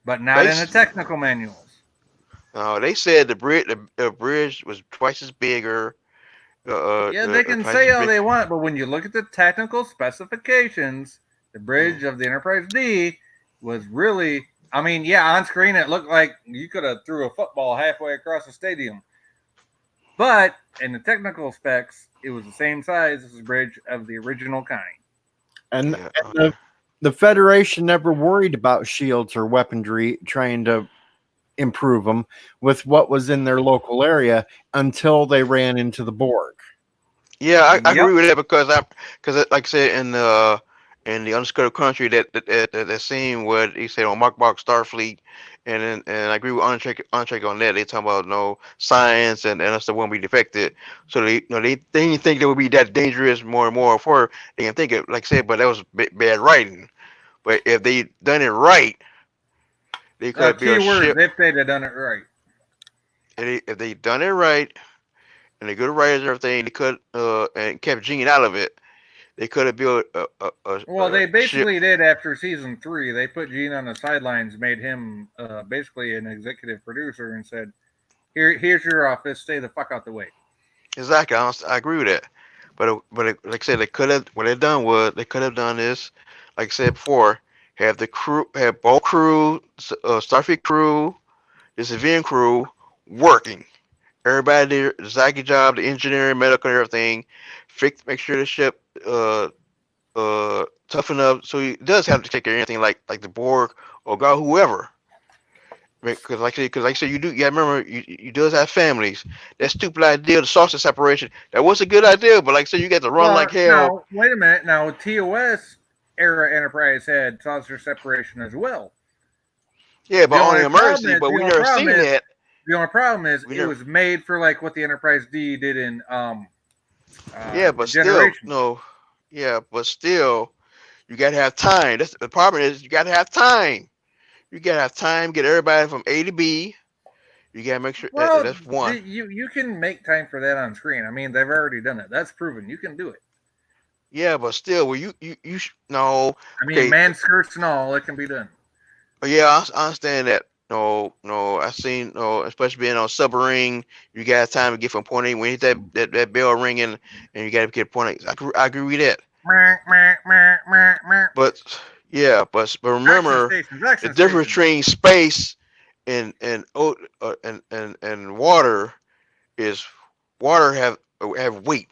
but not in the technical manuals. No, they said the bridge was twice as bigger. Yeah, they can say all they want, but when you look at the technical specifications, the bridge of the Enterprise D was really, I mean, yeah, on screen it looked like you could have threw a football halfway across the stadium. But in the technical specs, it was the same size as the bridge of the original Connie. And the Federation never worried about shields or weaponry trying to improve them with what was in their local area until they ran into the Borg. Yeah, I agree with that because like I said in the Undiscovered Country that scene where he said on Mark Starfleet, and I agree with Uncheck on that. They talking about science and us that won't be defected. So they didn't think they would be that dangerous more and more for they can think it like I said, but that was bad writing. But if they done it right, they could be a ship. If they'd have done it right. If they done it right, and they good writers and everything, they could and kept Gene out of it. They could have built well, they basically did after season 3. They put Gene on the sidelines, made him basically an executive producer, and said, "Here's your office. Stay the fuck out the way." Exactly, I agree with that. But like I said, they could have. What they done was they could have done this, like I said before, have the crew, have both crew, Starfleet crew, the civilian crew working. Everybody did the exact job, the engineering, medical, and everything. Make sure the ship toughen up, so he does have to take care of anything like the Borg or God, whoever. Because like I said, you do. Yeah, remember you does have families. That stupid idea, the sausage separation, that was a good idea, but like I said, you got to run like hell. Now, wait a minute. Now, TOS era Enterprise had saucer separation as well. Yeah, but only emergency. But we never seen that. The only problem is it was made for like what the Enterprise D did in yeah, but still, no. Yeah, but still, you gotta have time. That's the problem is you gotta have time. You gotta have time. Get everybody from A to B. You gotta make sure that's one. You can make time for that on screen. I mean, they've already done it. That's proven. You can do it. Yeah, but still, well, you no. I mean, man skirts and all, it can be done. Yeah, I understand that. No, I seen especially being on submarine, you got time to get from point A when you hit that bell ringing, and you got to get point A. I agree with that. But yeah, but remember the difference between space and water is water have weight.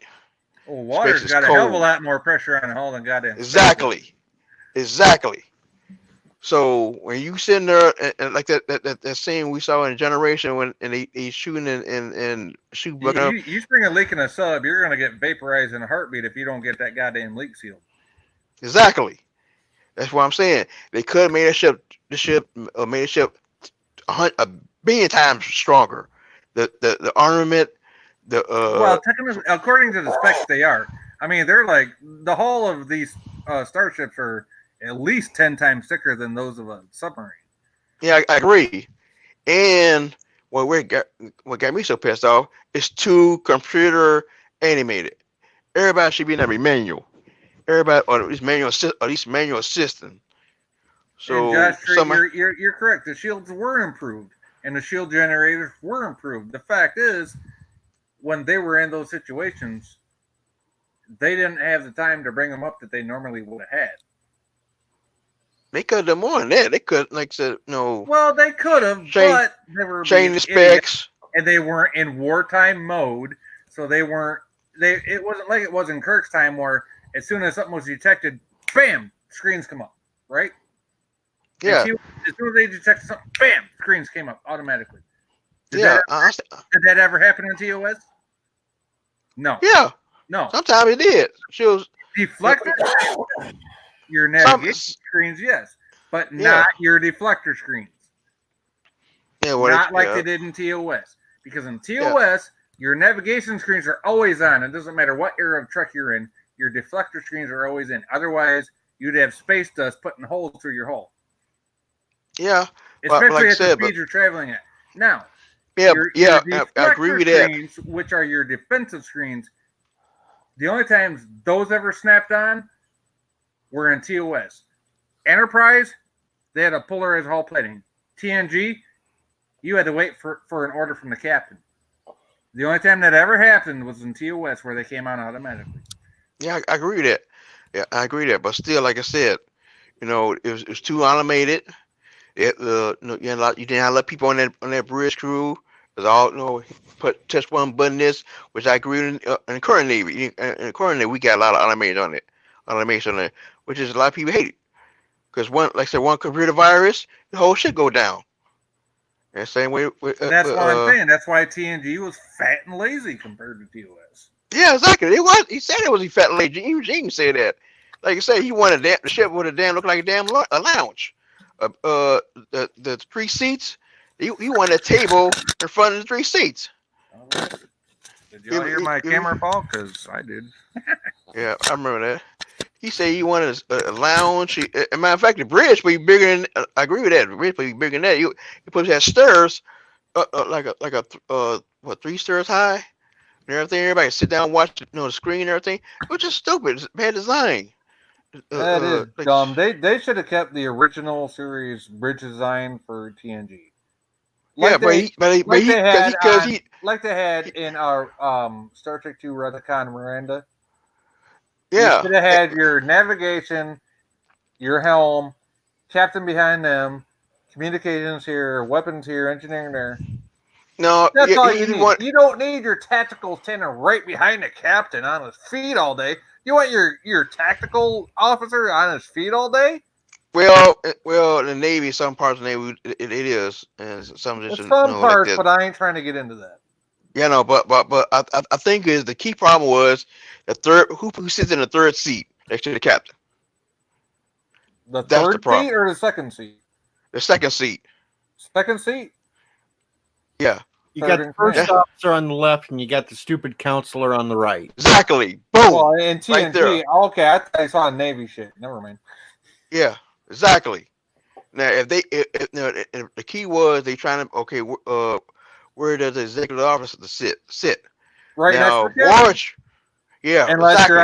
Well, water's got a hell of a lot more pressure on the hull than goddamn. Exactly. So when you sitting there and like that scene we saw in Generation when he's shooting and shooting. You spring a leak in a sub, you're gonna get vaporized in a heartbeat if you don't get that goddamn leak sealed. Exactly. That's what I'm saying. They could have made the ship a billion times stronger. The armament, well, technically, according to the specs, they are. I mean, they're like the hull of these starships are at least 10 times thicker than those of a submarine. Yeah, I agree. And what got me so pissed off is too computer animated. Everybody should be in every manual. Everybody or these manual assistant. And So Josh, some you're correct. The shields were improved, and the shield generators were improved. The fact is, when they were in those situations, they didn't have the time to bring them up that they normally would have had. they could have done more than that. They could, like I said, no. Well, they could have, but they were changing the being idiots, specs. and they weren't in wartime mode, so they weren't. It wasn't like it was in Kirk's time, where as soon as something was detected, bam, screens come up, right? Yeah. As soon as they detected something, bam, screens came up automatically. Did Yeah. that ever happen in TOS? No. Yeah. No. Sometimes it did. Shields. Deflector. Your navigation screens, yes, but not your deflector screens. Yeah, well, not like they did in TOS. Because in TOS, your navigation screens are always on. It doesn't matter what era of truck you're in. Your deflector screens are always in. Otherwise, you'd have space dust putting holes through your hull. Yeah, especially like at the speed you're traveling at. Now, I deflector agree with that. screens, which are your defensive screens, the only times those ever snapped on were in TOS. Enterprise, they had a polarized hull plating. TNG, you had to wait for an order from the captain. The only time that ever happened was in TOS, where they came on automatically. Yeah, I agree with that. Yeah, I agree with that. But still, like I said, it was too animated. You didn't have a lot of people on that bridge crew. It was all touch one button this, which I agree with in the current Navy. In the current Navy, we got a lot of automation on it, which is a lot of people hate it. Because one computer virus, the whole shit go down. And same way with that's what I'm saying. That's why TNG was fat and lazy compared to TOS. Yeah, exactly. It was. He said it was fat and lazy. Eugene said that. Like I said, he wanted the ship with a look like a lounge. The 3 seats. He wanted a table in front of the 3 seats. Right. Did y'all hear my camera fall? Because I did. Yeah, I remember that. He said he wanted a lounge. As a matter of fact, the bridge will be bigger than. I agree with that. The bridge will be bigger than that. You put that stairs, like a 3 stairs high, and everything. Everybody sit down and watch the screen and everything. Which is stupid. It's bad design. That is dumb. They should have kept the original series bridge design for TNG. Like they had in our Star Trek II Retacon Miranda. Yeah, you should have had your navigation, your helm, captain behind them, communications here, weapons here, engineering there. No, that's all you need. You don't need your tactical standing right behind the captain on his feet all day. You want your tactical officer on his feet all day? Well, the Navy, some parts of the Navy, it is, and some just some parts, but I ain't trying to get into that. Yeah, no, but I think the key problem was the third who sits in the third seat next to the captain. That's third seat or the second seat? The second seat. Second seat. Yeah. You got the first officer on the left, and you got the stupid counselor on the right. Exactly. Boom. Well, in TNG, right there. Okay, I thought I saw Navy shit. Never mind. Yeah, exactly. Now, if the key was they trying to where does the executive officer sit? Right now, next to watch. Yeah, unless exactly.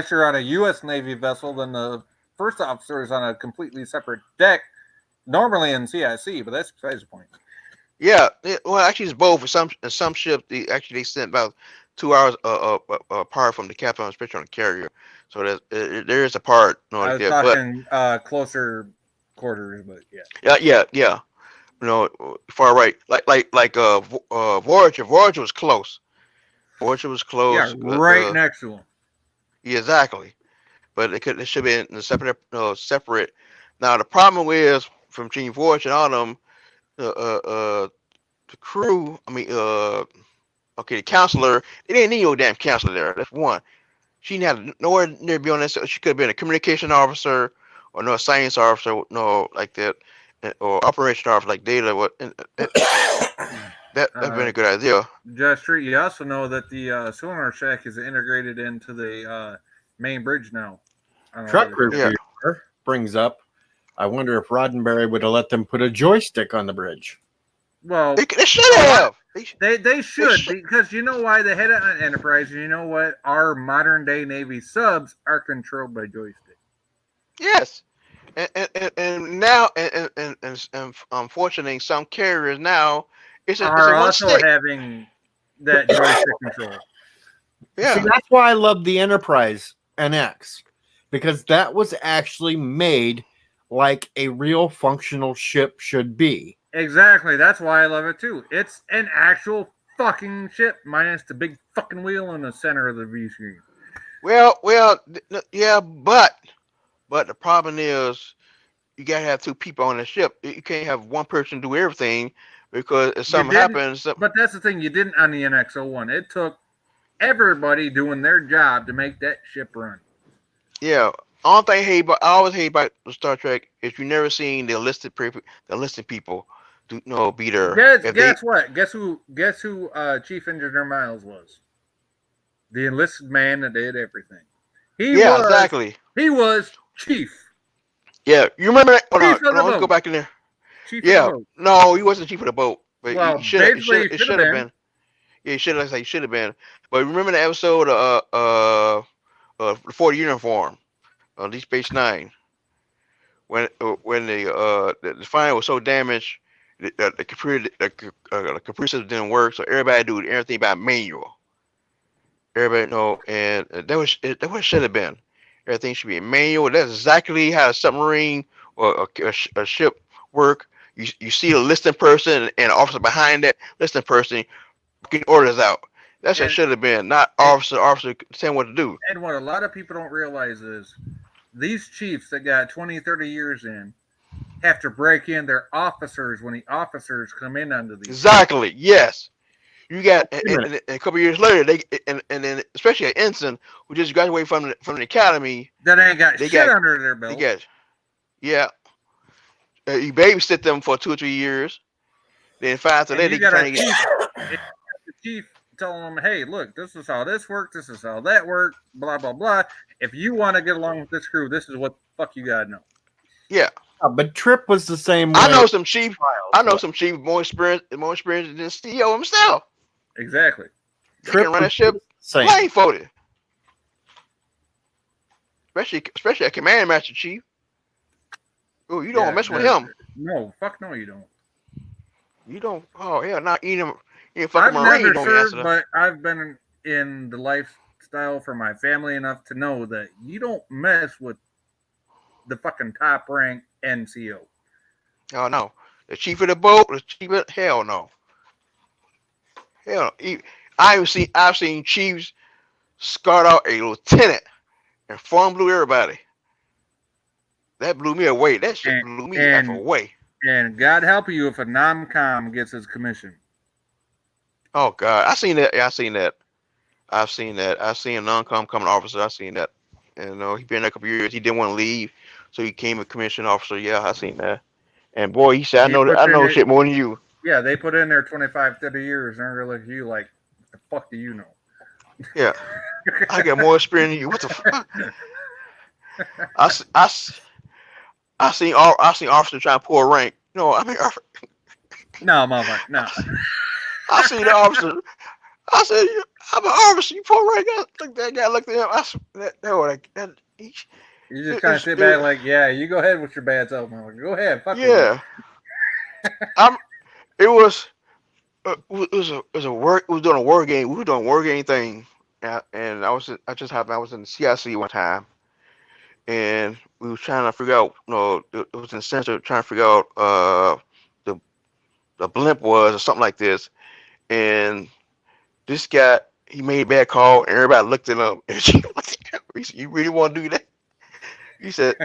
you're on a U.S. Navy vessel, then the first officer is on a completely separate deck. Normally in CIC, but that's besides the point. Yeah, well, actually, it's both. Some ships, they sent about 2 hours apart from the captain, especially on the carrier. So there is a part. I was talking closer quarters, but yeah. Yeah. Far right, like Voyager. Voyager was close. Voyager was close. Yeah, right next to him. Yeah, exactly. But it should be in separate. Now the problem is from Team Voyager and all them. The crew, the counselor, they didn't need no damn counselor there. That's one. She didn't have nowhere near be on that. She could have been a communication officer or no science officer, no like that, or operation officer like data. That'd been a good idea. Just true. You also know that the sonar shack is integrated into the main bridge now. Truck reviewer brings up, I wonder if Roddenberry would have let them put a joystick on the bridge. Well, They should have. They should, because you know why they had it on Enterprise, and you know what? Our modern day Navy subs are controlled by joystick. Yes. And now and unfortunately some carriers now it's a one also stick. having that joystick control. Yeah. See, that's why I love the Enterprise NX, because that was actually made like a real functional ship should be. Exactly. That's why I love it too. It's an actual fucking ship, minus the big fucking wheel in the center of the V screen. Well, yeah, but the problem is you gotta have two people on the ship. You can't have one person do everything, because if something happens. But that's the thing, you didn't on the NX-01. It took everybody doing their job to make that ship run. Yeah. Only thing I always hate about Star Trek is you never seen the enlisted people be there. Guess what? Guess who Chief Engineer Miles was? The enlisted man that did everything. Exactly. He was Chief. Yeah, you remember that? Chief of the Let's boat. go back in there. Chief of the boat. No, he wasn't chief of the boat. But Well, he should have been. been. Yeah, he should have been. But remember the episode the 40 uniform on Deep Space Nine, when the fire was so damaged, the computer system didn't work, so everybody do everything by manual. Everybody know, and that was what it should have been. Everything should be manual. That's exactly how a submarine or a ship work. You see a listening person and an officer behind that listening person getting orders out. That's what it should have been, not officer saying what to do. And what a lot of people don't realize is these chiefs that got 20, 30 years in have to break in their officers when the officers come in under these. Exactly. Yes. You got and a couple years later, they and then especially an ensign who just graduated from the academy that ain't got shit under their belt. You babysit them for 2 or 3 years. Then 5 to later, you got a chief, the chief telling them, "Hey, look, this is how this works. This is how that works. Blah blah blah. If you want to get along with this crew, this is what the fuck you gotta know." Yeah. But Trip was the same way. I know some chief more experienced than CEO himself. Exactly. Trip can run a ship blindfolded. Especially a command master chief. Oh, you don't mess with him. No, fuck no, you don't. You don't. Oh yeah, not eating. I've never served, but I've been in the lifestyle for my family enough to know that you don't mess with the fucking top rank NCO. Oh no, the chief of the boat, the chief of hell no. Hell, I've seen chiefs scout out a lieutenant and farm blew everybody. That blew me away. That shit blew me away. And God help you if a non-com gets his commission. Oh God, I seen that. Yeah, I seen that. I've seen that. I've seen a non-com coming officer. I seen that. And he been there a couple years. He didn't want to leave, so he became a commission officer. Yeah, I seen that. And boy, he said, I know shit more than you. Yeah, they put in there 25, 30 years, and they're gonna look at you like, what the fuck do you know? Yeah, I got more experience than you. What the fuck? I seen officers trying to pull a rank. No, I mean, no, motherfucker, no. I seen the officer. I said, I'm an officer. You pull a rank. That guy looked at him. You just kind of sit back like, yeah, you go ahead with your bad self. Go ahead, fuck yeah. It was a work. We were doing a war game. We were doing a war game thing, and I was in the CIC one time, and we were trying to figure out. It was in the center trying to figure out the blimp was or something like this, and this guy he made a bad call, and everybody looked at him, and she looked at him. He said, "You really want to do that?" He said,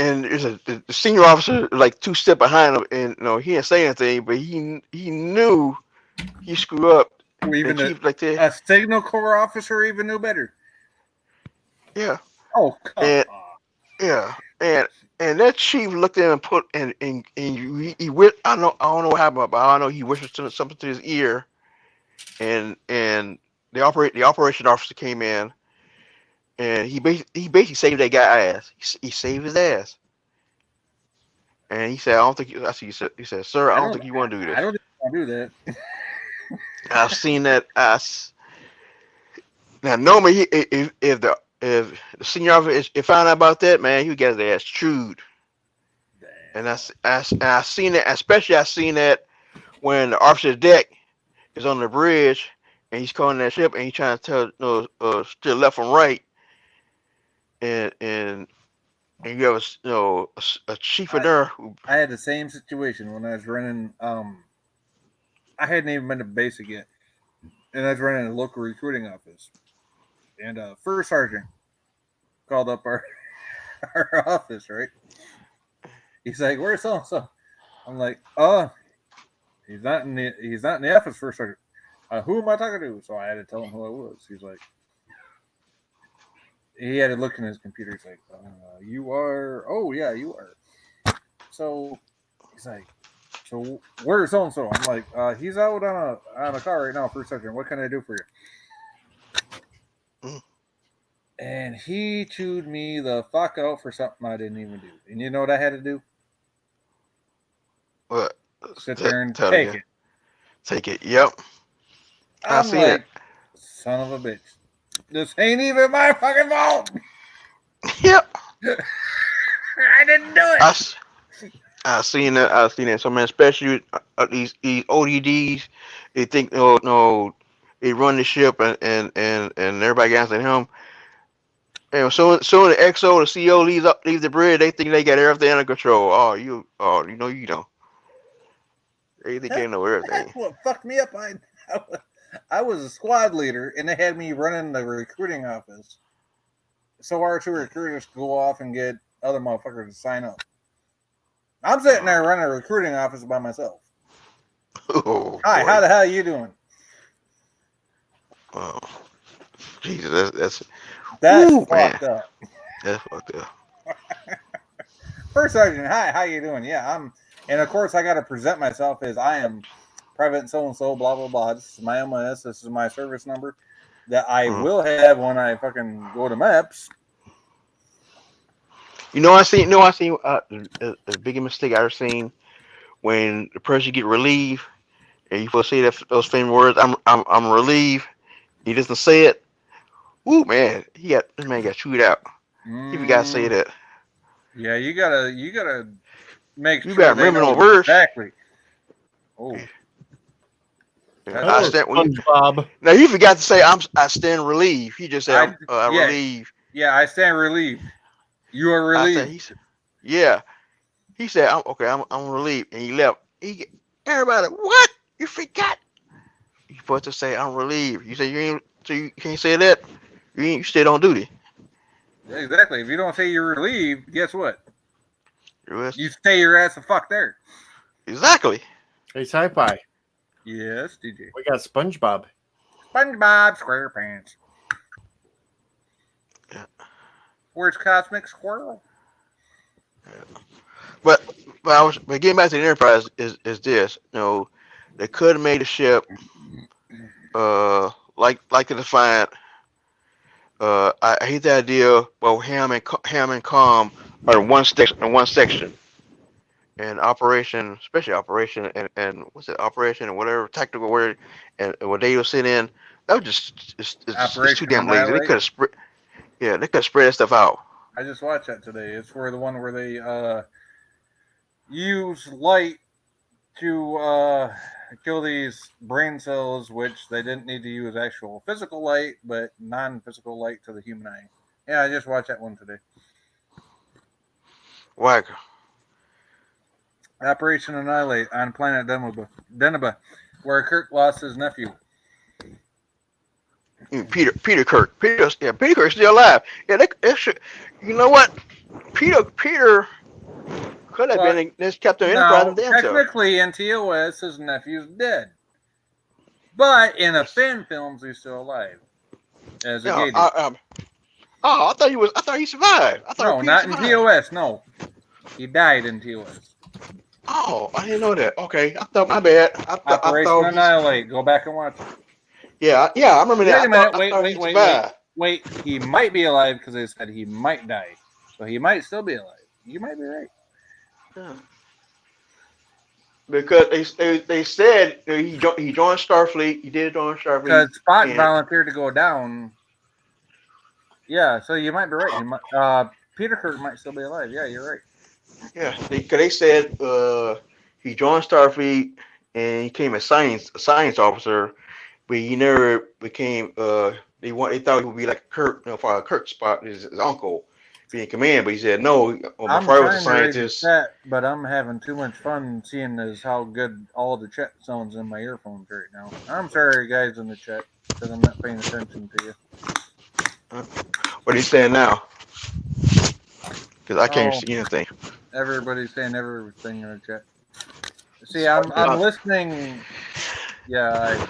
and there's the senior officer like 2 steps behind him, and he didn't say anything, but he knew he screwed up. Even a signal corps officer even knew better. Yeah. Oh, come on. Yeah, and that chief looked at him and put and he I don't know what happened, but I know he whispered something to his ear, and the operation officer came in. And he basically saved that guy's ass. He saved his ass. And he said, "I don't think you." I see. He said, "Sir, I don't think you want to do this." I don't think I do that. I've seen that. Now, normally, if the senior officer if found out about that, man, he would get his ass chewed. And I seen that, especially I seen that when the officer's deck is on the bridge and he's calling that ship and he's trying to tell steer left from right, and you have a chief in there who. I had the same situation when I was running. I hadn't even been to basic yet, and I was running a local recruiting office. And first sergeant called up our office, right? He's like, "Where's so and so?" I'm like, he's not in the office, first sergeant. Who am I talking to? So I had to tell him who I was. He's like, he had to look in his computer. He's like, "You are? Oh yeah, you are." So he's like, "So where's so and so?" I'm like, "He's out on a car right now, first sergeant. What can I do for you?" And he chewed me the fuck out for something I didn't even do. And you know what I had to do? What? Sit there and take it. Take it. Yep. I'm seen like, it. Son of a bitch. This ain't even my fucking fault. Yep. I didn't do it. I seen that. So man, especially these ODDs, they think no, they run the ship and everybody gets at him. And so the XO, the CO leaves the bridge, they think they got everything under control. You don't. They think they know everything. That's what fucked me up. I was a squad leader, and they had me running the recruiting office. So our two recruiters could go off and get other motherfuckers to sign up. I'm sitting there running a recruiting office by myself. Oh, hi, boy. how the hell are you doing? Oh, Jesus, that's fucked up. That's fucked up. First sergeant, hi, how you doing? Yeah, and of course I got to present myself as I am Private so and so, blah blah blah. This is my MIS. This is my service number that I will have when I fucking go to MEPS. I seen the biggest mistake I ever seen when the person get relieved and you supposed to say those famous words. I'm relieved. He doesn't say it. Ooh, man, this man got chewed out. You gotta say that. Yeah, you gotta make sure you gotta remember those words exactly. Oh, SpongeBob. Now you forgot to say I stand relieved. He just said I'm relieved. Yeah, I stand relieved. You are relieved. He said I'm relieved, and he left. Everybody, what? You forgot? You're supposed to say I'm relieved. You say you can't say that. You stay on duty. Exactly. If you don't say you're relieved, guess what? You stay your ass the fuck there. Exactly. Hey, Sci-Fi. Yes, DJ. We got SpongeBob. SpongeBob SquarePants. Yeah. Where's Cosmic Squirrel? Yeah. But getting back to the Enterprise is this. They could have made a ship like the Defiant. I hate the idea. Well, Ham and Com are in one section, and especially Operation and what's it, Operation and whatever tactical word, and what they were sent in, that was it's too damn lazy. They could have spread that stuff out. I just watched that today. It's the one where they use light to kill these brain cells, which they didn't need to use actual physical light, but non-physical light to the human eye. Yeah, I just watched that one today. Whack. Operation Annihilate on planet Deneba, where Kirk lost his nephew. Peter Kirk. Peter Kirk's still alive. Yeah, they should. You know what? Peter could have been this Captain Enterprise. Technically, in TOS, his nephew's dead. But in the Finn films, he's still alive. As a Gator. I thought he survived. No, not in TOS. No, he died in TOS. Oh, I didn't know that. Okay, I thought my bad. Operation Annihilate. Go back and watch it. Yeah, I remember that. Wait a minute. Wait. He might be alive because they said he might die, so he might still be alive. You might be right. Because they said he joined Starfleet. He did join Starfleet. Because Spock and- volunteered to go down. Yeah, so you might be right. He might, Peter Kirk might still be alive. Yeah, you're right. Yeah, because they said he joined Starfleet and he became a science officer, but he never became. They thought he would be like Kirk, for Kirk Spot, his uncle, being in command. But he said no. Before I'm I was a trying to read the scientist. chat, but I'm having too much fun seeing as how good all the chat sounds in my earphones right now. I'm sorry, guys in the chat, because I'm not paying attention to you. What are you saying now? Because I can't Oh. see anything. Everybody's saying everything in the chat. See, I'm listening. Yeah,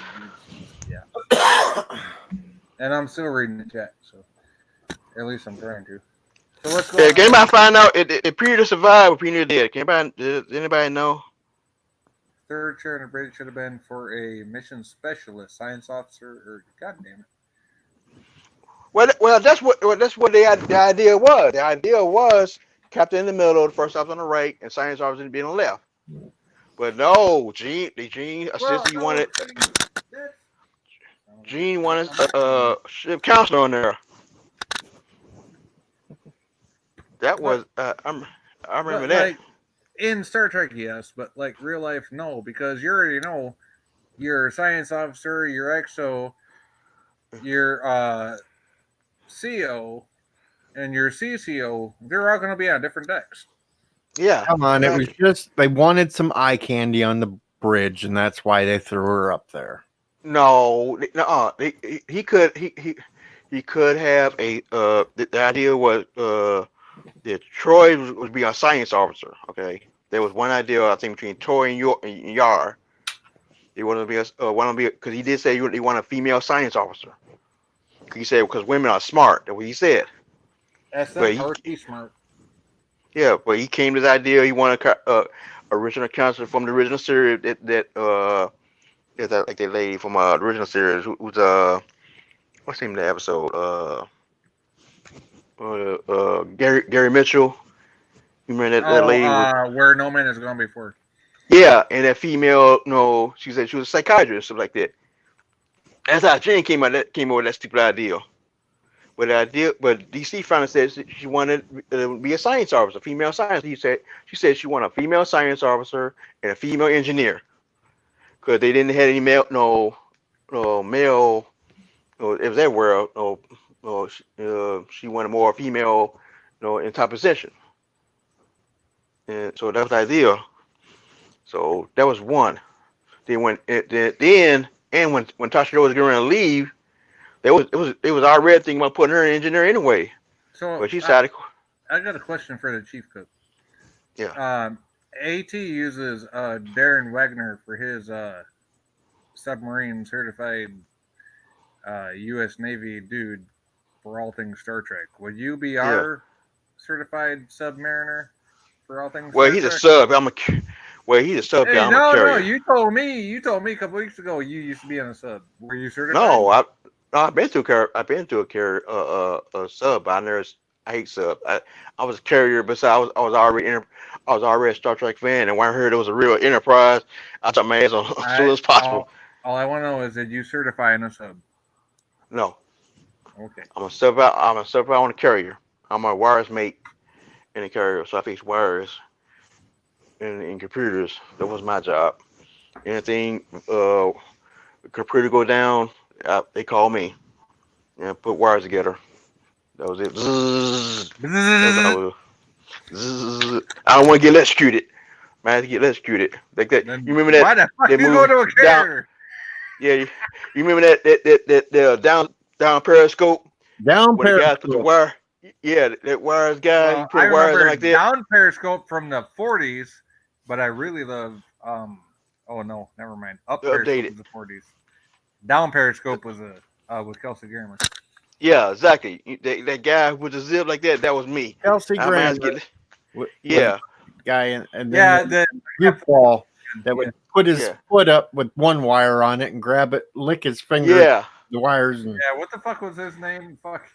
and I'm still reading the chat, so at least I'm trying to. So what's going on? Can anybody find out if Peter survived or Peter did? Does anybody know? Third chair in the bridge should have been for a mission specialist, science officer, or goddamn it. Well, that's what the idea was. The idea was captain in the middle, the first officer on the right, and science officer being on the left. But no, Gene assistant wanted ship counselor on there. That was I remember that. Like, in Star Trek, yes, but like real life, no, because you already know your science officer, your XO, your CO, and your CCO, they're all going to be on different decks. Yeah. Come on, it was just they wanted some eye candy on the bridge, and that's why they threw her up there. No, he could have a the idea was that Troy would be a science officer. Okay, there was one idea I think between Troy and Yar. He wanted to be because he did say he wanted a female science officer. He said because women are smart. That's what he said. He's smart. Yeah, but he came to the idea. He wanted original counselor from the original series that like that lady from the original series who's what's the name of the episode? Gary Mitchell. You remember that lady? Where No Man Has Gone Before. Yeah, and that female, no, she said she was a psychiatrist, something like that. That's how Jane came up with that stupid idea. But DC finally said she wanted to be a science officer, female science. She said she wanted a female science officer and a female engineer, because they didn't have any male. It was everywhere. She wanted more female, in top position. And so that was the idea. So that was one. Then when Tasha was going to leave, it was already thinking about putting her in engineer anyway. So but she decided. I got a question for the chief cook. Yeah. AT uses Darren Wagner for his submarine certified U.S. Navy dude for all things Star Trek. Would you be our certified submariner for all things? Well, Star he's Trek? a sub. He's a sub. Hey, I'm a carrier. no, you told me a couple weeks ago you used to be on a sub. Were you certified? No, I've been to a carrier. I've been to a carrier, a sub. I hate sub. I was a carrier, but I was already a Star Trek fan, and when I heard it was a real Enterprise, I took my ass on as soon as possible. All I want to know is, did you certify in a sub? No. Okay. I'm a sub on a carrier. I'm a wires mate in a carrier, so I fix wires in computers. That was my job. Anything computer go down, they call me and put wires together. That was it. I don't want to get electrocuted. I have to get electrocuted like that. You remember that? Why the fuck you go to a carrier? Yeah, you remember that down periscope? Down when the guy put the periscope. wire. Yeah, that wires guy. You put I wires remember like that. down periscope from the 40s, but I really love. Oh no, never mind. Up periscope was the 40s. Down periscope was with Kelsey Grammer. Yeah, exactly. That guy with the zip like that was me. Kelsey Grammer. Yeah. Guy and then the ball that would put his foot up with one wire on it and grab it, lick his finger. Yeah. The wires. And, yeah. What the fuck was his name? Fuck.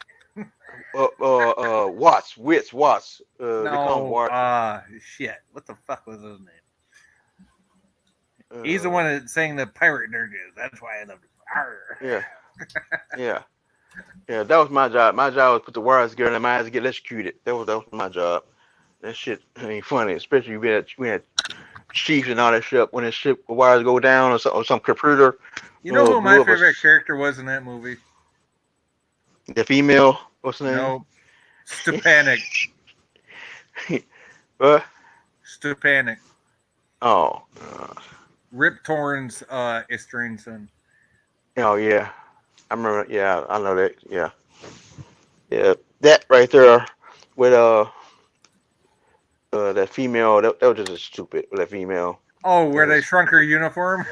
Watts. No. Shit. What the fuck was his name? He's the one that sang the pirate dirges. That's why I love it. Arr. Yeah. Yeah. Yeah, that was my job. My job was put the wires together and my eyes get electrocuted. That was my job. That shit ain't funny, especially we had chiefs and all that shit. When the ship wires go down or some computer. You know who my favorite character was in that movie? The female. What's her name? No. Stepanik. What? Stepanik. Oh. Rip Torn's estranged son. Oh yeah. I remember. Yeah, I know that. Yeah. Yeah, that right there with that female. That was just stupid. That female. Oh, where they shrunk her uniform?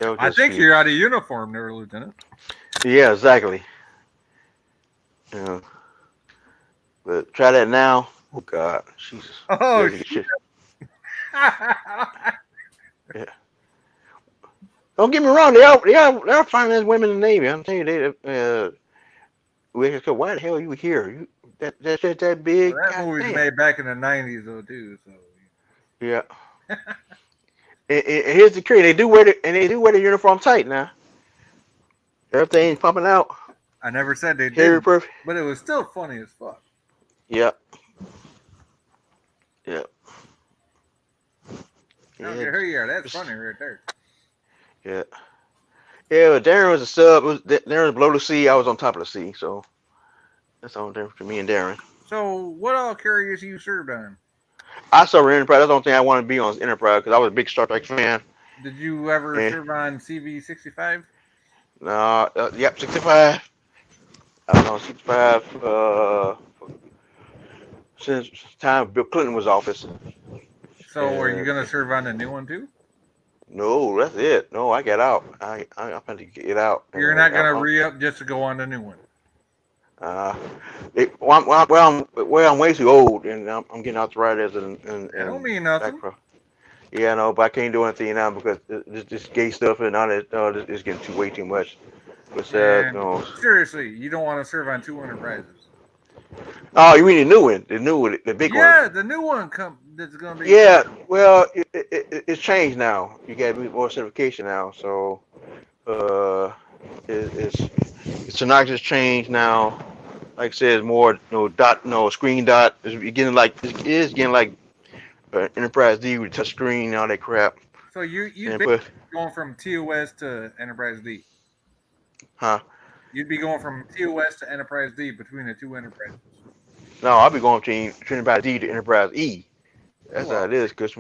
I think you're out of uniform there, Lieutenant. Yeah, exactly. Yeah. But try that now. Oh God, Jesus. Oh shit. Yeah. Don't get me wrong. They are fine as women in the Navy. I'm telling you, why the hell are you here? That shit that big. Well, that movie was made back in the 90s though too. So. Yeah. and here's the key: they do wear the uniform tight now. Everything pumping out. I never said they did, but it was still funny as fuck. Yep. Yep. Yeah. Here you are. That's funny right there. Yeah. Yeah, but Darren was a sub. Darren was below the sea. I was on top of the sea. So that's the only difference between me and Darren. So what all carriers you served on? I served Enterprise. That's the only thing I wanted to be on is Enterprise because I was a big Star Trek fan. Did you ever serve on CV-65? No. Yep, 65. I was on 65 since the time Bill Clinton was office. So are you gonna serve on the new one too? No, that's it. No, I got out. I'm going to get out. You're not gonna re-up just to go on the new one. I'm way too old, and I'm getting arthritis and don't mean nothing. Yeah, no, but I can't do anything now because this gay stuff and all that is getting way too much. But no. Seriously, you don't want to serve on 2 Enterprises. Oh, you mean the new one, the big one? Yeah, the new one that's gonna be. Yeah, well, it's changed now. You got more certification now, so it's synopsis changed now. Like I said, it's more screen dot. It's getting like Enterprise D with touch screen and all that crap. So you'd be going from TOS to Enterprise D. Huh? You'd be going from TOS to Enterprise D between the 2 Enterprises. No, I'll be going from Enterprise D to Enterprise E. That's how it is, Chris.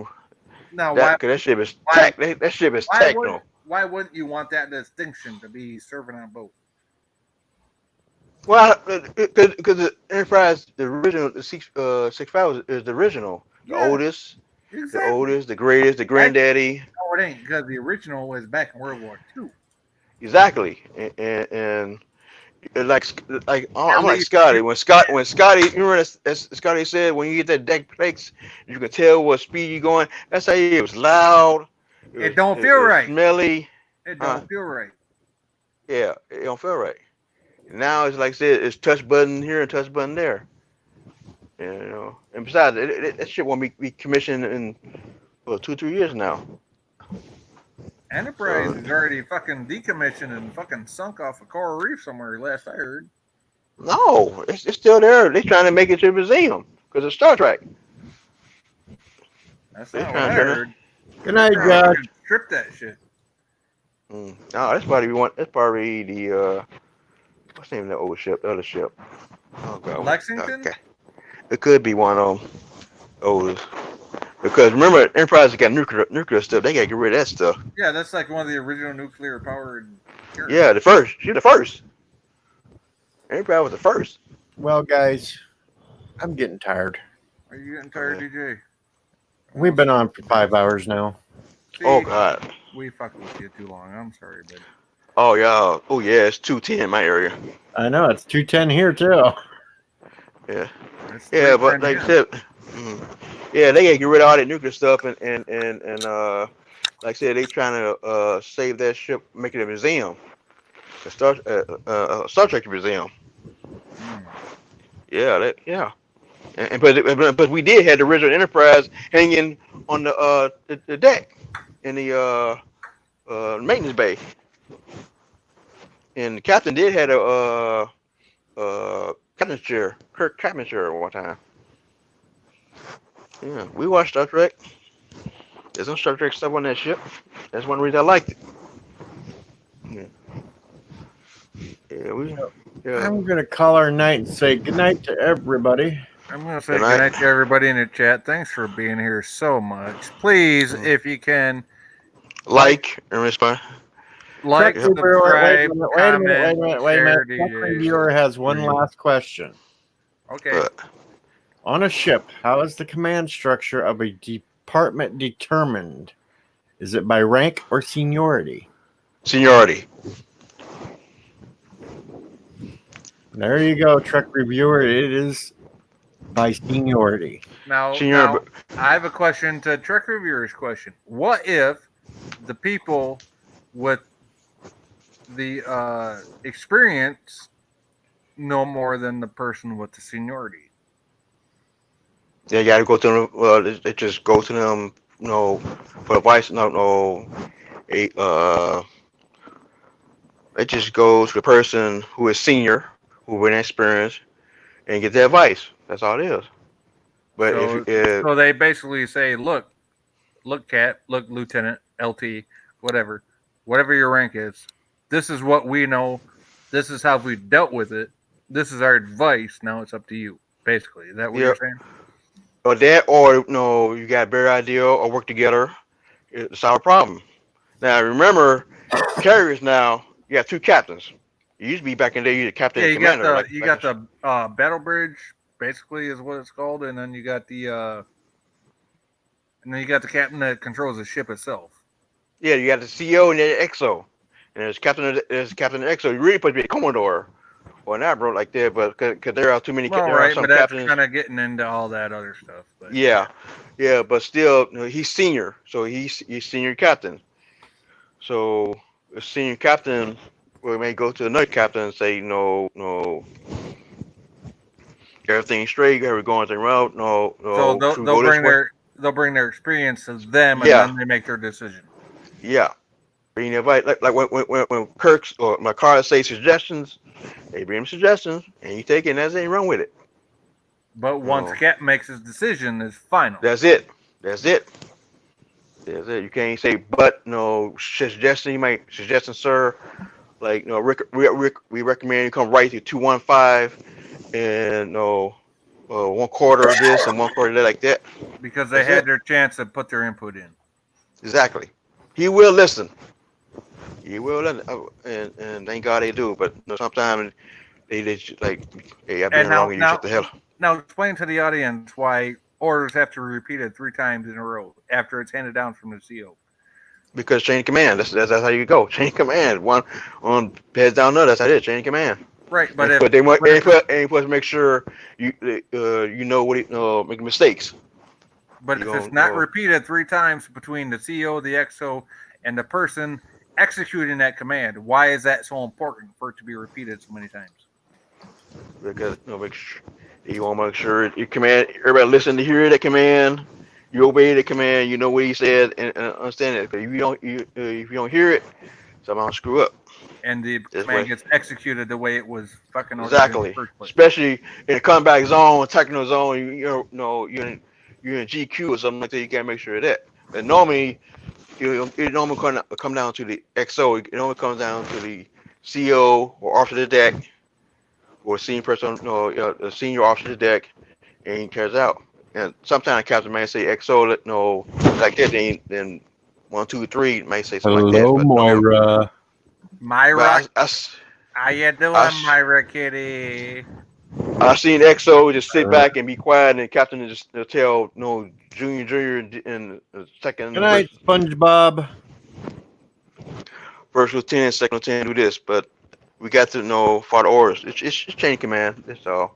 Now, that ship is that ship is techno. Why wouldn't you want that distinction to be serving on both? Well, because the Enterprise, the original, the 65 is the original, the oldest, the oldest, the greatest, the granddaddy. No, it ain't, because the original was back in World War II. Exactly, and like I'm like Scotty. When Scotty, you remember as Scotty said, when you get that deck plates, you can tell what speed you're going. That's how it was loud. It don't feel right. Smelly. It don't feel right. Yeah, it don't feel right. Now it's like I said, it's touch button here and touch button there. And besides, that shit won't be commissioned in 2-3 years now. Enterprise is already fucking decommissioned and fucking sunk off a coral reef somewhere. Last I heard. No, it's still there. They're trying to make it to a museum because it's Star Trek. That's not what I heard. Good night, Josh. Strip that shit. No, that's probably That's probably the what's the name of that old ship? The other ship. Oh God. Lexington. Okay. It could be one of them oldest. Because remember, Enterprise got nuclear stuff. They got to get rid of that stuff. Yeah, that's like one of the original nuclear powered. Yeah, the first. She's the first. Enterprise was the first. Well, guys, I'm getting tired. Are you getting tired, DJ? We've been on for 5 hours now. See, oh God. We fucking with you too long. I'm sorry, baby. Oh yeah. Oh yeah. It's 2:10 in my area. I know it's 2:10 here too. Yeah. Yeah, but like I said. Yeah, they gotta get rid of all that nuclear stuff and like I said, they trying to save that ship, make it a museum, a Star Trek museum. Yeah, But we did have the original Enterprise hanging on the deck in the maintenance bay, and the captain did have a captain's chair, Kirk captain's chair at one time. Yeah, we watched Star Trek. There's some Star Trek stuff on that ship. That's one reason I liked it. Yeah, I'm gonna call our night and say good night to everybody. I'm going to say good night to everybody in the chat. Thanks for being here so much. Please, if you can, like and respond. Like, Check subscribe, wait a minute. share, Check DJ. reviewer has one last question. Okay. On a ship, how is the command structure of a department determined? Is it by rank or seniority? Seniority. There you go, Trek reviewer. It is by seniority. Now, I have a question to Trek Reviewer's question. What if the people with the experience know more than the person with the seniority? Yeah, you got to go to them. Well, they just go to them, for advice. It just goes to the person who is senior, who with experience, and get their advice. That's all it is. But so they basically say, look, Cap, look, Lieutenant, LT, whatever your rank is. This is what we know. This is how we dealt with it. This is our advice. Now it's up to you. Basically, is that what you're saying? Or that, or you got a better idea, or work together. It's our problem. Now remember, carriers now you got two captains. You used to be back in the day, you the captain and commander. You got the battle bridge, basically is what it's called, and then you got the captain that controls the ship itself. Yeah, you got the CO and the XO, and there's captain of the XO. You really supposed to be a commodore or an admiral like that, but because there are too many. Well, there right, are some but that's captains. kind of getting into all that other stuff. But. Yeah, but still, he's senior, so he's senior captain. So a senior captain. We may go to another captain and say, no, everything's straight, we're going the route, no. So they'll bring their experience to them, and then they make their decision. Yeah, bring their advice. Like when Kirk's or my car say suggestions, they bring them suggestions, and you take it, and that's it, and run with it. But once the captain makes his decision, it's final. That's it. You can't say, but suggestion. You might suggestion, sir. Like Rick, we recommend you come right to 215 and 1/4 of this and 1/4 of that, like that. Because they had their chance to put their input in. Exactly. He will listen. And thank God they do. But sometimes they just like, hey, I've been wrong. You shut the hell. Now explain to the audience why orders have to be repeated 3 times in a row after it's handed down from the CO. Because chain of command. That's how you go. Chain of command. One on heads down. No, that's how it is. Chain of command. Right, but they supposed to make sure you know what make mistakes. But if it's not repeated 3 times between the CO, the XO, and the person executing that command, why is that so important for it to be repeated so many times? Because you want to make sure your command, everybody listen to hear that command. You obey the command. You know what he said and understand it. But if you don't hear it, somehow screw up. And the command gets executed the way it was fucking exactly. Especially in a comeback zone, technical zone. You're in GQ or something like that. You gotta make sure of that. And normally, it normally come down to the XO. It normally comes down to the CO or officer of the deck, or senior person, a senior officer of the deck, and he carries out. And sometimes Captain may say XO, like that. Then 1, 2, 3 may say something like that. Hello, Moira. Myra. How you doing, Myra kitty? I seen XO just sit back and be quiet, and the captain just tell junior and second. Good night, SpongeBob. First lieutenant, second lieutenant do this, but we got to know for the orders. It's chain of command. That's all.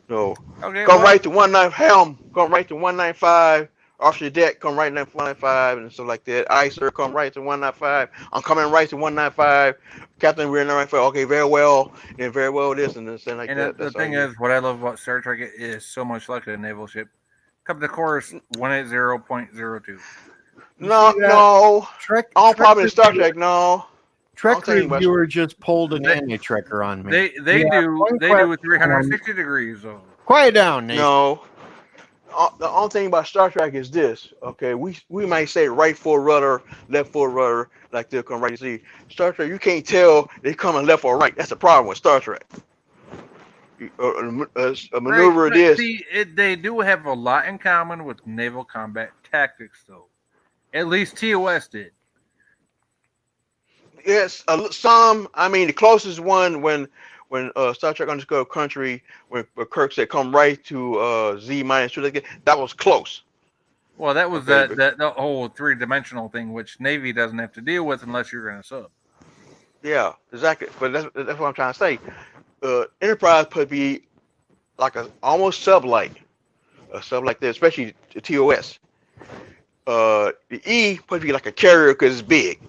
No. Okay, come right to 195 helm. Come right to 195 Officer Deck come right to 195 and stuff like that. ICER come right to 195. I'm coming right to 195. Captain, we're in the right for okay, very well, and very well this and this and like And that. the That's thing is, what I love about Star Trek is so much like a naval ship. Come to course 180.02. No. Trek. I'm probably Star Trek. No. Trek tell you what. reviewer just pulled an anti-trekker on me. They Yeah, do one 360 degrees though. Quiet down, Nathan. No. The only thing about Star Trek is this. Okay, we might say right forward rudder, left forward rudder, like they'll come right. You see, Star Trek, you can't tell they coming left or right. That's the problem with Star Trek. A maneuver Right, this. See, they do have a lot in common with naval combat tactics, though. At least TOS did. Yes, some. I mean, the closest one when Star Trek Undercover Country, when Kirk said come right to Z minus 2, that was close. Well, that was Okay, that whole 3-dimensional thing, which Navy doesn't have to deal with unless you're in a sub. Yeah, exactly. But that's what I'm trying to say. Enterprise could be like almost sub-like, a sub like that, especially the TOS. The E could be like a carrier because it's big,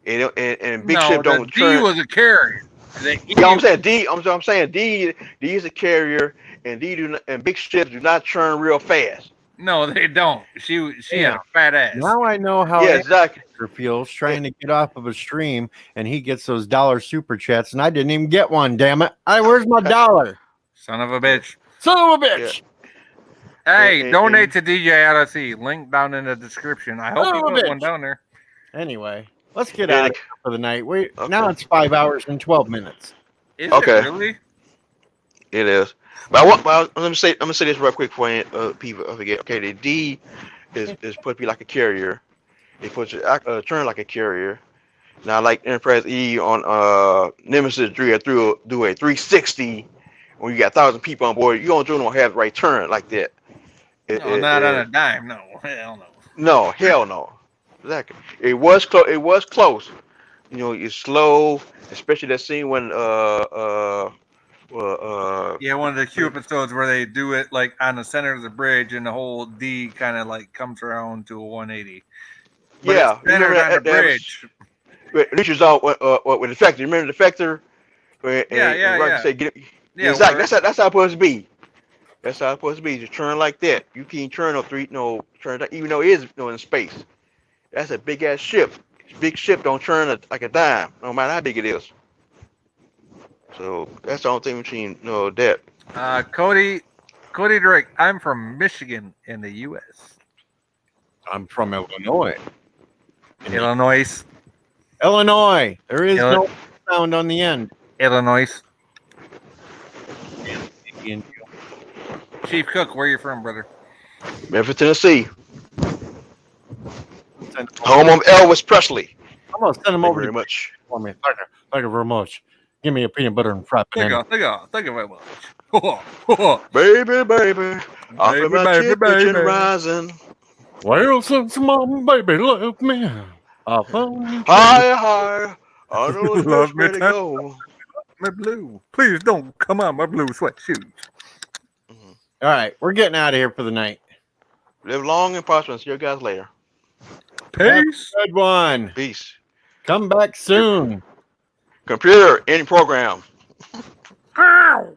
and big ship don't D turn. was a carrier. The E, Yeah, I'm saying D. I'm saying D is a carrier, and and big ships do not churn real fast. No, they don't. She had a fat ass. Now I know how Yeah, exactly. feels trying to get off of a stream, and he gets those dollar super chats, and I didn't even get one. Damn it! Where's my dollar? Son of a bitch. Son of a bitch! Hey, donate to DJ LSE. Link down in the description. I hope you put one down there. Anyway, let's get out of here for the night. Now it's 5 hours and 12 minutes. Is Okay. it really? It is. But I'm gonna say this real quick for people forget. Okay, the D is supposed to be like a carrier. It puts it turn like a carrier. Now, like Enterprise E on Nemesis do a 360 when you got 1,000 people on board. You don't have the right turn like that. Not on a dime. No, hell no. No, hell no. Exactly. It was close. It was close. You know, it's slow, especially that scene when Yeah, one of the Q episodes where they do it like on the center of the bridge and the whole D kind of like comes around to a 180. But yeah, it's centered on the bridge. Reaches out with the Defector. You remember the Defector? Yeah. Say, get it. Yeah, exactly. where- That's how it's supposed to be. That's how it's supposed to be. Just turn like that. You can't turn turn even though it is in space. That's a big ass ship. Big ship don't turn like a dime, no matter how big it is. So that's the only thing between that. Cody Drake. I'm from Michigan in the U.S. I'm from Illinois. Illinois. There is no sound on the end. Illinois. Chief Cook, where you from, brother? Memphis, Tennessee. Home of Elvis Presley. I'm gonna send him over very much. for me. Thank you very much. Give me a peanut butter and fried banana. Thank you very much. Baby, I feel my temperature rising. Well, since mom baby left me, I found Higher. I know it's Love best me way to time. go. My blue. Please don't come on my blue sweatshirt. All right, we're getting out of here for the night. Live long and prosperous. See you guys later. Peace. Good one. Peace. Come back soon. Computer, any program.